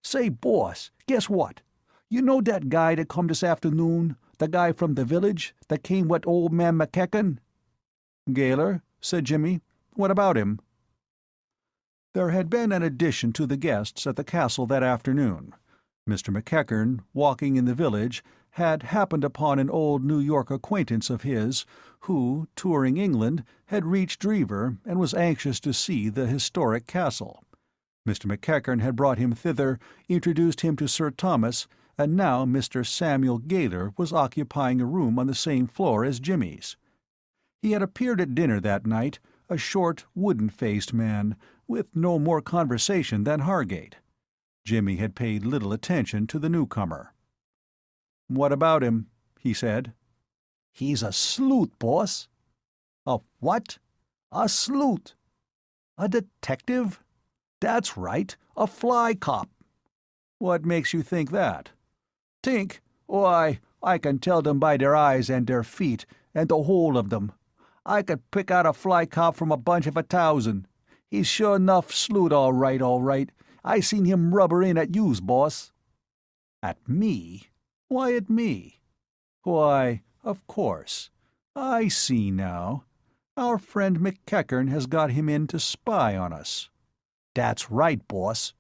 "Say, boss, guess what? You know that guy that come this afternoon, the guy from the village that came with old man McEachern?" "Gaylor," said Jimmy. "What about him?" There had been an addition to the guests at the castle that afternoon. Mr. McEachern, walking in the village, had happened upon an old New York acquaintance of his who, touring England, had reached Drever and was anxious to see the historic castle. Mr. McEachern had brought him thither, introduced him to Sir Thomas, and now Mr. Samuel Gaylor was occupying a room on the same floor as Jimmy's. He had appeared at dinner that night, a short, wooden-faced man, with no more conversation than Hargate. Jimmy had paid little attention to the newcomer. "What about him?" he said. "He's a sleuth, boss." "A what?" "A sleuth." "A detective?" "That's right, a fly cop." "What makes you think that?" "Tink? Why, I can tell them by their eyes and their feet, and the whole of them. I could pick out a fly cop from a bunch of 1,000. He's sure enough sleuth, all right, all right. I seen him rubber in at youse, boss." "At me? Why at me?" "Why, of course. I see now. Our friend McEachern has got him in to spy on us." "That's right, boss."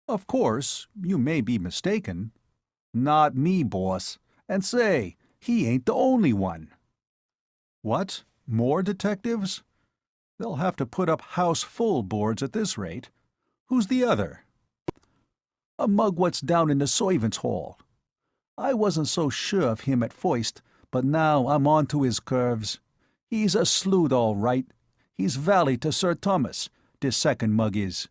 "Of course, you may be mistaken." "Not me, boss. And say, he ain't the only one." "What? More detectives? They'll have to put up house-full boards at this rate. Who's the other?" "A mug what's down in the servants' hall. I wasn't so sure of him at first, but now I'm on to his curves. He's a sleuth, all right. He's valet to Sir Thomas, this second mug is.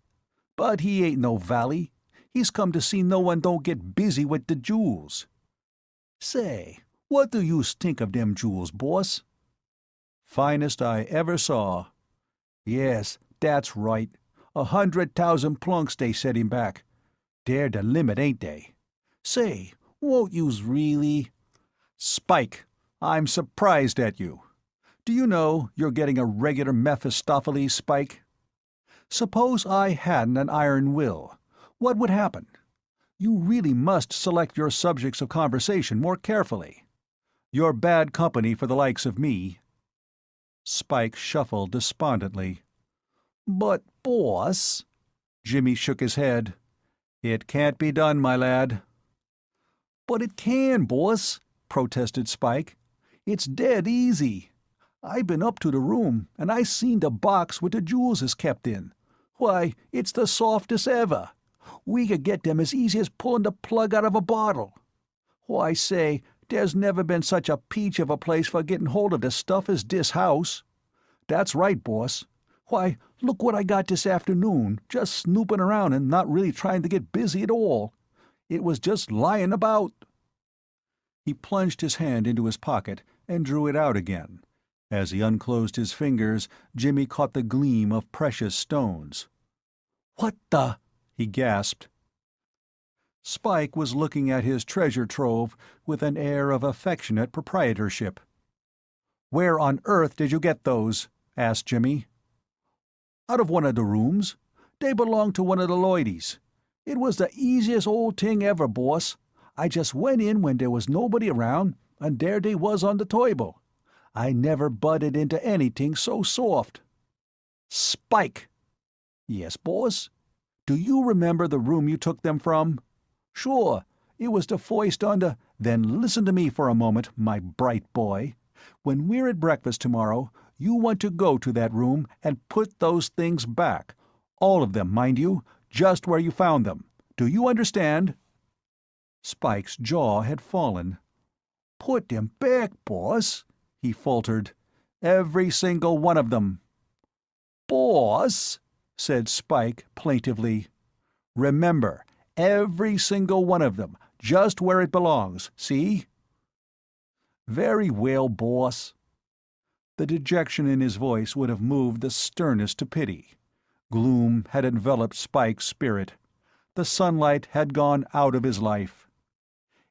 But he ain't no valet. He's come to see no one don't get busy with the jewels. Say, what do yous think of them jewels, boss?" "Finest I ever saw." "Yes, that's right. 100,000 plunks they set him back. They're the limit, ain't they? Say, won't yous really—" "Spike, I'm surprised at you. Do you know you're getting a regular Mephistopheles, Spike? Suppose I hadn't an iron will. What would happen? You really must select your subjects of conversation more carefully. You're bad company for the likes of me." Spike shuffled despondently. "But, boss—" Jimmy shook his head. "It can't be done, my lad." "But it can, boss," protested Spike. "It's dead easy. I been up to the room, and I seen the box with the jewels is kept in. Why, it's the softest ever. We could get them as easy as pulling the plug out of a bottle. Why, say, there's never been such a peach of a place for getting hold of the stuff as this house. That's right, boss. Why, look what I got this afternoon, just snooping around and not really trying to get busy at all. It was just lying about." He plunged his hand into his pocket and drew it out again. As he unclosed his fingers, Jimmy caught the gleam of precious stones. "What the—" he gasped. Spike was looking at his treasure trove with an air of affectionate proprietorship. "Where on earth did you get those?" asked Jimmy. "Out of one of the rooms. They belonged to one of the loidies. It was the easiest old thing ever, boss. I just went in when there was nobody around, and there they was on the table. I never butted into anything so soft." "Spike!" "Yes, boss?" "Do you remember the room you took them from?" "Sure. It was the first on the—" "Then listen to me for a moment, my bright boy. When we're at breakfast tomorrow, you want to go to that room and put those things back. All of them, mind you, just where you found them. Do you understand?" Spike's jaw had fallen. "Put them back, boss?" he faltered. "Every single one of them." "Boss," said Spike plaintively, "remember, every single one of them, just where it belongs, see?" "Very well, boss." The dejection in his voice would have moved the sternest to pity. Gloom had enveloped Spike's spirit. The sunlight had gone out of his life.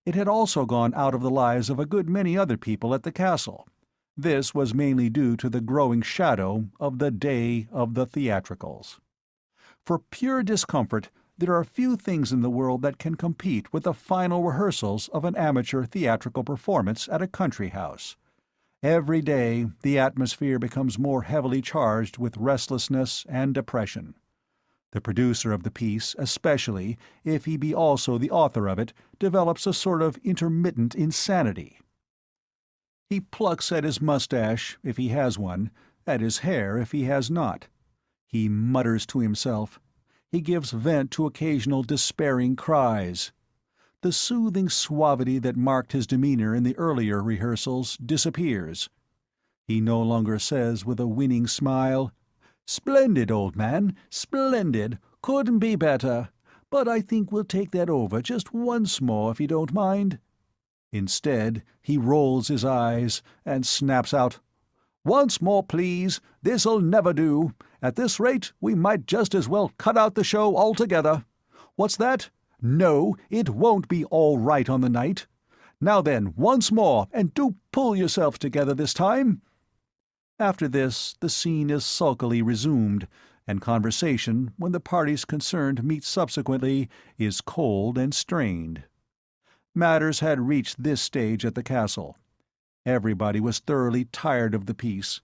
It had also gone out of the lives of a good many other people at the castle. This was mainly due to the growing shadow of the day of the theatricals. For pure discomfort, there are few things in the world that can compete with the final rehearsals of an amateur theatrical performance at a country house. Every day the atmosphere becomes more heavily charged with restlessness and depression. The producer of the piece, especially if he be also the author of it, develops a sort of intermittent insanity. He plucks at his mustache, if he has one, at his hair if he has not. He mutters to himself. He gives vent to occasional despairing cries. The soothing suavity that marked his demeanor in the earlier rehearsals disappears. He no longer says with a winning smile, "Splendid, old man, splendid, couldn't be better, but I think we'll take that over just once more if you don't mind." Instead, he rolls his eyes and snaps out, "Once more, please. This'll never do. At this rate, we might just as well cut out the show altogether. What's that? No, it won't be all right on the night. Now then, once more, and do pull yourself together this time." After this, the scene is sulkily resumed, and conversation, when the parties concerned meet subsequently, is cold and strained. Matters had reached this stage at the castle. Everybody was thoroughly tired of the piece,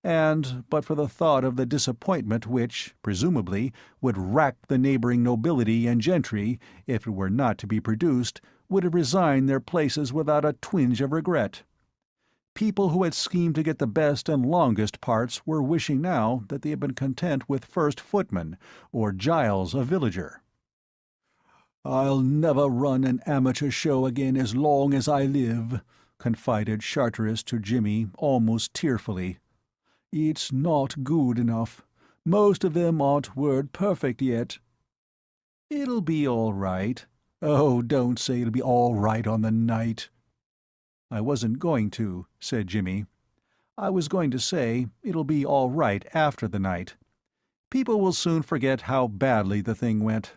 and, but for the thought of the disappointment which, presumably, would rack the neighboring nobility and gentry if it were not to be produced, would have resigned their places without a twinge of regret. People who had schemed to get the best and longest parts were wishing now that they had been content with first footman, or Giles a villager. "I'll never run an amateur show again as long as I live," confided Charteris to Jimmy almost tearfully. "It's not good enough. Most of them aren't word perfect yet." "It'll be all right." "Oh, don't say it'll be all right on the night." "I wasn't going to," said Jimmy. "I was going to say it'll be all right after the night. People will soon forget how badly the thing went."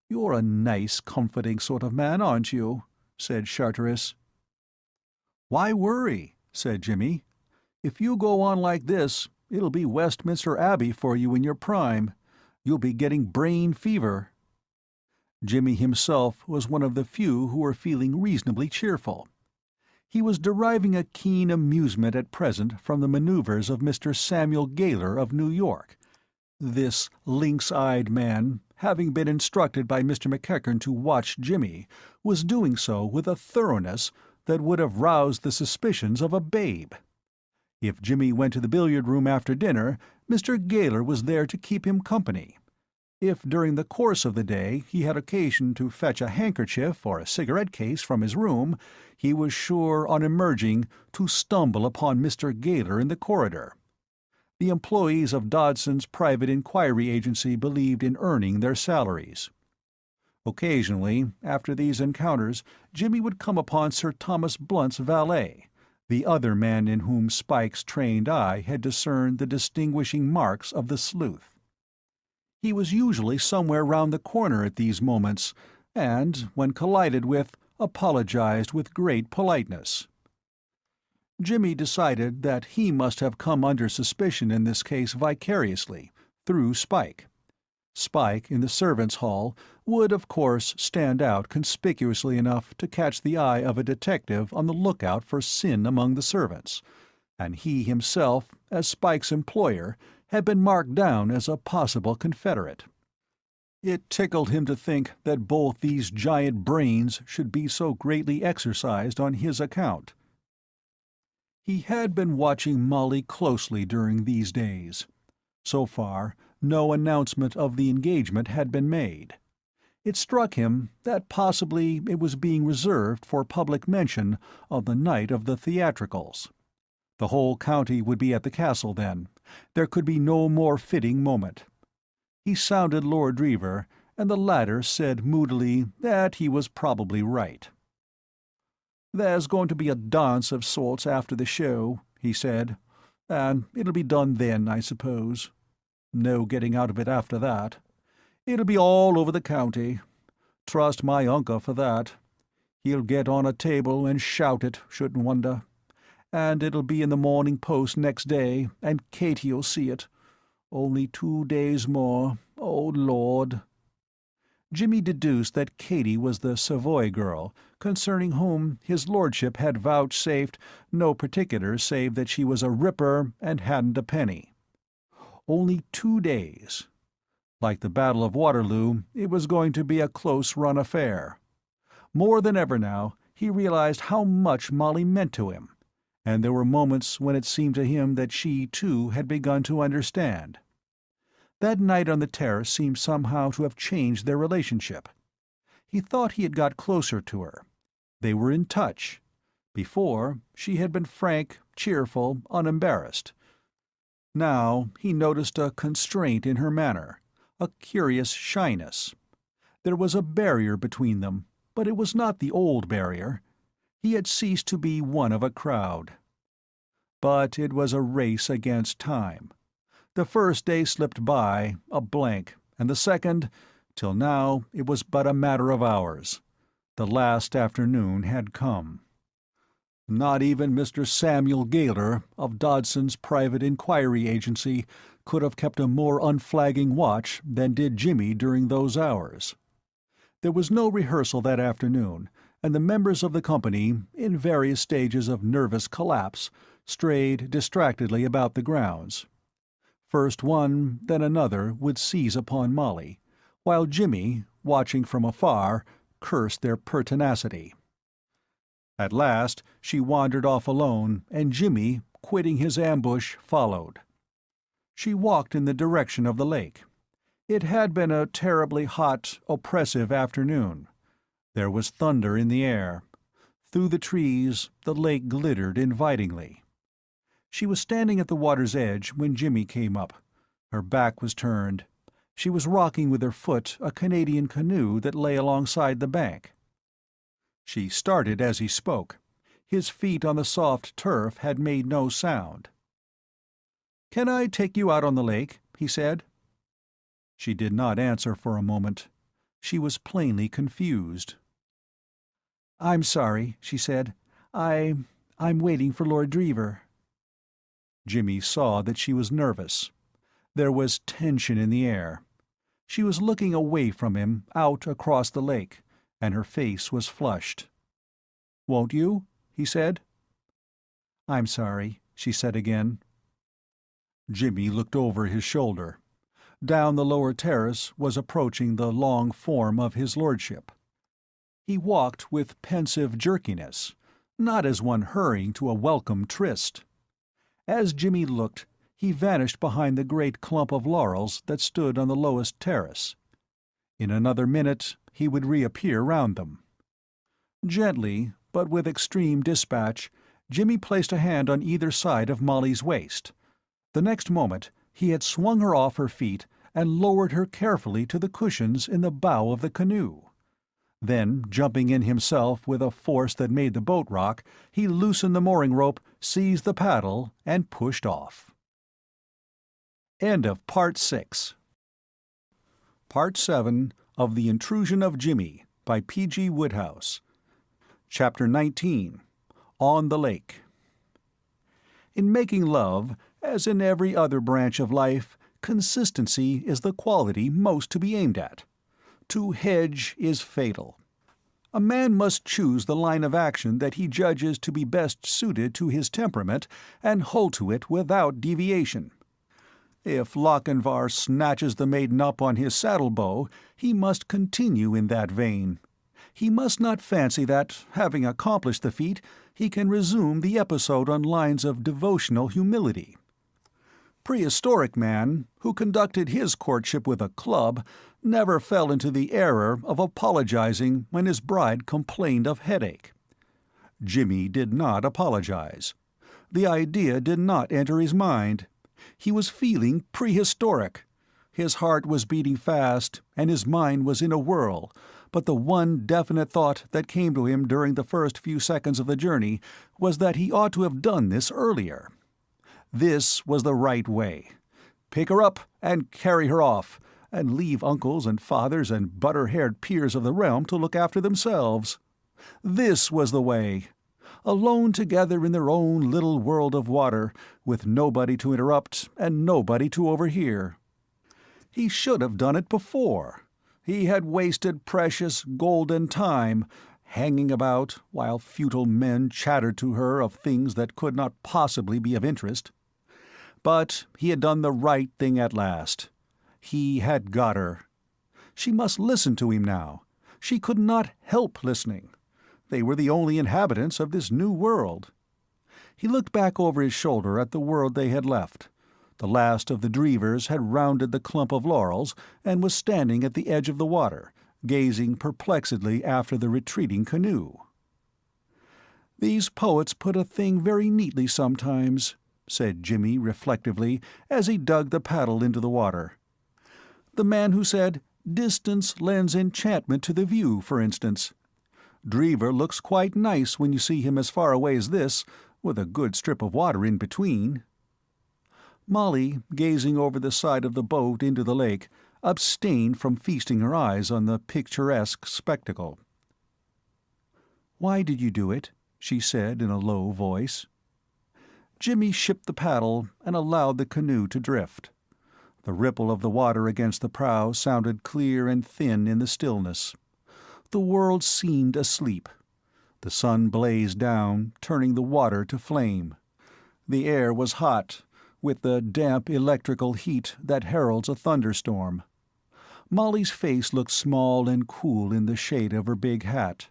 "You're a nice, comforting sort of man, aren't you?" said Charteris. "Why worry?" said Jimmy. "If you go on like this, it'll be Westminster Abbey for you in your prime. You'll be getting brain fever." Jimmy himself was one of the few who were feeling reasonably cheerful. He was deriving a keen amusement at present from the maneuvers of Mr. Samuel Gayler of New York. This lynx-eyed man, having been instructed by Mr. McEachern to watch Jimmy, was doing so with a thoroughness that would have roused the suspicions of a babe. If Jimmy went to the billiard-room after dinner, Mr. Gayler was there to keep him company. If during the course of the day he had occasion to fetch a handkerchief or a cigarette-case from his room, he was sure, on emerging, to stumble upon Mr. Gayler in the corridor. The employees of Dodson's private inquiry agency believed in earning their salaries. Occasionally, after these encounters, Jimmy would come upon Sir Thomas Blunt's valet, the other man in whom Spike's trained eye had discerned the distinguishing marks of the sleuth. He was usually somewhere round the corner at these moments, and, when collided with, apologized with great politeness. Jimmy decided that he must have come under suspicion in this case vicariously, through Spike. Spike, in the servants' hall, would, of course, stand out conspicuously enough to catch the eye of a detective on the lookout for sin among the servants, and he himself, as Spike's employer, had been marked down as a possible confederate. It tickled him to think that both these giant brains should be so greatly exercised on his account. He had been watching Molly closely during these days. So far, no announcement of the engagement had been made. It struck him that possibly it was being reserved for public mention on the night of the theatricals. The whole county would be at the castle then, There could be no more fitting moment. He sounded Lord Drever, and the latter said moodily that he was probably right. "There's going to be a dance of sorts after the show," he said, "and it'll be done then, I suppose. No getting out of it after that. It'll be all over the county. Trust my uncle for that. He'll get on a table and shout it, shouldn't wonder. And it'll be in the Morning Post next day, and Katie'll see it. Only 2 days more. Oh, Lord." Jimmy deduced that Katie was the Savoy girl, concerning whom his lordship had vouchsafed no particulars save that she was a ripper and hadn't a penny. Only 2 days. Like the Battle of Waterloo, it was going to be a close-run affair. More than ever now, he realized how much Molly meant to him, and there were moments when it seemed to him that she, too, had begun to understand. That night on the terrace seemed somehow to have changed their relationship. He thought he had got closer to her. They were in touch. Before, she had been frank, cheerful, unembarrassed. Now he noticed a constraint in her manner, a curious shyness. There was a barrier between them, but it was not the old barrier. He had ceased to be one of a crowd. But it was a race against time. The first day slipped by, a blank, and the second, till now it was but a matter of hours. The last afternoon had come. Not even Mr. Samuel Gaylor, of Dodson's Private Inquiry Agency, could have kept a more unflagging watch than did Jimmy during those hours. There was no rehearsal that afternoon, and the members of the company, in various stages of nervous collapse, strayed distractedly about the grounds. First one, then another, would seize upon Molly, while Jimmy, watching from afar, cursed their pertinacity. At last she wandered off alone, and Jimmy, quitting his ambush, followed. She walked in the direction of the lake. It had been a terribly hot, oppressive afternoon. There was thunder in the air. Through the trees the lake glittered invitingly. She was standing at the water's edge when Jimmy came up. Her back was turned. She was rocking with her foot a Canadian canoe that lay alongside the bank. She started as he spoke. His feet on the soft turf had made no sound. "Can I take you out on the lake?" he said. She did not answer for a moment. She was plainly confused. "I'm sorry," she said. I'm waiting for Lord Drever." Jimmy saw that she was nervous. There was tension in the air. She was looking away from him, out across the lake, and her face was flushed. "Won't you?" he said. "I'm sorry," she said again. Jimmy looked over his shoulder. Down the lower terrace was approaching the long form of his lordship. He walked with pensive jerkiness, not as one hurrying to a welcome tryst. As Jimmy looked, he vanished behind the great clump of laurels that stood on the lowest terrace. In another minute he would reappear round them. Gently, but with extreme dispatch, Jimmy placed a hand on either side of Molly's waist. The next moment he had swung her off her feet and lowered her carefully to the cushions in the bow of the canoe. Then, jumping in himself with a force that made the boat rock, he loosened the mooring rope, seized the paddle, and pushed off. End of Part 6. Part 7 of The Intrusion of Jimmy by P.G. Wodehouse. Chapter 19. On the Lake. In making love, as in every other branch of life, consistency is the quality most to be aimed at. To hedge is fatal. A man must choose the line of action that he judges to be best suited to his temperament and hold to it without deviation. If Lochinvar snatches the maiden up on his saddle-bow, he must continue in that vein. He must not fancy that, having accomplished the feat, he can resume the episode on lines of devotional humility. Prehistoric man, who conducted his courtship with a club, never fell into the error of apologizing when his bride complained of headache. Jimmy did not apologize. The idea did not enter his mind. He was feeling prehistoric. His heart was beating fast, and his mind was in a whirl, but the one definite thought that came to him during the first few seconds of the journey was that he ought to have done this earlier. This was the right way. Pick her up and carry her off, and leave uncles and fathers and butter-haired peers of the realm to look after themselves. This was the way. Alone together in their own little world of water, with nobody to interrupt and nobody to overhear. He should have done it before. He had wasted precious, golden time, hanging about while futile men chattered to her of things that could not possibly be of interest. But he had done the right thing at last. He had got her. She must listen to him now. She could not help listening. They were the only inhabitants of this new world. He looked back over his shoulder at the world they had left. The last of the Dreevers had rounded the clump of laurels and was standing at the edge of the water, gazing perplexedly after the retreating canoe. "These poets put a thing very neatly sometimes," said Jimmy reflectively as he dug the paddle into the water. "The man who said, 'Distance lends enchantment to the view,' for instance. Drever looks quite nice when you see him as far away as this, with a good strip of water in between." Molly, gazing over the side of the boat into the lake, abstained from feasting her eyes on the picturesque spectacle. "Why did you do it?" she said in a low voice. Jimmy shipped the paddle and allowed the canoe to drift. The ripple of the water against the prow sounded clear and thin in the stillness. The world seemed asleep. The sun blazed down, turning the water to flame. The air was hot, with the damp electrical heat that heralds a thunderstorm. Molly's face looked small and cool in the shade of her big hat.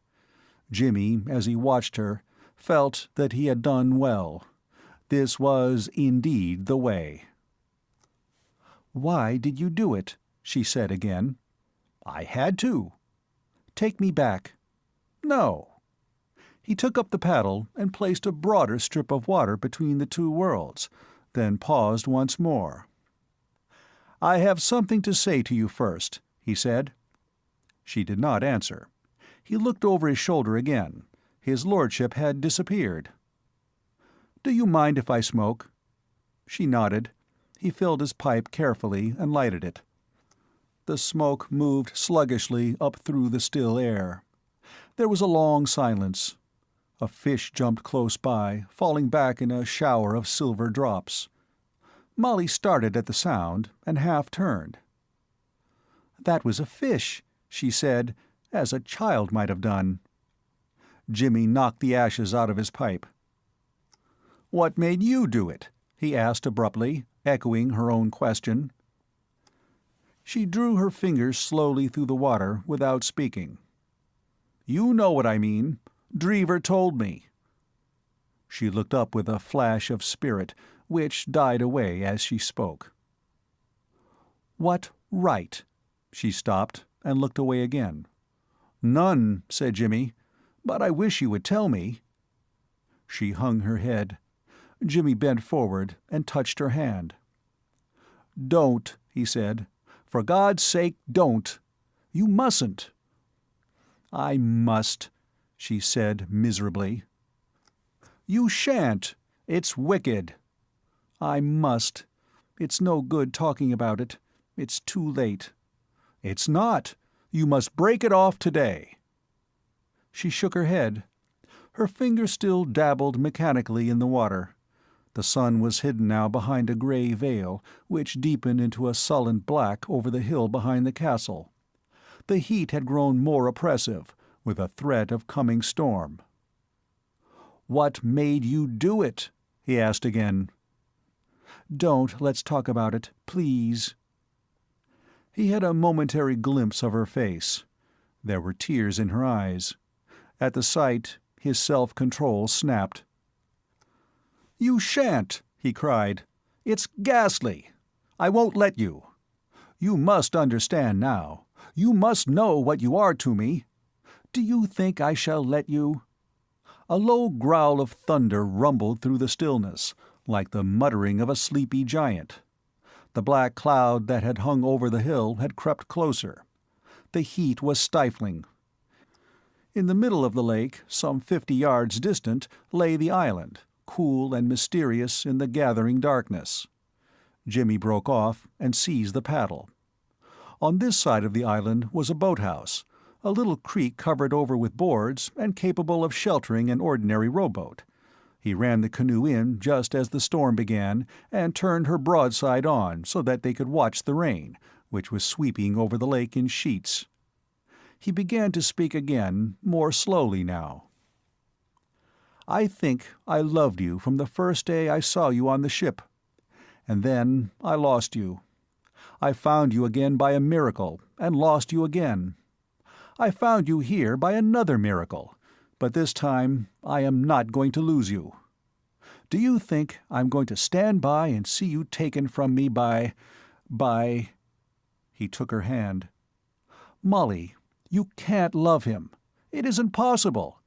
Jimmy, as he watched her, felt that he had done well. This was indeed the way. "Why did you do it?" she said again. "I had to." "Take me back." "No." He took up the paddle and placed a broader strip of water between the two worlds, then paused once more. "I have something to say to you first," he said. She did not answer. He looked over his shoulder again. His lordship had disappeared. "Do you mind if I smoke?" She nodded. He filled his pipe carefully and lighted it. The smoke moved sluggishly up through the still air. There was a long silence. A fish jumped close by, falling back in a shower of silver drops. Molly started at the sound and half turned. "That was a fish," she said, as a child might have done. Jimmy knocked the ashes out of his pipe. "What made you do it?" he asked abruptly, echoing her own question. She drew her fingers slowly through the water without speaking. "You know what I mean. Drever told me." She looked up with a flash of spirit, which died away as she spoke. "What right?" She stopped and looked away again. "None," said Jimmy, "but I wish you would tell me." She hung her head. Jimmy bent forward and touched her hand. "Don't," he said. "For God's sake, don't. You mustn't." "I must," she said miserably. "You shan't. It's wicked." "I must. It's no good talking about it. It's too late." "It's not. You must break it off today." She shook her head. Her fingers still dabbled mechanically in the water. The sun was hidden now behind a grey veil, which deepened into a sullen black over the hill behind the castle. The heat had grown more oppressive, with a threat of coming storm. "What made you do it?" he asked again. "Don't let's talk about it, please." He had a momentary glimpse of her face. There were tears in her eyes. At the sight, his self-control snapped. "You shan't," he cried. "It's ghastly. I won't let you. You must understand now. You must know what you are to me. Do you think I shall let you?" A low growl of thunder rumbled through the stillness, like the muttering of a sleepy giant. The black cloud that had hung over the hill had crept closer. The heat was stifling. In the middle of the lake, some 50 yards distant, lay the island, cool and mysterious in the gathering darkness. Jimmy broke off and seized the paddle. On this side of the island was a boathouse, a little creek covered over with boards and capable of sheltering an ordinary rowboat. He ran the canoe in just as the storm began and turned her broadside on so that they could watch the rain, which was sweeping over the lake in sheets. He began to speak again, more slowly now. "I think I loved you from the first day I saw you on the ship. And then I lost you. I found you again by a miracle, and lost you again. I found you here by another miracle, but this time I am not going to lose you. Do you think I'm going to stand by and see you taken from me by... He took her hand. "Molly, you can't love him. It isn't possible.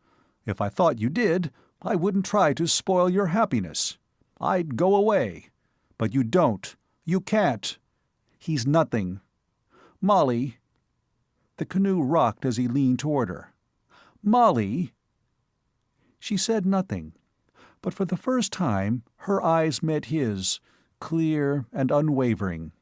If I thought you did, I wouldn't try to spoil your happiness. I'd go away. But you don't. You can't. He's nothing. Molly—" The canoe rocked as he leaned toward her. "Molly—" She said nothing, but for the first time her eyes met his, clear and unwavering.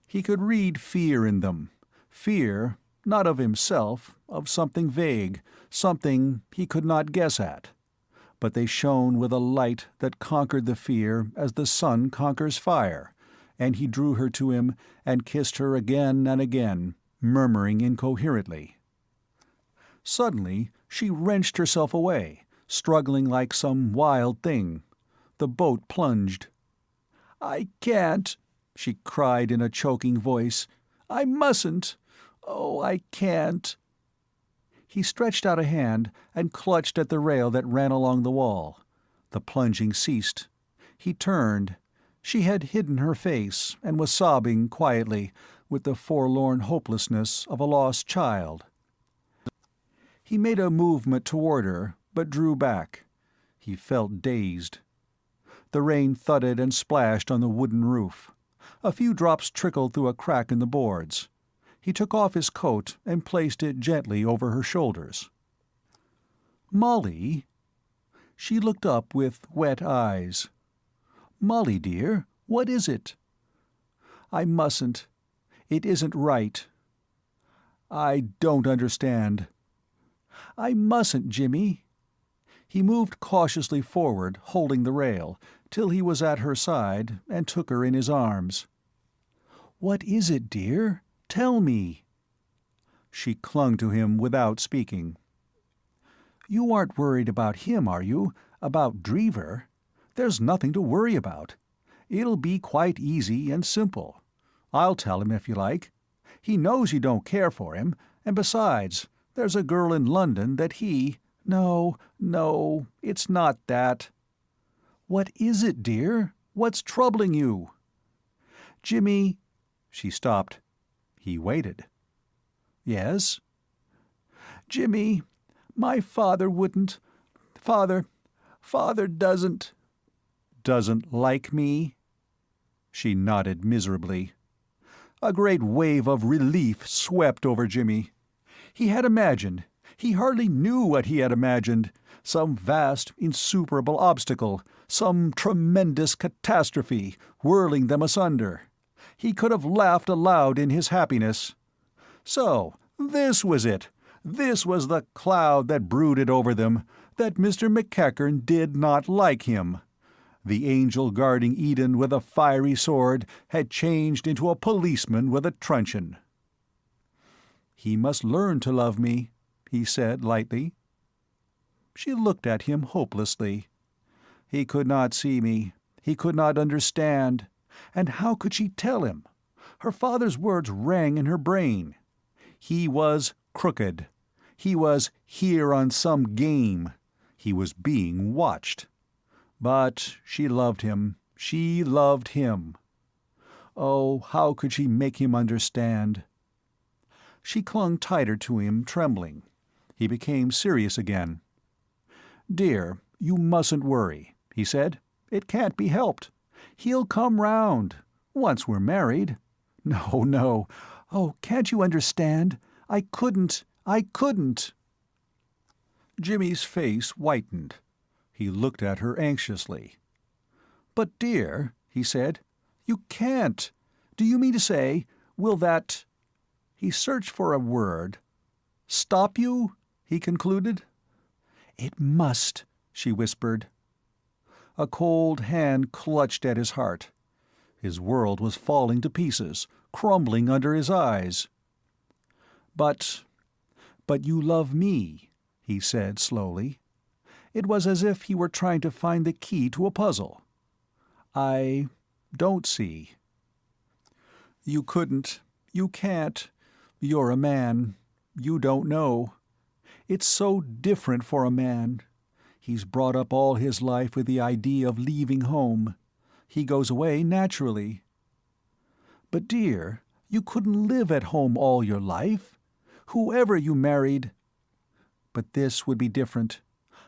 He could read fear in them, fear, not of himself, of something vague, something he could not guess at. But they shone with a light that conquered the fear as the sun conquers fire, and he drew her to him and kissed her again and again, murmuring incoherently. Suddenly she wrenched herself away, struggling like some wild thing. The boat plunged. "I can't," she cried in a choking voice. "I mustn't. Oh, I can't." He stretched out a hand and clutched at the rail that ran along the wall. The plunging ceased. He turned. She had hidden her face and was sobbing quietly, with the forlorn hopelessness of a lost child. He made a movement toward her, but drew back. He felt dazed. The rain thudded and splashed on the wooden roof. A few drops trickled through a crack in the boards. He took off his coat and placed it gently over her shoulders. "Molly?" She looked up with wet eyes. "Molly, dear, what is it?" "I mustn't. It isn't right." "I don't understand." "I mustn't, Jimmy." He moved cautiously forward, holding the rail, till he was at her side, and took her in his arms. "What is it, dear? Tell me." She clung to him without speaking. "You aren't worried about him, are you? About Drever? There's nothing to worry about. It'll be quite easy and simple. I'll tell him if you like. He knows you don't care for him, and besides, there's a girl in London that he— No, no, it's not that." "What is it, dear? What's troubling you?" "Jimmy—" She stopped. He waited. "Yes?" "Jimmy, my father wouldn't— Father doesn't—" "Doesn't like me?" She nodded miserably. A great wave of relief swept over Jimmy. He had imagined— he hardly knew what he had imagined— some vast, insuperable obstacle, some tremendous catastrophe, whirling them asunder. He could have laughed aloud in his happiness. So, this was it. This was the cloud that brooded over them, that Mr. McEachern did not like him. The angel guarding Eden with a fiery sword had changed into a policeman with a truncheon. "He must learn to love me," he said lightly. She looked at him hopelessly. He could not see me. He could not understand. And how could she tell him? Her father's words rang in her brain. He was crooked. He was here on some game. He was being watched. But she loved him. She loved him. Oh, how could she make him understand? She clung tighter to him, trembling. He became serious again. "Dear, you mustn't worry," he said. It can't be helped. He'll come round, once we're married. No, no. Oh, can't you understand? I couldn't. Jimmy's face whitened. He looked at her anxiously. "But, dear," he said, "you can't. Do you mean to say, will that—" He searched for a word. "Stop you?" he concluded. "It must," she whispered. A cold hand clutched at his heart. His world was falling to pieces, crumbling under his eyes. But you love me," he said slowly. It was as if he were trying to find the key to a puzzle. "I don't see." "You couldn't. You can't. You're a man. You don't know. It's so different for a man. He's brought up all his life with the idea of leaving home. He goes away naturally." "But, dear, you couldn't live at home all your life. Whoever you married—" "But this would be different.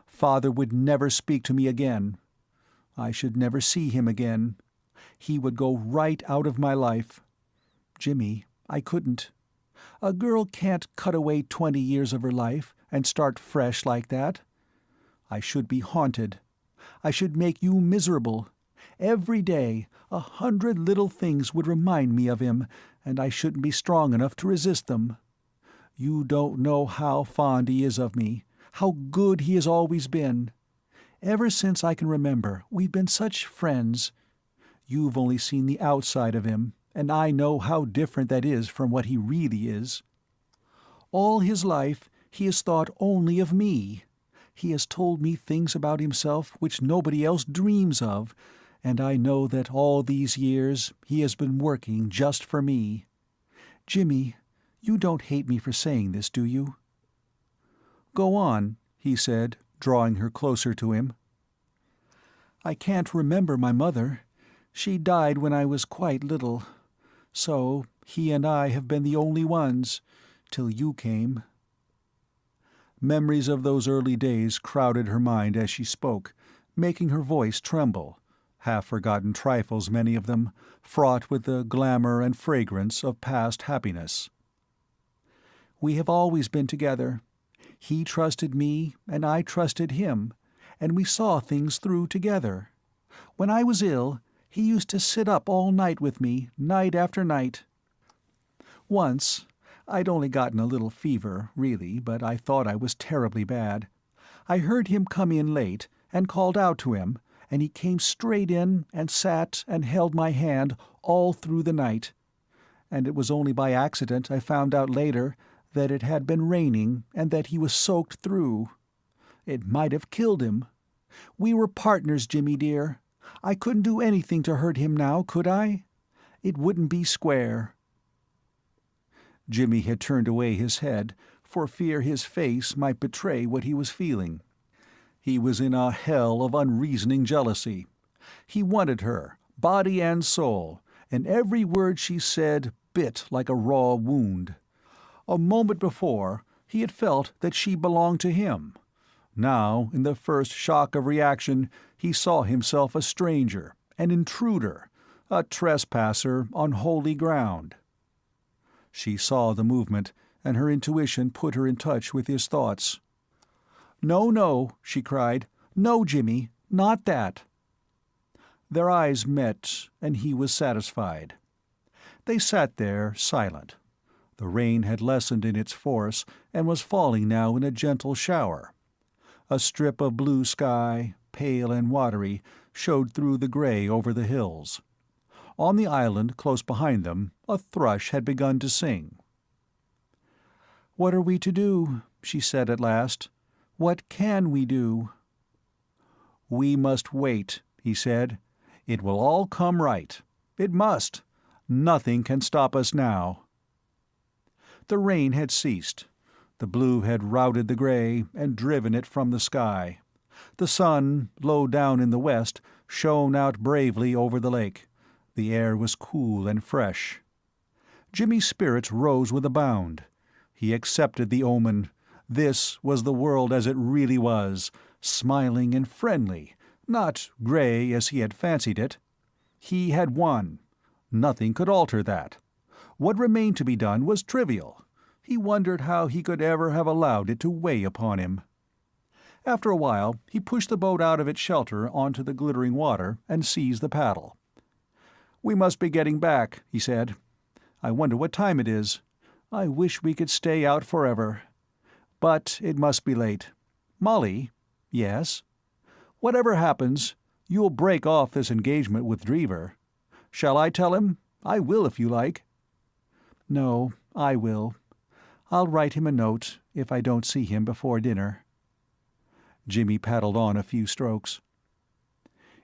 Father would never speak to me again. I should never see him again. He would go right out of my life. Jimmy, I couldn't. A girl can't cut away 20 years of her life and start fresh like that. I should be haunted. I should make you miserable. Every day 100 little things would remind me of him, and I shouldn't be strong enough to resist them. You don't know how fond he is of me, how good he has always been. Ever since I can remember, we've been such friends. You've only seen the outside of him, and I know how different that is from what he really is. All his life he has thought only of me. He has told me things about himself which nobody else dreams of, and I know that all these years he has been working just for me. Jimmy, you don't hate me for saying this, do you?" "Go on," he said, drawing her closer to him. "I can't remember my mother. She died when I was quite little. So he and I have been the only ones, till you came." Memories of those early days crowded her mind as she spoke, making her voice tremble, half-forgotten trifles many of them, fraught with the glamour and fragrance of past happiness. "We have always been together. He trusted me, and I trusted him, and we saw things through together. When I was ill, he used to sit up all night with me, night after night. Once, I'd only gotten a little fever, really, but I thought I was terribly bad. I heard him come in late, and called out to him, and he came straight in and sat and held my hand all through the night. And it was only by accident I found out later that it had been raining and that he was soaked through. It might have killed him. We were partners, Jimmy dear. I couldn't do anything to hurt him now, could I? It wouldn't be square." Jimmy had turned away his head, for fear his face might betray what he was feeling. He was in a hell of unreasoning jealousy. He wanted her, body and soul, and every word she said bit like a raw wound. A moment before, he had felt that she belonged to him. Now, in the first shock of reaction, he saw himself a stranger, an intruder, a trespasser on holy ground. She saw the movement, and her intuition put her in touch with his thoughts. "No, no," she cried. "No, Jimmy, not that." Their eyes met, and he was satisfied. They sat there, silent. The rain had lessened in its force, and was falling now in a gentle shower. A strip of blue sky, pale and watery, showed through the grey over the hills. On the island close behind them, a thrush had begun to sing. "What are we to do?" she said at last. "What can we do?" "We must wait," he said. "It will all come right. It must. Nothing can stop us now." The rain had ceased. The blue had routed the grey and driven it from the sky. The sun, low down in the west, shone out bravely over the lake. The air was cool and fresh. Jimmy's spirits rose with a bound. He accepted the omen. This was the world as it really was, smiling and friendly, Not grey as he had fancied it. He had won. Nothing could alter that. What remained to be done was trivial. He wondered how he could ever have allowed it to weigh upon him. After a while, he pushed the boat out of its shelter onto the glittering water and seized the paddle. "We must be getting back," he said. "I wonder what time it is. I wish we could stay out forever. But it must be late. Molly." "Yes?" "Whatever happens, you'll break off this engagement with Drever. Shall I tell him? I will if you like." "No, I will. I'll write him a note if I don't see him before dinner." Jimmy paddled on a few strokes.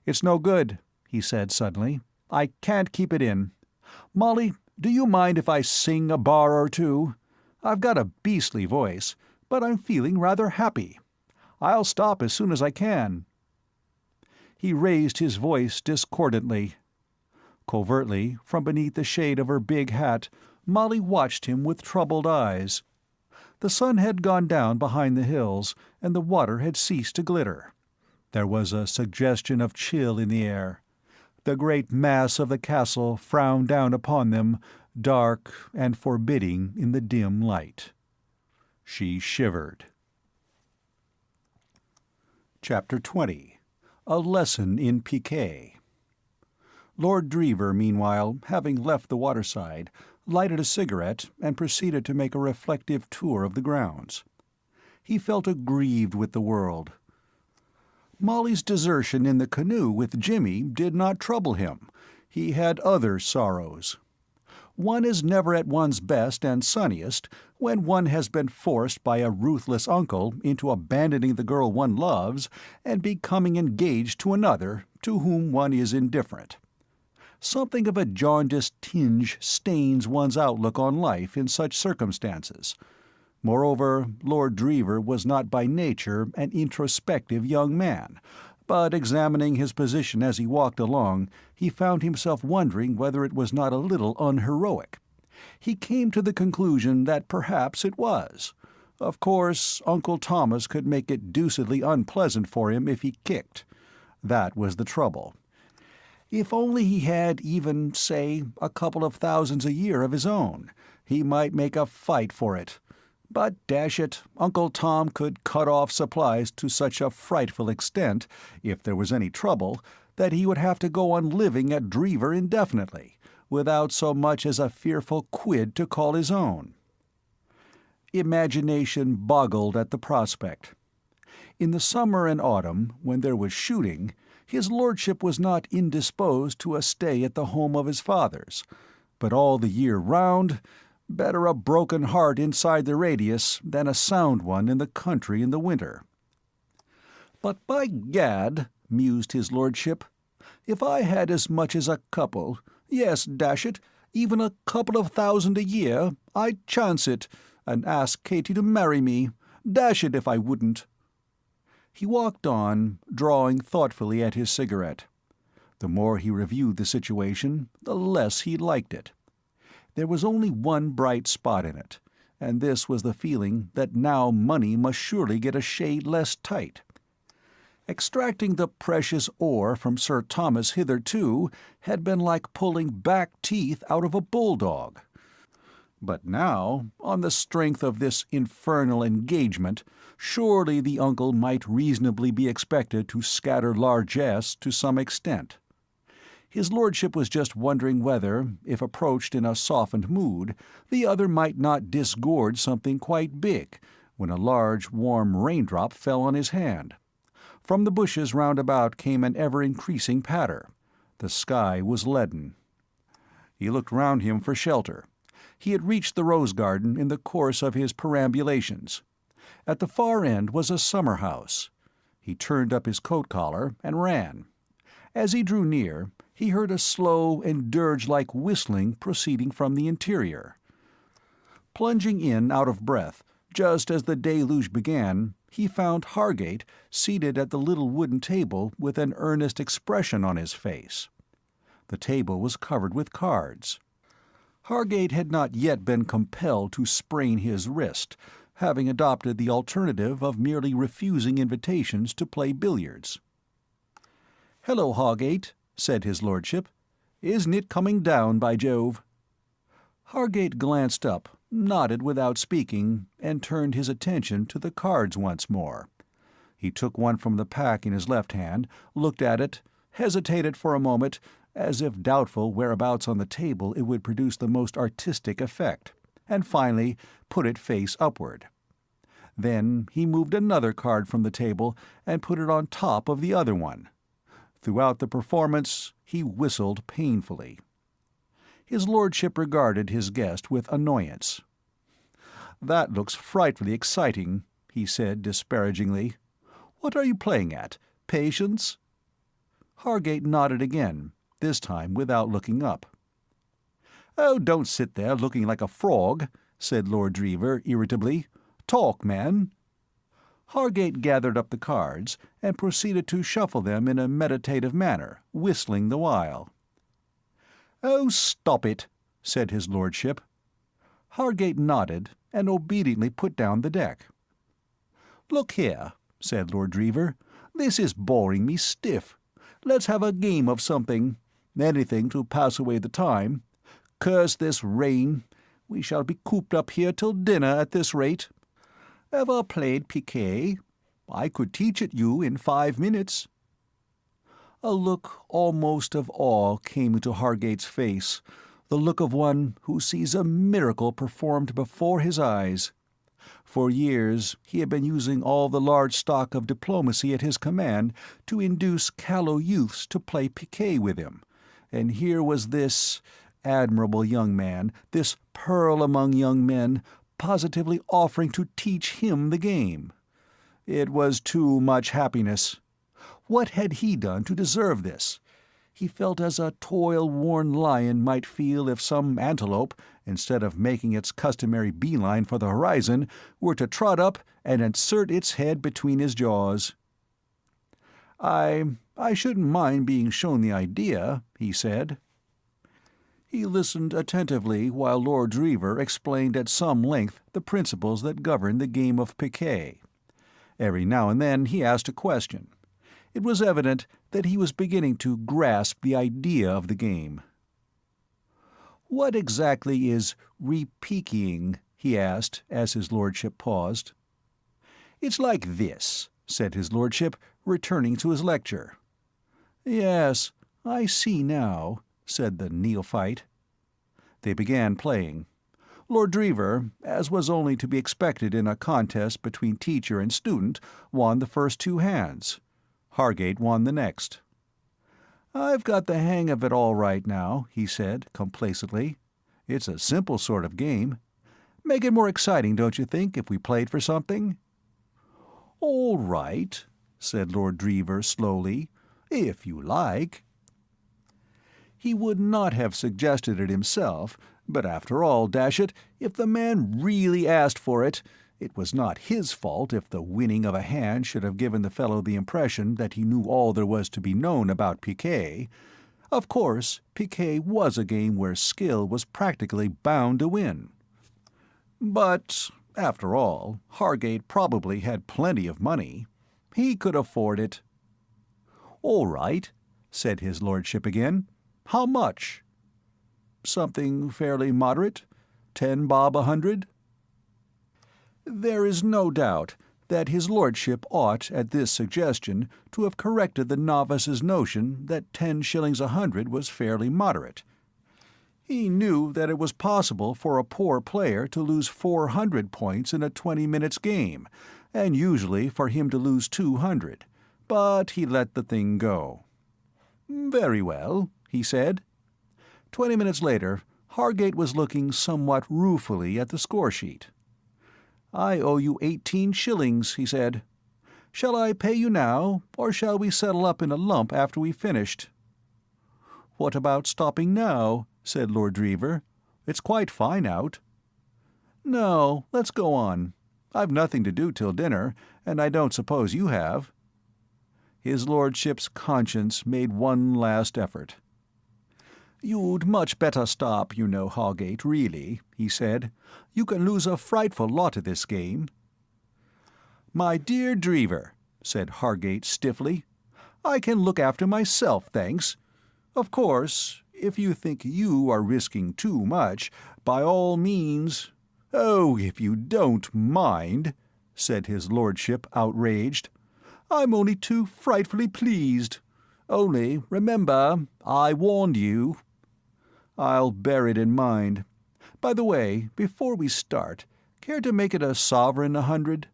"It's no good," he said suddenly. "I can't keep it in. Molly, do you mind if I sing a bar or two? I've got a beastly voice, but I'm feeling rather happy. I'll stop as soon as I can." He raised his voice discordantly. Covertly, from beneath the shade of her big hat, Molly watched him with troubled eyes. The sun had gone down behind the hills, and the water had ceased to glitter. There was a suggestion of chill in the air. The great mass of the castle frowned down upon them, dark and forbidding in the dim light. She shivered. Chapter 20. A Lesson in Piquet. Lord Drever, meanwhile, having left the waterside, lighted a cigarette and proceeded to make a reflective tour of the grounds. He felt aggrieved with the world. Molly's desertion in the canoe with Jimmy did not trouble him. He had other sorrows. One is never at one's best and sunniest when one has been forced by a ruthless uncle into abandoning the girl one loves and becoming engaged to another to whom one is indifferent. Something of a jaundiced tinge stains one's outlook on life in such circumstances. Moreover, Lord Drever was not by nature an introspective young man, but examining his position as he walked along, he found himself wondering whether it was not a little unheroic. He came to the conclusion that perhaps it was. Of course, Uncle Thomas could make it deucedly unpleasant for him if he kicked. That was the trouble. If only he had even, say, a couple of thousands a year of his own, he might make a fight for it. But, dash it, Uncle Tom could cut off supplies to such a frightful extent, if there was any trouble, that he would have to go on living at Drever indefinitely, without so much as a fearful quid to call his own. Imagination boggled at the prospect. In the summer and autumn, when there was shooting, his lordship was not indisposed to a stay at the home of his fathers, but all the year round, better a broken heart inside the radius than a sound one in the country in the winter. "But by gad," mused his lordship, "if I had as much as a couple, yes, dash it, even a couple of thousand a year, I'd chance it, and ask Katy to marry me, dash it if I wouldn't." He walked on, drawing thoughtfully at his cigarette. The more he reviewed the situation, the less he liked it. There was only one bright spot in it, and this was the feeling that now money must surely get a shade less tight. Extracting the precious ore from Sir Thomas hitherto had been like pulling back teeth out of a bulldog. But now, on the strength of this infernal engagement, surely the uncle might reasonably be expected to scatter largesse to some extent. His lordship was just wondering whether, if approached in a softened mood, the other might not disgorge something quite big, when a large, warm raindrop fell on his hand. From the bushes round about came an ever-increasing patter. The sky was leaden. He looked round him for shelter. He had reached the rose garden in the course of his perambulations. At the far end was a summer-house. He turned up his coat-collar and ran. As he drew near, he heard a slow and dirge-like whistling proceeding from the interior. Plunging in out of breath, just as the deluge began, he found Hargate seated at the little wooden table with an earnest expression on his face. The table was covered with cards. Hargate had not yet been compelled to sprain his wrist, having adopted the alternative of merely refusing invitations to play billiards. "Hello, Hargate," said his lordship. "Isn't it coming down, by Jove?" Hargate glanced up, nodded without speaking, and turned his attention to the cards once more. He took one from the pack in his left hand, looked at it, hesitated for a moment, as if doubtful whereabouts on the table it would produce the most artistic effect, and finally put it face upward. Then he moved another card from the table and put it on top of the other one. Throughout the performance he whistled painfully. His lordship regarded his guest with annoyance. "That looks frightfully exciting," he said disparagingly. "What are you playing at? Patience?" Hargate nodded again, this time without looking up. "Oh, don't sit there looking like a frog," said Lord Drever irritably. "Talk, man." Hargate gathered up the cards and proceeded to shuffle them in a meditative manner, whistling the while. "Oh, stop it," said his lordship. Hargate nodded and obediently put down the deck. "Look here," said Lord Drever, "this is boring me stiff. Let's have a game of something. Anything to pass away the time. Curse this rain. We shall be cooped up here till dinner at this rate. Ever played piquet? I could teach it you in 5 minutes." A look almost of awe came into Hargate's face, the look of one who sees a miracle performed before his eyes. For years he had been using all the large stock of diplomacy at his command to induce callow youths to play piquet with him, and here was this admirable young man, this pearl among young men, positively offering to teach him the game. It was too much happiness. What had he done to deserve this? He felt as a toil-worn lion might feel if some antelope, instead of making its customary beeline for the horizon, were to trot up and insert its head between his jaws. I shouldn't mind being shown the idea," he said. He listened attentively while Lord Drever explained at some length the principles that govern the game of piquet. Every now and then he asked a question. It was evident that he was beginning to grasp the idea of the game. "What exactly is repiquing?" he asked, as his lordship paused. "It's like this," said his lordship, returning to his lecture. "Yes, I see now," said the neophyte. They began playing. Lord Drever, as was only to be expected in a contest between teacher and student, won the first 2 hands. Hargate won the next. "I've got the hang of it all right now," he said, complacently. "It's a simple sort of game. Make it more exciting, don't you think, if we played for something?" "All right," said Lord Drever slowly, "if you like." He would not have suggested it himself, but after all, dash it, if the man really asked for it, it was not his fault if the winning of a hand should have given the fellow the impression that he knew all there was to be known about piquet. Of course, piquet was a game where skill was practically bound to win. But, after all, Hargate probably had plenty of money. He could afford it. "All right," said his lordship again. "How much?" "Something fairly moderate. 10 bob 100. There is no doubt that his lordship ought, at this suggestion, to have corrected the novice's notion that 10 shillings 100 was fairly moderate. He knew that it was possible for a poor player to lose 400 points in a 20 minutes game, and usually for him to lose 200, but he let the thing go. "Very well," he said. 20 minutes later, Hargate was looking somewhat ruefully at the score-sheet. "I owe you 18 shillings, he said. "Shall I pay you now, or shall we settle up in a lump after we've finished?" "What about stopping now?" said Lord Drever. "It's quite fine out." "No, let's go on. I've nothing to do till dinner, and I don't suppose you have." His lordship's conscience made one last effort. "You'd much better stop, you know, Hargate, really," he said. "You can lose a frightful lot at this game." "My dear Drever," said Hargate stiffly, I can look after myself, thanks. Of course, if you think you are risking too much, by all means—" "Oh, if you don't mind," said his lordship, outraged. "I'm only too frightfully pleased. Only, remember, I warned you." "I'll bear it in mind. By the way, before we start, care to make it a sovereign 100?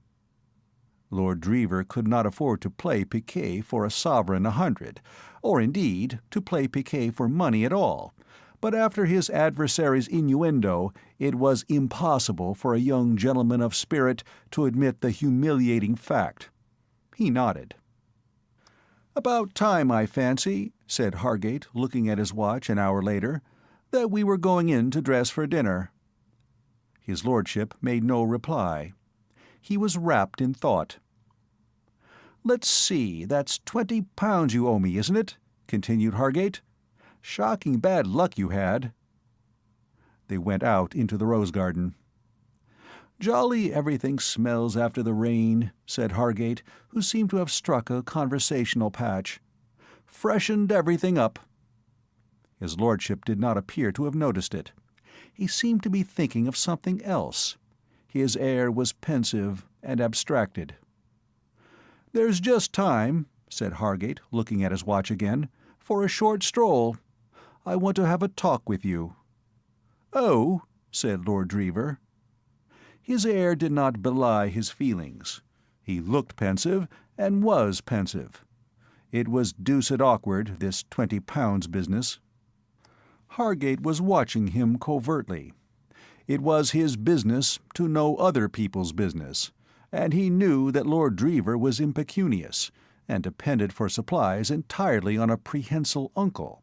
Lord Drever could not afford to play piquet for a sovereign 100, or indeed to play piquet for money at all, but after his adversary's innuendo it was impossible for a young gentleman of spirit to admit the humiliating fact. He nodded. "About time, I fancy," said Hargate, looking at his watch an hour later, "that we were going in to dress for dinner." His lordship made no reply. He was wrapped in thought. "Let's see, that's £20 you owe me, isn't it?" continued Hargate. "Shocking bad luck you had." They went out into the rose garden. "Jolly everything smells after the rain," said Hargate, who seemed to have struck a conversational patch. "Freshened everything up." His lordship did not appear to have noticed it. He seemed to be thinking of something else. His air was pensive and abstracted. "There's just time," said Hargate, looking at his watch again, "for a short stroll. I want to have a talk with you." "Oh," said Lord Drever. His air did not belie his feelings. He looked pensive, and was pensive. It was deuced awkward, this £20 business. Hargate was watching him covertly. It was his business to know other people's business, and he knew that Lord Drever was impecunious, and depended for supplies entirely on a prehensile uncle.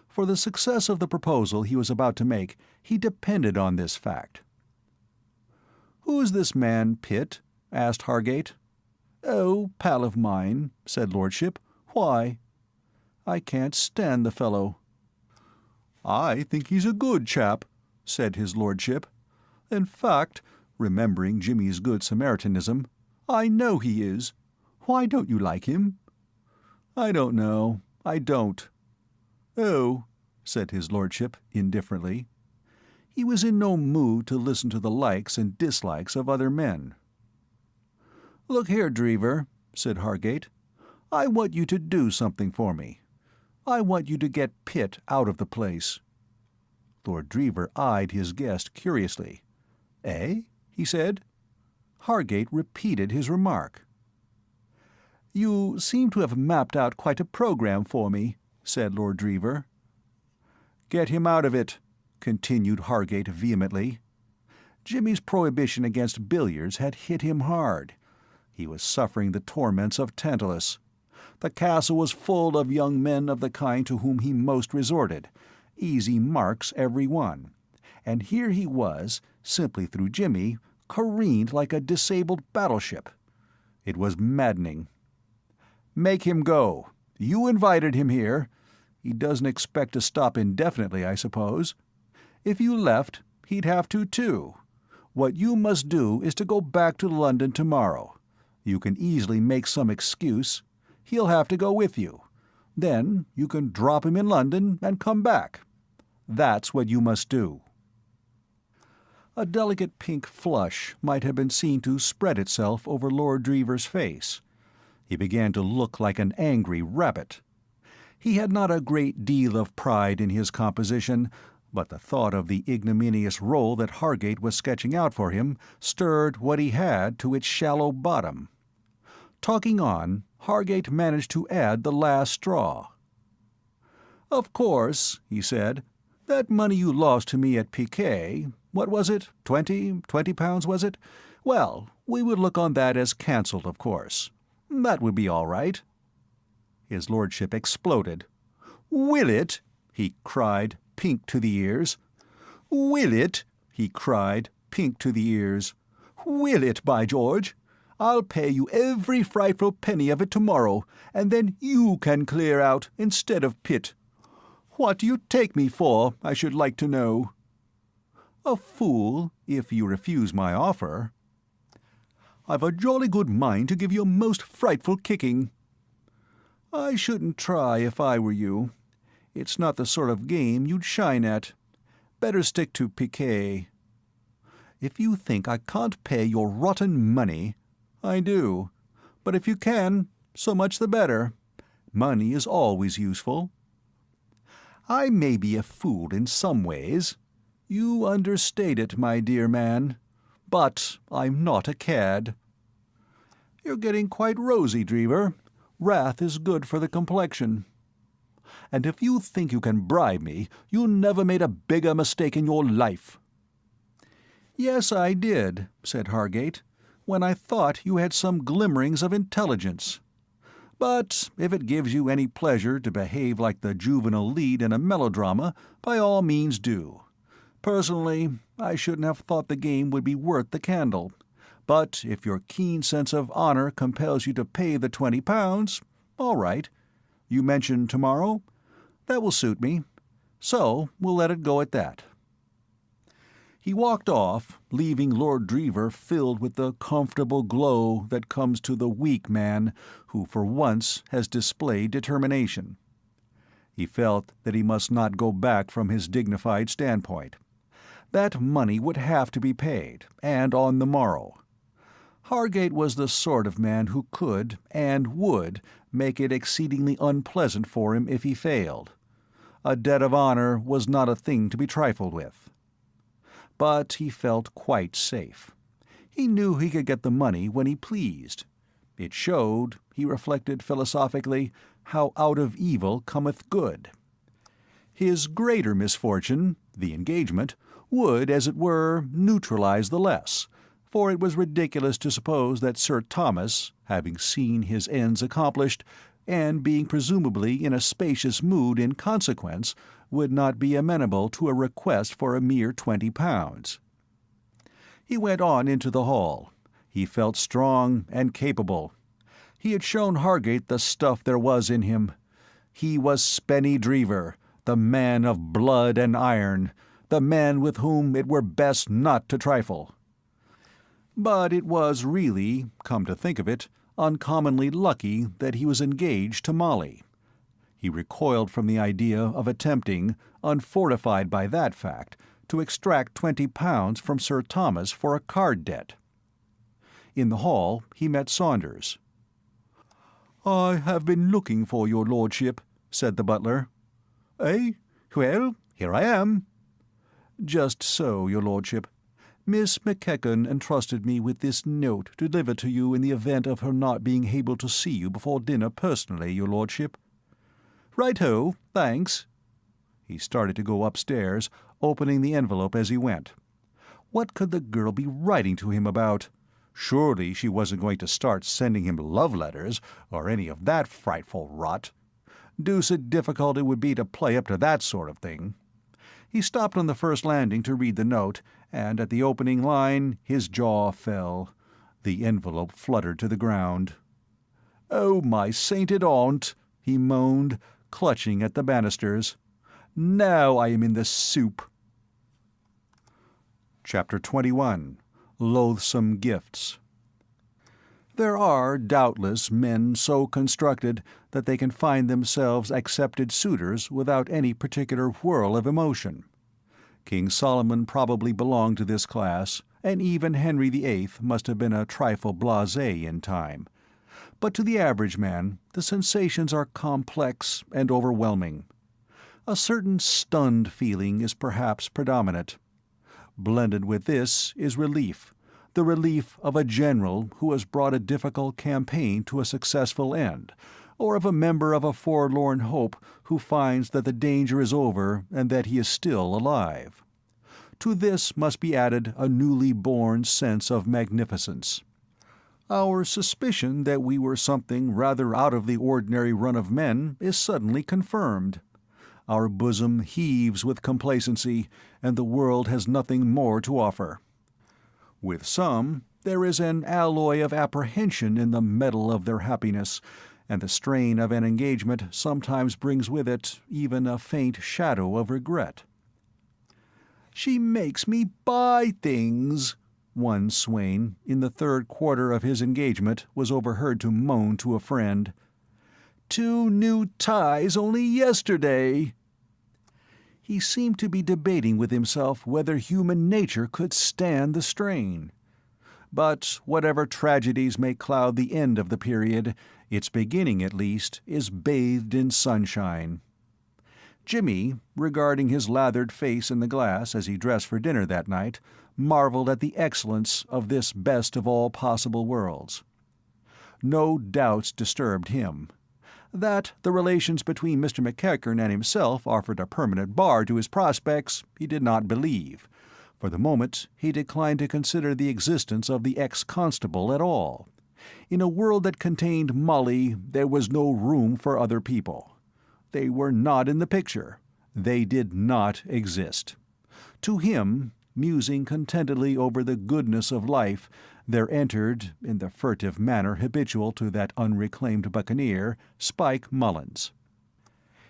For the success of the proposal he was about to make, he depended on this fact. "Who's this man Pitt?" asked Hargate. "Oh, pal of mine," said Lordship. "Why?" "I can't stand the fellow." "I think he's a good chap," said his lordship. "In fact," remembering Jimmy's good Samaritanism, "I know he is. Why don't you like him?" "I don't know. I don't." "Oh," said his lordship indifferently. He was in no mood to listen to the likes and dislikes of other men. "Look here, Drever," said Hargate, "I want you to do something for me. I want you to get Pitt out of the place." Lord Drever eyed his guest curiously. "Eh?" he said. Hargate repeated his remark. "You seem to have mapped out quite a programme for me," said Lord Drever. "Get him out of it," continued Hargate vehemently. Jimmy's prohibition against billiards had hit him hard. He was suffering the torments of Tantalus. The castle was full of young men of the kind to whom he most resorted, easy marks every one, and here he was, simply through Jimmy, careened like a disabled battleship. It was maddening. "Make him go. You invited him here. He doesn't expect to stop indefinitely, I suppose. If you left, he'd have to too. What you must do is to go back to London tomorrow. You can easily make some excuse. He'll have to go with you. Then you can drop him in London and come back. That's what you must do." A delicate pink flush might have been seen to spread itself over Lord Drever's face. He began to look like an angry rabbit. He had not a great deal of pride in his composition, but the thought of the ignominious role that Hargate was sketching out for him stirred what he had to its shallow bottom. Talking on, Hargate managed to add the last straw. "Of course," he said, "that money you lost to me at piquet, what was it, £20 was it? Well, we would look on that as cancelled, of course. That would be all right." His lordship exploded. "Will it?" he cried, pink to the ears. "Will it?" he cried, pink to the ears. "Will it, by George? I'll pay you every frightful penny of it tomorrow, and then you can clear out instead of Pitt. What do you take me for, I should like to know?" "A fool, if you refuse my offer." "I've a jolly good mind to give you a most frightful kicking." I shouldn't try if I were you. It's not the sort of game you'd shine at. Better stick to piquet. If you think I can't pay your rotten money, I do. But if you can, so much the better. Money is always useful. I may be a fool in some ways. You understate it, my dear man. But I'm not a cad. You're getting quite rosy, Drever. Wrath is good for the complexion. And if you think you can bribe me, you never made a bigger mistake in your life. Yes, I did, said Hargate, when I thought you had some glimmerings of intelligence. But if it gives you any pleasure to behave like the juvenile lead in a melodrama, by all means do. Personally, I shouldn't have thought the game would be worth the candle. But if your keen sense of honor compels you to pay the £20, all right. You mentioned tomorrow? That will suit me. So we'll let it go at that. He walked off, leaving Lord Drever filled with the comfortable glow that comes to the weak man who for once has displayed determination. He felt that he must not go back from his dignified standpoint. That money would have to be paid, and on the morrow. Hargate was the sort of man who could, and would, make it exceedingly unpleasant for him if he failed. A debt of honor was not a thing to be trifled with. But he felt quite safe. He knew he could get the money when he pleased. It showed, he reflected philosophically, how out of evil cometh good. His greater misfortune, the engagement, would, as it were, neutralize the less, for it was ridiculous to suppose that Sir Thomas, having seen his ends accomplished, and being presumably in a spacious mood in consequence, would not be amenable to a request for a mere £20. He went on into the hall. He felt strong and capable. He had shown Hargate the stuff there was in him. He was Spenny Drever, the man of blood and iron, the man with whom it were best not to trifle. But it was really, come to think of it, uncommonly lucky that he was engaged to Molly. He recoiled from the idea of attempting, unfortified by that fact, to extract £20 from Sir Thomas for a card debt. In the hall he met Saunders. "I have been looking for your lordship," said the butler. "Eh? Well, here I am." "Just so, your lordship. Miss McKechnie entrusted me with this note to deliver to you in the event of her not being able to see you before dinner personally, your lordship." "Right-ho, thanks." He started to go upstairs, opening the envelope as he went. What could the girl be writing to him about? Surely she wasn't going to start sending him love letters, or any of that frightful rot. Deuced difficult it would be to play up to that sort of thing. He stopped on the first landing to read the note, and at the opening line his jaw fell. The envelope fluttered to the ground. "Oh, my sainted aunt!" he moaned, clutching at the banisters. "Now I am in the soup." Chapter 21. Loathsome Gifts. There are, doubtless, men so constructed that they can find themselves accepted suitors without any particular whirl of emotion. King Solomon probably belonged to this class, and even Henry VIII must have been a trifle blasé in time. But to the average man, the sensations are complex and overwhelming. A certain stunned feeling is perhaps predominant. Blended with this is relief, the relief of a general who has brought a difficult campaign to a successful end, or of a member of a forlorn hope who finds that the danger is over and that he is still alive. To this must be added a newly born sense of magnificence. Our suspicion that we were something rather out of the ordinary run of men is suddenly confirmed. Our bosom heaves with complacency, and the world has nothing more to offer. With some, there is an alloy of apprehension in the metal of their happiness, and the strain of an engagement sometimes brings with it even a faint shadow of regret. "She makes me buy things," one swain, in the third quarter of his engagement, was overheard to moan to a friend. 2 new ties only yesterday." He seemed to be debating with himself whether human nature could stand the strain. But whatever tragedies may cloud the end of the period, its beginning, at least, is bathed in sunshine. Jimmy, regarding his lathered face in the glass as he dressed for dinner that night, marveled at the excellence of this best of all possible worlds. No doubts disturbed him. That the relations between Mr. McEachern and himself offered a permanent bar to his prospects, he did not believe. For the moment, he declined to consider the existence of the ex-constable at all. In a world that contained Molly, there was no room for other people. They were not in the picture. They did not exist. To him, musing contentedly over the goodness of life, there entered, in the furtive manner habitual to that unreclaimed buccaneer, Spike Mullins.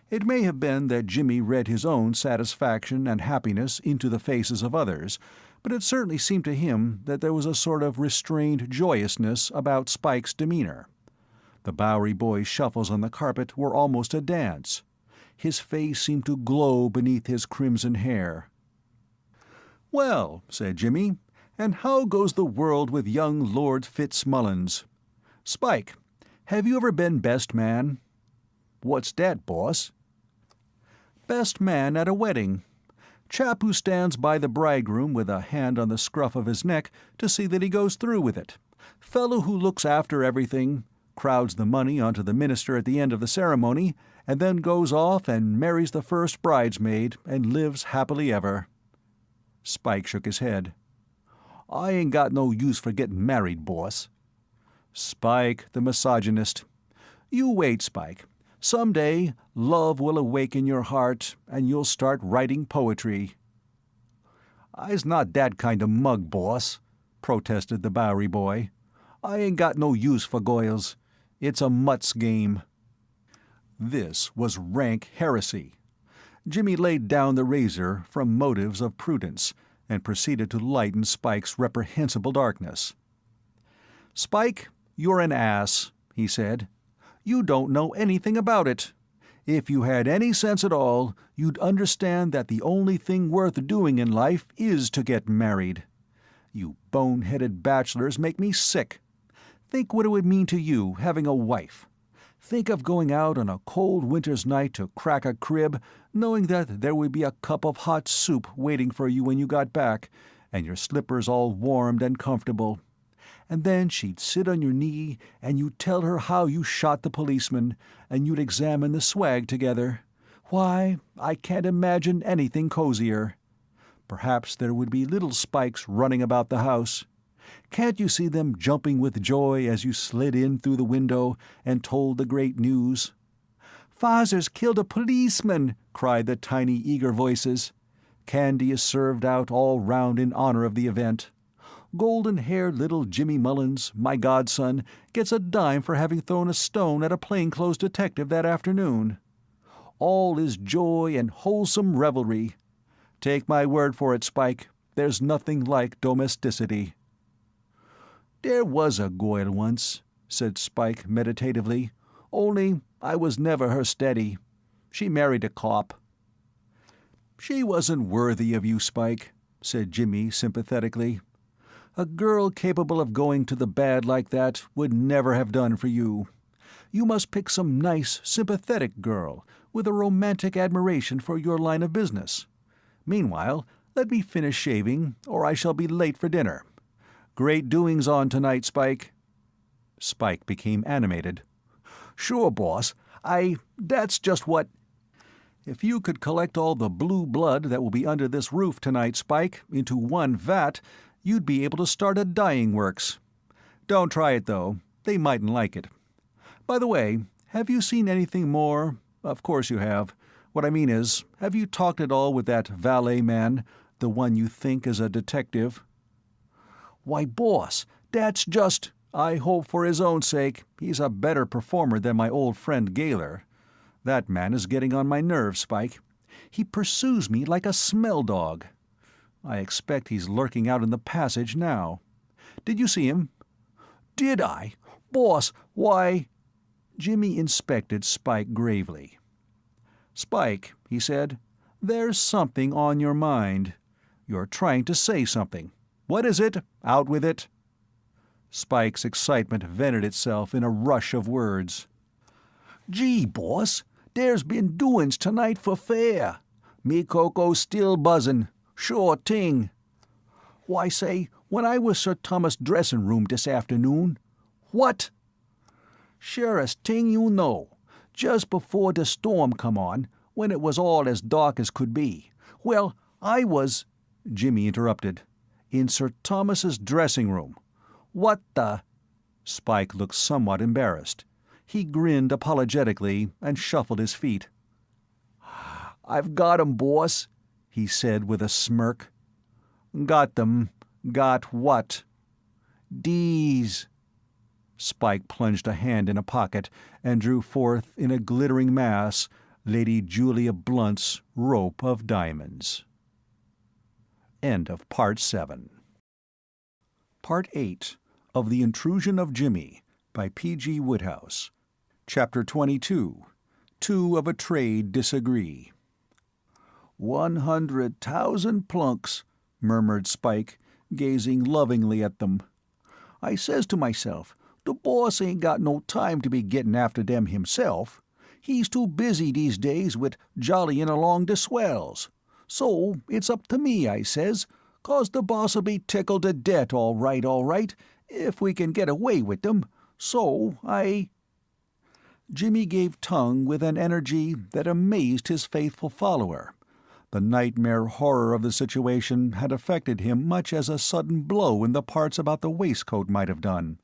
It may have been that Jimmy read his own satisfaction and happiness into the faces of others, but it certainly seemed to him that there was a sort of restrained joyousness about Spike's demeanor. The Bowery boy's shuffles on the carpet were almost a dance. His face seemed to glow beneath his crimson hair. "Well," said Jimmy, "and how goes the world with young Lord Fitzmullins? Spike, have you ever been best man?" "What's dat, boss?" "Best man at a wedding. Chap who stands by the bridegroom with a hand on the scruff of his neck to see that he goes through with it. Fellow who looks after everything, crowds the money onto the minister at the end of the ceremony, and then goes off and marries the first bridesmaid and lives happily ever." Spike shook his head. "I ain't got no use for getting married, boss." Spike, the misogynist. "You wait, Spike. Some day, love will awaken your heart, and you'll start writing poetry." "I's not dat kind of mug, boss," protested the Bowery boy. "I ain't got no use for goils. It's a mutt's game." This was rank heresy. Jimmy laid down the razor from motives of prudence, and proceeded to lighten Spike's reprehensible darkness. "Spike, you're an ass," he said. "You don't know anything about it. If you had any sense at all, you'd understand that the only thing worth doing in life is to get married. You bone-headed bachelors make me sick. Think what it would mean to you, having a wife. Think of going out on a cold winter's night to crack a crib, knowing that there would be a cup of hot soup waiting for you when you got back, and your slippers all warmed and comfortable. And then she'd sit on your knee, and you'd tell her how you shot the policeman, and you'd examine the swag together. Why, I can't imagine anything cozier. Perhaps there would be little Spikes running about the house. Can't you see them jumping with joy as you slid in through the window and told the great news? "Fazer's killed a policeman!" cried the tiny eager voices. Candy is served out all round in honor of the event. Golden-haired little Jimmy Mullins, my godson, gets a dime for having thrown a stone at a plainclothes detective that afternoon. All is joy and wholesome revelry. Take my word for it, Spike, there's nothing like domesticity. "There was a goil once," said Spike meditatively, "only I was never her steady. She married a cop." "She wasn't worthy of you, Spike," said Jimmy sympathetically. "A girl capable of going to the bad like that would never have done for you. You must pick some nice, sympathetic girl, with a romantic admiration for your line of business. Meanwhile, let me finish shaving, or I shall be late for dinner. Great doings on tonight, Spike." Spike became animated. "Sure, boss. That's just what—" "If you could collect all the blue blood that will be under this roof tonight, Spike, into one vat, you'd be able to start a dyeing works. Don't try it, though. They mightn't like it. By the way, have you seen anything more? Of course you have. What I mean is, have you talked at all with that valet man, the one you think is a detective?" "Why, boss, that's just—" "I hope for his own sake he's a better performer than my old friend Gaylor. That man is getting on my nerves, Spike. He pursues me like a smell dog. I expect he's lurking out in the passage now. Did you see him?" "Did I? Boss, why—" Jimmy inspected Spike gravely. "Spike," he said, "there's something on your mind. You're trying to say something. What is it? Out with it." Spike's excitement vented itself in a rush of words. "Gee, boss, there's been doin's tonight for fair. Me coco's still buzzin'. Sure ting. Why, say, when I was Sir Thomas' dressin' room this afternoon—" "What?" "Surest ting you know. Just before the storm come on, when it was all as dark as could be. Well, I was—" Jimmy interrupted. "In Sir Thomas's dressing room. What the—" Spike looked somewhat embarrassed. He grinned apologetically and shuffled his feet. "I've got 'em, boss," he said with a smirk. "Got them? Got what?" "Dese." Spike plunged a hand in a pocket and drew forth in a glittering mass Lady Julia Blunt's rope of diamonds. End of Part 7. Part 8 of The Intrusion of Jimmy by P.G. Wodehouse. Chapter 22. Two of a Trade Disagree. 100,000 plunks, murmured Spike, gazing lovingly at them. "I says to myself, the boss ain't got no time to be gettin' after them himself. He's too busy these days wid jollyin' along the swells. So it's up to me, I says, 'cause the boss'll be tickled to death all right, if we can get away with them. So I—" Jimmy gave tongue with an energy that amazed his faithful follower. The nightmare horror of the situation had affected him much as a sudden blow in the parts about the waistcoat might have done.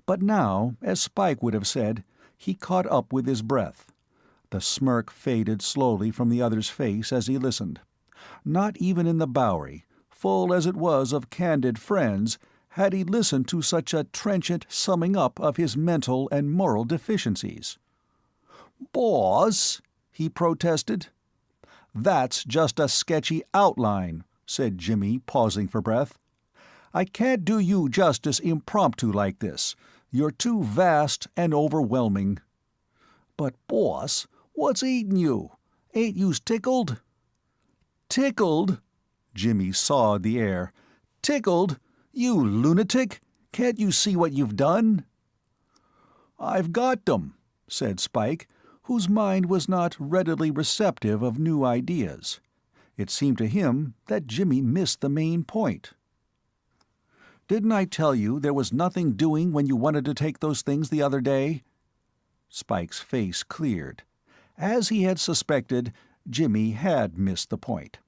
But now, as Spike would have said, he caught up with his breath. The smirk faded slowly from the other's face as he listened. Not even in the Bowery, full as it was of candid friends, had he listened to such a trenchant summing up of his mental and moral deficiencies. "Boss," he protested. "That's just a sketchy outline," said Jimmy, pausing for breath. "I can't do you justice impromptu like this. You're too vast and overwhelming." "But, boss, what's eatin' you? Ain't youse tickled?" "Tickled?" Jimmy sawed the air. "Tickled? You lunatic! Can't you see what you've done?" "I've got them," said Spike, whose mind was not readily receptive of new ideas. It seemed to him that Jimmy missed the main point. "Didn't I tell you there was nothing doing when you wanted to take those things the other day?" Spike's face cleared. As he had suspected, Jimmy had missed the point.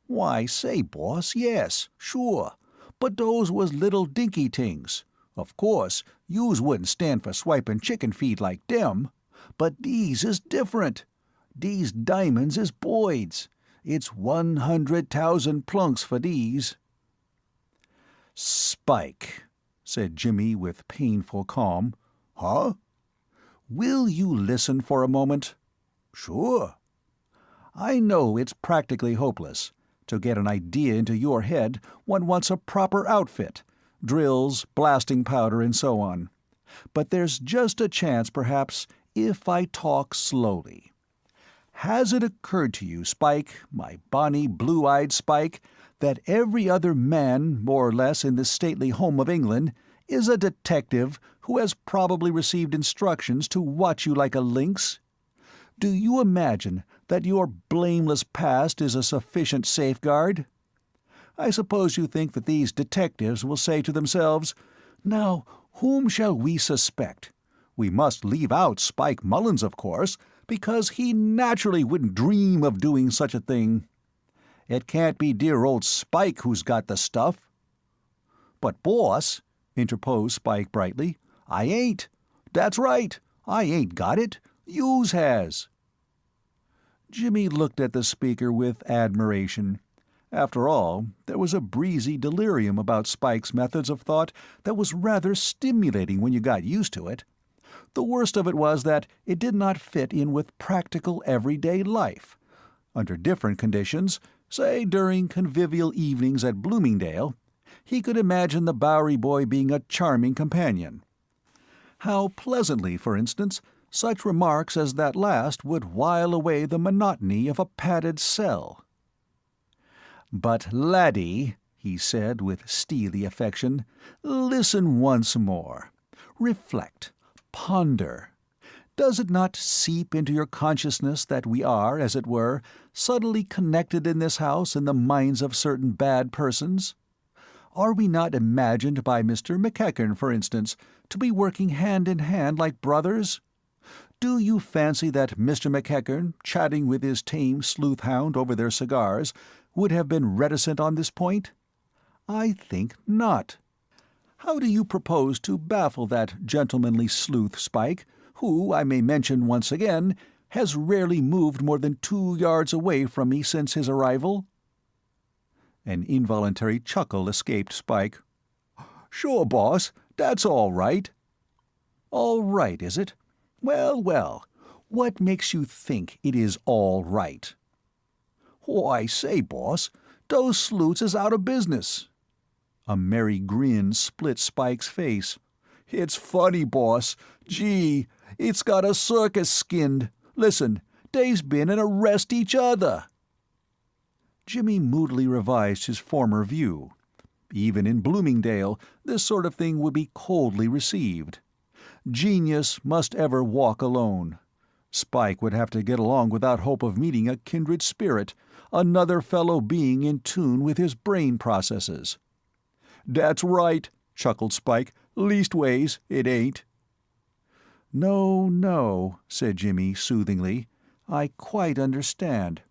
"Why, say, boss, yes, sure. But those was little dinky tings. Of course, yous wouldn't stand for swiping chicken feed like dem. But these is different. These diamonds is Boyd's. It's 100,000 plunks for these." "Spike," said Jimmy with painful calm. "Huh?" "Will you listen for a moment?" "Sure." "I know it's practically hopeless. To get an idea into your head, one wants a proper outfit, drills, blasting powder, and so on. But there's just a chance, perhaps, if I talk slowly. Has it occurred to you, Spike, my bonny, blue-eyed Spike, that every other man, more or less, in this stately home of England is a detective who has probably received instructions to watch you like a lynx? Do you imagine that your blameless past is a sufficient safeguard? I suppose you think that these detectives will say to themselves, 'Now, whom shall we suspect?' We must leave out Spike Mullins, of course, because he naturally wouldn't dream of doing such a thing. It can't be dear old Spike who's got the stuff." "But, boss," interposed Spike brightly, "I ain't. That's right, I ain't got it. Youse has." Jimmy looked at the speaker with admiration. After all, there was a breezy delirium about Spike's methods of thought that was rather stimulating when you got used to it. The worst of it was that it did not fit in with practical everyday life. Under different conditions, say during convivial evenings at Bloomingdale, he could imagine the Bowery boy being a charming companion. How pleasantly, for instance, such remarks as that last would while away the monotony of a padded cell. "But, laddie," he said with steely affection, "listen once more. Reflect. Ponder. Does it not seep into your consciousness that we are, as it were, subtly connected in this house in the minds of certain bad persons? Are we not imagined by Mr. McEachern, for instance, to be working hand in hand like brothers? Do you fancy that Mr. McEachern, chatting with his tame sleuth-hound over their cigars, would have been reticent on this point? I think not. How do you propose to baffle that gentlemanly sleuth, Spike, who, I may mention once again, has rarely moved more than 2 yards away from me since his arrival?" An involuntary chuckle escaped Spike. "Sure, boss, that's all right." "All right, is it? Well, well, what makes you think it is all right?" "Why, say, boss, those sleuths is out of business." A merry grin split Spike's face. "It's funny, boss. Gee, it's got a circus skinned. Listen, they's been and arrest each other." Jimmy moodily revised his former view. Even in Bloomingdale, this sort of thing would be coldly received. Genius must ever walk alone. Spike would have to get along without hope of meeting a kindred spirit, another fellow being in tune with his brain processes. "That's right," chuckled Spike. "Leastways, it ain't." "No, no," said Jimmy soothingly. "I quite understand.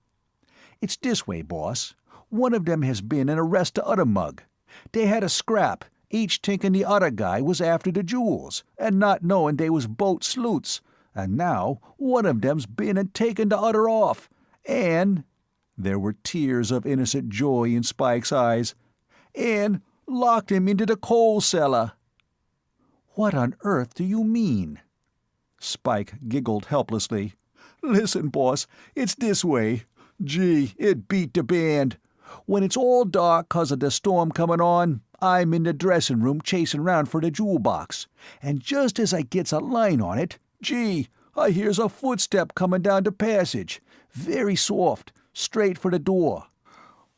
It's this way, boss. One of them has been and arrest the other mug. They had a scrap, each thinking the other guy was after the jewels, and not knowing they was both sleuths, and now one of them's been and taken the other off, and—" there were tears of innocent joy in Spike's eyes, "and locked him into the coal cellar." "What on earth do you mean?" Spike giggled helplessly. "Listen, boss, it's this way. Gee, it beat the band. When it's all dark 'cause of the storm comin' on, I'm in the dressin' room chasin' round for the jewel box, and just as I gets a line on it, gee, I hears a footstep comin' down the passage, very soft, straight for the door.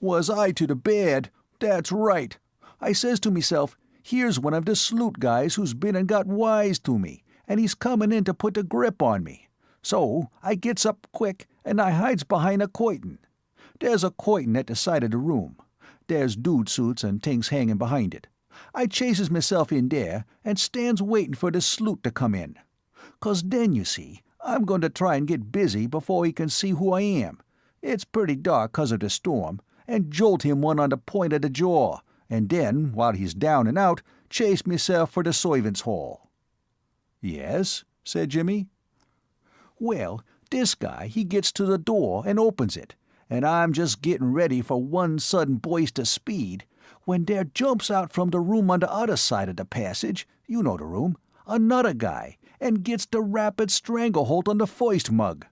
Was I to the bed? That's right. I says to meself, here's one of the sleuth guys who's been and got wise to me, and he's comin' in to put the grip on me. So I gets up quick, and I hides behind a curtain. There's a curtain at the side of the room. There's dude suits and things hanging behind it. I chases myself in there, and stands waitin' for the sleuth to come in. 'Cause then, you see, I'm going to try and get busy before he can see who I am. It's pretty dark 'cause of the storm, and jolt him one on the point of the jaw, and then, while he's down and out, chase myself for the servants' hall." "Yes?" said Jimmy. "Well, this guy, he gets to the door and opens it, and I'm just gettin' ready for one sudden burst of speed, when there jumps out from the room on the other side of the passage, you know the room, another guy, and gets the rapid stranglehold on the first mug.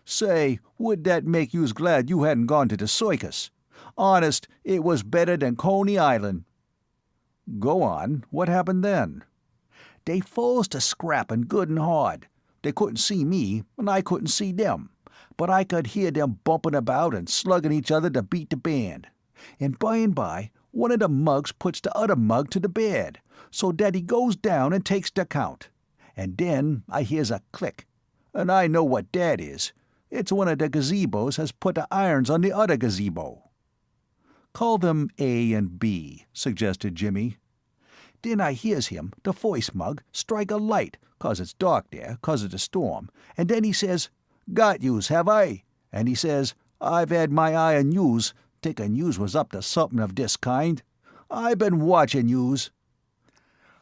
Say, would that make yous glad you hadn't gone to the circus? Honest, it was better than Coney Island." "Go on. What happened then?" "They falls to scrappin' good and hard. They couldn't see me, and I couldn't see them, but I could hear them bumpin' about and sluggin' each other to beat the band. And by, one of the mugs puts the other mug to the bed, so that he goes down and takes the count. And then I hears a click, and I know what that is. It's one of the gazebos has put the irons on the other gazebo." "Call them A and B," suggested Jimmy. Then I hears him, the first mug, strike a light, 'cause it's dark there, 'cause of the storm, and then he says, 'Got yous, have I?' And he says, 'I've had my eye on yous, thinkin' yous was up to somethin' of this kind. I been watchin' yous.'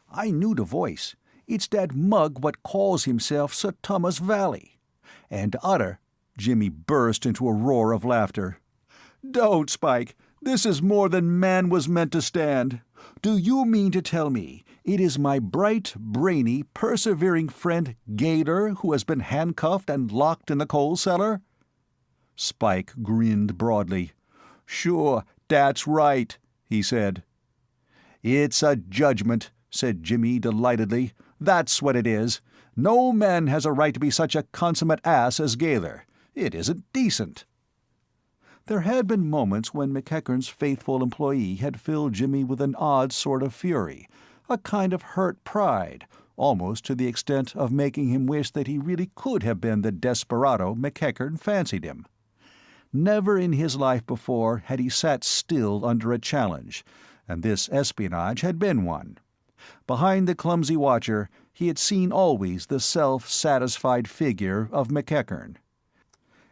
I knew the voice. It's that mug what calls himself Sir Thomas Valley. And the other—" Jimmy burst into a roar of laughter. "Don't, Spike. This is more than man was meant to stand. Do you mean to tell me it is my bright, brainy, persevering friend Gator who has been handcuffed and locked in the coal cellar?" Spike grinned broadly. "Sure, that's right," he said. "It's a judgment," said Jimmy delightedly. "That's what it is. No man has a right to be such a consummate ass as Gaylor. It isn't decent." There had been moments when McEachern's faithful employee had filled Jimmy with an odd sort of fury, a kind of hurt pride, almost to the extent of making him wish that he really could have been the desperado McEachern fancied him. Never in his life before had he sat still under a challenge, and this espionage had been one. Behind the clumsy watcher he had seen always the self-satisfied figure of McEachern.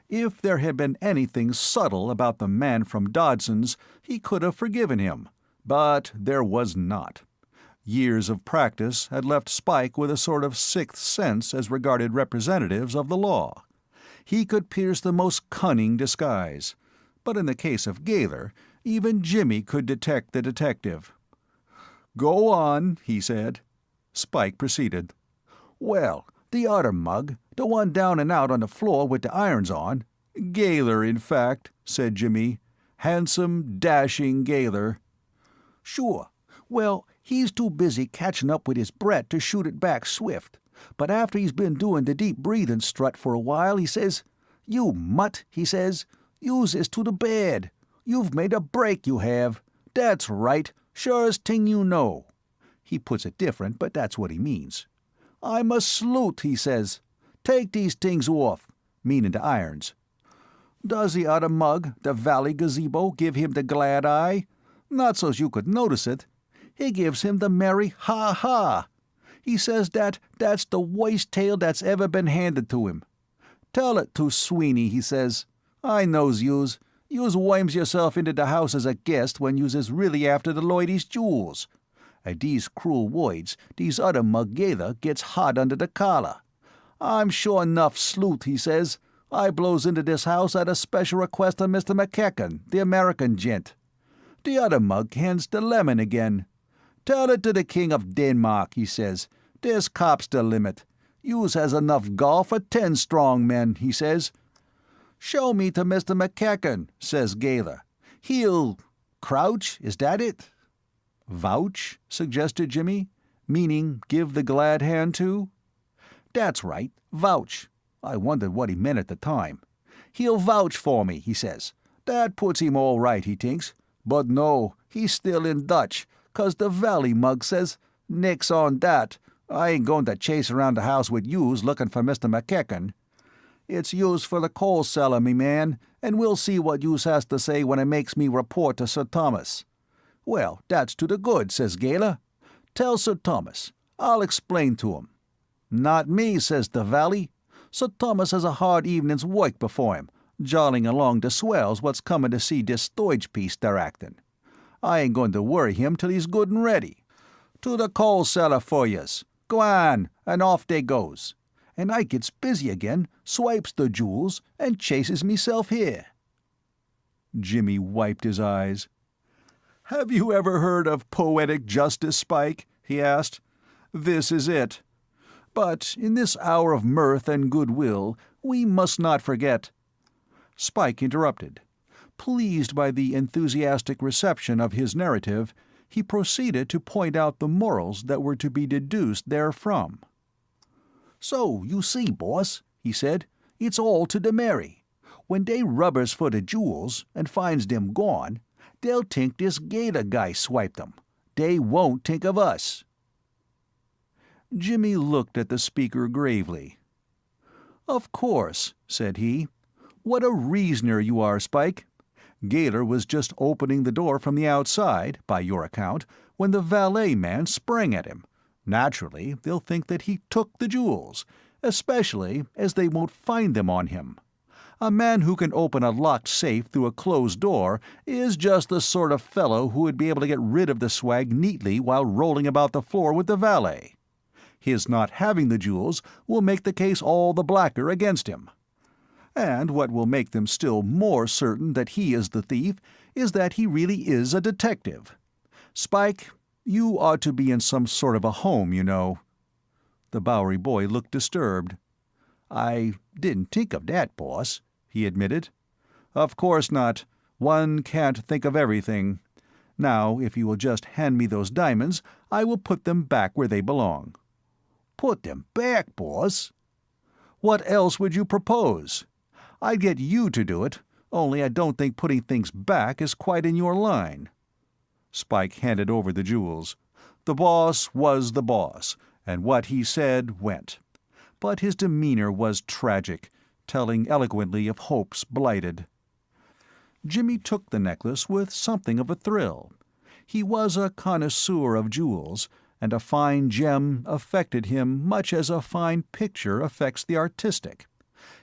If there had been anything subtle about the man from Dodson's, he could have forgiven him, but there was not. Years of practice had left Spike with a sort of sixth sense as regarded representatives of the law. He could pierce the most cunning disguise, but in the case of Gaylor, even Jimmy could detect the detective. "Go on," he said. Spike proceeded. "Well, the other mug, the one down and out on the floor with the irons on—" "Gaylor, in fact," said Jimmy. "Handsome, dashing Gaylor." "Sure. Well, he's too busy catching up with his Brett to shoot it back swift. But after he's been doing the deep breathing strut for a while, he says, 'You mutt,' he says, 'you's is to the bad. You've made a break, you have. That's right, surest thing you know.' He puts it different, but that's what he means. 'I'm a sloot,' he says. 'Take these things off,' meaning the irons. Does the other mug, the Valley Gazebo, give him the glad eye? Not so's you could notice it. He gives him the merry ha-ha. He says that's the worst tale that's ever been handed to him. 'Tell it to Sweeney,' he says. 'I knows yous. Yous worms yourself into the house as a guest when yous is really after the loidy's jewels.' At these cruel words, these other mug Gaylor gets hot under the collar. 'I'm sure enough sloot,' he says. 'I blows into this house at a special request of Mr. McEachern, the American gent.' The other mug hands the lemon again. 'Tell it to the King of Denmark,' he says. 'This cop's the limit. Yous has enough gall for 10 strong men,' he says. 'Show me to Mr. McEachern,' says Gaylor. 'He'll crouch, is that it?" "Vouch," suggested Jimmy, "meaning give the glad hand to?" "That's right, vouch. I wondered what he meant at the time. 'He'll vouch for me,' he says. That puts him all right, he thinks. But no, he's still in Dutch, 'cause the Valley mug says, 'Nix on that. I ain't going to chase around the house with yous looking for Mr. McEachern. It's yous for the coal cellar, me man, and we'll see what yous has to say when it makes me report to Sir Thomas.' Well, that's to the good," says Gaylor. "Tell Sir Thomas. I'll explain to him." "Not me," says the Valley. "Sir Thomas has a hard evening's work before him, jolling along the swells what's coming to see this stage piece they're acting. I ain't going to worry him till he's good and ready. To the coal cellar for yous. Go on," and off they goes. And I gets busy again, swipes the jewels, and chases meself here." Jimmy wiped his eyes. "Have you ever heard of poetic justice, Spike?" he asked. "This is it. But in this hour of mirth and goodwill, we must not forget—" Spike interrupted. Pleased by the enthusiastic reception of his narrative, he proceeded to point out the morals that were to be deduced therefrom. "So, you see, boss," he said, "it's all to the merry. When they rubbers for the jewels, and finds them gone, they'll think this Gaylor guy swiped them. They won't think of us." Jimmy looked at the speaker gravely. "Of course," said he. "What a reasoner you are, Spike. Gaylor was just opening the door from the outside, by your account, when the valet man sprang at him. Naturally, they'll think that he took the jewels, especially as they won't find them on him. A man who can open a locked safe through a closed door is just the sort of fellow who would be able to get rid of the swag neatly while rolling about the floor with the valet. His not having the jewels will make the case all the blacker against him. And what will make them still more certain that he is the thief is that he really is a detective. Spike, you ought to be in some sort of a home, you know." The Bowery boy looked disturbed. "I didn't think of that, boss," he admitted. "Of course not. One can't think of everything. Now, if you will just hand me those diamonds, I will put them back where they belong." "Put them back, boss?" "What else would you propose? I'd get you to do it, only I don't think putting things back is quite in your line." Spike handed over the jewels. The boss was the boss, and what he said went. But his demeanor was tragic, telling eloquently of hopes blighted. Jimmy took the necklace with something of a thrill. He was a connoisseur of jewels, and a fine gem affected him much as a fine picture affects the artistic.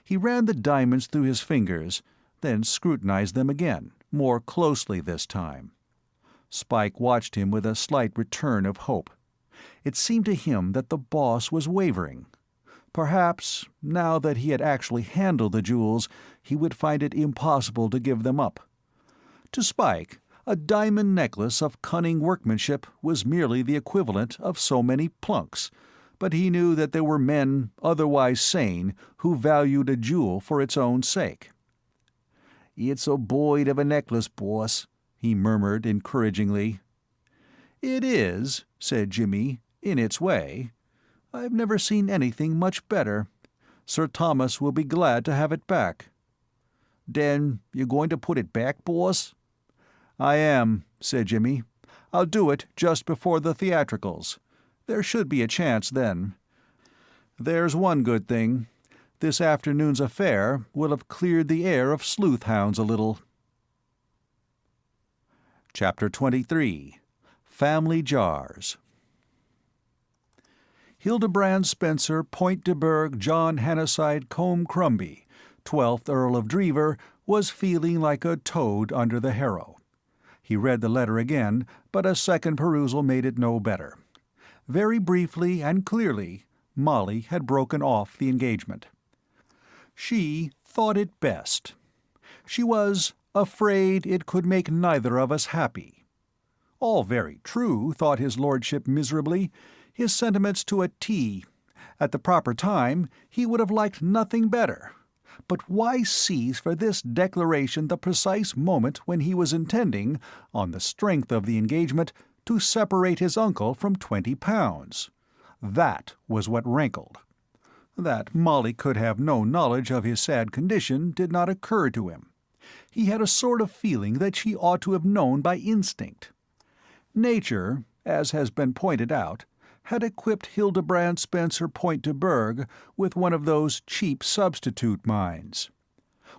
He ran the diamonds through his fingers, then scrutinized them again, more closely this time. Spike watched him with a slight return of hope. It seemed to him that the boss was wavering. Perhaps, now that he had actually handled the jewels, he would find it impossible to give them up. To Spike, a diamond necklace of cunning workmanship was merely the equivalent of so many plunks, but he knew that there were men, otherwise sane, who valued a jewel for its own sake. "It's a boid of a necklace, boss," he murmured encouragingly. "It is," said Jimmy, "in its way. I've never seen anything much better. Sir Thomas will be glad to have it back." "Then you're going to put it back, boss?" "I am," said Jimmy. "I'll do it just before the theatricals. There should be a chance then. There's one good thing. This afternoon's affair will have cleared the air of sleuth-hounds a little." Chapter 23. Family Jars. Hildebrand Spencer Point de Burgh John Hannasyde Combe Crumbie, 12th Earl of Drever, was feeling like a toad under the harrow. He read the letter again, but a second perusal made it no better. Very briefly and clearly, Molly had broken off the engagement. She thought it best. She was afraid it could make neither of us happy. All very true, thought his lordship miserably, his sentiments to a T. At the proper time he would have liked nothing better. But why seize for this declaration the precise moment when he was intending, on the strength of the engagement, to separate his uncle from £20? That was what rankled. That Molly could have no knowledge of his sad condition did not occur to him. He had a sort of feeling that she ought to have known by instinct. Nature, as has been pointed out, had equipped Hildebrand Spencer Point de Burgh with one of those cheap substitute minds.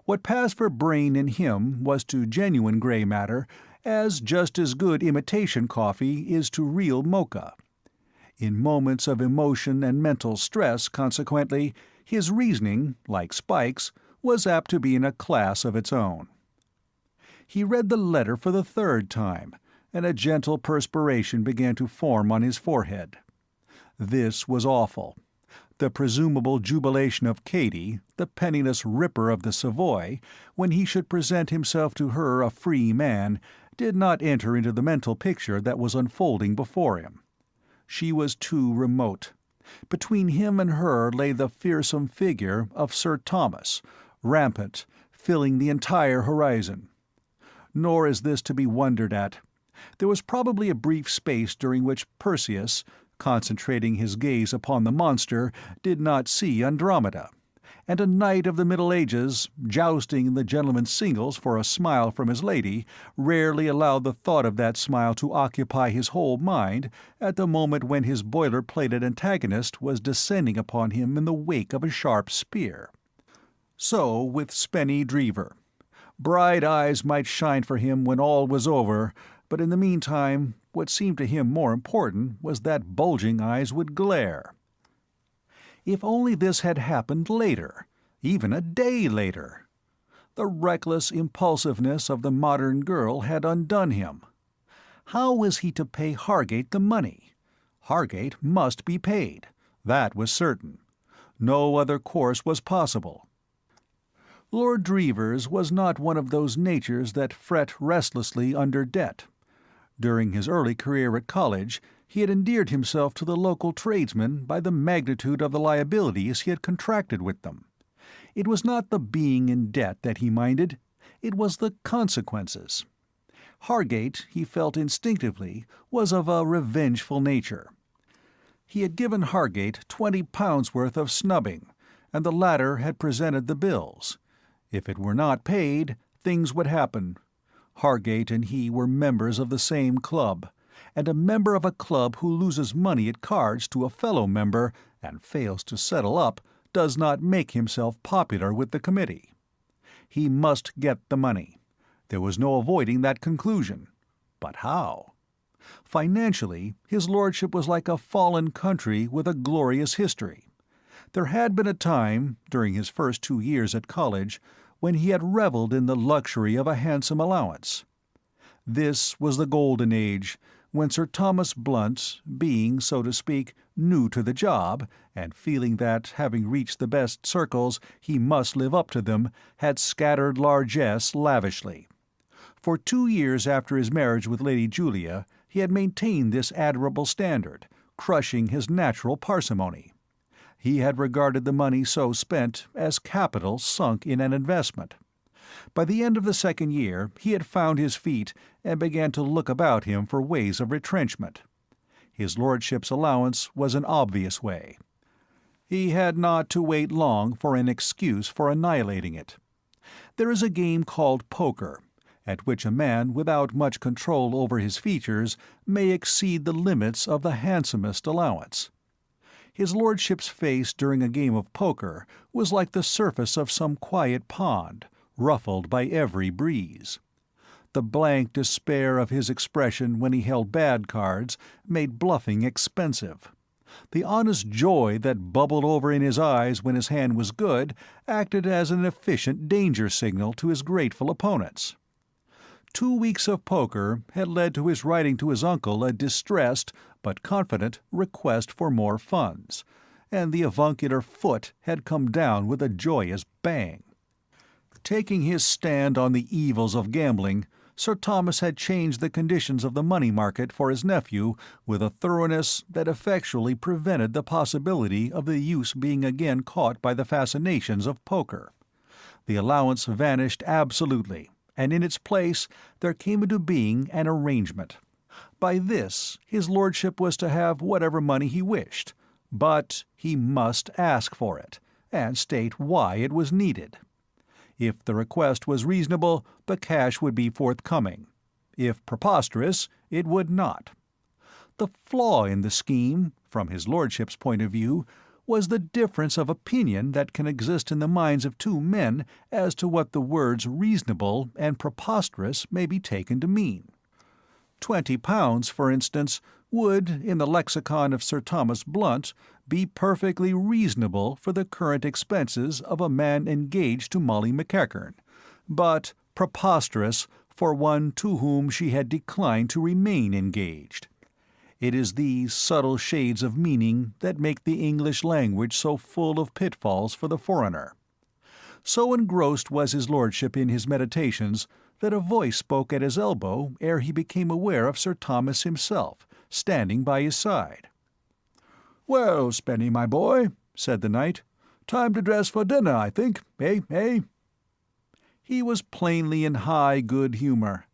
What passed for brain in him was to genuine grey matter as just as good imitation coffee is to real mocha. In moments of emotion and mental stress, consequently, his reasoning, like Spike's, was apt to be in a class of its own. He read the letter for the third time, and a gentle perspiration began to form on his forehead. This was awful. The presumable jubilation of Katy, the penniless ripper of the Savoy, when he should present himself to her a free man, did not enter into the mental picture that was unfolding before him. She was too remote. Between him and her lay the fearsome figure of Sir Thomas, rampant, filling the entire horizon. Nor is this to be wondered at. There was probably a brief space during which Perseus, concentrating his gaze upon the monster, did not see Andromeda, and a knight of the Middle Ages, jousting in the gentlemen's singles for a smile from his lady, rarely allowed the thought of that smile to occupy his whole mind at the moment when his boiler-plated antagonist was descending upon him in the wake of a sharp spear. So with Spenny Drever. Bright eyes might shine for him when all was over, but in the meantime what seemed to him more important was that bulging eyes would glare. If only this had happened later, even a day later! The reckless impulsiveness of the modern girl had undone him. How was he to pay Hargate the money? Hargate must be paid. That was certain. No other course was possible. Lord Drever's was not one of those natures that fret restlessly under debt. During his early career at college, he had endeared himself to the local tradesmen by the magnitude of the liabilities he had contracted with them. It was not the being in debt that he minded, it was the consequences. Hargate, he felt instinctively, was of a revengeful nature. He had given Hargate £20 worth of snubbing, and the latter had presented the bills. If it were not paid, things would happen. Hargate and he were members of the same club, and a member of a club who loses money at cards to a fellow member and fails to settle up does not make himself popular with the committee. He must get the money. There was no avoiding that conclusion. But how? Financially, his lordship was like a fallen country with a glorious history. There had been a time, during his first 2 years at college, when he had revelled in the luxury of a handsome allowance. This was the golden age, when Sir Thomas Blunt, being, so to speak, new to the job, and feeling that, having reached the best circles, he must live up to them, had scattered largesse lavishly. For 2 years after his marriage with Lady Julia, he had maintained this admirable standard, crushing his natural parsimony. He had regarded the money so spent as capital sunk in an investment. By the end of the 2nd year he had found his feet and began to look about him for ways of retrenchment. His lordship's allowance was an obvious way. He had not to wait long for an excuse for annihilating it. There is a game called poker, at which a man without much control over his features may exceed the limits of the handsomest allowance. His lordship's face during a game of poker was like the surface of some quiet pond, ruffled by every breeze. The blank despair of his expression when he held bad cards made bluffing expensive. The honest joy that bubbled over in his eyes when his hand was good acted as an efficient danger signal to his grateful opponents. 2 weeks of poker had led to his writing to his uncle a distressed, but confident, request for more funds, and the avuncular foot had come down with a joyous bang. Taking his stand on the evils of gambling, Sir Thomas had changed the conditions of the money market for his nephew with a thoroughness that effectually prevented the possibility of the youth's being again caught by the fascinations of poker. The allowance vanished absolutely, and in its place there came into being an arrangement. By this his lordship was to have whatever money he wished, but he must ask for it, and state why it was needed. If the request was reasonable, the cash would be forthcoming. If preposterous, it would not. The flaw in the scheme, from his lordship's point of view, was the difference of opinion that can exist in the minds of 2 men as to what the words reasonable and preposterous may be taken to mean. £20, for instance, would, in the lexicon of Sir Thomas Blunt, be perfectly reasonable for the current expenses of a man engaged to Molly McEachern, but preposterous for one to whom she had declined to remain engaged. It is these subtle shades of meaning that make the English language so full of pitfalls for the foreigner. So engrossed was his lordship in his meditations that a voice spoke at his elbow ere he became aware of Sir Thomas himself, standing by his side. "Well, Spenny, my boy," said the knight, "time to dress for dinner, I think, eh?" He was plainly in high good humour.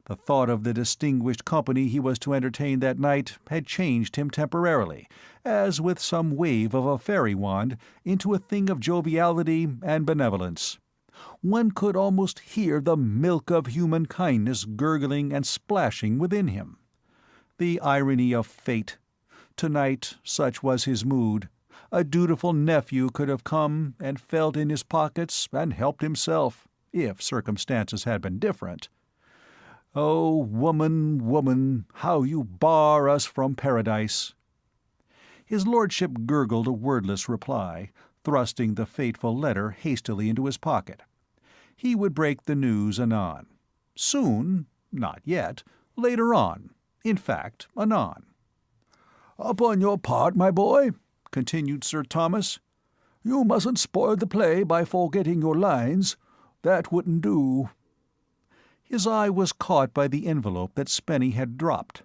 The thought of the distinguished company he was to entertain that night had changed him temporarily, as with some wave of a fairy wand, into a thing of joviality and benevolence. One could almost hear the milk of human kindness gurgling and splashing within him. The irony of fate. Tonight, such was his mood, a dutiful nephew could have come and felt in his pockets and helped himself, if circumstances had been different. Oh, woman, woman, how you bar us from paradise! His lordship gurgled a wordless reply, thrusting the fateful letter hastily into his pocket. He would break the news anon. Soon, not yet, later on, in fact, anon. "Upon your part, my boy," continued Sir Thomas, "you mustn't spoil the play by forgetting your lines. That wouldn't do." His eye was caught by the envelope that Spenny had dropped.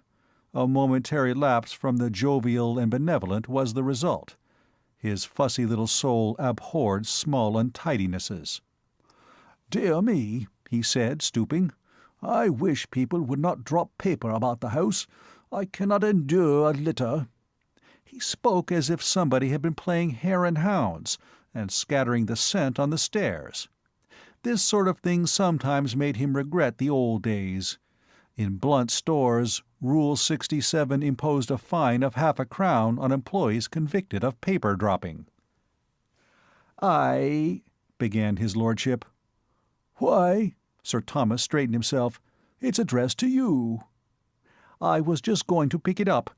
A momentary lapse from the jovial and benevolent was the result. His fussy little soul abhorred small untidinesses. "Dear me," he said, stooping, I wish people would not drop paper about the house. I cannot endure a litter." He spoke as if somebody had been playing hare and hounds, and scattering the scent on the stairs. This sort of thing sometimes made him regret the old days. In Blunt's stores, Rule 67 imposed a fine of half-a-crown on employees convicted of paper dropping. "I—" began his lordship. "Why?" Sir Thomas straightened himself. "It's addressed to you." "I was just going to pick it up.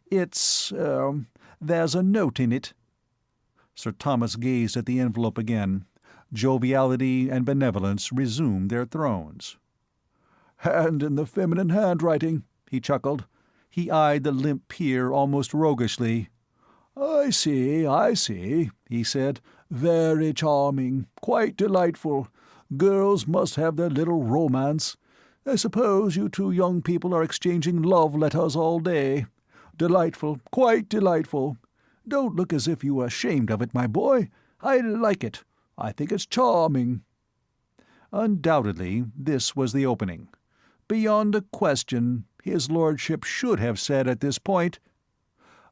There's a note in it." Sir Thomas gazed at the envelope again. Joviality and benevolence resumed their thrones. "And in the feminine handwriting," he chuckled. He eyed the limp peer almost roguishly. I see," he said. "Very charming. Quite delightful. Girls must have their little romance. I suppose you two young people are exchanging love letters all day. Delightful, quite delightful. Don't look as if you were ashamed of it, my boy. I like it. I think it's charming." Undoubtedly, this was the opening. Beyond a question, his lordship should have said at this point,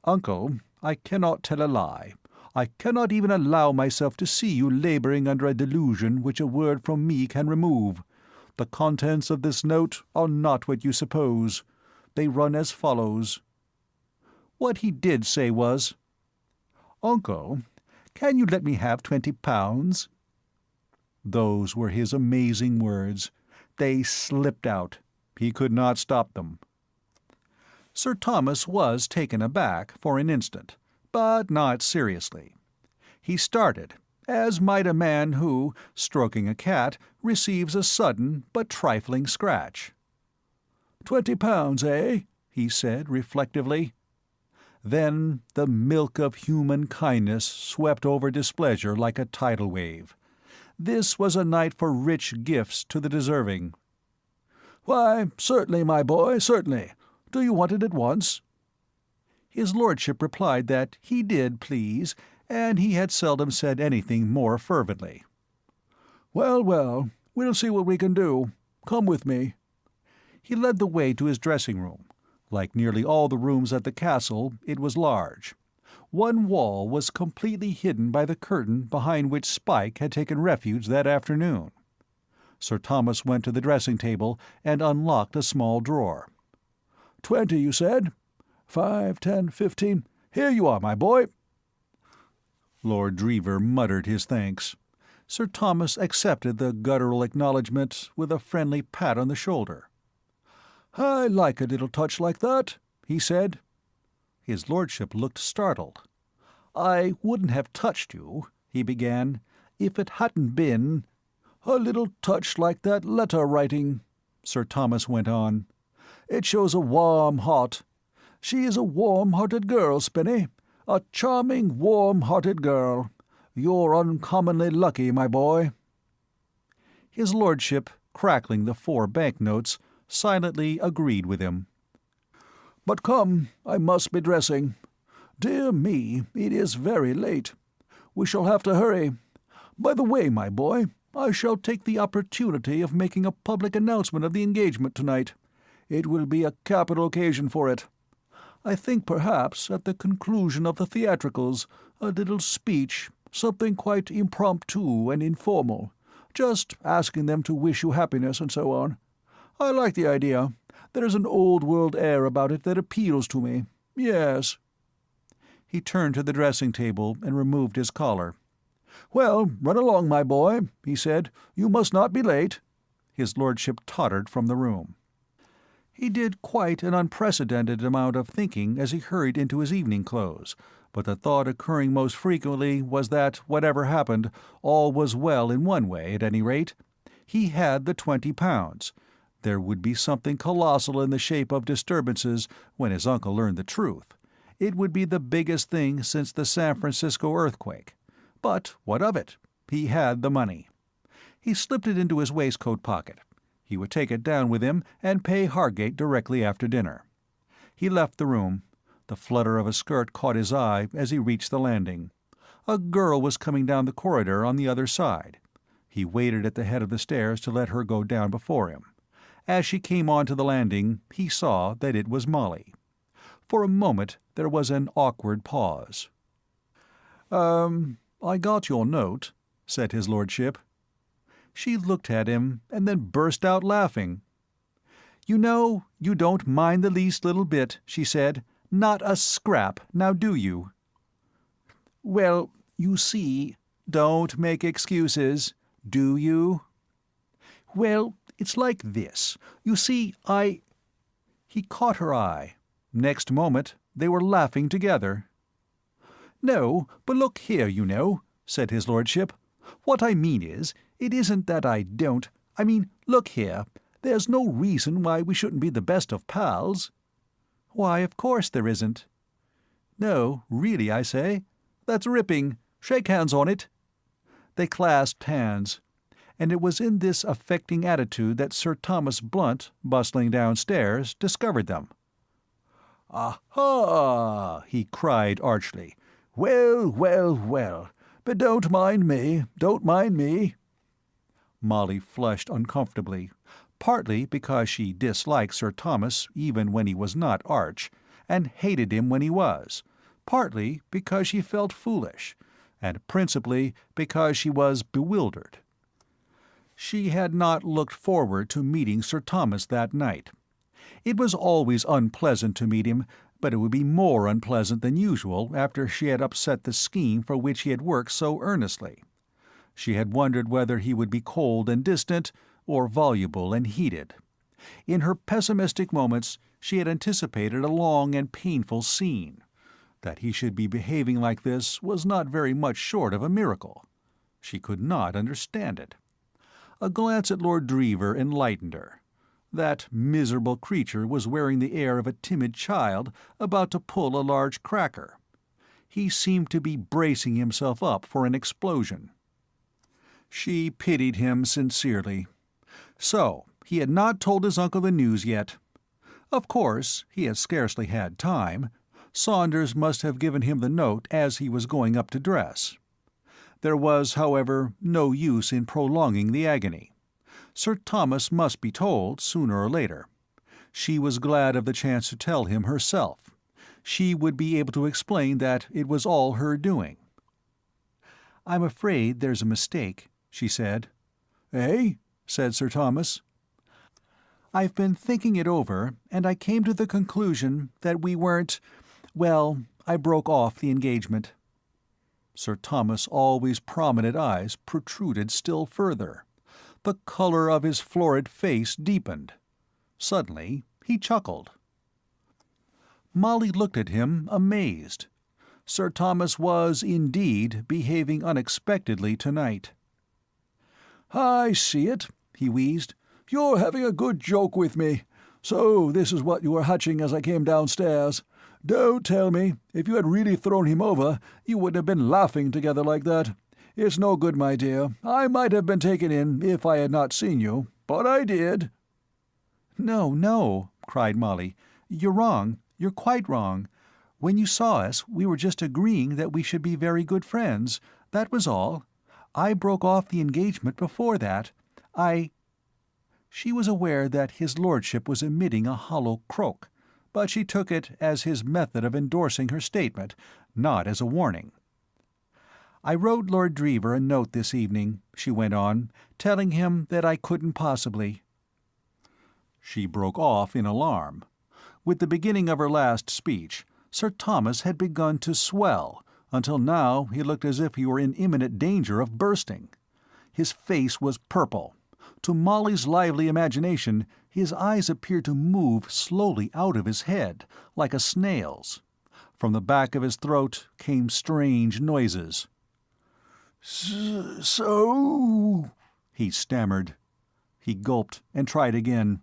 "Uncle, I cannot tell a lie. I cannot even allow myself to see you laboring under a delusion which a word from me can remove. The contents of this note are not what you suppose. They run as follows." What he did say was, "Uncle, can you let me have £20?" Those were his amazing words. They slipped out. He could not stop them. Sir Thomas was taken aback for an instant, but not seriously. He started, as might a man who, stroking a cat, receives a sudden but trifling scratch. £20, eh?" he said reflectively. Then the milk of human kindness swept over displeasure like a tidal wave. This was a night for rich gifts to the deserving. "Why, certainly, my boy, certainly. Do you want it at once?" His lordship replied that he did, please, and he had seldom said anything more fervently. "Well, well, we'll see what we can do. Come with me." He led the way to his dressing-room. Like nearly all the rooms at the castle, it was large. One wall was completely hidden by the curtain behind which Spike had taken refuge that afternoon. Sir Thomas went to the dressing-table and unlocked a small drawer. 20, you said? 5, 10, 15. Here you are, my boy." Lord Drever muttered his thanks. Sir Thomas accepted the guttural acknowledgment with a friendly pat on the shoulder. "I like a little touch like that," he said. His lordship looked startled. "I wouldn't have touched you," he began, "if it hadn't been—" "A little touch like that letter-writing," Sir Thomas went on. "It shows a warm heart. She is a warm-hearted girl, Spinny. A charming, warm-hearted girl. You're uncommonly lucky, my boy." His lordship, crackling the 4 banknotes, silently agreed with him. "But come, I must be dressing. Dear me, it is very late. We shall have to hurry. By the way, my boy, I shall take the opportunity of making a public announcement of the engagement tonight. It will be a capital occasion for it. I think perhaps, at the conclusion of the theatricals, a little speech, something quite impromptu and informal, just asking them to wish you happiness and so on. I like the idea. There's an old-world air about it that appeals to me. Yes." He turned to the dressing-table and removed his collar. "Well, run along, my boy," he said. "You must not be late." His lordship tottered from the room. He did quite an unprecedented amount of thinking as he hurried into his evening clothes, but the thought occurring most frequently was that, whatever happened, all was well in one way, at any rate. He had the £20. There would be something colossal in the shape of disturbances when his uncle learned the truth. It would be the biggest thing since the San Francisco earthquake. But what of it? He had the money. He slipped it into his waistcoat pocket. He would take it down with him and pay Hargate directly after dinner. He left the room. The flutter of a skirt caught his eye as he reached the landing. A girl was coming down the corridor on the other side. He waited at the head of the stairs to let her go down before him. As she came onto the landing, he saw that it was Molly. For a moment there was an awkward pause. I got your note," said his lordship. She looked at him, and then burst out laughing. "You know, you don't mind the least little bit," she said. "Not a scrap, now do you?" "Well, you see—" "Don't make excuses. Do you?" "Well, it's like this. You see, He caught her eye. Next moment they were laughing together. "No, but look here, you know," said his lordship. "What I mean is, it isn't that I don't— I mean, look here, there's no reason why we shouldn't be the best of pals." "Why, of course there isn't." "No, really, I say. That's ripping. Shake hands on it." They clasped hands, and it was in this affecting attitude that Sir Thomas Blunt, bustling downstairs, discovered them. "Aha!" he cried archly. "Well, well, well. But don't mind me, don't mind me." Molly flushed uncomfortably, partly because she disliked Sir Thomas even when he was not arch, and hated him when he was, partly because she felt foolish, and principally because she was bewildered. She had not looked forward to meeting Sir Thomas that night. It was always unpleasant to meet him, but it would be more unpleasant than usual after she had upset the scheme for which he had worked so earnestly. She had wondered whether he would be cold and distant, or voluble and heated. In her pessimistic moments she had anticipated a long and painful scene. That he should be behaving like this was not very much short of a miracle. She could not understand it. A glance at Lord Drever enlightened her. That miserable creature was wearing the air of a timid child about to pull a large cracker. He seemed to be bracing himself up for an explosion. She pitied him sincerely. So he had not told his uncle the news yet. Of course, he had scarcely had time. Saunders must have given him the note as he was going up to dress. There was, however, no use in prolonging the agony. Sir Thomas must be told sooner or later. She was glad of the chance to tell him herself. She would be able to explain that it was all her doing. "I'm afraid there's a mistake," she said. "Eh?" said Sir Thomas. "I've been thinking it over, and I came to the conclusion that we weren't— well, I broke off the engagement." Sir Thomas' always prominent eyes protruded still further. The color of his florid face deepened. Suddenly he chuckled. Molly looked at him, amazed. Sir Thomas was, indeed, behaving unexpectedly tonight. "I see it," he wheezed. "You're having a good joke with me. So this is what you were hatching as I came downstairs. Don't tell me. If you had really thrown him over, you wouldn't have been laughing together like that. It's no good, my dear. I might have been taken in if I had not seen you, but I did." "No, no," cried Molly. "You're wrong. You're quite wrong. When you saw us, we were just agreeing that we should be very good friends. That was all. I broke off the engagement before that. She was aware that his lordship was emitting a hollow croak, but she took it as his method of endorsing her statement, not as a warning. "I wrote Lord Drever a note this evening," she went on, "telling him that I couldn't possibly—" She broke off in alarm. With the beginning of her last speech, Sir Thomas had begun to swell, until now he looked as if he were in imminent danger of bursting. His face was purple. To Molly's lively imagination, his eyes appeared to move slowly out of his head, like a snail's. From the back of his throat came strange noises. So, he stammered. He gulped and tried again.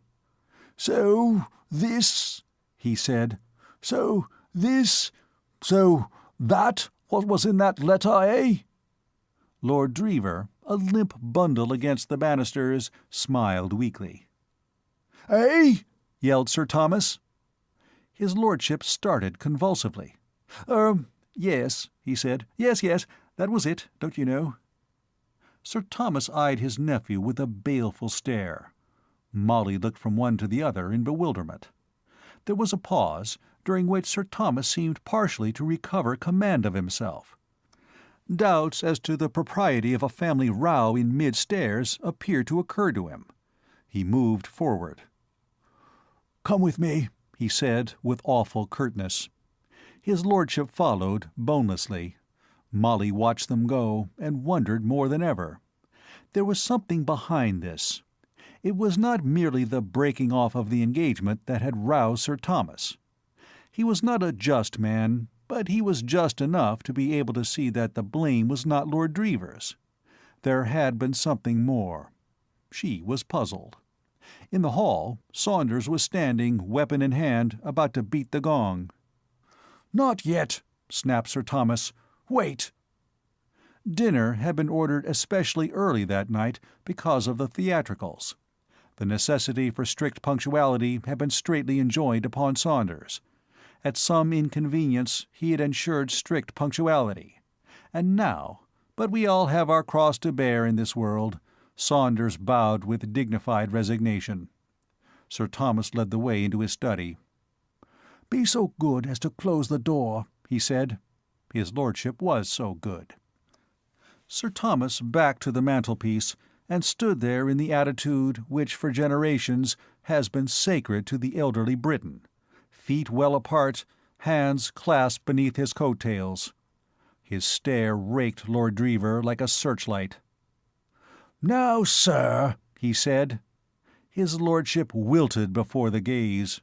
"So this," he said. "So that what was in that letter, eh?" Lord Drever, a limp bundle against the banisters, smiled weakly. "Eh?" yelled Sir Thomas. His lordship started convulsively. Yes," he said. Yes, that was it, don't you know." Sir Thomas eyed his nephew with a baleful stare. Molly looked from one to the other in bewilderment. There was a pause, during which Sir Thomas seemed partially to recover command of himself. Doubts as to the propriety of a family row in mid-stairs appeared to occur to him. He moved forward. "Come with me," he said, with awful curtness. His lordship followed, bonelessly. Molly watched them go, and wondered more than ever. There was something behind this. It was not merely the breaking off of the engagement that had roused Sir Thomas. He was not a just man, but he was just enough to be able to see that the blame was not Lord Drever's. There had been something more. She was puzzled. In the hall, Saunders was standing, weapon in hand, about to beat the gong. "Not yet," snapped Sir Thomas. "Wait." Dinner had been ordered especially early that night because of the theatricals. The necessity for strict punctuality had been straitly enjoined upon Saunders. At some inconvenience he had ensured strict punctuality. And now, but we all have our cross to bear in this world, Saunders bowed with dignified resignation. Sir Thomas led the way into his study. "Be so good as to close the door," he said. His lordship was so good. Sir Thomas backed to the mantelpiece and stood there in the attitude which for generations has been sacred to the elderly Briton, feet well apart, hands clasped beneath his coat-tails. His stare raked Lord Drever like a searchlight. "Now, sir," he said. His lordship wilted before the gaze.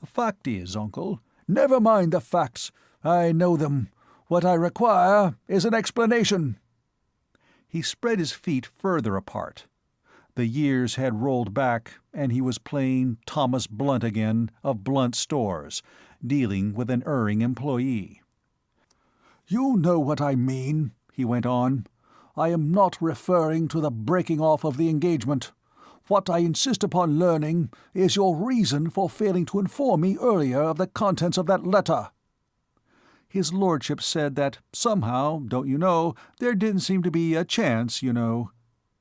"The fact is, uncle—" "Never mind the facts. I know them. What I require is an explanation." He spread his feet further apart. The years had rolled back, and he was plain Thomas Blunt again, of Blunt Stores, dealing with an erring employee. "You know what I mean," he went on. "I am not referring to the breaking off of the engagement. What I insist upon learning is your reason for failing to inform me earlier of the contents of that letter." His lordship said that somehow, don't you know, there didn't seem to be a chance, you know.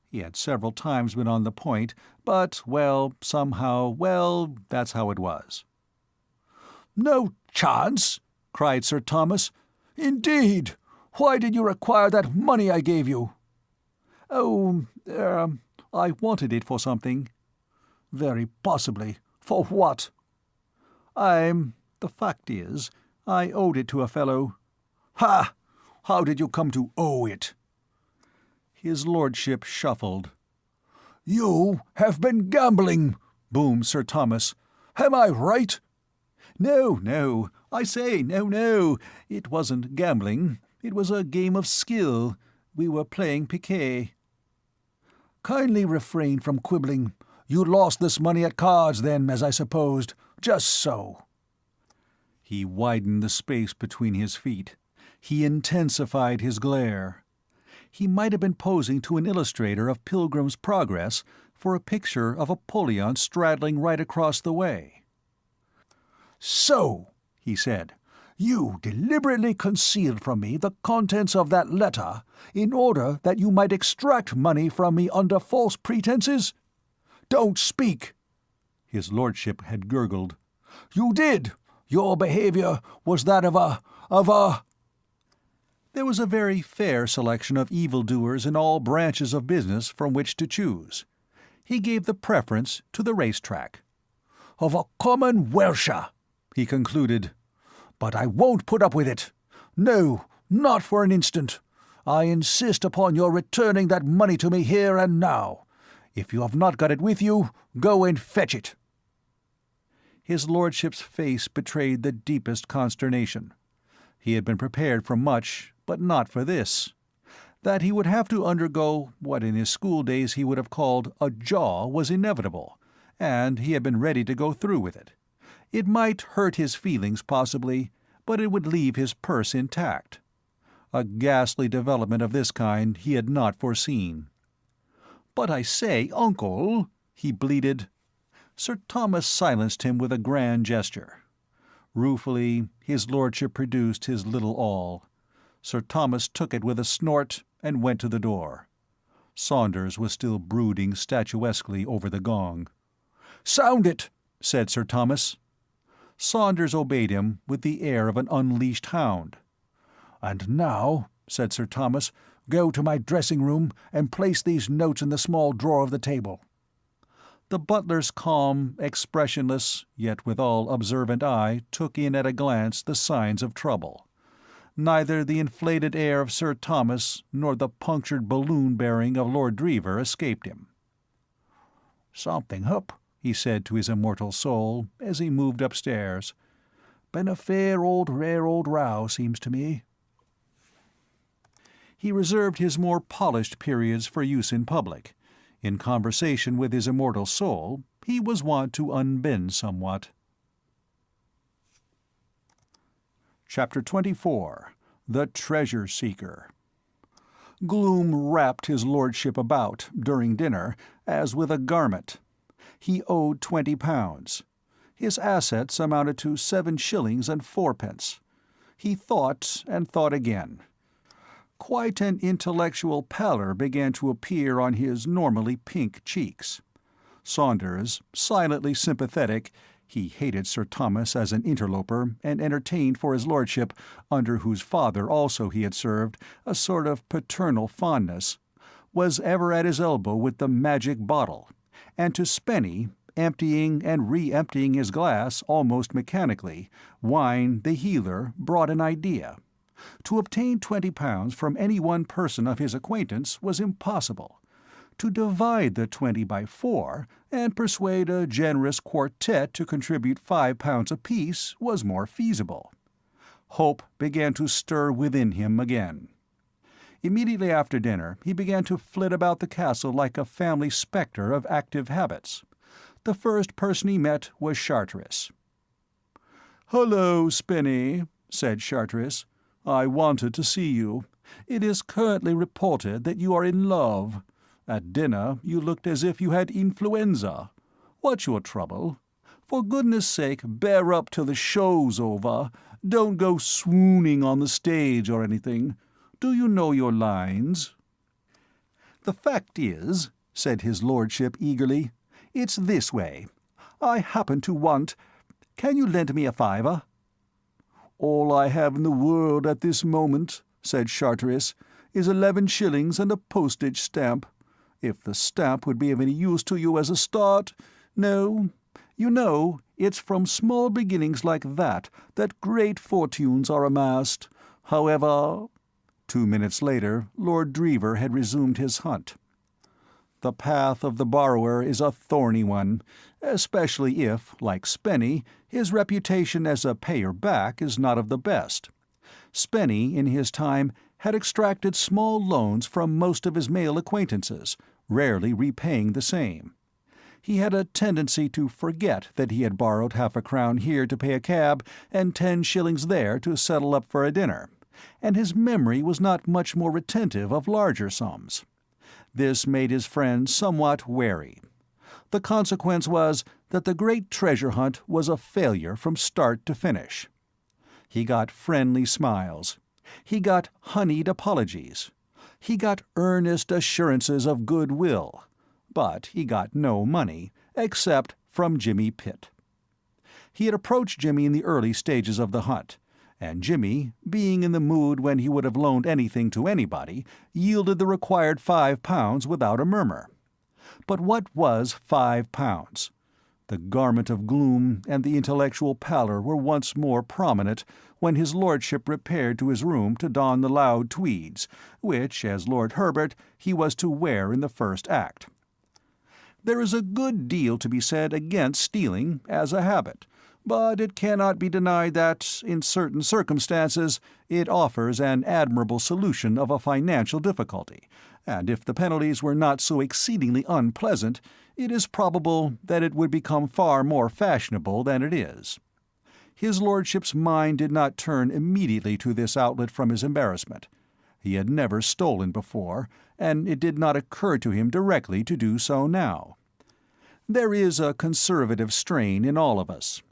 He had several times been on the point, but, well, somehow, well, that's how it was. "No chance?" cried Sir Thomas. "Indeed! Why did you require that money I gave you?" "Oh, I wanted it for something." "Very possibly. For what?" The fact is, I owed it to a fellow." "Ha! How did you come to owe it?" His lordship shuffled. "You have been gambling," boomed Sir Thomas. "Am I right?" No, I say, no. It wasn't gambling. It was a game of skill. We were playing piquet." "Kindly refrain from quibbling. You lost this money at cards, then, as I supposed. Just so." He widened the space between his feet. He intensified his glare. He might have been posing to an illustrator of Pilgrim's Progress for a picture of Apollyon straddling right across the way. "So," he said, "you deliberately concealed from me the contents of that letter in order that you might extract money from me under false pretenses? Don't speak!" His lordship had gurgled. "You did! Your behavior was that of a—" There was a very fair selection of evildoers in all branches of business from which to choose. He gave the preference to the racetrack. "Of a common Welsher," he concluded. "But I won't put up with it. No, not for an instant. I insist upon your returning that money to me here and now. If you have not got it with you, go and fetch it." His lordship's face betrayed the deepest consternation. He had been prepared for much, but not for this. That he would have to undergo what in his school days he would have called a jaw was inevitable, and he had been ready to go through with it. It might hurt his feelings, possibly, but it would leave his purse intact. A ghastly development of this kind he had not foreseen. "But I say, uncle," he bleated. Sir Thomas silenced him with a grand gesture. Ruefully, his lordship produced his little awl. Sir Thomas took it with a snort and went to the door. Saunders was still brooding statuesquely over the gong. "Sound it," said Sir Thomas. Saunders obeyed him with the air of an unleashed hound. "And now," said Sir Thomas, "go to my dressing-room and place these notes in the small drawer of the table." The butler's calm, expressionless, yet withal observant eye took in at a glance the signs of trouble. Neither the inflated air of Sir Thomas nor the punctured balloon-bearing of Lord Drever escaped him. "Something up," he said to his immortal soul as he moved upstairs. "Been a rare old row, seems to me." He reserved his more polished periods for use in public. In conversation with his immortal soul, he was wont to unbend somewhat. Chapter 24. The Treasure Seeker. Gloom wrapped his lordship about, during dinner, as with a garment. He owed £20. His assets amounted to 7 shillings and 4 pence. He thought and thought again. Quite an intellectual pallor began to appear on his normally pink cheeks. Saunders, silently sympathetic, he hated Sir Thomas as an interloper, and entertained for his lordship, under whose father also he had served, a sort of paternal fondness, was ever at his elbow with the magic bottle, and to Spenny, emptying and re-emptying his glass almost mechanically, Wine, the healer, brought an idea. To obtain £20 from any one person of his acquaintance was impossible. To divide the 20 by 4, and persuade a generous quartet to contribute £5 apiece was more feasible. Hope began to stir within him again. Immediately after dinner he began to flit about the castle like a family spectre of active habits. The first person he met was Charteris. "Hullo, Spenny," said Charteris. "I wanted to see you. It is currently reported that you are in love. At dinner you looked as if you had influenza. What's your trouble? For goodness sake, bear up till the show's over. Don't go swooning on the stage or anything. Do you know your lines?" "The fact is," said his lordship eagerly, "it's this way. I happen to want— Can you lend me a fiver?" "All I have in the world at this moment," said Charteris, "is 11 shillings and a postage stamp. If the stamp would be of any use to you as a start— No. You know, it's from small beginnings like that great fortunes are amassed. However—" 2 minutes later, Lord Drever had resumed his hunt. The path of the borrower is a thorny one, especially if, like Spenny, his reputation as a payer-back is not of the best. Spenny, in his time, had extracted small loans from most of his male acquaintances, rarely repaying the same. He had a tendency to forget that he had borrowed half a crown here to pay a cab and 10 shillings there to settle up for a dinner, and his memory was not much more retentive of larger sums. This made his friend somewhat wary. The consequence was that the great treasure hunt was a failure from start to finish. He got friendly smiles. He got honeyed apologies. He got earnest assurances of goodwill. But he got no money, except from Jimmy Pitt. He had approached Jimmy in the early stages of the hunt, and Jimmy, being in the mood when he would have loaned anything to anybody, yielded the required £5 without a murmur. But what was £5? The garment of gloom and the intellectual pallor were once more prominent when his lordship repaired to his room to don the loud tweeds, which, as Lord Herbert, he was to wear in the first act. There is a good deal to be said against stealing as a habit, but it cannot be denied that, in certain circumstances, it offers an admirable solution of a financial difficulty, and if the penalties were not so exceedingly unpleasant, it is probable that it would become far more fashionable than it is. His lordship's mind did not turn immediately to this outlet from his embarrassment. He had never stolen before, and it did not occur to him directly to do so now. There is a conservative strain in all of us.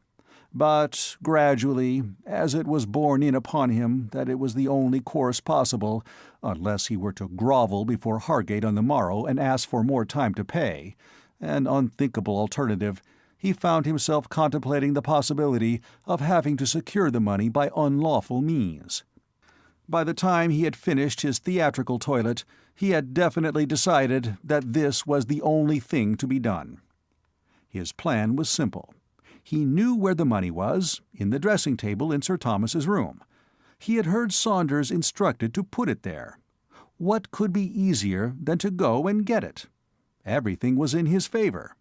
But gradually, as it was borne in upon him that it was the only course possible, unless he were to grovel before Hargate on the morrow and ask for more time to pay, an unthinkable alternative, he found himself contemplating the possibility of having to secure the money by unlawful means. By the time he had finished his theatrical toilet, he had definitely decided that this was the only thing to be done. His plan was simple. He knew where the money was, in the dressing table in Sir Thomas's room. He had heard Saunders instructed to put it there. What could be easier than to go and get it? Everything was in his favor.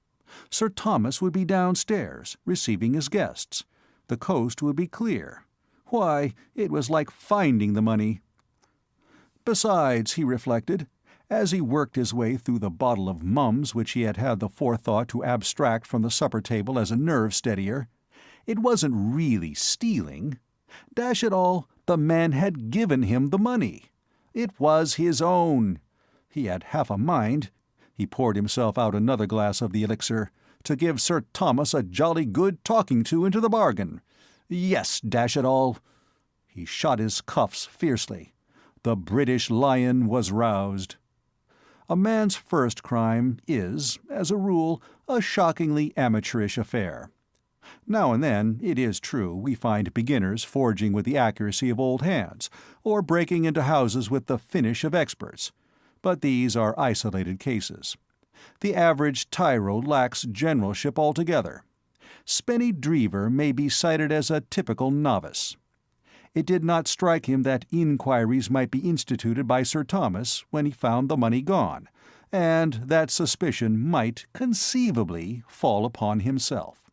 Sir Thomas would be downstairs, receiving his guests. The coast would be clear. Why, it was like finding the money. Besides, he reflected, as he worked his way through the bottle of mums which he had had the forethought to abstract from the supper table as a nerve-steadier, it wasn't really stealing. Dash it all, the man had given him the money. It was his own. He had half a mind— he poured himself out another glass of the elixir— to give Sir Thomas a jolly good talking to into the bargain. Yes, dash it all. He shot his cuffs fiercely. The British lion was roused. A man's first crime is, as a rule, a shockingly amateurish affair. Now and then, it is true, we find beginners forging with the accuracy of old hands, or breaking into houses with the finish of experts. But these are isolated cases. The average tyro lacks generalship altogether. Spenny Drever may be cited as a typical novice. It did not strike him that inquiries might be instituted by Sir Thomas when he found the money gone, and that suspicion might conceivably fall upon himself.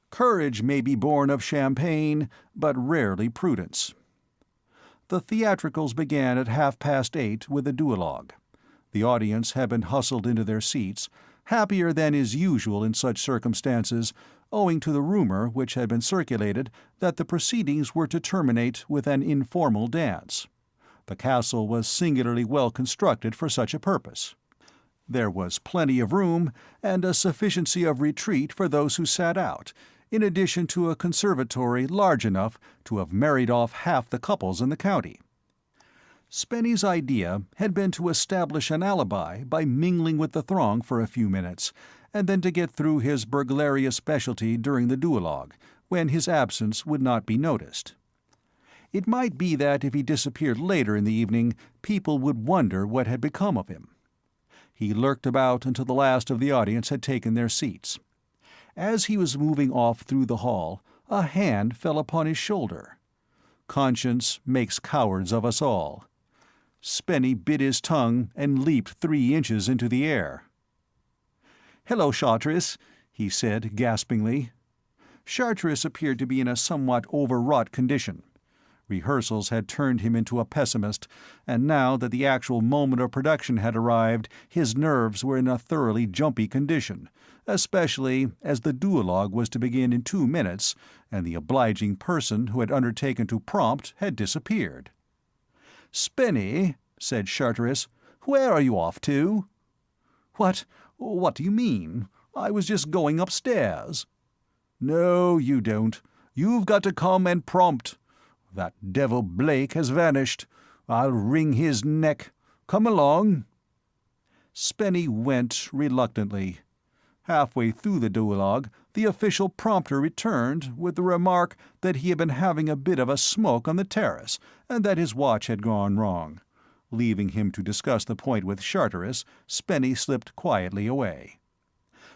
Courage may be born of champagne, but rarely prudence. The theatricals began at 8:30 with a duologue. The audience had been hustled into their seats, happier than is usual in such circumstances, owing to the rumor which had been circulated that the proceedings were to terminate with an informal dance. The castle was singularly well constructed for such a purpose. There was plenty of room and a sufficiency of retreat for those who sat out, in addition to a conservatory large enough to have married off half the couples in the county. Spenny's idea had been to establish an alibi by mingling with the throng for a few minutes, and then to get through his burglarious specialty during the duologue, when his absence would not be noticed. It might be that if he disappeared later in the evening, people would wonder what had become of him. He lurked about until the last of the audience had taken their seats. As he was moving off through the hall, a hand fell upon his shoulder. Conscience makes cowards of us all. Spenny bit his tongue and leaped 3 inches into the air. "Hello, Charteris," he said gaspingly. Charteris appeared to be in a somewhat overwrought condition. Rehearsals had turned him into a pessimist, and now that the actual moment of production had arrived, his nerves were in a thoroughly jumpy condition, especially as the duologue was to begin in 2 minutes, and the obliging person who had undertaken to prompt had disappeared. "Spenny," said Charteris, "where are you off to?" What do you mean? I was just going upstairs." "No, you don't. You've got to come and prompt. That devil Blake has vanished. I'll wring his neck. Come along." Spenny went reluctantly. Halfway through the duologue, the official prompter returned with the remark that he had been having a bit of a smoke on the terrace, and that his watch had gone wrong. Leaving him to discuss the point with Charteris, Spenny slipped quietly away.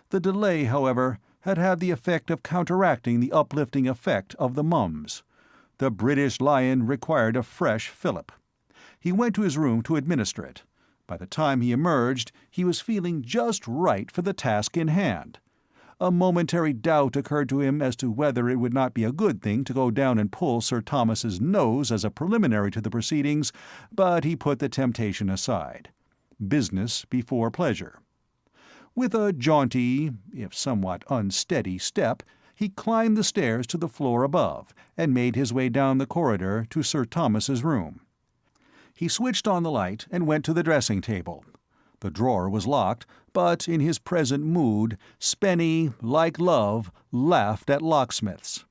The delay, however, had had the effect of counteracting the uplifting effect of the mums. The British lion required a fresh fillip. He went to his room to administer it. By the time he emerged, he was feeling just right for the task in hand. A momentary doubt occurred to him as to whether it would not be a good thing to go down and pull Sir Thomas's nose as a preliminary to the proceedings, but he put the temptation aside. Business before pleasure. With a jaunty, if somewhat unsteady step, he climbed the stairs to the floor above, and made his way down the corridor to Sir Thomas's room. He switched on the light and went to the dressing-table. The drawer was locked, but in his present mood, Spenny, like love, laughed at locksmiths.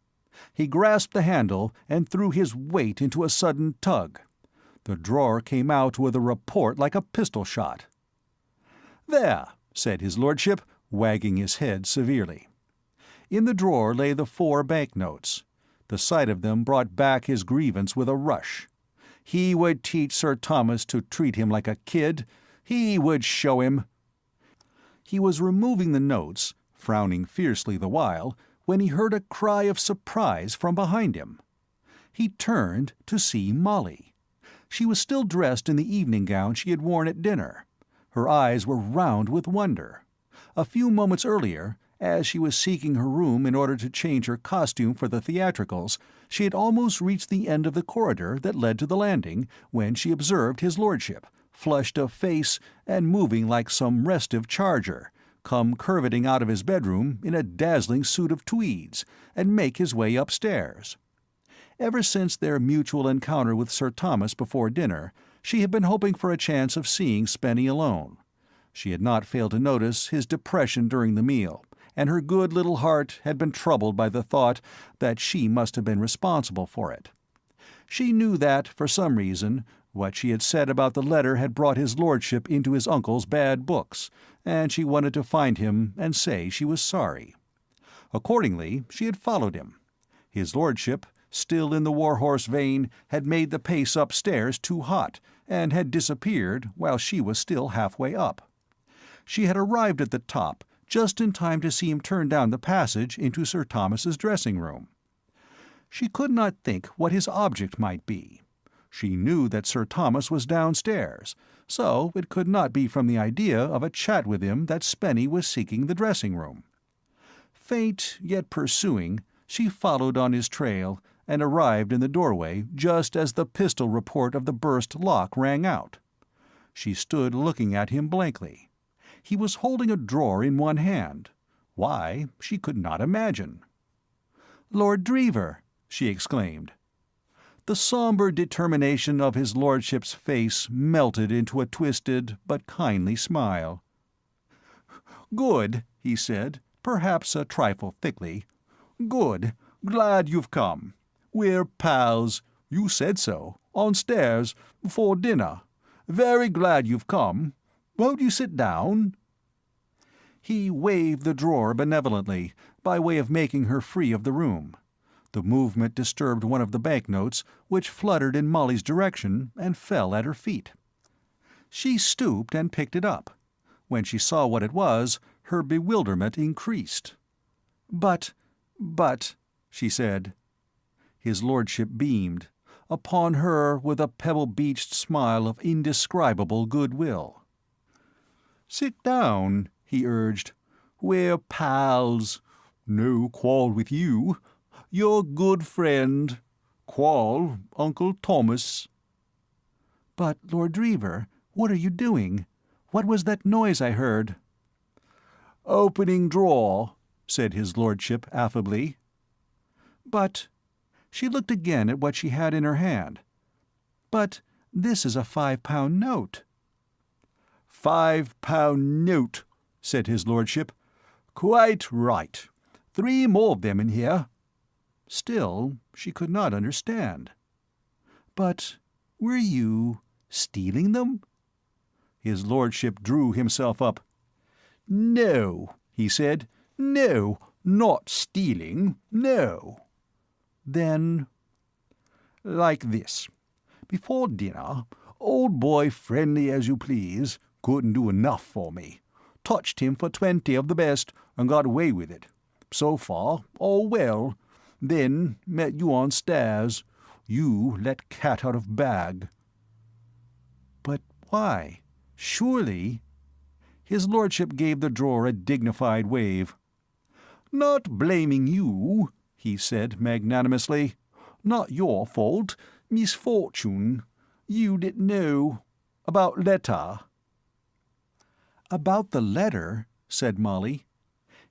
He grasped the handle and threw his weight into a sudden tug. The drawer came out with a report like a pistol shot. "There," said his lordship, wagging his head severely. In the drawer lay the 4 banknotes. The sight of them brought back his grievance with a rush. He would teach Sir Thomas to treat him like a kid. He would show him. He was removing the notes, frowning fiercely the while, when he heard a cry of surprise from behind him. He turned to see Molly. She was still dressed in the evening gown she had worn at dinner. Her eyes were round with wonder. A few moments earlier, as she was seeking her room in order to change her costume for the theatricals, she had almost reached the end of the corridor that led to the landing when she observed his lordship, flushed of face and moving like some restive charger, come curveting out of his bedroom in a dazzling suit of tweeds, and make his way upstairs. Ever since their mutual encounter with Sir Thomas before dinner, she had been hoping for a chance of seeing Spenny alone. She had not failed to notice his depression during the meal, and her good little heart had been troubled by the thought that she must have been responsible for it. She knew that, for some reason, what she had said about the letter had brought his lordship into his uncle's bad books, and she wanted to find him and say she was sorry. Accordingly, she had followed him. His lordship, still in the war-horse vein, had made the pace upstairs too hot, and had disappeared while she was still halfway up. She had arrived at the top just in time to see him turn down the passage into Sir Thomas's dressing-room. She could not think what his object might be. She knew that Sir Thomas was downstairs, so it could not be from the idea of a chat with him that Spenny was seeking the dressing-room. Faint, yet pursuing, she followed on his trail, and arrived in the doorway just as the pistol report of the burst lock rang out. She stood looking at him blankly. He was holding a drawer in one hand. Why, she could not imagine. "Lord Drever!" she exclaimed. The sombre determination of his lordship's face melted into a twisted but kindly smile. "Good," he said, perhaps a trifle thickly. "Good. Glad you've come. We're pals. You said so, on stairs, before dinner. Very glad you've come. Won't you sit down?" He waved the drawer benevolently, by way of making her free of the room. The movement disturbed one of the banknotes, which fluttered in Molly's direction and fell at her feet. She stooped and picked it up. When she saw what it was, her bewilderment increased. But, she said. His lordship beamed, upon her with a pebble-beached smile of indescribable good-will. "Sit down," he urged. "We're pals. No quarrel with you. Your good friend. Quarrel, Uncle Thomas." "But, Lord Drever, what are you doing? What was that noise I heard?" "Opening drawer," said his lordship affably. "But—" She looked again at what she had in her hand. "But this is a £5 note." "£5 note," said his lordship. "Quite right. 3 more of them in here." Still, she could not understand. "But were you stealing them?" His lordship drew himself up. "No," he said. "No, not stealing, no." "Then—" "Like this. Before dinner, old boy, friendly as you please, couldn't do enough for me. Touched him for 20 of the best, and got away with it. So far, all well. Then met you on stairs. You let cat out of bag." "But why? Surely—" His lordship gave the drawer a dignified wave. "Not blaming you," he said magnanimously. "Not your fault. Misfortune. You didn't know. About letter." "About the letter?" said Molly.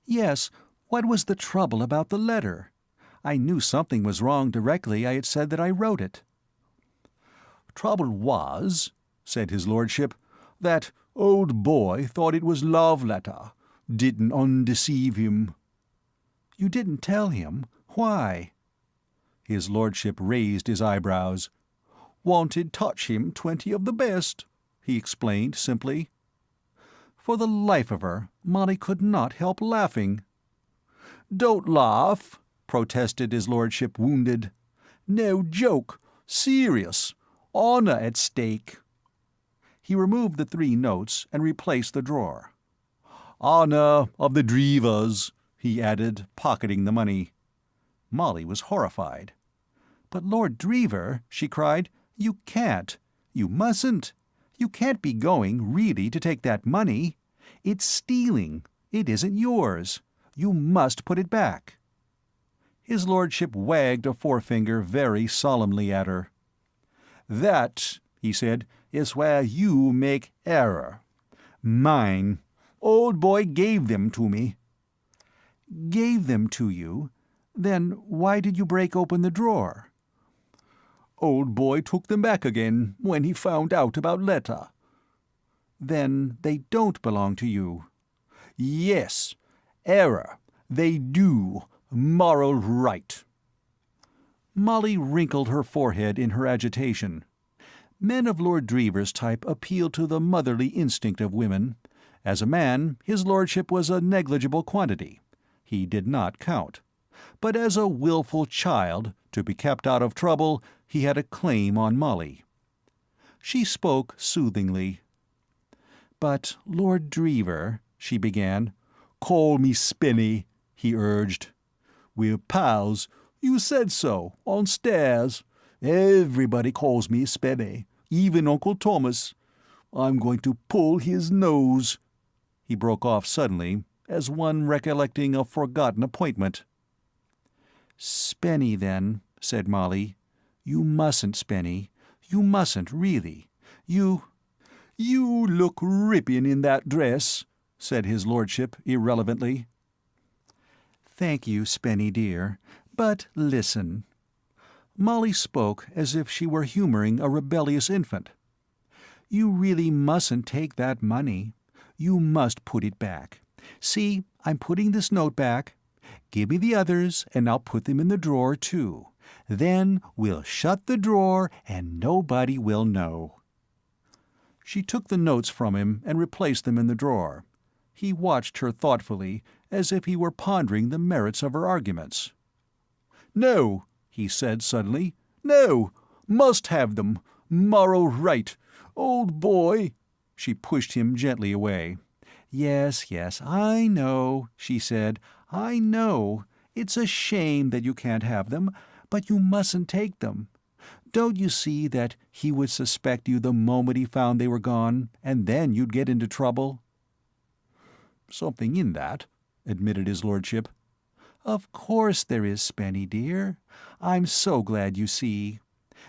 "Yes, what was the trouble about the letter? I knew something was wrong directly I had said that I wrote it." "Trouble was," said his lordship, "that old boy thought it was love letter. Didn't undeceive him." "You didn't tell him? Why?" His lordship raised his eyebrows. "Wanted touch him 20 of the best," he explained simply. For the life of her, Molly could not help laughing. "Don't laugh," protested his lordship, wounded. "No joke. Serious. Honour at stake." He removed the 3 notes and replaced the drawer. "Honour of the Dreevers," he added, pocketing the money. Molly was horrified. "But Lord Drever," she cried, "you can't. You mustn't. You can't be going, really, to take that money. It's stealing. It isn't yours. You must put it back." His lordship wagged a forefinger very solemnly at her. "That," he said, "is where you make error. Mine. Old boy gave them to me." "Gave them to you? Then why did you break open the drawer?" "Old boy took them back again when he found out about letter." "Then they don't belong to you." "Yes. Error. They do. Moral right." Molly wrinkled her forehead in her agitation. Men of Lord Drever's type appealed to the motherly instinct of women. As a man, his lordship was a negligible quantity. He did not count. But as a willful child, to be kept out of trouble, he had a claim on Molly. She spoke soothingly. "But, Lord Drever," she began. "Call me Spenny," he urged. "We're pals. You said so, on stairs. Everybody calls me Spenny, even Uncle Thomas. I'm going to pull his nose." He broke off suddenly, as one recollecting a forgotten appointment. "Spenny, then," said Molly. "You mustn't, Spenny. You mustn't, really. You—" "You look ripping in that dress," said his lordship irrelevantly. "Thank you, Spenny dear. But listen." Molly spoke as if she were humouring a rebellious infant. "You really mustn't take that money. You must put it back. See, I'm putting this note back. Give me the others, and I'll put them in the drawer, too. Then we'll shut the drawer, and nobody will know." She took the notes from him and replaced them in the drawer. He watched her thoughtfully, as if he were pondering the merits of her arguments. "No," he said suddenly. "No! Must have them. Moral right. Old boy—" She pushed him gently away. "Yes, yes, I know," she said. "I know. It's a shame that you can't have them, but you mustn't take them. Don't you see that he would suspect you the moment he found they were gone, and then you'd get into trouble?" "Something in that," admitted his lordship. "Of course there is, Spenny dear. I'm so glad you see.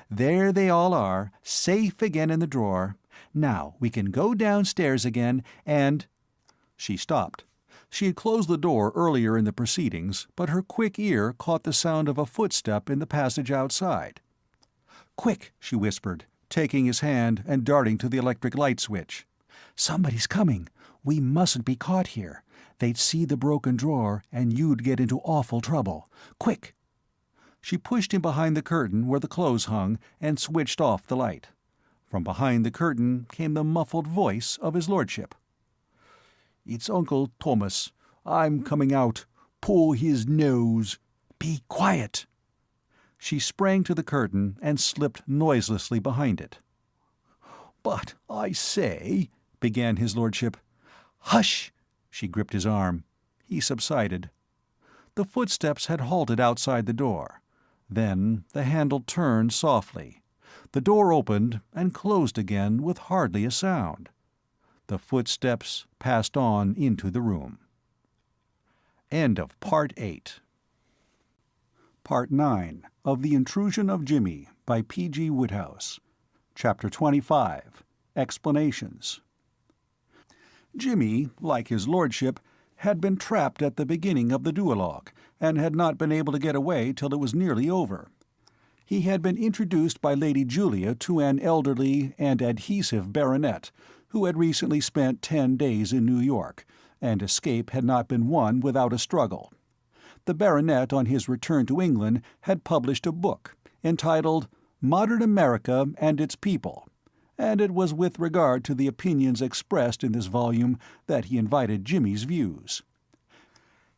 There they all are, safe again in the drawer. Now we can go downstairs again, and—" She stopped. She had closed the door earlier in the proceedings, but her quick ear caught the sound of a footstep in the passage outside. "Quick!" she whispered, taking his hand and darting to the electric light switch. "Somebody's coming. We mustn't be caught here. They'd see the broken drawer, and you'd get into awful trouble. Quick!" She pushed him behind the curtain where the clothes hung and switched off the light. From behind the curtain came the muffled voice of his lordship. "It's Uncle Thomas. I'm coming out. Pull his nose." "Be quiet!" She sprang to the curtain and slipped noiselessly behind it. "But, I say—" began his lordship. "Hush!" She gripped his arm. He subsided. The footsteps had halted outside the door. Then the handle turned softly. The door opened and closed again with hardly a sound. The footsteps passed on into the room. End of Part 8. Part 9 of The Intrusion of Jimmy by P.G. Wodehouse. Chapter 25. Explanations. Jimmy, like his lordship, had been trapped at the beginning of the duologue, and had not been able to get away till it was nearly over. He had been introduced by Lady Julia to an elderly and adhesive baronet, who had recently spent 10 days in New York, and escape had not been won without a struggle. The baronet, on his return to England, had published a book entitled Modern America and Its People, and it was with regard to the opinions expressed in this volume that he invited Jimmy's views.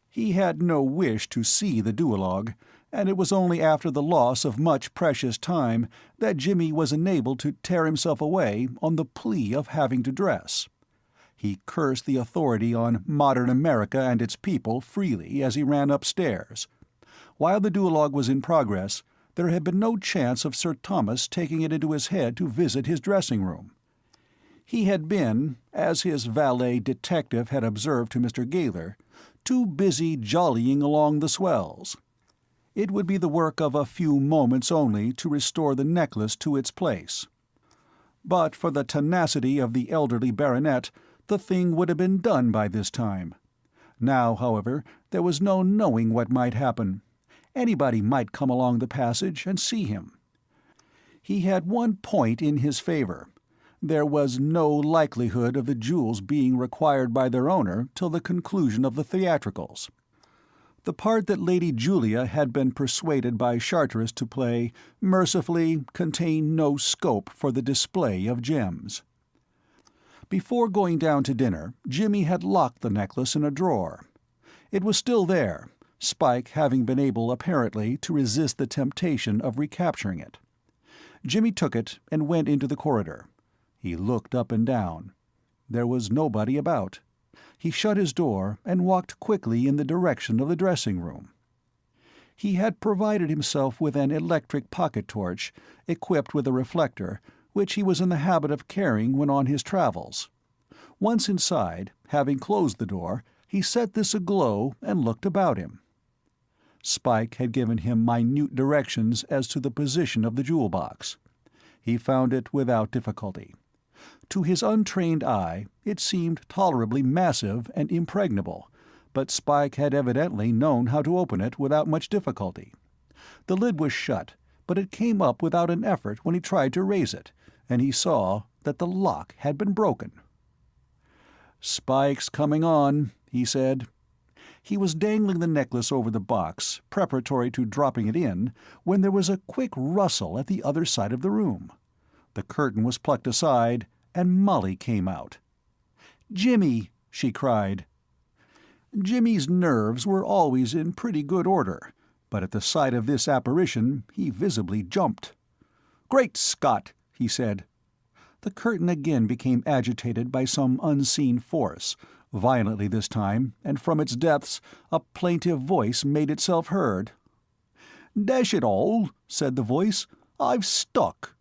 He had no wish to see the duologue, and it was only after the loss of much precious time that Jimmy was enabled to tear himself away on the plea of having to dress. He cursed the authority on Modern America and Its People freely as he ran upstairs. While the duologue was in progress, there had been no chance of Sir Thomas taking it into his head to visit his dressing-room. He had been, as his valet detective had observed to Mr. Gaylor, too busy jollying along the swells. It would be the work of a few moments only to restore the necklace to its place. But for the tenacity of the elderly baronet, the thing would have been done by this time. Now, however, there was no knowing what might happen. Anybody might come along the passage and see him. He had one point in his favor. There was no likelihood of the jewels being required by their owner till the conclusion of the theatricals. The part that Lady Julia had been persuaded by Charteris to play mercifully contained no scope for the display of gems. Before going down to dinner, Jimmy had locked the necklace in a drawer. It was still there, Spike having been able, apparently, to resist the temptation of recapturing it. Jimmy took it and went into the corridor. He looked up and down. There was nobody about. He shut his door and walked quickly in the direction of the dressing-room. He had provided himself with an electric pocket-torch, equipped with a reflector, which he was in the habit of carrying when on his travels. Once inside, having closed the door, he set this aglow and looked about him. Spike had given him minute directions as to the position of the jewel box. He found it without difficulty. To his untrained eye, it seemed tolerably massive and impregnable, but Spike had evidently known how to open it without much difficulty. The lid was shut, but it came up without an effort when he tried to raise it, and he saw that the lock had been broken. "Spike's coming on," he said. He was dangling the necklace over the box, preparatory to dropping it in, when there was a quick rustle at the other side of the room. The curtain was plucked aside, and Molly came out. "Jimmy!" she cried. Jimmy's nerves were always in pretty good order, but at the sight of this apparition he visibly jumped. "Great Scott!" he said. The curtain again became agitated by some unseen force, violently this time, and from its depths a plaintive voice made itself heard. "Dash it all," said the voice, "I've stuck."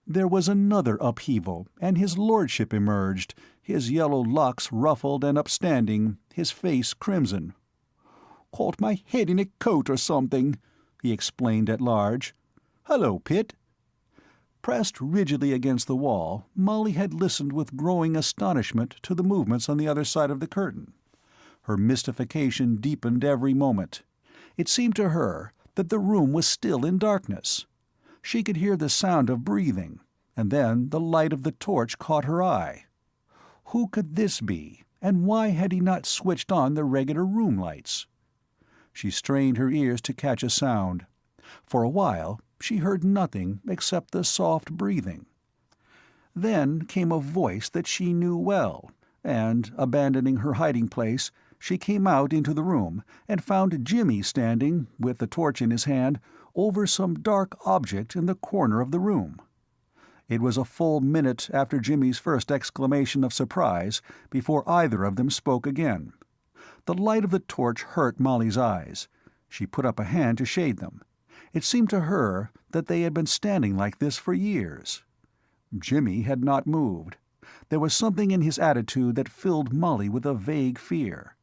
There was another upheaval, and his lordship emerged, his yellow locks ruffled and upstanding, his face crimson. "Caught my head in a coat or something," he explained at large. "Hello, Pitt." Pressed rigidly against the wall, Molly had listened with growing astonishment to the movements on the other side of the curtain. Her mystification deepened every moment. It seemed to her that the room was still in darkness. She could hear the sound of breathing, and then the light of the torch caught her eye. Who could this be, and why had he not switched on the regular room lights? She strained her ears to catch a sound. For a while she heard nothing except the soft breathing. Then came a voice that she knew well, and, abandoning her hiding-place, she came out into the room and found Jimmy standing, with the torch in his hand, over some dark object in the corner of the room. It was a full minute after Jimmy's first exclamation of surprise before either of them spoke again. The light of the torch hurt Molly's eyes. She put up a hand to shade them. It seemed to her that they had been standing like this for years. Jimmy had not moved. There was something in his attitude that filled Molly with a vague fear.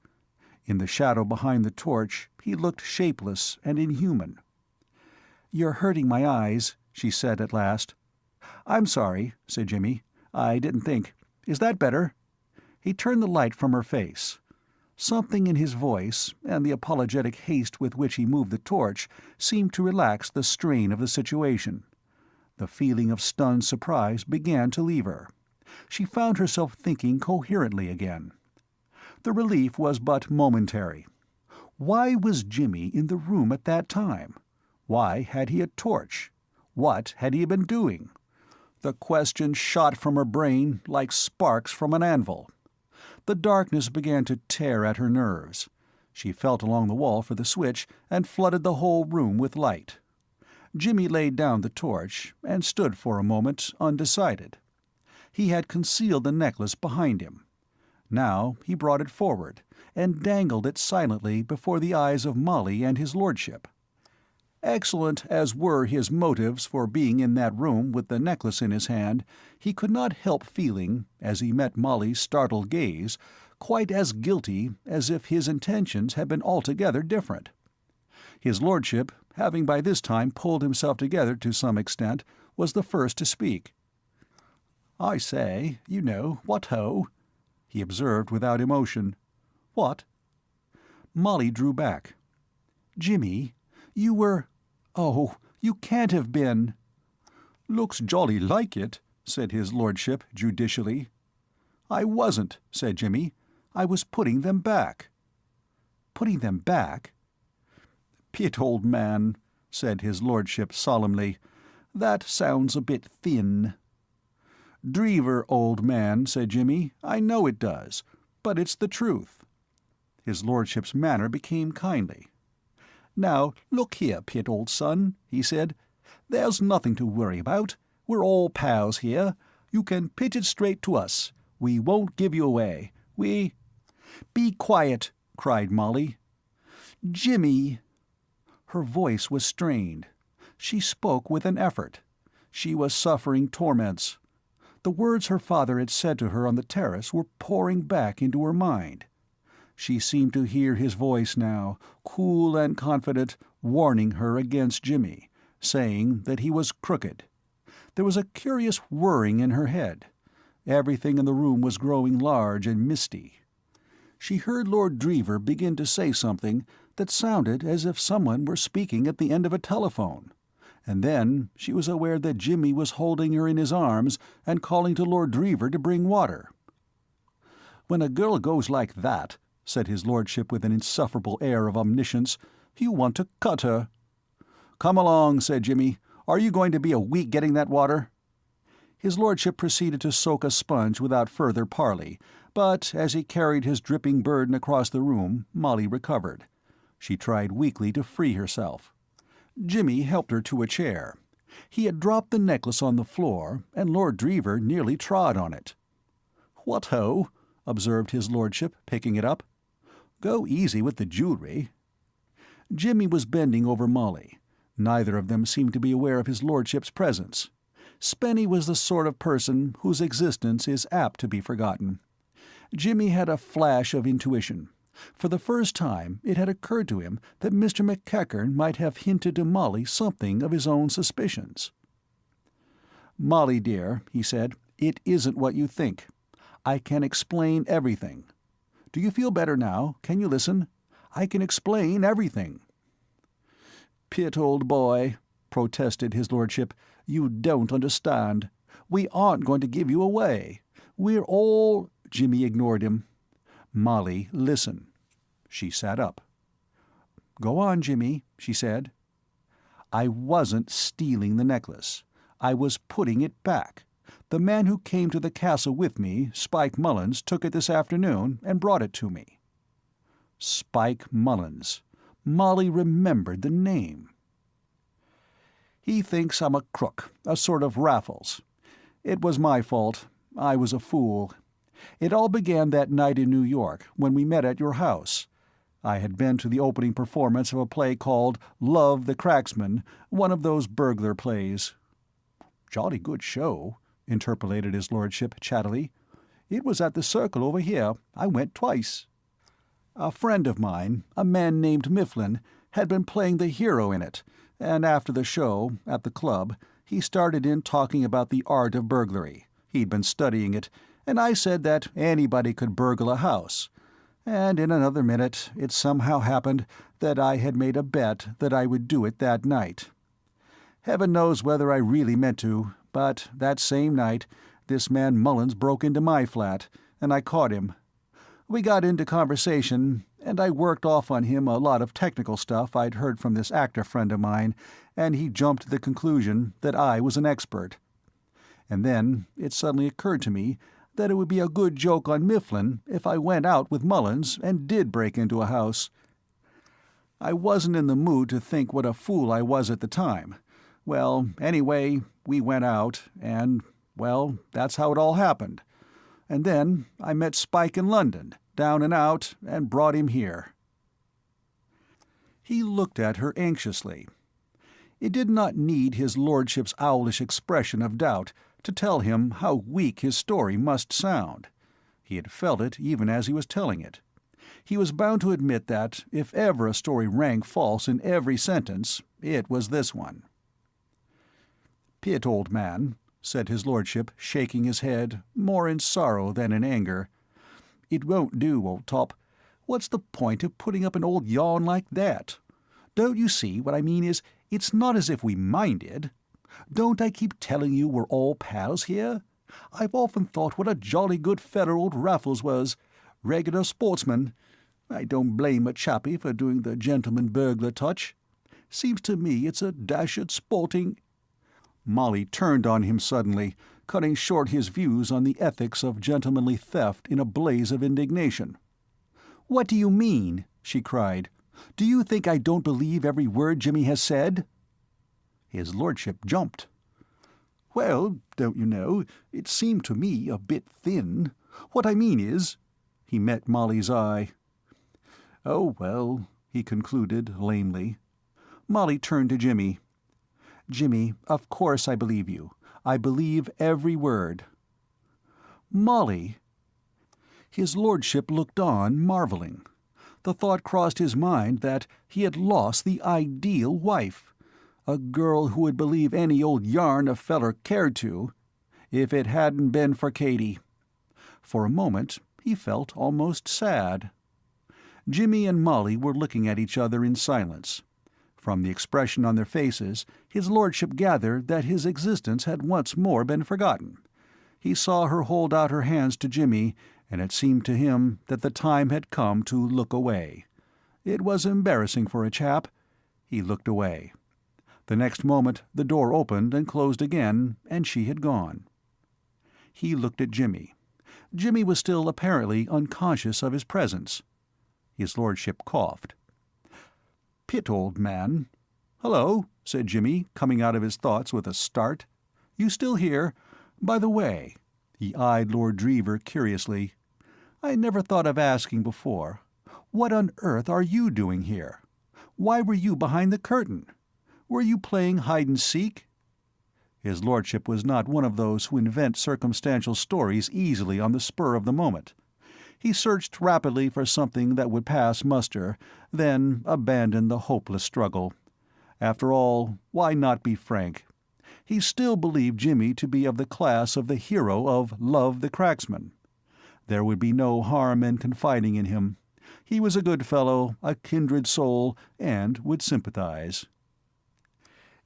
In the shadow behind the torch he looked shapeless and inhuman. "You're hurting my eyes," she said at last. "I'm sorry," said Jimmy. "I didn't think. Is that better?" He turned the light from her face. Something in his voice, and the apologetic haste with which he moved the torch, seemed to relax the strain of the situation. The feeling of stunned surprise began to leave her. She found herself thinking coherently again. The relief was but momentary. Why was Jimmy in the room at that time? Why had he a torch? What had he been doing? The question shot from her brain like sparks from an anvil. The darkness began to tear at her nerves. She felt along the wall for the switch and flooded the whole room with light. Jimmy laid down the torch and stood for a moment undecided. He had concealed the necklace behind him. Now he brought it forward and dangled it silently before the eyes of Molly and his lordship. Excellent as were his motives for being in that room with the necklace in his hand, he could not help feeling, as he met Molly's startled gaze, quite as guilty as if his intentions had been altogether different. His lordship, having by this time pulled himself together to some extent, was the first to speak. "I say, you know, what ho?" he observed without emotion. "What?" Molly drew back. "Jimmy, you were— Oh, you can't have been—" "Looks jolly like it," said his lordship judicially. "I wasn't," said Jimmy. "I was putting them back." "Putting them back?" "Pitt, old man," said his lordship solemnly, "that sounds a bit thin." "Drever, old man," said Jimmy, "I know it does, but it's the truth." His lordship's manner became kindly. "Now, look here, Pitt, old son," he said. "There's nothing to worry about. We're all pals here. You can pitch it straight to us. We won't give you away. We—" "Be quiet!" cried Molly. "Jimmy!" Her voice was strained. She spoke with an effort. She was suffering torments. The words her father had said to her on the terrace were pouring back into her mind. She seemed to hear his voice now, cool and confident, warning her against Jimmy, saying that he was crooked. There was a curious whirring in her head. Everything in the room was growing large and misty. She heard Lord Drever begin to say something that sounded as if someone were speaking at the end of a telephone, and then she was aware that Jimmy was holding her in his arms and calling to Lord Drever to bring water. "When a girl goes like that," said his lordship with an insufferable air of omniscience, "you want to cut her." "Come along," said Jimmy. "Are you going to be a week getting that water?" His lordship proceeded to soak a sponge without further parley, but as he carried his dripping burden across the room, Molly recovered. She tried weakly to free herself. Jimmy helped her to a chair. He had dropped the necklace on the floor, and Lord Drever nearly trod on it. "What ho!" observed his lordship, picking it up. "Go easy with the jewelry." Jimmy was bending over Molly. Neither of them seemed to be aware of his lordship's presence. Spenny was the sort of person whose existence is apt to be forgotten. Jimmy had a flash of intuition. For the first time it had occurred to him that Mr. McEachern might have hinted to Molly something of his own suspicions. "Molly, dear," he said, "it isn't what you think. I can explain everything. Do you feel better now? Can you listen? I can explain everything." "Pitt, old boy," protested his lordship, "you don't understand. We aren't going to give you away. We're all—" Jimmy ignored him. "Molly, listen." She sat up. "Go on, Jimmy," she said. "I wasn't stealing the necklace. I was putting it back. The man who came to the castle with me, Spike Mullins, took it this afternoon and brought it to me." Spike Mullins. Molly remembered the name. "He thinks I'm a crook, a sort of Raffles. It was my fault. I was a fool. It all began that night in New York, when we met at your house. I had been to the opening performance of a play called Love the Cracksman, one of those burglar plays." "Jolly good show," interpolated his lordship chattily. "It was at the Circle over here. I went twice. A friend of mine, a man named Mifflin, had been playing the hero in it, and after the show, at the club, he started in talking about the art of burglary. He'd been studying it, and I said that anybody could burgle a house. And in another minute it somehow happened that I had made a bet that I would do it that night. Heaven knows whether I really meant to, but that same night this man Mullins broke into my flat, and I caught him. We got into conversation, and I worked off on him a lot of technical stuff I'd heard from this actor friend of mine, and he jumped to the conclusion that I was an expert. And then it suddenly occurred to me that it would be a good joke on Mifflin if I went out with Mullins and did break into a house. I wasn't in the mood to think what a fool I was at the time. Well, anyway, we went out, and, well, that's how it all happened. And then I met Spike in London, down and out, and brought him here." He looked at her anxiously. It did not need his lordship's owlish expression of doubt to tell him how weak his story must sound. He had felt it even as he was telling it. He was bound to admit that, if ever a story rang false in every sentence, it was this one. "Pitt, old man," said his lordship, shaking his head, more in sorrow than in anger. "It won't do, old top. What's the point of putting up an old yarn like that? Don't you see what I mean is, it's not as if we minded. Don't I keep telling you we're all pals here? I've often thought what a jolly good fellow old Raffles was. Regular sportsman. I don't blame a chappie for doing the gentleman burglar touch. Seems to me it's a dashed sporting—" Molly turned on him suddenly, cutting short his views on the ethics of gentlemanly theft in a blaze of indignation. "What do you mean?" she cried. "Do you think I don't believe every word Jimmy has said?" His lordship jumped. "Well, don't you know, it seemed to me a bit thin. What I mean is—" He met Molly's eye. "Oh, well," he concluded lamely. Molly turned to Jimmy. "Jimmy, of course I believe you. I believe every word." "Molly—" His lordship looked on, marvelling. The thought crossed his mind that he had lost the ideal wife, a girl who would believe any old yarn a feller cared to, if it hadn't been for Katy. For a moment he felt almost sad. Jimmy and Molly were looking at each other in silence. From the expression on their faces, his lordship gathered that his existence had once more been forgotten. He saw her hold out her hands to Jimmy, and it seemed to him that the time had come to look away. It was embarrassing for a chap. He looked away. The next moment the door opened and closed again, and she had gone. He looked at Jimmy. Jimmy was still apparently unconscious of his presence. His lordship coughed. "Pitt, old man." "Hello," said Jimmy, coming out of his thoughts with a start. "You still here? By the way," he eyed Lord Drever curiously, "I never thought of asking before. What on earth are you doing here? Why were you behind the curtain? Were you playing hide-and-seek?" His lordship was not one of those who invent circumstantial stories easily on the spur of the moment. He searched rapidly for something that would pass muster, then abandoned the hopeless struggle. After all, why not be frank? He still believed Jimmy to be of the class of the hero of Love the Cracksman. There would be no harm in confiding in him. He was a good fellow, a kindred soul, and would sympathize.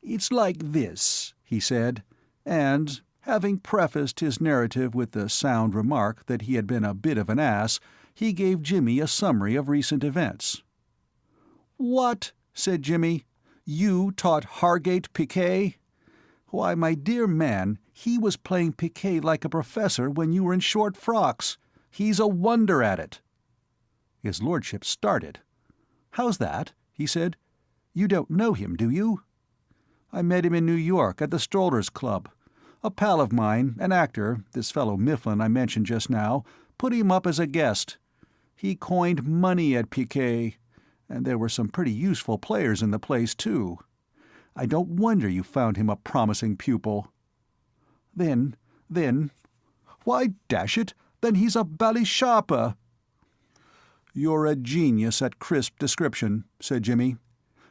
"It's like this," he said, and, having prefaced his narrative with the sound remark that he had been a bit of an ass, he gave Jimmy a summary of recent events. "What?" said Jimmy. "You taught Hargate piquet? Why, my dear man, he was playing piquet like a professor when you were in short frocks. He's a wonder at it." His lordship started. "How's that?" he said. "You don't know him, do you?" "I met him in New York at the Strollers Club. A pal of mine, an actor, this fellow Mifflin I mentioned just now, put him up as a guest. He coined money at piquet, and there were some pretty useful players in the place, too. I don't wonder you found him a promising pupil." Then, "Why, dash it, then he's a bally sharper." "You're a genius at crisp description," said Jimmy.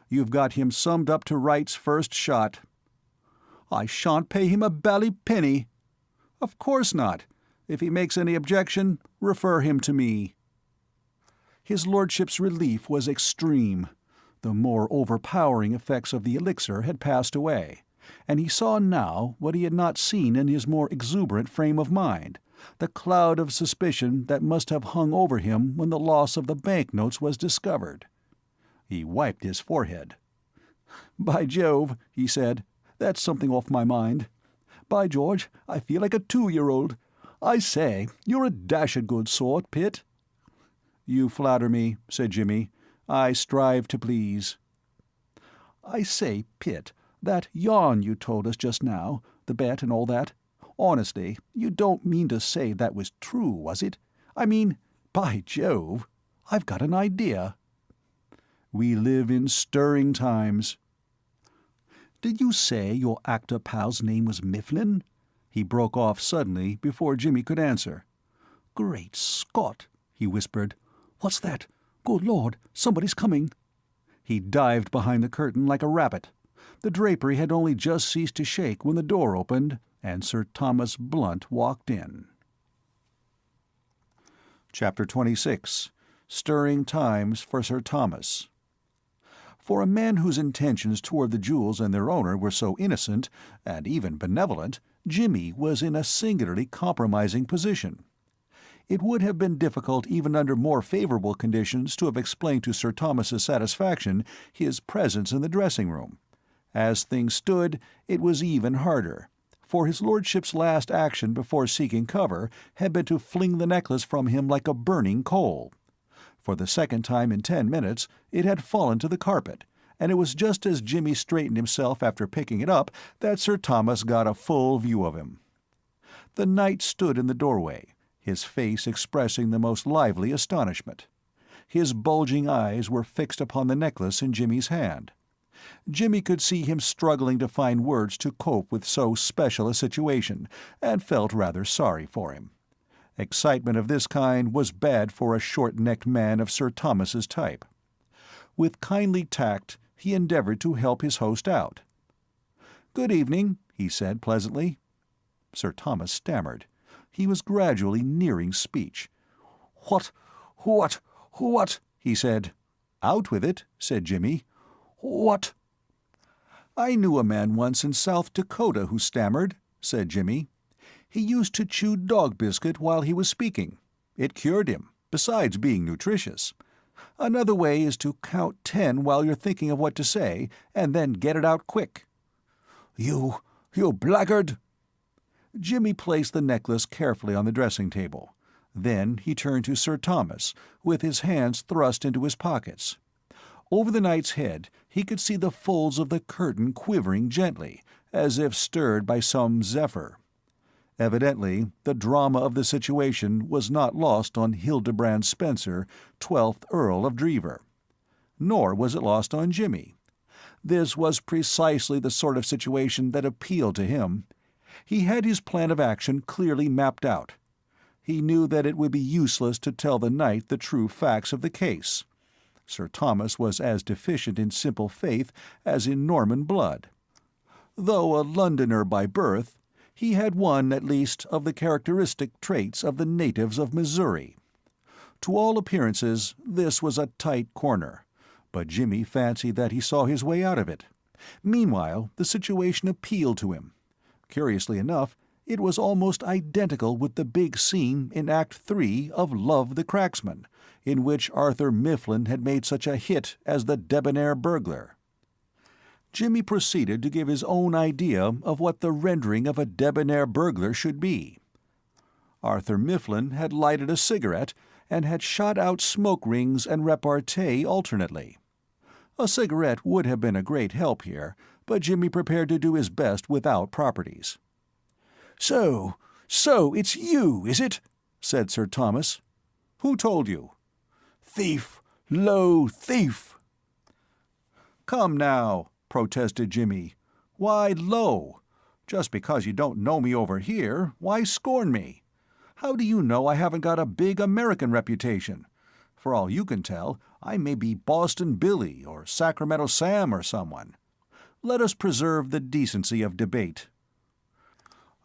"You've got him summed up to rights first shot." "I shan't pay him a bally penny." "Of course not. If he makes any objection, refer him to me." His lordship's relief was extreme. The more overpowering effects of the elixir had passed away, and he saw now what he had not seen in his more exuberant frame of mind, the cloud of suspicion that must have hung over him when the loss of the banknotes was discovered. He wiped his forehead. "By Jove," he said, "that's something off my mind. By George, I feel like a 2-year-old. I say, you're a dashed good sort, Pitt." "You flatter me," said Jimmy. "I strive to please." "I say, Pitt, that yarn you told us just now, the bet and all that, honestly, you don't mean to say that was true, was it? I mean, by Jove, I've got an idea." "We live in stirring times." "Did you say your actor pal's name was Mifflin?" He broke off suddenly before Jimmy could answer. "Great Scott!" he whispered. "What's that? Good Lord, somebody's coming!" He dived behind the curtain like a rabbit. The drapery had only just ceased to shake when the door opened, and Sir Thomas Blunt walked in. Chapter 26. Stirring Times for Sir Thomas. For a man whose intentions toward the jewels and their owner were so innocent, and even benevolent, Jimmy was in a singularly compromising position. It would have been difficult even under more favourable conditions to have explained to Sir Thomas's satisfaction his presence in the dressing-room. As things stood, it was even harder, for his lordship's last action before seeking cover had been to fling the necklace from him like a burning coal. For the second time in 10 minutes it had fallen to the carpet, and it was just as Jimmy straightened himself after picking it up that Sir Thomas got a full view of him. The knight stood in the doorway, his face expressing the most lively astonishment. His bulging eyes were fixed upon the necklace in Jimmy's hand. Jimmy could see him struggling to find words to cope with so special a situation, and felt rather sorry for him. Excitement of this kind was bad for a short-necked man of Sir Thomas's type. With kindly tact, he endeavoured to help his host out. "Good evening," he said pleasantly. Sir Thomas stammered. He was gradually nearing speech. What, he said. "Out with it," said Jimmy. "What?" "I knew a man once in South Dakota who stammered," said Jimmy. "He used to chew dog biscuit while he was speaking. It cured him, besides being nutritious. Another way is to count 10 while you're thinking of what to say, and then get it out quick." You blackguard!" Jimmy placed the necklace carefully on the dressing-table. Then he turned to Sir Thomas, with his hands thrust into his pockets. Over the knight's head he could see the folds of the curtain quivering gently, as if stirred by some zephyr. Evidently the drama of the situation was not lost on Hildebrand Spencer, 12th Earl of Drever. Nor was it lost on Jimmy. This was precisely the sort of situation that appealed to him. He had his plan of action clearly mapped out. He knew that it would be useless to tell the knight the true facts of the case. Sir Thomas was as deficient in simple faith as in Norman blood. Though a Londoner by birth, he had one, at least, of the characteristic traits of the natives of Missouri. To all appearances, this was a tight corner, but Jimmy fancied that he saw his way out of it. Meanwhile, the situation appealed to him. Curiously enough, it was almost identical with the big scene in Act 3 of Love the Cracksman, in which Arthur Mifflin had made such a hit as the debonair burglar. Jimmy proceeded to give his own idea of what the rendering of a debonair burglar should be. Arthur Mifflin had lighted a cigarette and had shot out smoke rings and repartee alternately. A cigarette would have been a great help here, but Jimmy prepared to do his best without properties. So it's you, is it?" said Sir Thomas. "Who told you?" "Thief! Low thief!" "Come now," protested Jimmy. "Why low? Just because you don't know me over here, why scorn me? How do you know I haven't got a big American reputation? For all you can tell, I may be Boston Billy or Sacramento Sam or someone. Let us preserve the decency of debate."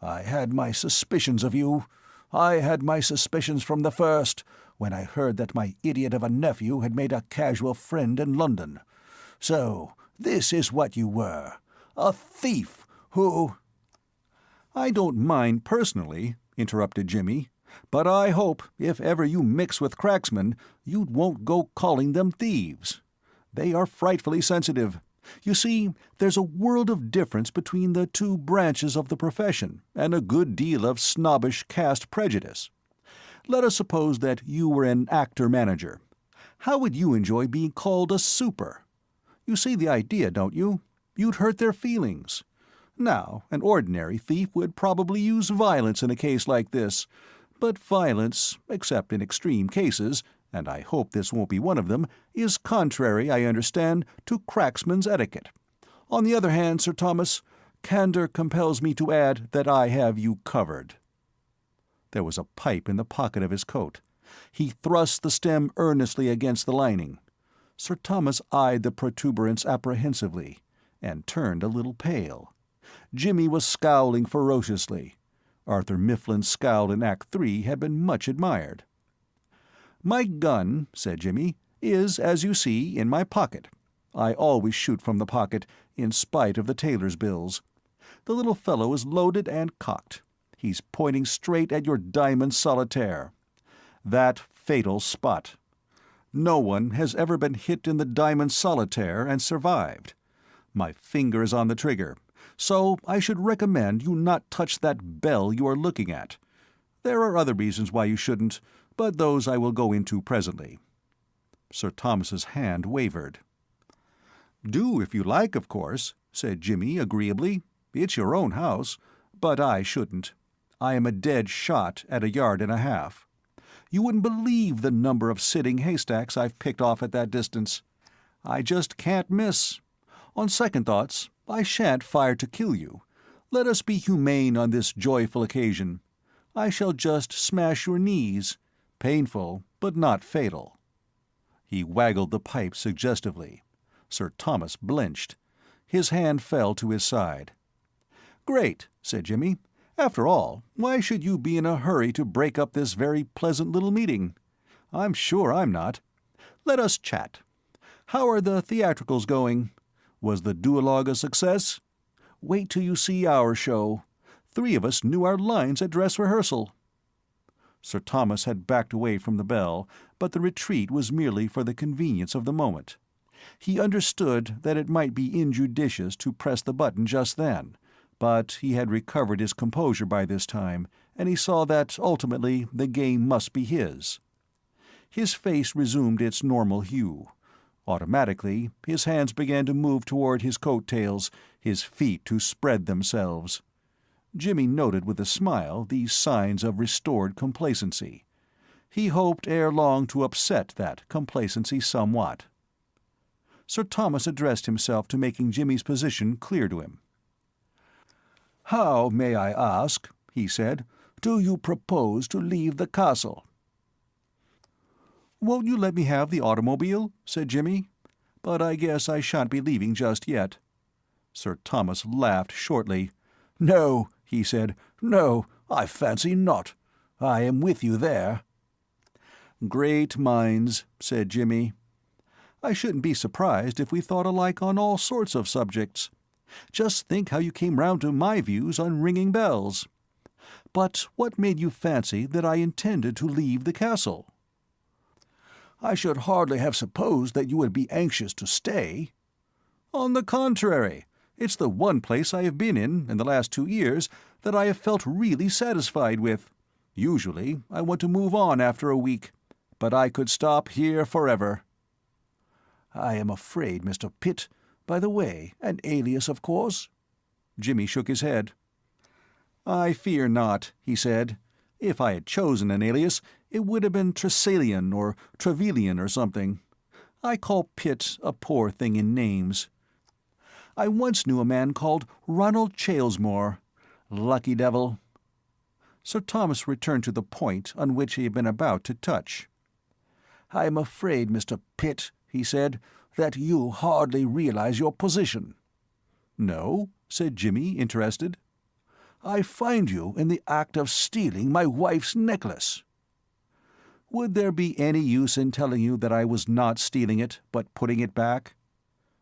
"I had my suspicions of you. I had my suspicions from the first, when I heard that my idiot of a nephew had made a casual friend in London. So this is what you were, a thief, Who—" "I don't mind personally," interrupted Jimmy, "but I hope, if ever you mix with cracksmen, you won't go calling them thieves. They are frightfully sensitive. You see, there's a world of difference between the two branches of the profession, and a good deal of snobbish caste prejudice. Let us suppose that you were an actor-manager. How would you enjoy being called a super? You see the idea, don't you? You'd hurt their feelings. Now, an ordinary thief would probably use violence in a case like this, but violence, except in extreme cases, and I hope this won't be one of them, is contrary, I understand, to cracksman's etiquette. On the other hand, Sir Thomas, candour compels me to add that I have you covered." There was a pipe in the pocket of his coat. He thrust the stem earnestly against the lining. Sir Thomas eyed the protuberance apprehensively, and turned a little pale. Jimmy was scowling ferociously. Arthur Mifflin's scowl in Act 3 had been much admired. "My gun," said Jimmy, "is, as you see, in my pocket. I always shoot from the pocket, in spite of the tailor's bills. The little fellow is loaded and cocked. He's pointing straight at your diamond solitaire. That fatal spot. No one has ever been hit in the diamond solitaire and survived. My finger is on the trigger, so I should recommend you not touch that bell you are looking at. There are other reasons why you shouldn't, but those I will go into presently." Sir Thomas's hand wavered. "Do if you like, of course," said Jimmy agreeably. "It's your own house, but I shouldn't. I am a dead shot at 1.5 yards. You wouldn't believe the number of sitting haystacks I've picked off at that distance. I just can't miss. On second thoughts, I shan't fire to kill you. Let us be humane on this joyful occasion. I shall just smash your knees. Painful, but not fatal." He waggled the pipe suggestively. Sir Thomas blenched. His hand fell to his side. "Great," said Jimmy. "After all, why should you be in a hurry to break up this very pleasant little meeting? I'm sure I'm not. Let us chat. How are the theatricals going? Was the duologue a success? Wait till you see our show. 3 of us knew our lines at dress rehearsal." Sir Thomas had backed away from the bell, but the retreat was merely for the convenience of the moment. He understood that it might be injudicious to press the button just then, but he had recovered his composure by this time, and he saw that, ultimately, the game must be his. His face resumed its normal hue. Automatically, his hands began to move toward his coat-tails, his feet to spread themselves. Jimmy noted with a smile these signs of restored complacency. He hoped ere long to upset that complacency somewhat. Sir Thomas addressed himself to making Jimmy's position clear to him. "How, may I ask," he said, "do you propose to leave the castle?" "Won't you let me have the automobile?" said Jimmy. "But I guess I shan't be leaving just yet." Sir Thomas laughed shortly. "No," he said, "no, I fancy not. I am with you there." "Great minds," said Jimmy. "I shouldn't be surprised if we thought alike on all sorts of subjects. Just think how you came round to my views on ringing bells. But what made you fancy that I intended to leave the castle?" "I should hardly have supposed that you would be anxious to stay." "On the contrary, it's the one place I have been in the last 2 years, that I have felt really satisfied with. Usually I want to move on after a week, but I could stop here forever." "I am afraid, Mr. Pitt. By the way, an alias, of course?" Jimmy shook his head. "I fear not," he said. "If I had chosen an alias, it would have been Tressalian or Trevelyan or something. I call Pitt a poor thing in names. I once knew a man called Ronald Chalesmore. Lucky devil." Sir Thomas returned to the point on which he had been about to touch. "I am afraid, Mr. Pitt," he said, "that you hardly realize your position." "No?" said Jimmy, interested. "I find you in the act of stealing my wife's necklace." "Would there be any use in telling you that I was not stealing it, but putting it back?"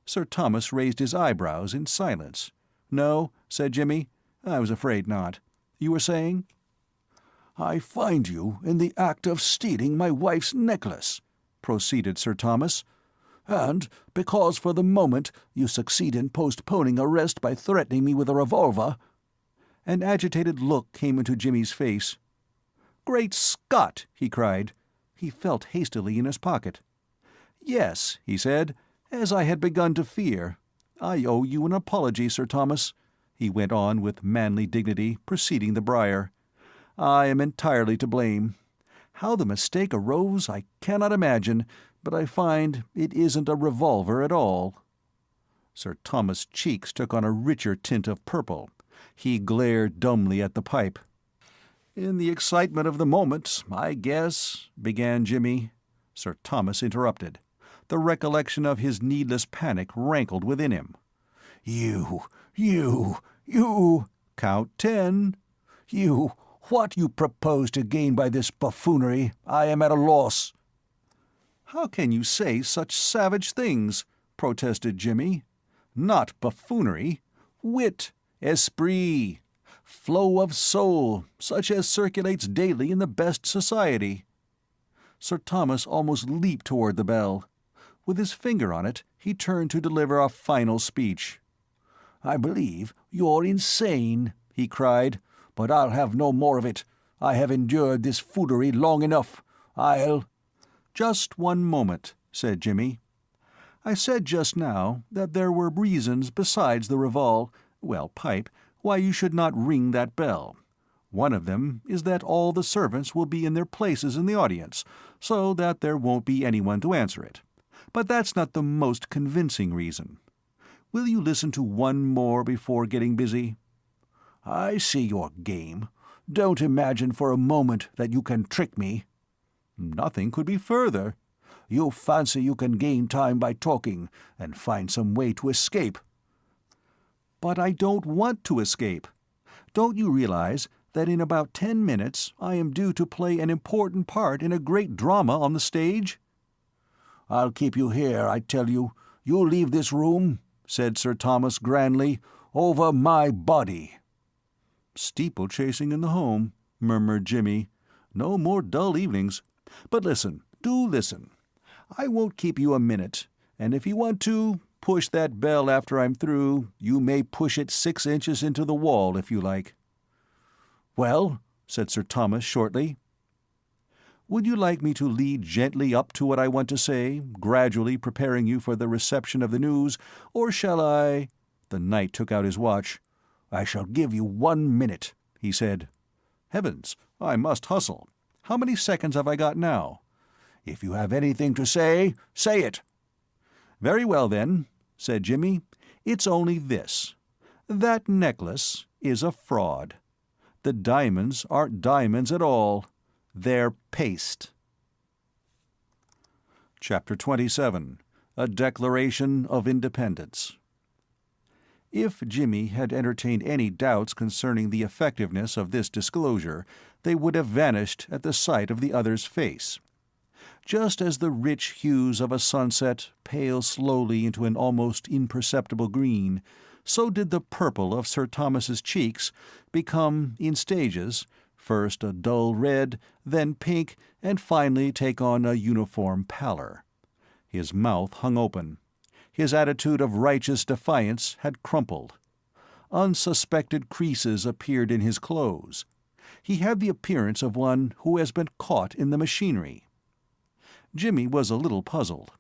Sir Thomas raised his eyebrows in silence. "No," said Jimmy. "I was afraid not. You were saying?" "I find you in the act of stealing my wife's necklace," proceeded Sir Thomas, "and because for the moment you succeed in postponing arrest by threatening me with a revolver—" An agitated look came into Jimmy's face. "Great Scott!" he cried. He felt hastily in his pocket. "Yes," he said, "as I had begun to fear. I owe you an apology, Sir Thomas," he went on with manly dignity, preceding the briar. "I am entirely to blame. How the mistake arose I cannot imagine, but I find it isn't a revolver at all." Sir Thomas' cheeks took on a richer tint of purple. He glared dumbly at the pipe. "In the excitement of the moment, I guess—" began Jimmy. Sir Thomas interrupted. The recollection of his needless panic rankled within him. You... "Count 10. What you propose to gain by this buffoonery, I am at a loss." "How can you say such savage things?" protested Jimmy. "Not buffoonery. Wit, esprit, flow of soul, such as circulates daily in the best society." Sir Thomas almost leaped toward the bell. With his finger on it, he turned to deliver a final speech. "I believe you're insane," he cried, "but I'll have no more of it. I have endured this foolery long enough. I'll—" "Just one moment," said Jimmy. "I said just now that there were reasons besides the pipe, why you should not ring that bell. One of them is that all the servants will be in their places in the audience, so that there won't be anyone to answer it. But that's not the most convincing reason. Will you listen to one more before getting busy?" "I see your game. Don't imagine for a moment that you can trick me." "Nothing could be further." "You fancy you can gain time by talking, and find some way to escape." "But I don't want to escape. Don't you realize that in about 10 minutes I am due to play an important part in a great drama on the stage?" "I'll keep you here, I tell you. You leave this room," said Sir Thomas grandly, "over my body." "Steeple-chasing in the home," murmured Jimmy. "No more dull evenings. But listen, do listen. I won't keep you a minute, and if you want to push that bell after I'm through, you may push it 6 inches into the wall if you like." "Well?" said Sir Thomas shortly. "Would you like me to lead gently up to what I want to say, gradually preparing you for the reception of the news, or shall I—" The knight took out his watch. "I shall give you 1 minute," he said. "Heavens, I must hustle. How many seconds have I got now?" "If you have anything to say, say it." "Very well, then," said Jimmy. "It's only this. That necklace is a fraud. The diamonds aren't diamonds at all. They're paste." Chapter 27. A Declaration of Independence. If Jimmy had entertained any doubts concerning the effectiveness of this disclosure, they would have vanished at the sight of the other's face. Just as the rich hues of a sunset pale slowly into an almost imperceptible green, so did the purple of Sir Thomas's cheeks become, in stages, first a dull red, then pink, and finally take on a uniform pallor. His mouth hung open. His attitude of righteous defiance had crumpled. Unsuspected creases appeared in his clothes. He had the appearance of one who has been caught in the machinery. Jimmy was a little puzzled.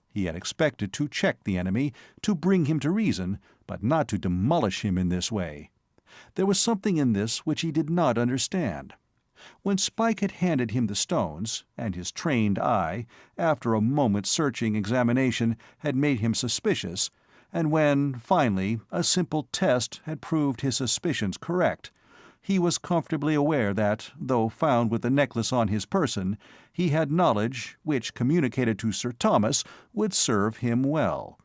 He had expected to check the enemy, to bring him to reason, but not to demolish him in this way. There was something in this which he did not understand. When Spike had handed him the stones, and his trained eye, after a moment's searching examination, had made him suspicious, and when, finally, a simple test had proved his suspicions correct, he was comfortably aware that, though found with the necklace on his person, he had knowledge which, communicated to Sir Thomas, would serve him well.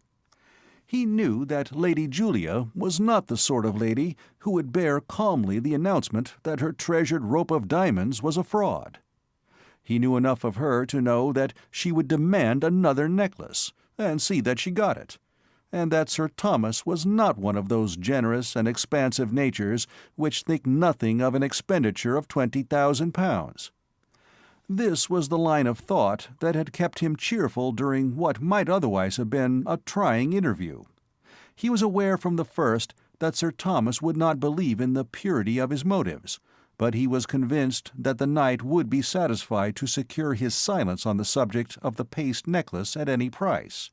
He knew that Lady Julia was not the sort of lady who would bear calmly the announcement that her treasured rope of diamonds was a fraud. He knew enough of her to know that she would demand another necklace, and see that she got it, and that Sir Thomas was not one of those generous and expansive natures which think nothing of an expenditure of £20,000. This was the line of thought that had kept him cheerful during what might otherwise have been a trying interview. He was aware from the first that Sir Thomas would not believe in the purity of his motives, but he was convinced that the knight would be satisfied to secure his silence on the subject of the paste necklace at any price.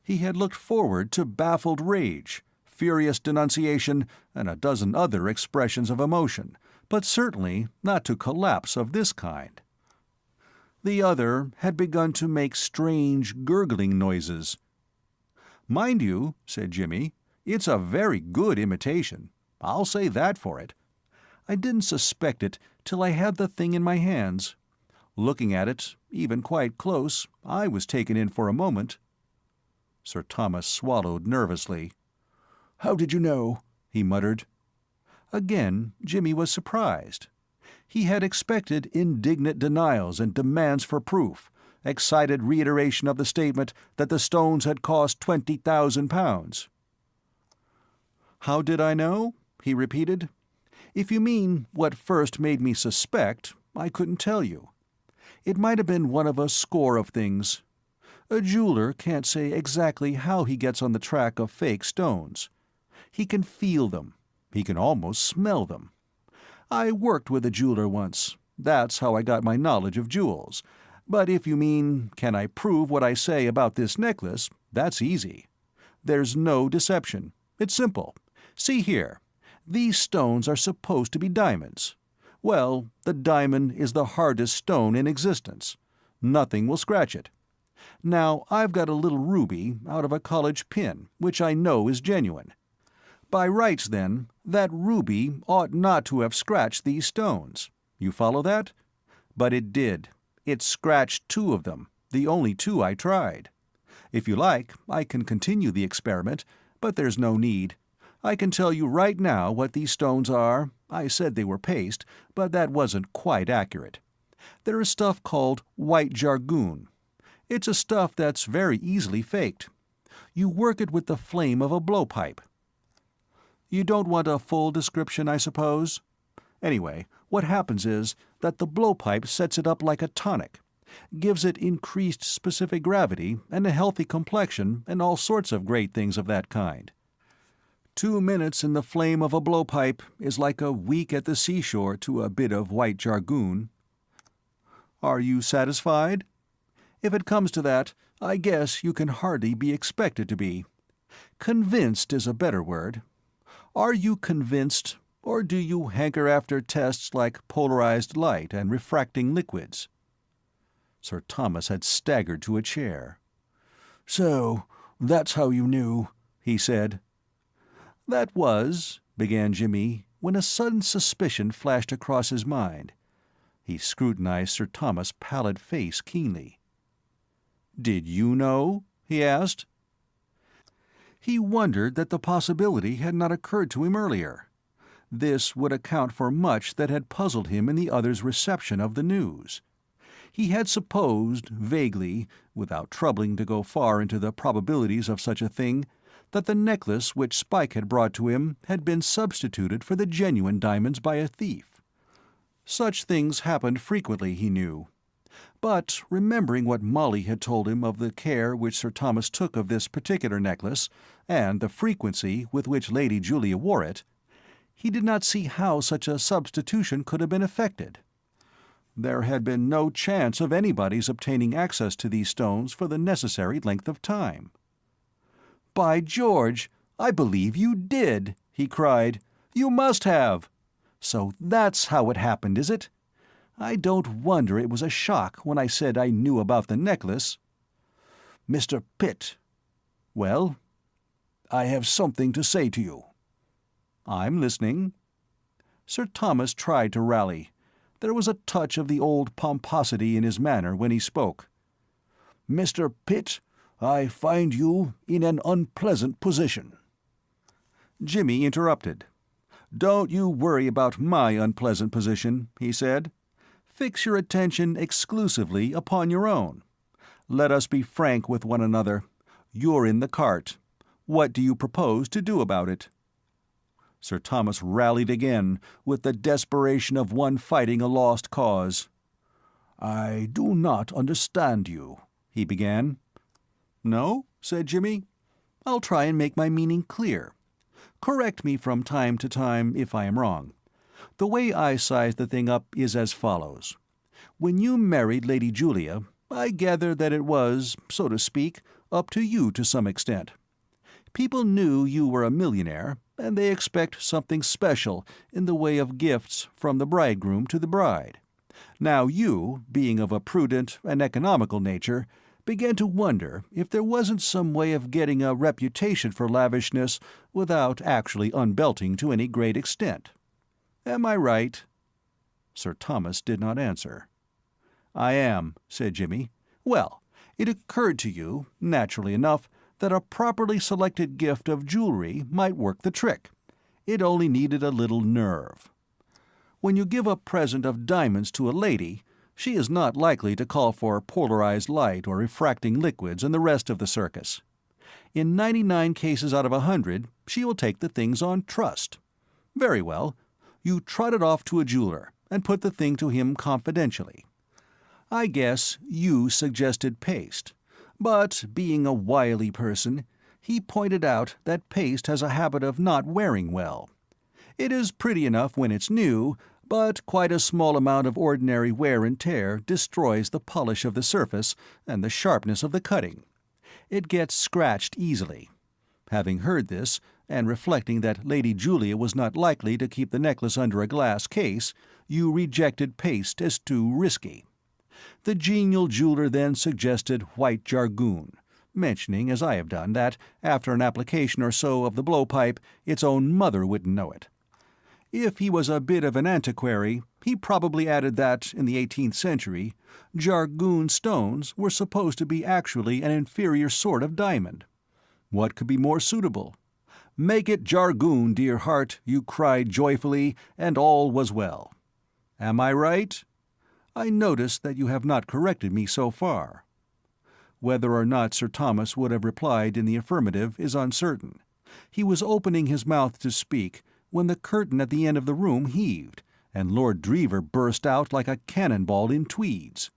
He had looked forward to baffled rage, furious denunciation, and a dozen other expressions of emotion, but certainly not to collapse of this kind. The other had begun to make strange, gurgling noises. "Mind you," said Jimmy, "it's a very good imitation. I'll say that for it. I didn't suspect it till I had the thing in my hands. Looking at it, even quite close, I was taken in for a moment." Sir Thomas swallowed nervously. "How did you know?" he muttered. Again Jimmy was surprised. He had expected indignant denials and demands for proof, excited reiteration of the statement that the stones had cost £20,000. "How did I know?" he repeated. "If you mean what first made me suspect, I couldn't tell you. It might have been one of a score of things. A jeweler can't say exactly how he gets on the track of fake stones. He can feel them. He can almost smell them. I worked with a jeweler once. That's how I got my knowledge of jewels. But if you mean, can I prove what I say about this necklace, that's easy. There's no deception. It's simple. See here. These stones are supposed to be diamonds. Well, the diamond is the hardest stone in existence. Nothing will scratch it. Now, I've got a little ruby out of a college pin, which I know is genuine. By rights, then, that ruby ought not to have scratched these stones. You follow that? But it did. It scratched 2 of them, the only 2 I tried. If you like, I can continue the experiment, but there's no need. I can tell you right now what these stones are. I said they were paste, but that wasn't quite accurate. They're a stuff called white jargoon. It's a stuff that's very easily faked. You work it with the flame of a blowpipe. You don't want a full description, I suppose? Anyway, what happens is that the blowpipe sets it up like a tonic, gives it increased specific gravity and a healthy complexion and all sorts of great things of that kind. 2 minutes in the flame of a blowpipe is like a week at the seashore to a bit of white jargoon. Are you satisfied? If it comes to that, I guess you can hardly be expected to be. Convinced is a better word. Are you convinced, or do you hanker after tests like polarized light and refracting liquids? Sir Thomas had staggered to a chair. "So, that's how you knew," he said. "That was," began Jimmy, when a sudden suspicion flashed across his mind. He scrutinized Sir Thomas' pallid face keenly. "Did you know?" he asked. He wondered that the possibility had not occurred to him earlier. This would account for much that had puzzled him in the other's reception of the news. He had supposed, vaguely, without troubling to go far into the probabilities of such a thing, that the necklace which Spike had brought to him had been substituted for the genuine diamonds by a thief. Such things happened frequently, he knew. But, remembering what Molly had told him of the care which Sir Thomas took of this particular necklace, and the frequency with which Lady Julia wore it, he did not see how such a substitution could have been effected. There had been no chance of anybody's obtaining access to these stones for the necessary length of time. "By George, I believe you did!" he cried. "You must have! So that's how it happened, is it? I don't wonder it was a shock when I said I knew about the necklace." "Mr. Pitt." "Well?" "I have something to say to you." "I'm listening." Sir Thomas tried to rally. There was a touch of the old pomposity in his manner when he spoke. "Mr. Pitt, I find you in an unpleasant position." Jimmy interrupted. "Don't you worry about my unpleasant position," he said. "Fix your attention exclusively upon your own. Let us be frank with one another. You're in the cart. What do you propose to do about it?" Sir Thomas rallied again, with the desperation of one fighting a lost cause. "I do not understand you," he began. "No?" said Jimmy. "I'll try and make my meaning clear. Correct me from time to time if I am wrong. The way I size the thing up is as follows. When you married Lady Julia, I gather that it was, so to speak, up to you to some extent. People knew you were a millionaire, and they expect something special in the way of gifts from the bridegroom to the bride. Now you, being of a prudent and economical nature, began to wonder if there wasn't some way of getting a reputation for lavishness without actually unbelting to any great extent. Am I right?" Sir Thomas did not answer. "I am," said Jimmy. "Well, it occurred to you, naturally enough, that a properly selected gift of jewelry might work the trick. It only needed a little nerve. When you give a present of diamonds to a lady, she is not likely to call for polarized light or refracting liquids and the rest of the circus. In 99 cases out of 100, she will take the things on trust. Very well. You trot it off to a jeweler, and put the thing to him confidentially. I guess you suggested paste, but, being a wily person, he pointed out that paste has a habit of not wearing well. It is pretty enough when it's new, but quite a small amount of ordinary wear and tear destroys the polish of the surface and the sharpness of the cutting. It gets scratched easily. Having heard this, and reflecting that Lady Julia was not likely to keep the necklace under a glass case, you rejected paste as too risky. The genial jeweler then suggested white jargoon, mentioning, as I have done, that, after an application or so of the blowpipe, its own mother wouldn't know it. If he was a bit of an antiquary, he probably added that, in the 18th century, jargoon stones were supposed to be actually an inferior sort of diamond. What could be more suitable? "Make it jargoon, dear heart," you cried joyfully, and all was well. Am I right? I notice that you have not corrected me so far. Whether or not Sir Thomas would have replied in the affirmative is uncertain. He was opening his mouth to speak when the curtain at the end of the room heaved, and Lord Drever burst out like a cannonball in tweeds.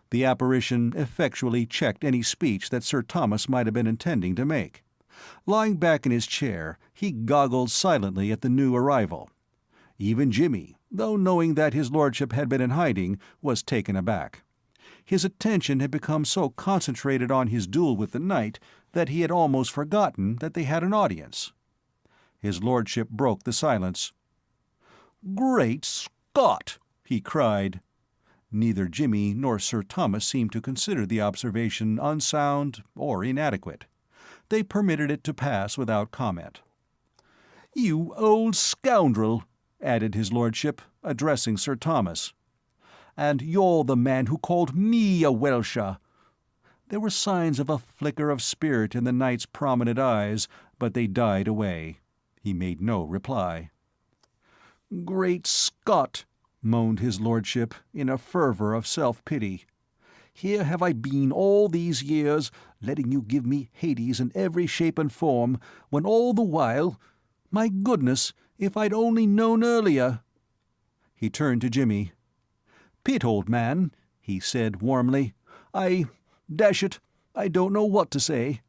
The apparition effectually checked any speech that Sir Thomas might have been intending to make. Lying back in his chair, he goggled silently at the new arrival. Even Jimmy, though knowing that his lordship had been in hiding, was taken aback. His attention had become so concentrated on his duel with the knight that he had almost forgotten that they had an audience. His lordship broke the silence. "Great Scott!" he cried. Neither Jimmy nor Sir Thomas seemed to consider the observation unsound or inadequate. They permitted it to pass without comment. "You old scoundrel!" added his lordship, addressing Sir Thomas. "And you're the man who called me a Welsher." There were signs of a flicker of spirit in the knight's prominent eyes, but they died away. He made no reply. "Great Scott!" moaned his lordship, in a fervour of self-pity. "Here have I been all these years, letting you give me Hades in every shape and form, when all the while— my goodness, if I'd only known earlier!" He turned to Jimmy. "Pitt, old man," he said warmly, dash it, I don't know what to say.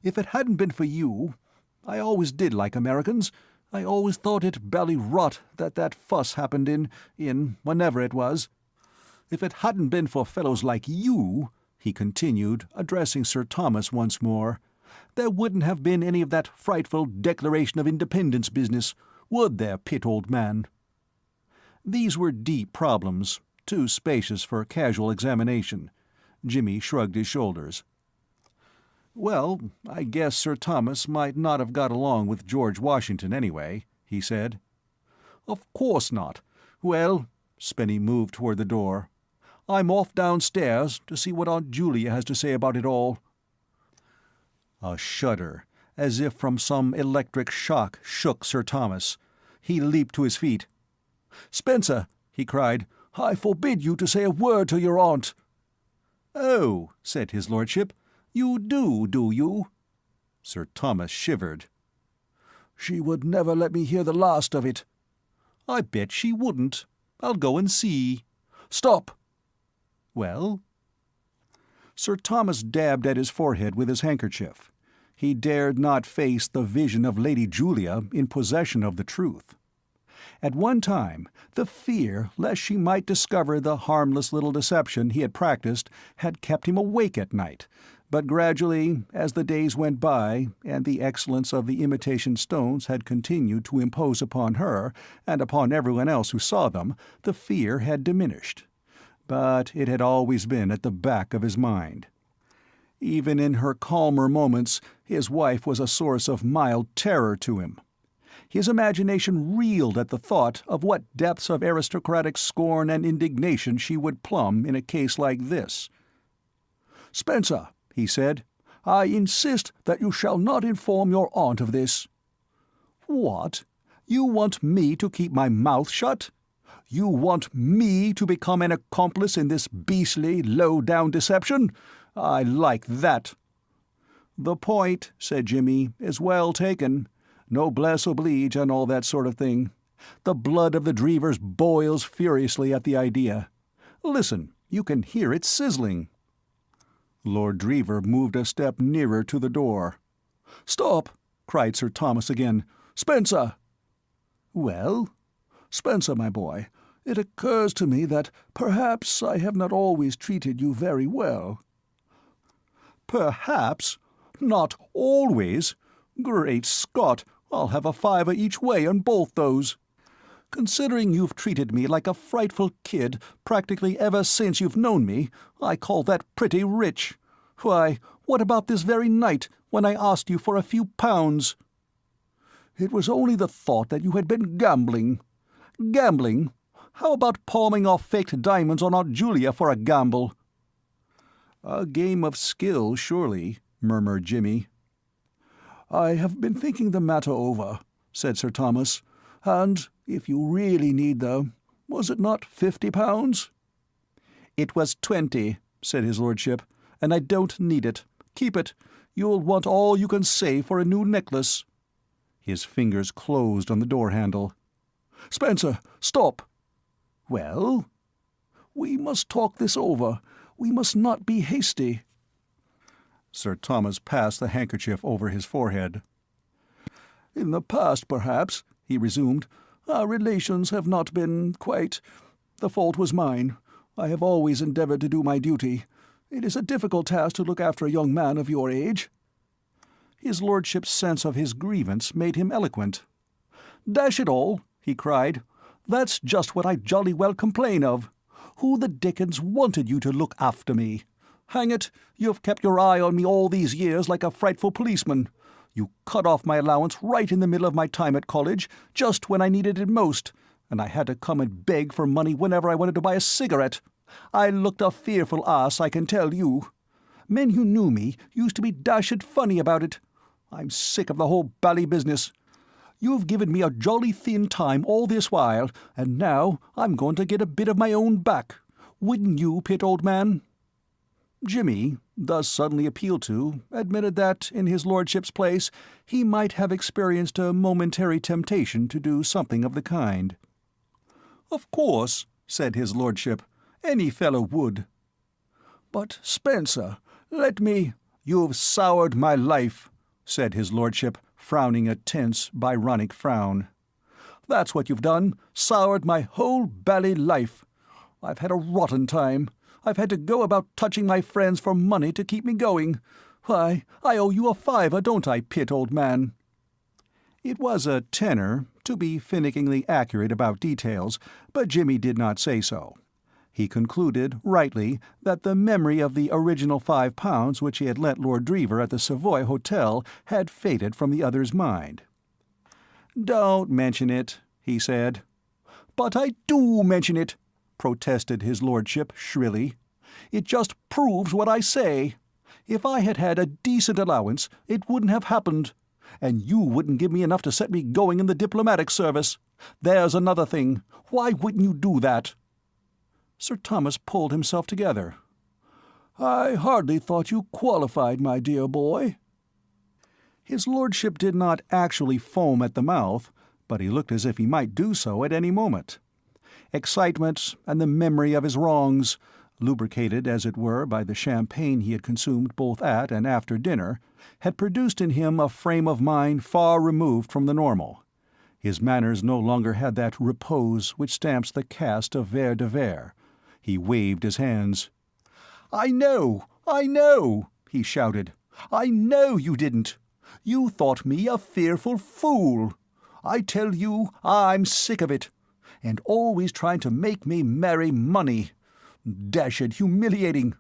If it hadn't been for you—I always did like Americans. I always thought it bally rot that fuss happened in whenever it was. If it hadn't been for fellows like you," he continued, addressing Sir Thomas once more, "there wouldn't have been any of that frightful Declaration of Independence business, would there, Pitt, old man?" These were deep problems, too spacious for casual examination. Jimmy shrugged his shoulders. "Well, I guess Sir Thomas might not have got along with George Washington anyway," he said. "Of course not. Well," Spenny moved toward the door, "I'm off downstairs to see what Aunt Julia has to say about it all." A shudder, as if from some electric shock, shook Sir Thomas. He leaped to his feet. "Spencer," he cried, "I forbid you to say a word to your aunt." "Oh," said his lordship, "you do you?" Sir Thomas shivered. "She would never let me hear the last of it." "I bet she wouldn't. I'll go and see." "Stop!" "Well?" Sir Thomas dabbed at his forehead with his handkerchief. He dared not face the vision of Lady Julia in possession of the truth. At one time, the fear lest she might discover the harmless little deception he had practiced had kept him awake at night, but gradually, as the days went by and the excellence of the imitation stones had continued to impose upon her and upon everyone else who saw them, the fear had diminished. But it had always been at the back of his mind. Even in her calmer moments, his wife was a source of mild terror to him. His imagination reeled at the thought of what depths of aristocratic scorn and indignation she would plumb in a case like this. "Spencer," he said, "I insist that you shall not inform your aunt of this." "What? You want me to keep my mouth shut? You want me to become an accomplice in this beastly, low-down deception? I like that." "The point," said Jimmy, "is well taken. Noblesse oblige and all that sort of thing. The blood of the Dreevers boils furiously at the idea. Listen, you can hear it sizzling." Lord Drever moved a step nearer to the door. "Stop!" cried Sir Thomas again. "Spencer!" "Well?" "Spencer, my boy, it occurs to me that perhaps I have not always treated you very well." "Perhaps? Not always? Great Scott, I'll have a fiver each way on both those. Considering you've treated me like a frightful kid practically ever since you've known me, I call that pretty rich. Why, what about this very night, when I asked you for a few pounds?" "It was only the thought that you had been gambling." "Gambling? How about palming off faked diamonds on Aunt Julia for a gamble?" "A game of skill, surely," murmured Jimmy. "I have been thinking the matter over," said Sir Thomas, "and if you really need was it not £50? "It was 20, said his lordship, "and I don't need it. Keep it. You'll want all you can save for a new necklace." His fingers closed on the door-handle. "Spencer, stop!" "Well?" "We must talk this over. We must not be hasty." Sir Thomas passed the handkerchief over his forehead. "In the past, perhaps," he resumed, "our relations have not been quite— The fault was mine. I have always endeavoured to do my duty. It is a difficult task to look after a young man of your age." His lordship's sense of his grievance made him eloquent. "Dash it all!" he cried. "That's just what I jolly well complain of. Who the dickens wanted you to look after me? Hang it, you've kept your eye on me all these years like a frightful policeman. You cut off my allowance right in the middle of my time at college, just when I needed it most, and I had to come and beg for money whenever I wanted to buy a cigarette. I looked a fearful ass, I can tell you. Men who knew me used to be dashed funny about it. I'm sick of the whole bally business. You've given me a jolly thin time all this while, and now I'm going to get a bit of my own back. Wouldn't you, Pitt, old man?" Jimmy, thus suddenly appealed to, admitted that, in his lordship's place, he might have experienced a momentary temptation to do something of the kind. "Of course," said his lordship, "any fellow would." "But, Spencer, let me—" "You've soured my life," said his lordship, frowning a tense, Byronic frown. "That's what you've done, soured my whole bally life. I've had a rotten time. I've had to go about touching my friends for money to keep me going. Why, I owe you a fiver, don't I, Pitt, old man?" It was a tenner, to be finickingly accurate about details, but Jimmy did not say so. He concluded, rightly, that the memory of the original £5 which he had lent Lord Drever at the Savoy Hotel had faded from the other's mind. "Don't mention it," he said. "But I do mention it," protested his lordship shrilly. "It just proves what I say. If I had had a decent allowance, it wouldn't have happened. And you wouldn't give me enough to set me going in the diplomatic service. There's another thing. Why wouldn't you do that?" Sir Thomas pulled himself together. "I hardly thought you qualified, my dear boy." His lordship did not actually foam at the mouth, but he looked as if he might do so at any moment. Excitement and the memory of his wrongs, lubricated as it were by the champagne he had consumed both at and after dinner, had produced in him a frame of mind far removed from the normal. His manners no longer had that repose which stamps the caste of Vere de Vere. He waved his hands. "I know! I know!" he shouted. "I know you didn't! You thought me a fearful fool! I tell you, I'm sick of it! And always trying to make me marry money! Dashed humiliating!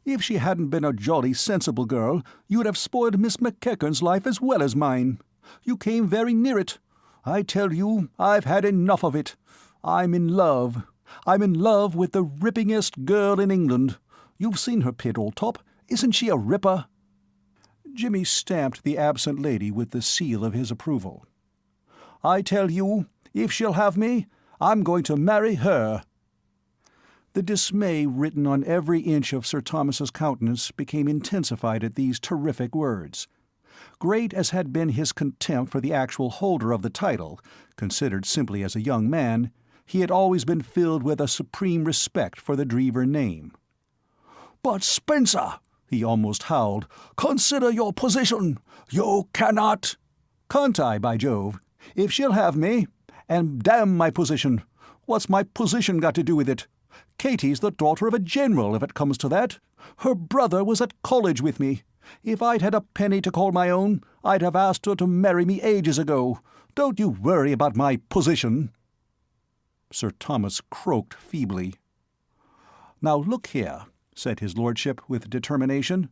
If she hadn't been a jolly sensible girl, you'd have spoiled Miss McEachern's life as well as mine. You came very near it. I tell you, I've had enough of it. I'm in love. I'm in love with the rippingest girl in England. You've seen her, Pitt, old top. Isn't she a ripper?" Jimmy stamped the absent lady with the seal of his approval. "I tell you, if she'll have me, I'm going to marry her." The dismay written on every inch of Sir Thomas's countenance became intensified at these terrific words. Great as had been his contempt for the actual holder of the title, considered simply as a young man, he had always been filled with a supreme respect for the Drever name. "But Spencer," he almost howled, "consider your position! You cannot—" "Can't I, by Jove? If she'll have me, and damn my position! What's my position got to do with it? Katie's the daughter of a general, if it comes to that. Her brother was at college with me. If I'd had a penny to call my own, I'd have asked her to marry me ages ago. Don't you worry about my position." Sir Thomas croaked feebly. "Now look here," said his lordship with determination.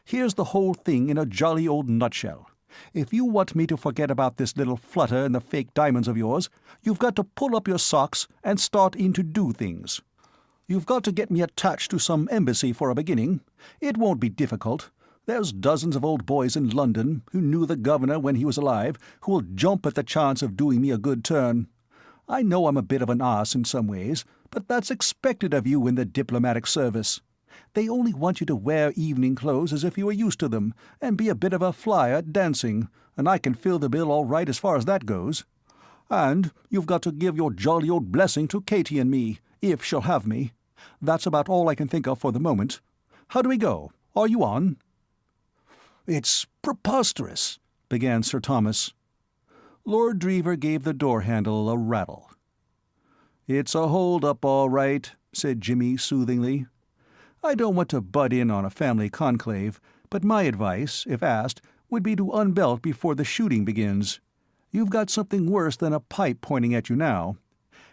"Here's the whole thing in a jolly old nutshell. If you want me to forget about this little flutter and the fake diamonds of yours, you've got to pull up your socks and start in to do things. You've got to get me attached to some embassy for a beginning. It won't be difficult. There's dozens of old boys in London who knew the governor when he was alive who will jump at the chance of doing me a good turn. I know I'm a bit of an ass in some ways, but that's expected of you in the diplomatic service. They only want you to wear evening clothes as if you were used to them, and be a bit of a flyer at dancing, and I can fill the bill all right as far as that goes. And you've got to give your jolly old blessing to Katie and me, if she'll have me. That's about all I can think of for the moment. How do we go? Are you on?" "It's preposterous," began Sir Thomas. Lord Drever gave the door-handle a rattle. "It's a hold-up, all right," said Jimmy soothingly. "I don't want to butt in on a family conclave, but my advice, if asked, would be to unbelt before the shooting begins. You've got something worse than a pipe pointing at you now.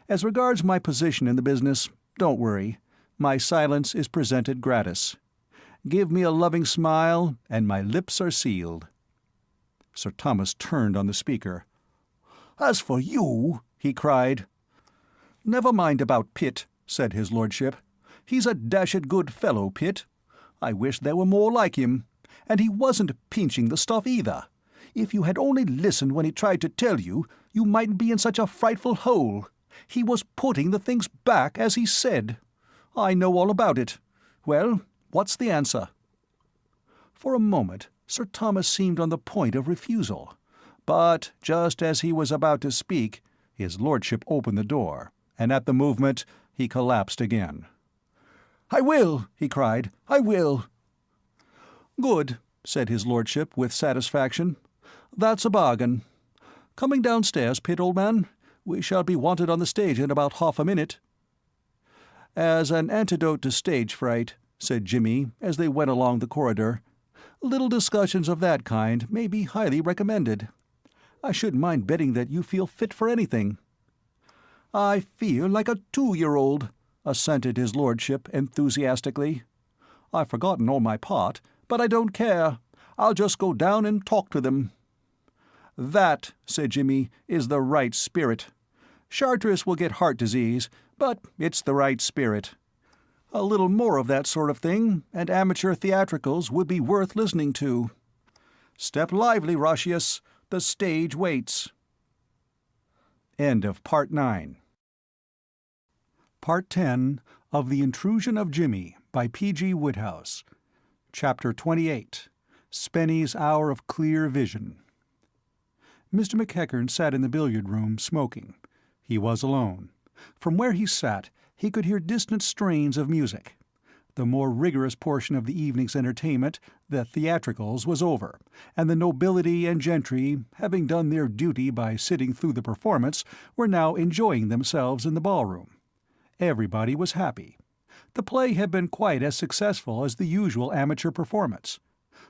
As regards my position in the business, don't worry. My silence is presented gratis. Give me a loving smile, and my lips are sealed." Sir Thomas turned on the speaker. "As for you," he cried. "Never mind about Pitt," said his lordship. "He's a dashed good fellow, Pitt. I wish there were more like him. And he wasn't pinching the stuff either. If you had only listened when he tried to tell you, you mightn't be in such a frightful hole. He was putting the things back as he said. I know all about it. Well, what's the answer?" For a moment Sir Thomas seemed on the point of refusal, but just as he was about to speak, his lordship opened the door, and at the movement he collapsed again. "I will!" he cried. "I will!" "Good," said his lordship with satisfaction. "That's a bargain. Coming downstairs, Pitt, old man? We shall be wanted on the stage in about half a minute." "As an antidote to stage fright," said Jimmy as they went along the corridor, "little discussions of that kind may be highly recommended. I shouldn't mind betting that you feel fit for anything." "I feel like a 2-year-old," assented his lordship enthusiastically. "I've forgotten all my part, but I don't care. I'll just go down and talk to them." "That," said Jimmy, "is the right spirit. Charteris will get heart disease, but it's the right spirit. A little more of that sort of thing, and amateur theatricals would be worth listening to. Step lively, Roscius. The stage waits." End of Part 9. Part 10 of The Intrusion of Jimmy by P.G. Wodehouse. Chapter 28. Spenny's hour of clear vision. Mr. McEachern sat in the billiard room, smoking. He was alone. From where he sat, he could hear distant strains of music. The more rigorous portion of the evening's entertainment, the theatricals, was over, and the nobility and gentry, having done their duty by sitting through the performance, were now enjoying themselves in the ballroom. Everybody was happy. The play had been quite as successful as the usual amateur performance.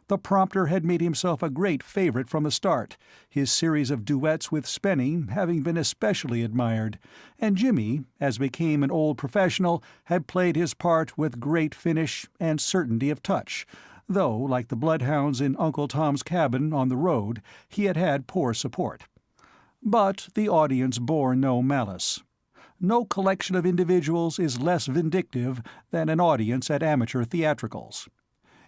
The prompter had made himself a great favorite from the start, his series of duets with Spenny having been especially admired, and Jimmy, as became an old professional, had played his part with great finish and certainty of touch, though, like the bloodhounds in Uncle Tom's Cabin on the road, he had had poor support. But the audience bore no malice. No collection of individuals is less vindictive than an audience at amateur theatricals.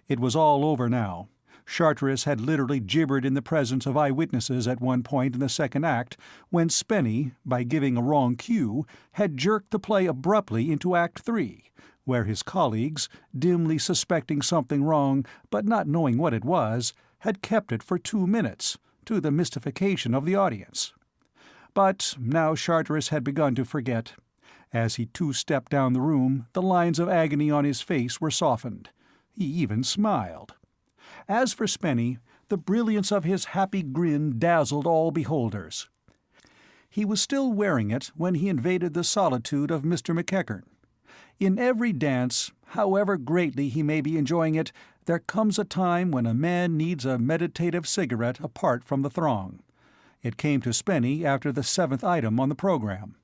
It was all over now. Charteris had literally gibbered in the presence of eyewitnesses at one point in the second act, when Spenny, by giving a wrong cue, had jerked the play abruptly into Act 3, where his colleagues, dimly suspecting something wrong but not knowing what it was, had kept it for 2 minutes, to the mystification of the audience. But now Charteris had begun to forget. As he two-stepped down the room, the lines of agony on his face were softened. He even smiled. As for Spenny, the brilliance of his happy grin dazzled all beholders. He was still wearing it when he invaded the solitude of Mr. McEachern. In every dance, however greatly he may be enjoying it, there comes a time when a man needs a meditative cigarette apart from the throng. It came to Spenny after the 7th item on the program.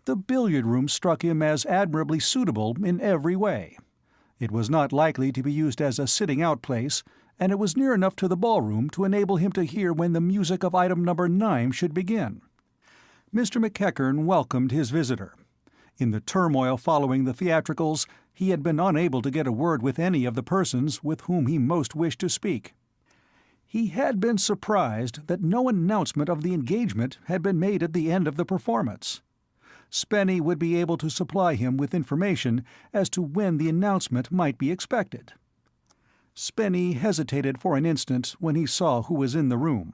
The billiard-room struck him as admirably suitable in every way. It was not likely to be used as a sitting-out place, and it was near enough to the ballroom to enable him to hear when the music of item number 9 should begin. Mr. McEachern welcomed his visitor. In the turmoil following the theatricals, he had been unable to get a word with any of the persons with whom he most wished to speak. He had been surprised that no announcement of the engagement had been made at the end of the performance. Spenny would be able to supply him with information as to when the announcement might be expected. Spenny hesitated for an instant when he saw who was in the room.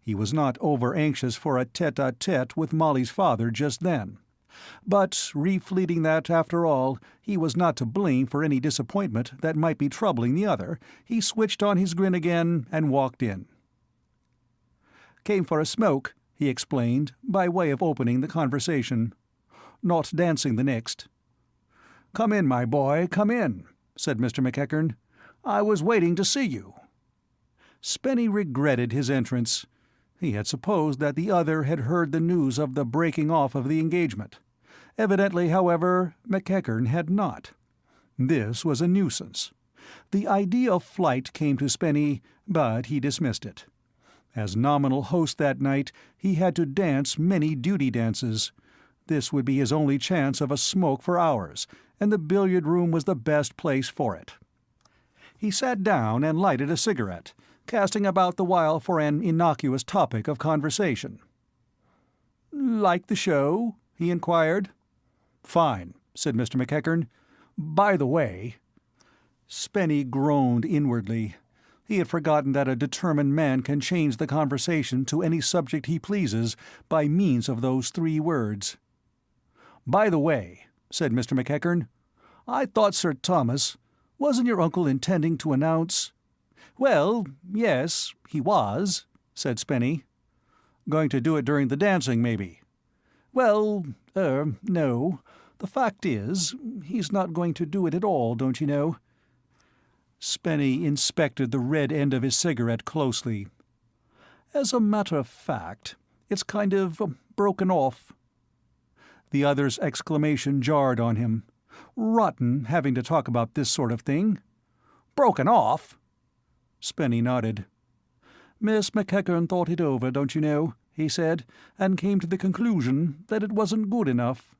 He was not over-anxious for a tete-a-tete with Molly's father just then. But, refleeting that, after all, he was not to blame for any disappointment that might be troubling the other, he switched on his grin again and walked in. "Came for a smoke," he explained, by way of opening the conversation. "Not dancing the next." "Come in, my boy, come in," said Mr. McEachern. "I was waiting to see you." Spenny regretted his entrance. He had supposed that the other had heard the news of the breaking off of the engagement. Evidently, however, McEachern had not. This was a nuisance. The idea of flight came to Spenny, but he dismissed it. As nominal host that night, he had to dance many duty dances. This would be his only chance of a smoke for hours, and the billiard-room was the best place for it. He sat down and lighted a cigarette, casting about the while for an innocuous topic of conversation. "Like the show?" he inquired. "Fine," said Mr. McEachern. "By the way—" Spenny groaned inwardly. He had forgotten that a determined man can change the conversation to any subject he pleases by means of those 3 words. "By the way," said Mr. McEachern, "I thought Sir Thomas— wasn't your uncle intending to announce—" "Well, yes, he was," said Spenny. "Going to do it during the dancing, maybe?" "Well, no. The fact is, he's not going to do it at all, don't you know?" Spenny inspected the red end of his cigarette closely. "As a matter of fact, it's kind of broken off." The other's exclamation jarred on him. Rotten having to talk about this sort of thing. "Broken off?" Spenny nodded. "Miss McEachern thought it over, don't you know," he said, "and came to the conclusion that it wasn't good enough."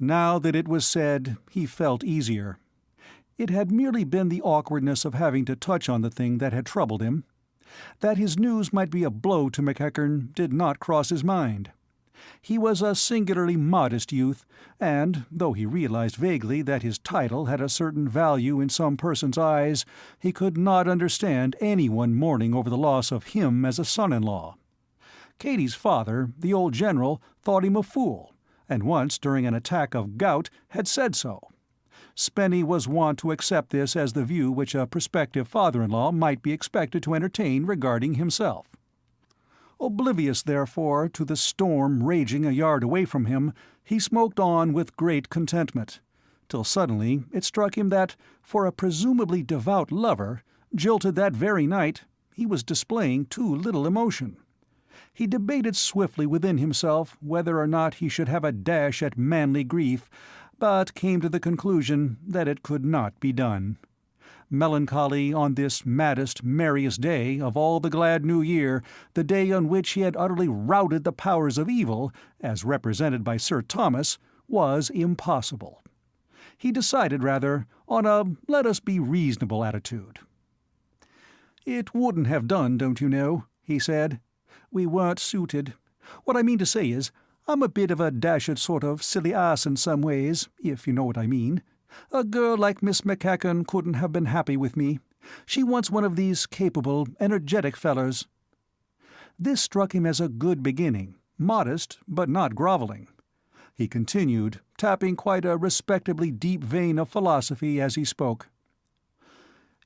Now that it was said, he felt easier. It had merely been the awkwardness of having to touch on the thing that had troubled him. That his news might be a blow to McEachern did not cross his mind. He was a singularly modest youth, and, though he realized vaguely that his title had a certain value in some persons' eyes, he could not understand anyone mourning over the loss of him as a son-in-law. Katie's father, the old general, thought him a fool, and once during an attack of gout had said so. Spenny was wont to accept this as the view which a prospective father-in-law might be expected to entertain regarding himself. Oblivious, therefore, to the storm raging a yard away from him, he smoked on with great contentment, till suddenly it struck him that, for a presumably devout lover, jilted that very night, he was displaying too little emotion. He debated swiftly within himself whether or not he should have a dash at manly grief, but came to the conclusion that it could not be done. Melancholy on this maddest, merriest day of all the glad New Year, the day on which he had utterly routed the powers of evil, as represented by Sir Thomas, was impossible. He decided, rather, on a let-us-be-reasonable attitude. "It wouldn't have done, don't you know," he said. "We weren't suited. What I mean to say is, I'm a bit of a dashed sort of silly ass in some ways, if you know what I mean. A girl like Miss McEachern couldn't have been happy with me. She wants one of these capable, energetic fellers." This struck him as a good beginning, modest but not grovelling. He continued, tapping quite a respectably deep vein of philosophy as he spoke.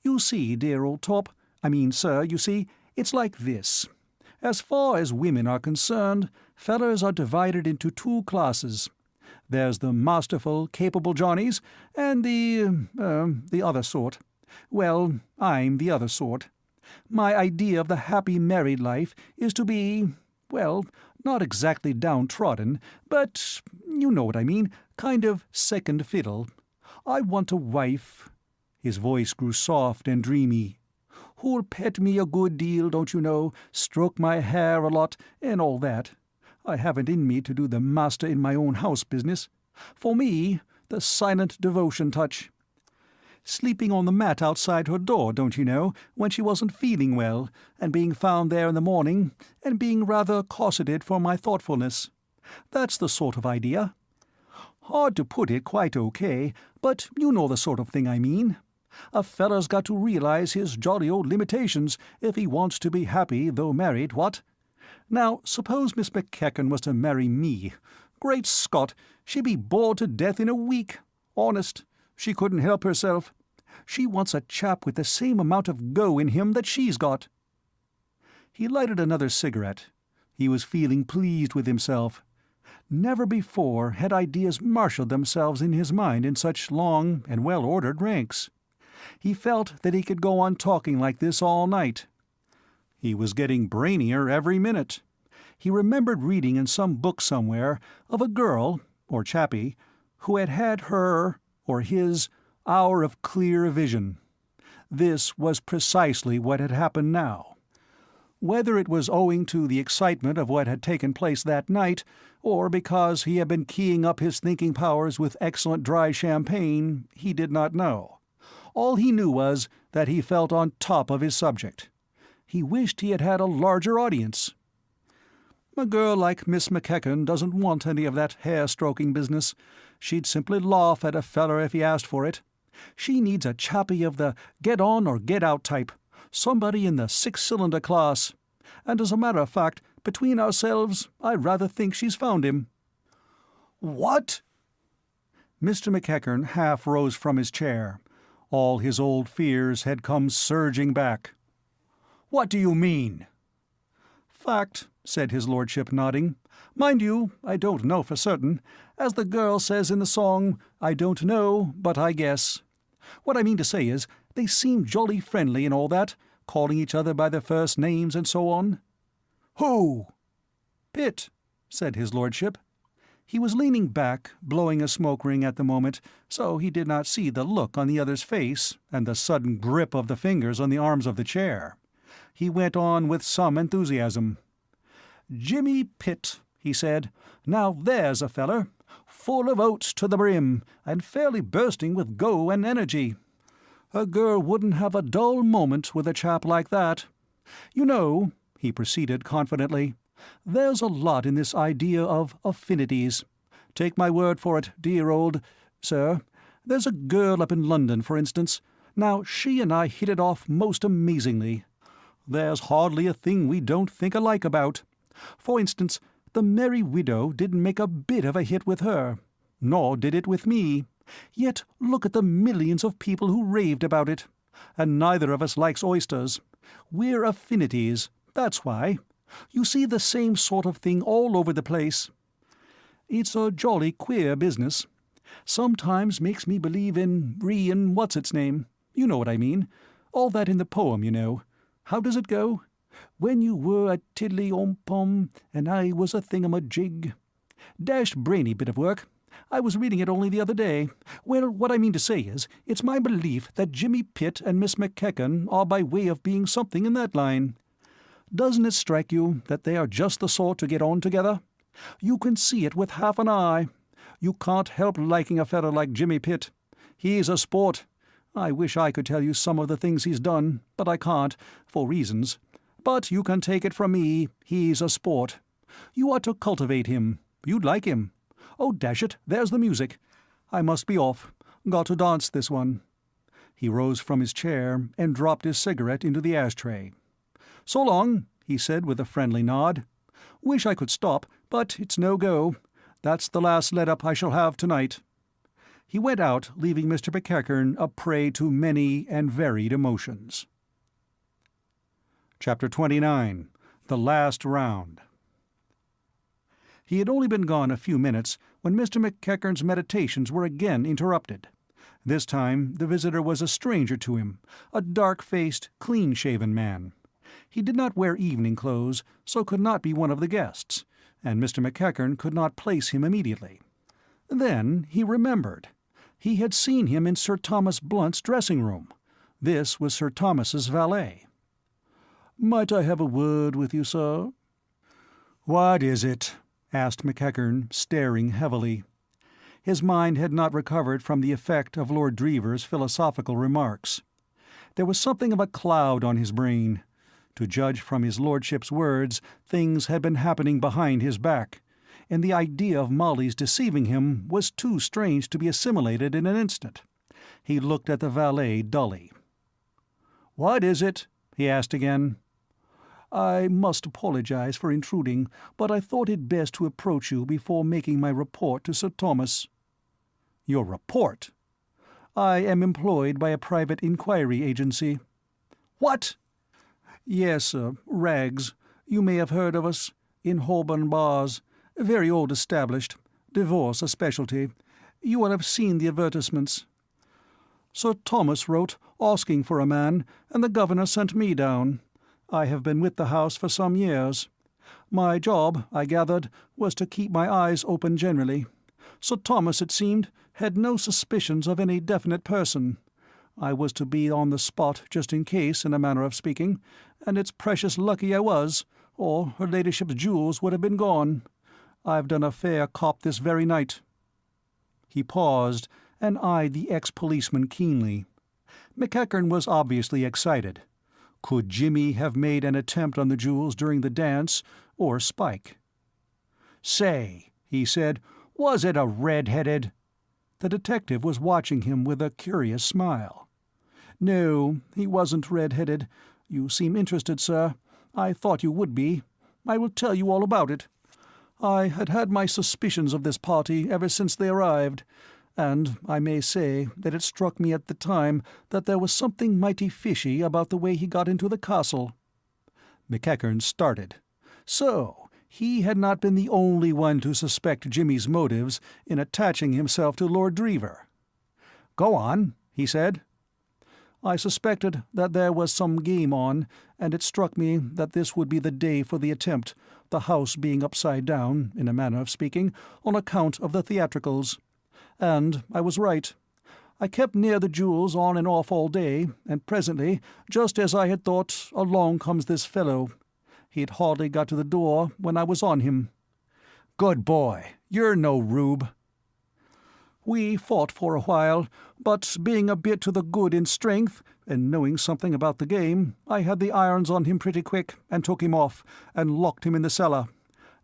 "You see, dear old top, sir, you see, it's like this. As far as women are concerned, fellers are divided into two classes. There's the masterful, capable Johnnies, and the other sort. Well, I'm the other sort. My idea of the happy married life is to be, well, not exactly downtrodden, but you know what I mean, kind of second fiddle. I want a wife," his voice grew soft and dreamy, "who'll pet me a good deal, don't you know, stroke my hair a lot, and all that. I haven't in me to do the master in my own house business. For me, the silent devotion touch. Sleeping on the mat outside her door, don't you know, when she wasn't feeling well, and being found there in the morning, and being rather cosseted for my thoughtfulness. That's the sort of idea. Hard to put it quite okay, but you know the sort of thing I mean. A feller's got to realize his jolly old limitations if he wants to be happy though married, what? Now, suppose Miss McEachern was to marry me. Great Scott, she'd be bored to death in a week. Honest, she couldn't help herself. She wants a chap with the same amount of go in him that she's got." He lighted another cigarette. He was feeling pleased with himself. Never before had ideas marshalled themselves in his mind in such long and well-ordered ranks. He felt that he could go on talking like this all night. He was getting brainier every minute. He remembered reading in some book somewhere of a girl, or chappie, who had had her, or his, hour of clear vision. This was precisely what had happened now. Whether it was owing to the excitement of what had taken place that night, or because he had been keying up his thinking powers with excellent dry champagne, he did not know. All he knew was that he felt on top of his subject. He wished he had had a larger audience. A girl like Miss McEachern doesn't want any of that hair-stroking business. She'd simply laugh at a feller if he asked for it. She needs a chappie of the get-on-or-get-out type, somebody in the six-cylinder class. And as a matter of fact, between ourselves, I rather think she's found him." "What?" Mr. McEachern half rose from his chair. All his old fears had come surging back. "What do you mean?" "Fact," said his lordship, nodding. "Mind you, I don't know for certain. As the girl says in the song, I don't know, but I guess. What I mean to say is, they seem jolly friendly and all that, calling each other by their first names and so on." "Who?" "Pitt," said his lordship. He was leaning back, blowing a smoke-ring at the moment, so he did not see the look on the other's face and the sudden grip of the fingers on the arms of the chair. He went on with some enthusiasm. "Jimmy Pitt," he said. "Now there's a feller, full of oats to the brim, and fairly bursting with go and energy. A girl wouldn't have a dull moment with a chap like that. You know," he proceeded confidently, There's a lot in this idea of affinities. Take my word for it, dear old sir. There's a girl up in London, for instance. Now, she and I hit it off most amazingly. There's hardly a thing we don't think alike about. For instance, The Merry Widow didn't make a bit of a hit with her, nor did it with me. Yet look at the millions of people who raved about it. And neither of us likes oysters. We're affinities, that's why. You see the same sort of thing all over the place. It's a jolly queer business. Sometimes makes me believe in what's-its-name. You know what I mean. All that in the poem, you know. How does it go? When you were a tiddly-om-pom, and I was a thingamajig. Dashed brainy bit of work. I was reading it only the other day. Well, what I mean to say is, it's my belief that Jimmy Pitt and Miss McKecken are by way of being something in that line. Doesn't it strike you that they are just the sort to get on together? You can see it with half an eye. You can't help liking a fellow like Jimmy Pitt. He's a sport. I wish I could tell you some of the things he's done, but I can't, for reasons. But you can take it from me, he's a sport. You ought to cultivate him. You'd like him. Oh, dash it, there's the music. I must be off. Got to dance this one. He rose from his chair and dropped his cigarette into the ashtray. So long, he said with a friendly nod. Wish I could stop, but it's no go. That's the last let-up I shall have tonight. He went out, leaving Mr. McEachern a prey to many and varied emotions. Chapter 29. The Last Round. He had only been gone a few minutes when Mr. McEachern's meditations were again interrupted. This time the visitor was a stranger to him, a dark-faced, clean-shaven man. He did not wear evening clothes, so could not be one of the guests, and Mr. McEachern could not place him immediately. Then he remembered. He had seen him in Sir Thomas Blunt's dressing-room. This was Sir Thomas's valet. "Might I have a word with you, sir?" "What is it?" asked McEachern, staring heavily. His mind had not recovered from the effect of Lord Drever's philosophical remarks. There was something of a cloud on his brain. To judge from his lordship's words, things had been happening behind his back, and the idea of Molly's deceiving him was too strange to be assimilated in an instant. He looked at the valet dully. "What is it?" he asked again. "I must apologize for intruding, but I thought it best to approach you before making my report to Sir Thomas." "Your report?" "I am employed by a private inquiry agency." "What?" "Yes, sir, Rags. You may have heard of us. In Holborn Bars. Very old established. Divorce a specialty. You will have seen the advertisements. Sir Thomas wrote, asking for a man, and the governor sent me down. I have been with the house for some years. My job, I gathered, was to keep my eyes open generally. Sir Thomas, it seemed, had no suspicions of any definite person. I was to be on the spot just in case, in a manner of speaking, and it's precious lucky I was, or her ladyship's jewels would have been gone. I've done a fair cop this very night." He paused and eyed the ex-policeman keenly. McEachern was obviously excited. Could Jimmy have made an attempt on the jewels during the dance, or Spike? "Say," he said, "was it a red-headed—" The detective was watching him with a curious smile. "No, he wasn't red-headed. You seem interested, sir. I thought you would be. I will tell you all about it. I had had my suspicions of this party ever since they arrived, and I may say that it struck me at the time that there was something mighty fishy about the way he got into the castle." McEachern started. So he had not been the only one to suspect Jimmy's motives in attaching himself to Lord Drever. "Go on," he said. "I suspected that there was some game on, and it struck me that this would be the day for the attempt, the house being upside down, in a manner of speaking, on account of the theatricals. And I was right. I kept near the jewels on and off all day, and presently, just as I had thought, along comes this fellow. He had hardly got to the door when I was on him." "Good boy. You're no rube." We fought for a while, but being a bit to the good in strength, and knowing something about the game, I had the irons on him pretty quick, and took him off, and locked him in the cellar.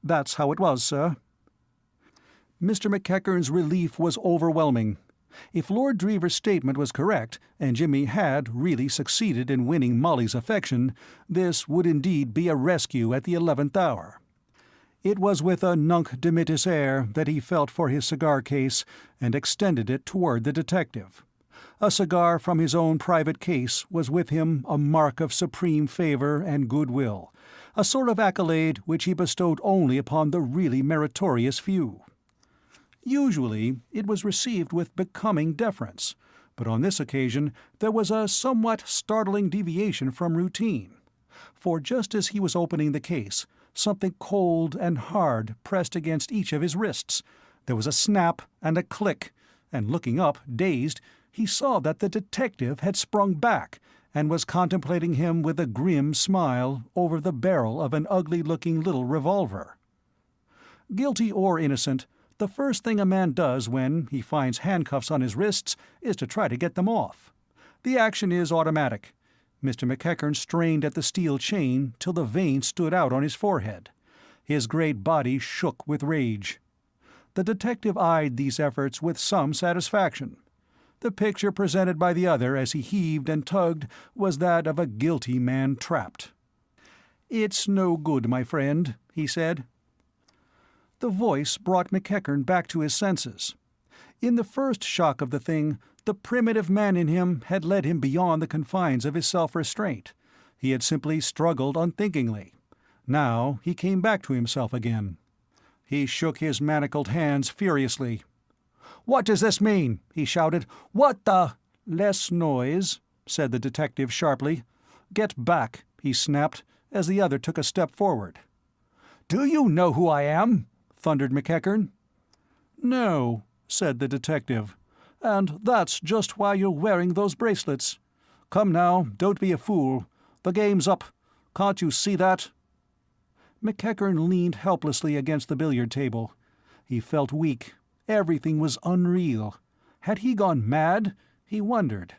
That's how it was, sir." Mr. McEachern's relief was overwhelming. If Lord Drever's statement was correct, and Jimmy had really succeeded in winning Molly's affection, this would indeed be a rescue at the 11th hour. It was with a nunc dimittis air that he felt for his cigar case and extended it toward the detective. A cigar from his own private case was with him a mark of supreme favor and goodwill, a sort of accolade which he bestowed only upon the really meritorious few. Usually it was received with becoming deference, but on this occasion there was a somewhat startling deviation from routine. For just as he was opening the case, something cold and hard pressed against each of his wrists. There was a snap and a click, and looking up, dazed, he saw that the detective had sprung back and was contemplating him with a grim smile over the barrel of an ugly-looking little revolver. Guilty or innocent, the first thing a man does when he finds handcuffs on his wrists is to try to get them off. The action is automatic. Mr. McEachern strained at the steel chain till the veins stood out on his forehead. His great body shook with rage. The detective eyed these efforts with some satisfaction. The picture presented by the other as he heaved and tugged was that of a guilty man trapped. "It's no good, my friend," he said. The voice brought McEachern back to his senses. In the first shock of the thing, the primitive man in him had led him beyond the confines of his self-restraint. He had simply struggled unthinkingly. Now he came back to himself again. He shook his manacled hands furiously. "What does this mean?" he shouted. "What the—" "Less noise," said the detective sharply. "Get back," he snapped, as the other took a step forward. "Do you know who I am?" thundered McEachern. "No," said the detective. "And that's just why you're wearing those bracelets. Come now, don't be a fool. The game's up. Can't you see that?" McEachern leaned helplessly against the billiard table. He felt weak. Everything was unreal. Had he gone mad? He wondered.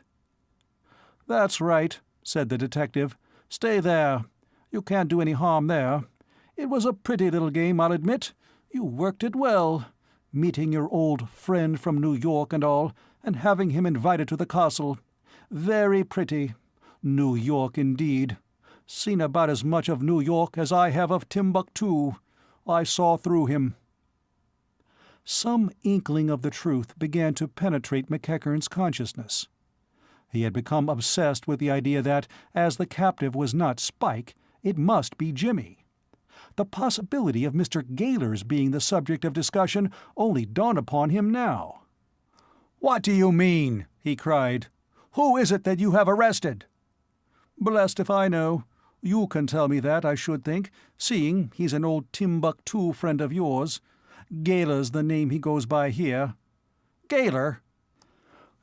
"That's right," said the detective. "Stay there. You can't do any harm there. It was a pretty little game, I'll admit. You worked it well, meeting your old friend from New York and all, and having him invited to the castle. Very pretty. New York, indeed. Seen about as much of New York as I have of Timbuktu. I saw through him." Some inkling of the truth began to penetrate McEachern's consciousness. He had become obsessed with the idea that, as the captive was not Spike, it must be Jimmy. The possibility of Mr. Gaylor's being the subject of discussion only dawned upon him now. "What do you mean?" he cried. "Who is it that you have arrested?" "Blessed if I know. You can tell me that, I should think, seeing he's an old Timbuktu friend of yours. Gaylor's the name he goes by here." "Gaylor?"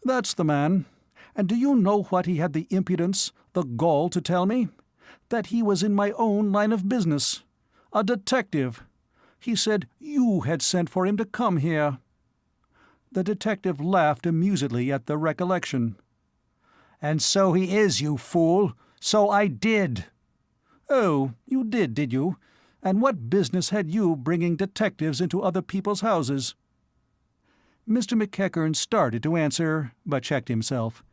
"That's the man. And do you know what he had the impudence, the gall to tell me? That he was in my own line of business. A detective. He said you had sent for him to come here." The detective laughed amusedly at the recollection. "And so he is, you fool. So I did." "Oh, you did you? And what business had you bringing detectives into other people's houses?" Mr. McEachern started to answer, but checked himself.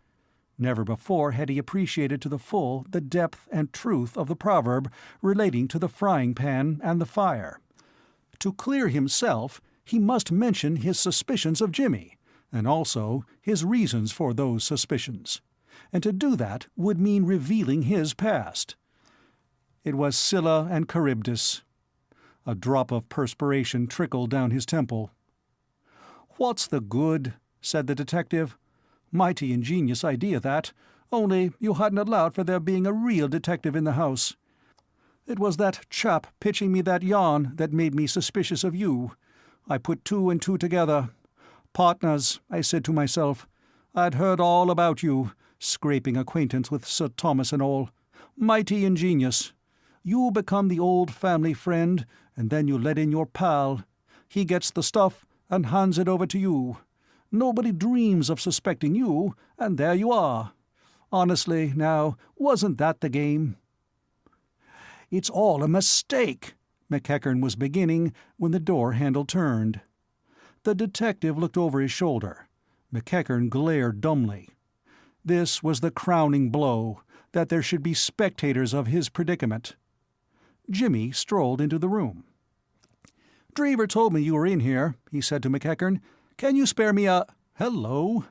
Never before had he appreciated to the full the depth and truth of the proverb relating to the frying pan and the fire. To clear himself, he must mention his suspicions of Jimmy, and also his reasons for those suspicions. And to do that would mean revealing his past. It was Scylla and Charybdis. A drop of perspiration trickled down his temple. "What's the good?" said the detective. "Mighty ingenious idea, that, only you hadn't allowed for there being a real detective in the house. It was that chap pitching me that yarn that made me suspicious of you. I put two and two together. Partners, I said to myself. I'd heard all about you, scraping acquaintance with Sir Thomas and all. Mighty ingenious. You become the old family friend, and then you let in your pal. He gets the stuff and hands it over to you. Nobody dreams of suspecting you, and there you are. Honestly, now, wasn't that the game?" "It's all a mistake," McEachern was beginning when the door handle turned. The detective looked over his shoulder. McEachern glared dumbly. This was the crowning blow, that there should be spectators of his predicament. Jimmy strolled into the room. "Drever told me you were in here," he said to McEachern. "Can you spare me a—" "Hello?"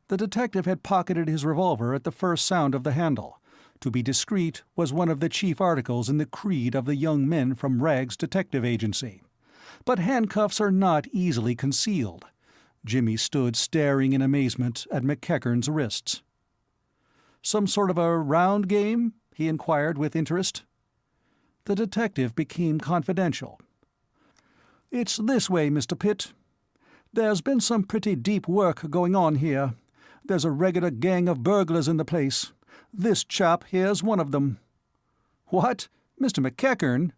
The detective had pocketed his revolver at the first sound of the handle. To be discreet was one of the chief articles in the creed of the young men from Ragg's detective agency. But handcuffs are not easily concealed. Jimmy stood staring in amazement at McEachern's wrists. "Some sort of a round game?" he inquired with interest. The detective became confidential. "It's this way, Mr. Pitt. There's been some pretty deep work going on here. There's a regular gang of burglars in the place. This chap here's one of them." "What? Mr. McEachern?"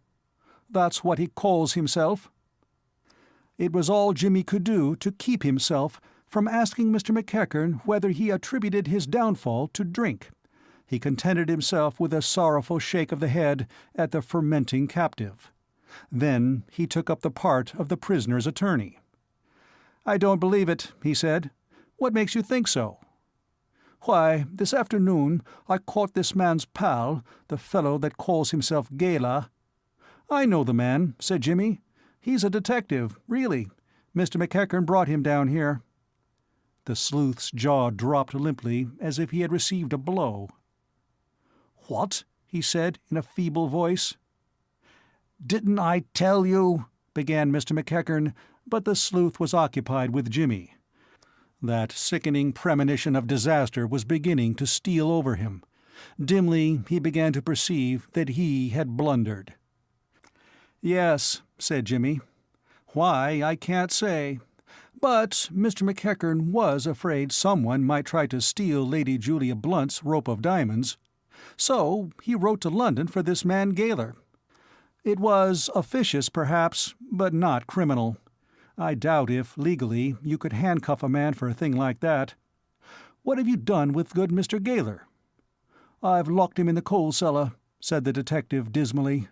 "That's what he calls himself." It was all Jimmy could do to keep himself from asking Mr. McEachern whether he attributed his downfall to drink. He contented himself with a sorrowful shake of the head at the fermenting captive. Then he took up the part of the prisoner's attorney. "I don't believe it," he said. "What makes you think so?" "Why, this afternoon I caught this man's pal, the fellow that calls himself Gala." "I know the man," said Jimmy. "He's a detective, really. Mr. McEachern brought him down here." The sleuth's jaw dropped limply as if he had received a blow. "What?" he said in a feeble voice. "Didn't I tell you—" began Mr. McEachern, but the sleuth was occupied with Jimmy. That sickening premonition of disaster was beginning to steal over him. Dimly he began to perceive that he had blundered. "Yes," said Jimmy. "Why, I can't say. But Mr. McEachern was afraid someone might try to steal Lady Julia Blunt's rope of diamonds. So he wrote to London for this man Gaylor. It was officious, perhaps, but not criminal. I doubt if, legally, you could handcuff a man for a thing like that. What have you done with good Mr. Gaylor?" "I've locked him in the coal cellar," said the detective dismally.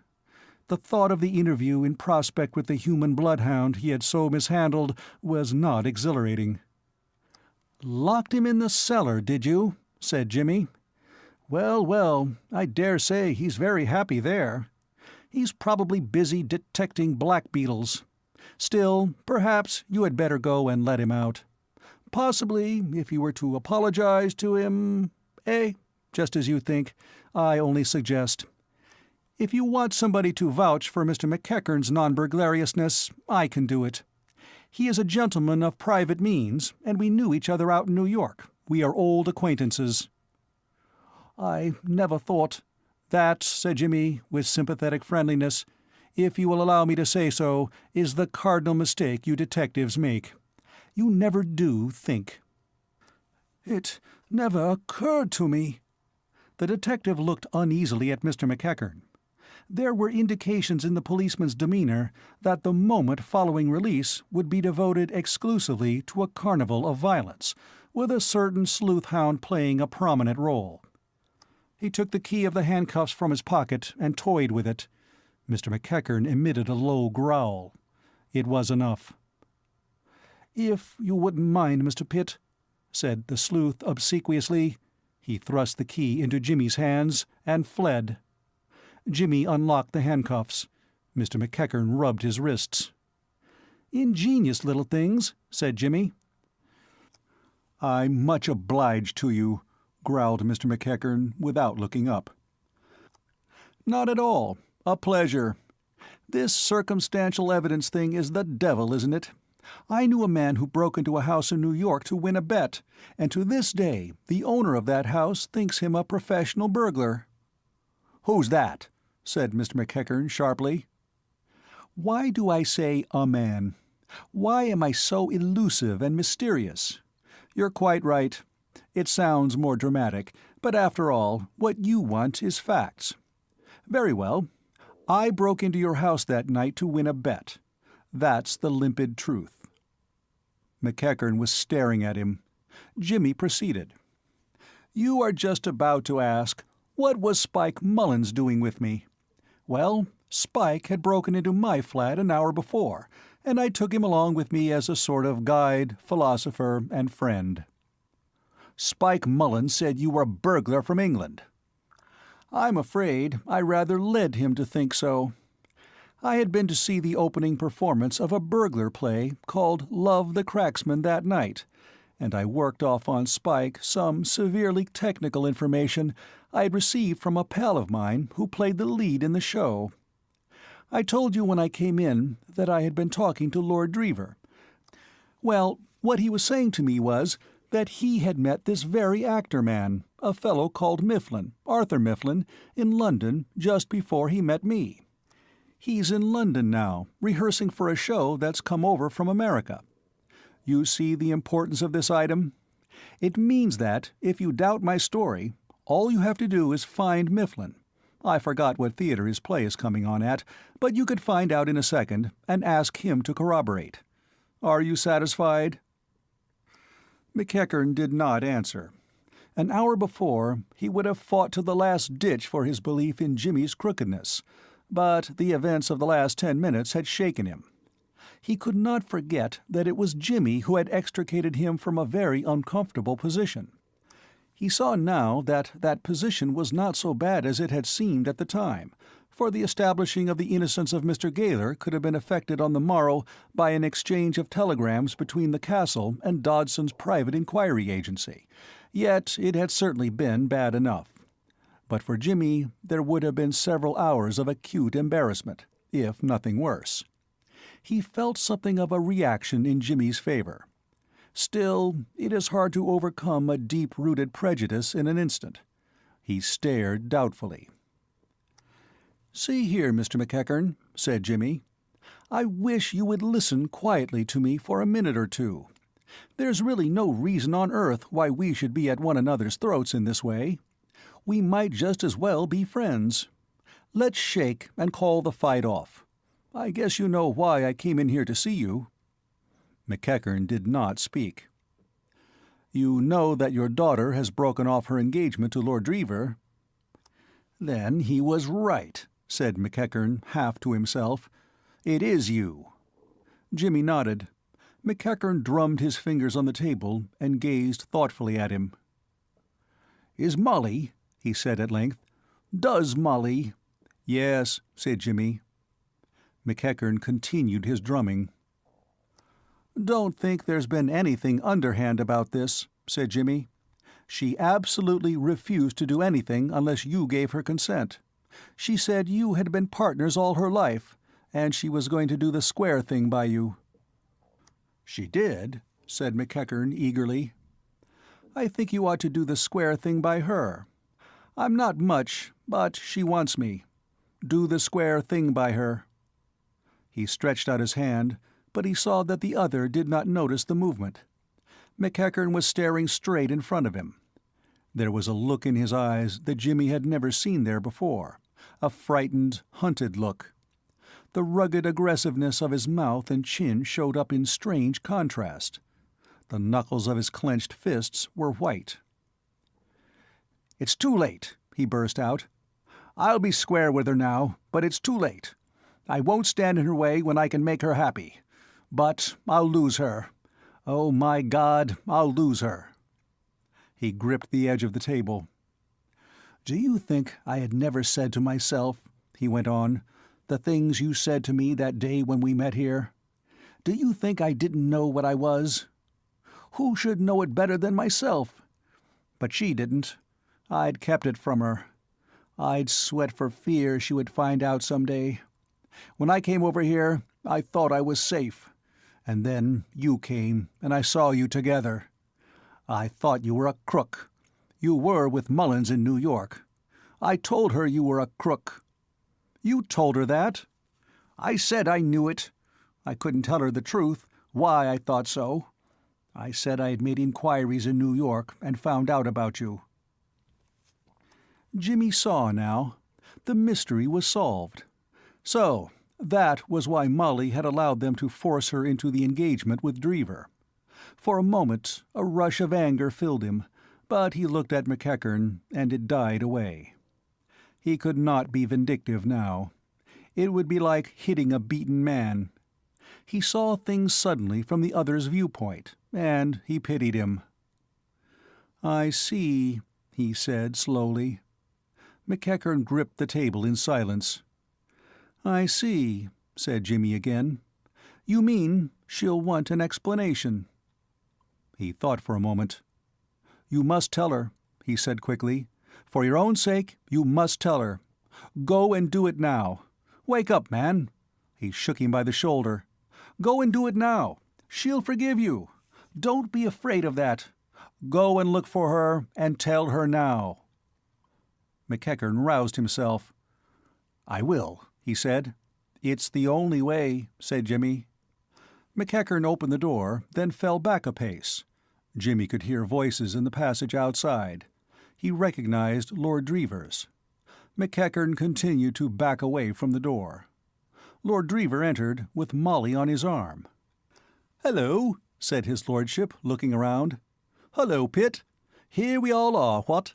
The thought of the interview in prospect with the human bloodhound he had so mishandled was not exhilarating. "Locked him in the cellar, did you?" said Jimmy. "Well, well, I dare say he's very happy there. He's probably busy detecting blackbeetles. Still, perhaps you had better go and let him out. Possibly, if you were to apologize to him— just as you think. I only suggest. If you want somebody to vouch for Mr. McEachern's non-burglariousness, I can do it. He is a gentleman of private means, and we knew each other out in New York. We are old acquaintances." "I never thought—" "That," said Jimmy, with sympathetic friendliness, "if you will allow me to say so, is the cardinal mistake you detectives make. You never do think." "It never occurred to me." The detective looked uneasily at Mr. McEachern. There were indications in the policeman's demeanor that the moment following release would be devoted exclusively to a carnival of violence, with a certain sleuth-hound playing a prominent role. He took the key of the handcuffs from his pocket and toyed with it. Mr. McEachern emitted a low growl. It was enough. "If you wouldn't mind, Mr. Pitt," said the sleuth obsequiously. He thrust the key into Jimmy's hands and fled. Jimmy unlocked the handcuffs. Mr. McEachern rubbed his wrists. "Ingenious little things," said Jimmy. "I'm much obliged to you," growled Mr. McEachern, without looking up. "Not at all. A pleasure. This circumstantial evidence thing is the devil, isn't it? I knew a man who broke into a house in New York to win a bet, and to this day the owner of that house thinks him a professional burglar." "Who's that?" said Mr. McEachern sharply. "Why do I say a man? Why am I so elusive and mysterious? You're quite right. It sounds more dramatic, but after all, what you want is facts. Very well. I broke into your house that night to win a bet. That's the limpid truth." McEachern was staring at him. Jimmy proceeded. "You are just about to ask, what was Spike Mullins doing with me? Well, Spike had broken into my flat an hour before, and I took him along with me as a sort of guide, philosopher, and friend." "Spike Mullins said you were a burglar from England." "I'm afraid I rather led him to think so. I had been to see the opening performance of a burglar play called Love the Cracksman that night, and I worked off on Spike some severely technical information I had received from a pal of mine who played the lead in the show. I told you when I came in that I had been talking to Lord Drever. Well, what he was saying to me was that he had met this very actor man, a fellow called Mifflin, Arthur Mifflin, in London just before he met me. He's in London now, rehearsing for a show that's come over from America. You see the importance of this item? It means that, if you doubt my story, all you have to do is find Mifflin. I forgot what theater his play is coming on at, but you could find out in a second and ask him to corroborate. Are you satisfied?" McEachern did not answer. An hour before, he would have fought to the last ditch for his belief in Jimmy's crookedness, but the events of the last 10 minutes had shaken him. He could not forget that it was Jimmy who had extricated him from a very uncomfortable position. He saw now that that position was not so bad as it had seemed at the time, for the establishing of the innocence of Mr. Gaylor could have been effected on the morrow by an exchange of telegrams between the castle and Dodson's private inquiry agency, yet it had certainly been bad enough. But for Jimmy there would have been several hours of acute embarrassment, if nothing worse. He felt something of a reaction in Jimmy's favor. Still, it is hard to overcome a deep-rooted prejudice in an instant. He stared doubtfully. "See here, Mr. McEachern," said Jimmy. "I wish you would listen quietly to me for a minute or two. There's really no reason on earth why we should be at one another's throats in this way. We might just as well be friends. Let's shake and call the fight off. I guess you know why I came in here to see you." McEachern did not speak. "You know that your daughter has broken off her engagement to Lord Drever?" "Then he was right," said McEachern, half to himself. "It is you." Jimmy nodded. McEachern drummed his fingers on the table and gazed thoughtfully at him. "Is Molly," he said at length, "does Molly—" "Yes," said Jimmy. McEachern continued his drumming. "Don't think there's been anything underhand about this," said Jimmy. "She absolutely refused to do anything unless you gave her consent. She said you had been partners all her life, and she was going to do the square thing by you." "She did?" said McEachern eagerly. "I think you ought to do the square thing by her. I'm not much, but she wants me. Do the square thing by her." He stretched out his hand, but he saw that the other did not notice the movement. McEachern was staring straight in front of him. There was a look in his eyes that Jimmy had never seen there before, a frightened, hunted look. The rugged aggressiveness of his mouth and chin showed up in strange contrast. The knuckles of his clenched fists were white. "It's too late," he burst out. "I'll be square with her now, but it's too late. I won't stand in her way when I can make her happy. But I'll lose her. Oh, my God, I'll lose her." He gripped the edge of the table. "Do you think I had never said to myself," he went on, "the things you said to me that day when we met here? Do you think I didn't know what I was? Who should know it better than myself? But she didn't. I'd kept it from her. I'd sweat for fear she would find out some day. When I came over here, I thought I was safe. And then you came, and I saw you together. I thought you were a crook. You were with Mullins in New York. I told her you were a crook." "You told her that?" "I said I knew it. I couldn't tell her the truth, why I thought so. I said I had made inquiries in New York and found out about you." Jimmy saw now. The mystery was solved. So that was why Molly had allowed them to force her into the engagement with Drever. For a moment a rush of anger filled him, but he looked at McEachern, and it died away. He could not be vindictive now. It would be like hitting a beaten man. He saw things suddenly from the other's viewpoint, and he pitied him. "I see," he said slowly. McEachern gripped the table in silence. "I see," said Jimmy again. "You mean she'll want an explanation." He thought for a moment. "You must tell her," he said quickly. "For your own sake, you must tell her. Go and do it now. Wake up, man." He shook him by the shoulder. "Go and do it now. She'll forgive you. Don't be afraid of that. Go and look for her and tell her now." McEachern roused himself. "I will," he said. "It's the only way," said Jimmy. McEachern opened the door, then fell back a pace. Jimmy could hear voices in the passage outside. He recognized Lord Drever's. McEachern continued to back away from the door. Lord Drever entered, with Molly on his arm. "Hello," said his lordship, looking around. "Hullo, Pitt. Here we all are, what?"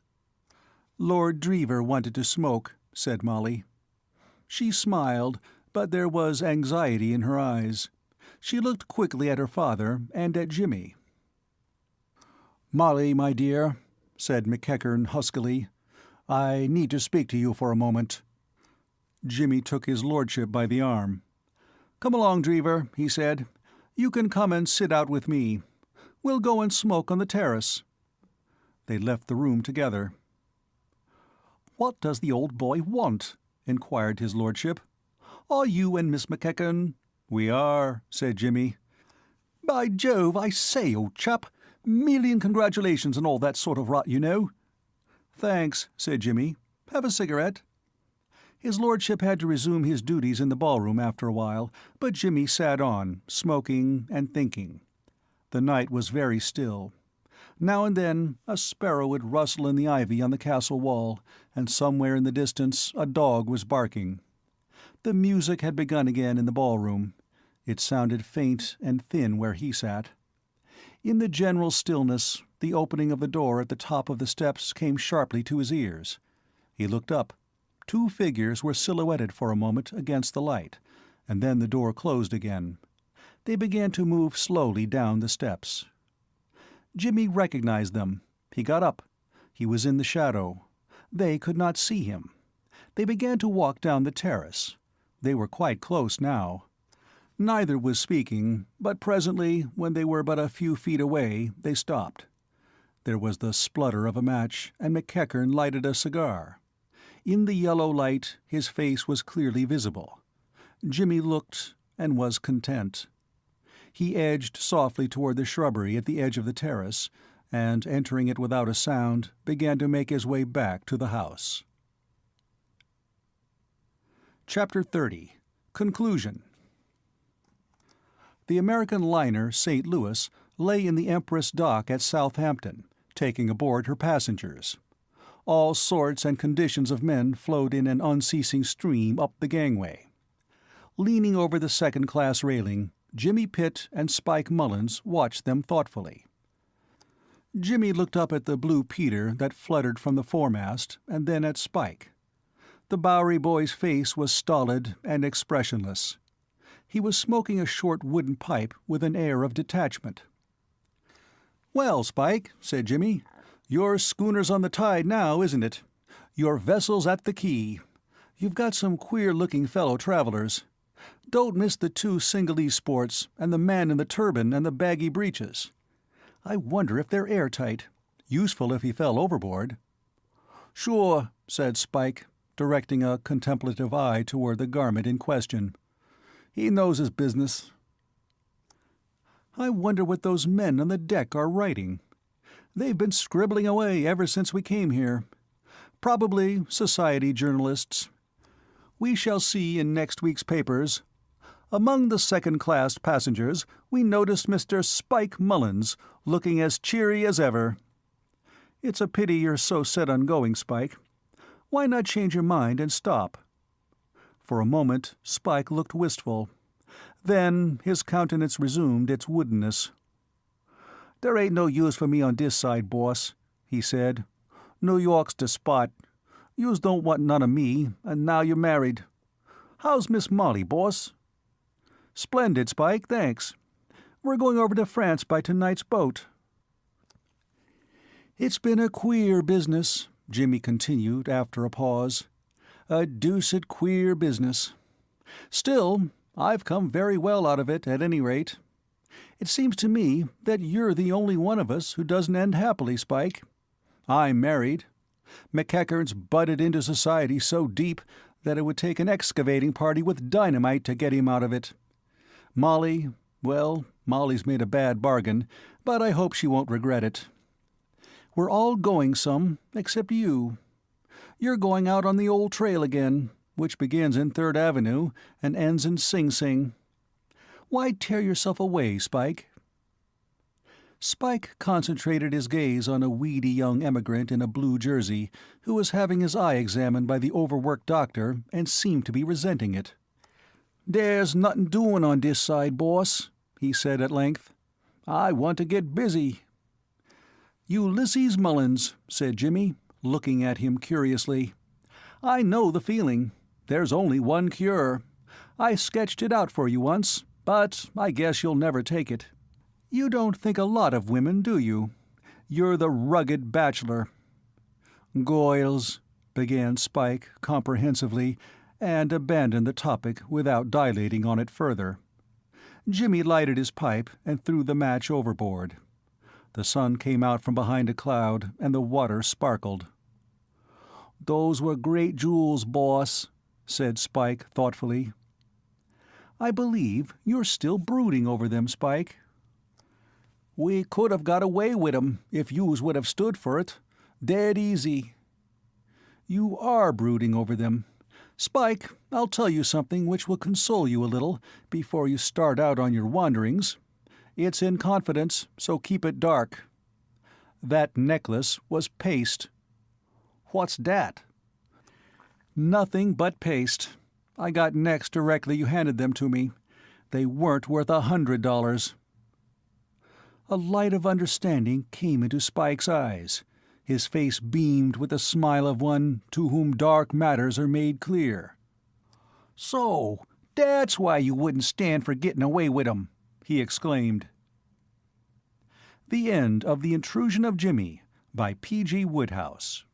"Lord Drever wanted to smoke," said Molly. She smiled, but there was anxiety in her eyes. She looked quickly at her father and at Jimmy. "Molly, my dear," said McEachern huskily, "I need to speak to you for a moment." Jimmy took his lordship by the arm. "Come along, Drever," he said. "You can come and sit out with me. We'll go and smoke on the terrace." They left the room together. "What does the old boy want?" inquired his lordship. "Are you and Miss McEachern—" "We are," said Jimmy. "By Jove, I say, old chap, million congratulations and all that sort of rot, you know." "Thanks," said Jimmy. "Have a cigarette?" His lordship had to resume his duties in the ballroom after a while, but Jimmy sat on, smoking and thinking. The night was very still. Now and then a sparrow would rustle in the ivy on the castle wall, and somewhere in the distance a dog was barking. The music had begun again in the ballroom. It sounded faint and thin where he sat. In the general stillness, the opening of the door at the top of the steps came sharply to his ears. He looked up. 2 figures were silhouetted for a moment against the light, and then the door closed again. They began to move slowly down the steps. Jimmy recognized them. He got up. He was in the shadow. They could not see him. They began to walk down the terrace. They were quite close now. Neither was speaking, but presently, when they were but a few feet away, they stopped. There was the splutter of a match, and McEachern lighted a cigar. In the yellow light, his face was clearly visible. Jimmy looked, and was content. He edged softly toward the shrubbery at the edge of the terrace, and, entering it without a sound, began to make his way back to the house. Chapter 30. Conclusion. The American liner St. Louis lay in the Empress Dock at Southampton, taking aboard her passengers. All sorts and conditions of men flowed in an unceasing stream up the gangway. Leaning over the second-class railing, Jimmy Pitt and Spike Mullins watched them thoughtfully. Jimmy looked up at the blue peter that fluttered from the foremast, and then at Spike. The Bowery boy's face was stolid and expressionless. He was smoking a short wooden pipe with an air of detachment. "Well, Spike," said Jimmy, "your schooner's on the tide now, isn't it? Your vessel's at the quay. You've got some queer-looking fellow-travelers. Don't miss the 2 Cingalese sports and the man in the turban and the baggy breeches. I wonder if they're airtight. Useful if he fell overboard." "Sure," said Spike, directing a contemplative eye toward the garment in question. "He knows his business." "I wonder what those men on the deck are writing. They've been scribbling away ever since we came here. Probably society journalists. We shall see in next week's papers. Among the second-class passengers we noticed Mr. Spike Mullins, looking as cheery as ever. It's a pity you're so set on going, Spike. Why not change your mind and stop?" For a moment Spike looked wistful. Then his countenance resumed its woodenness. "There ain't no use for me on this side, boss," he said. "New York's the spot. Yous don't want none of me, and now you're married. How's Miss Molly, boss?" "Splendid, Spike, thanks. We're going over to France by tonight's boat." "It's been a queer business," Jimmy continued after a pause. "A deuced queer business. Still, I've come very well out of it, at any rate. It seems to me that you're the only one of us who doesn't end happily, Spike. I'm married. McEachern's butted into society so deep that it would take an excavating party with dynamite to get him out of it. Molly, well, Molly's made a bad bargain, but I hope she won't regret it. We're all going some, except you. You're going out on the old trail again, which begins in 3rd Avenue and ends in Sing Sing. Why tear yourself away, Spike?" Spike concentrated his gaze on a weedy young emigrant in a blue jersey who was having his eye examined by the overworked doctor and seemed to be resenting it. "There's nothin' doin' on this side, boss," he said at length. "I want to get busy." "Ulysses Mullins," said Jimmy, looking at him curiously. "I know the feeling. There's only one cure. I sketched it out for you once, but I guess you'll never take it. You don't think a lot of women, do you? You're the rugged bachelor." "Goils," began Spike comprehensively, and abandoned the topic without dilating on it further. Jimmy lighted his pipe and threw the match overboard. The sun came out from behind a cloud, and the water sparkled. "Those were great jewels, boss," said Spike thoughtfully. "I believe you're still brooding over them, Spike." "We could have got away with 'em if yous would have stood for it. Dead easy." "You are brooding over them. Spike, I'll tell you something which will console you a little before you start out on your wanderings. It's in confidence, so keep it dark. That necklace was paste." "What's dat?" "Nothing but paste. I got next directly you handed them to me. They weren't worth $100. A light of understanding came into Spike's eyes. His face beamed with the smile of one to whom dark matters are made clear. "So, that's why you wouldn't stand for getting away with 'em," he exclaimed. The End of The Intrusion of Jimmy by P.G. Wodehouse.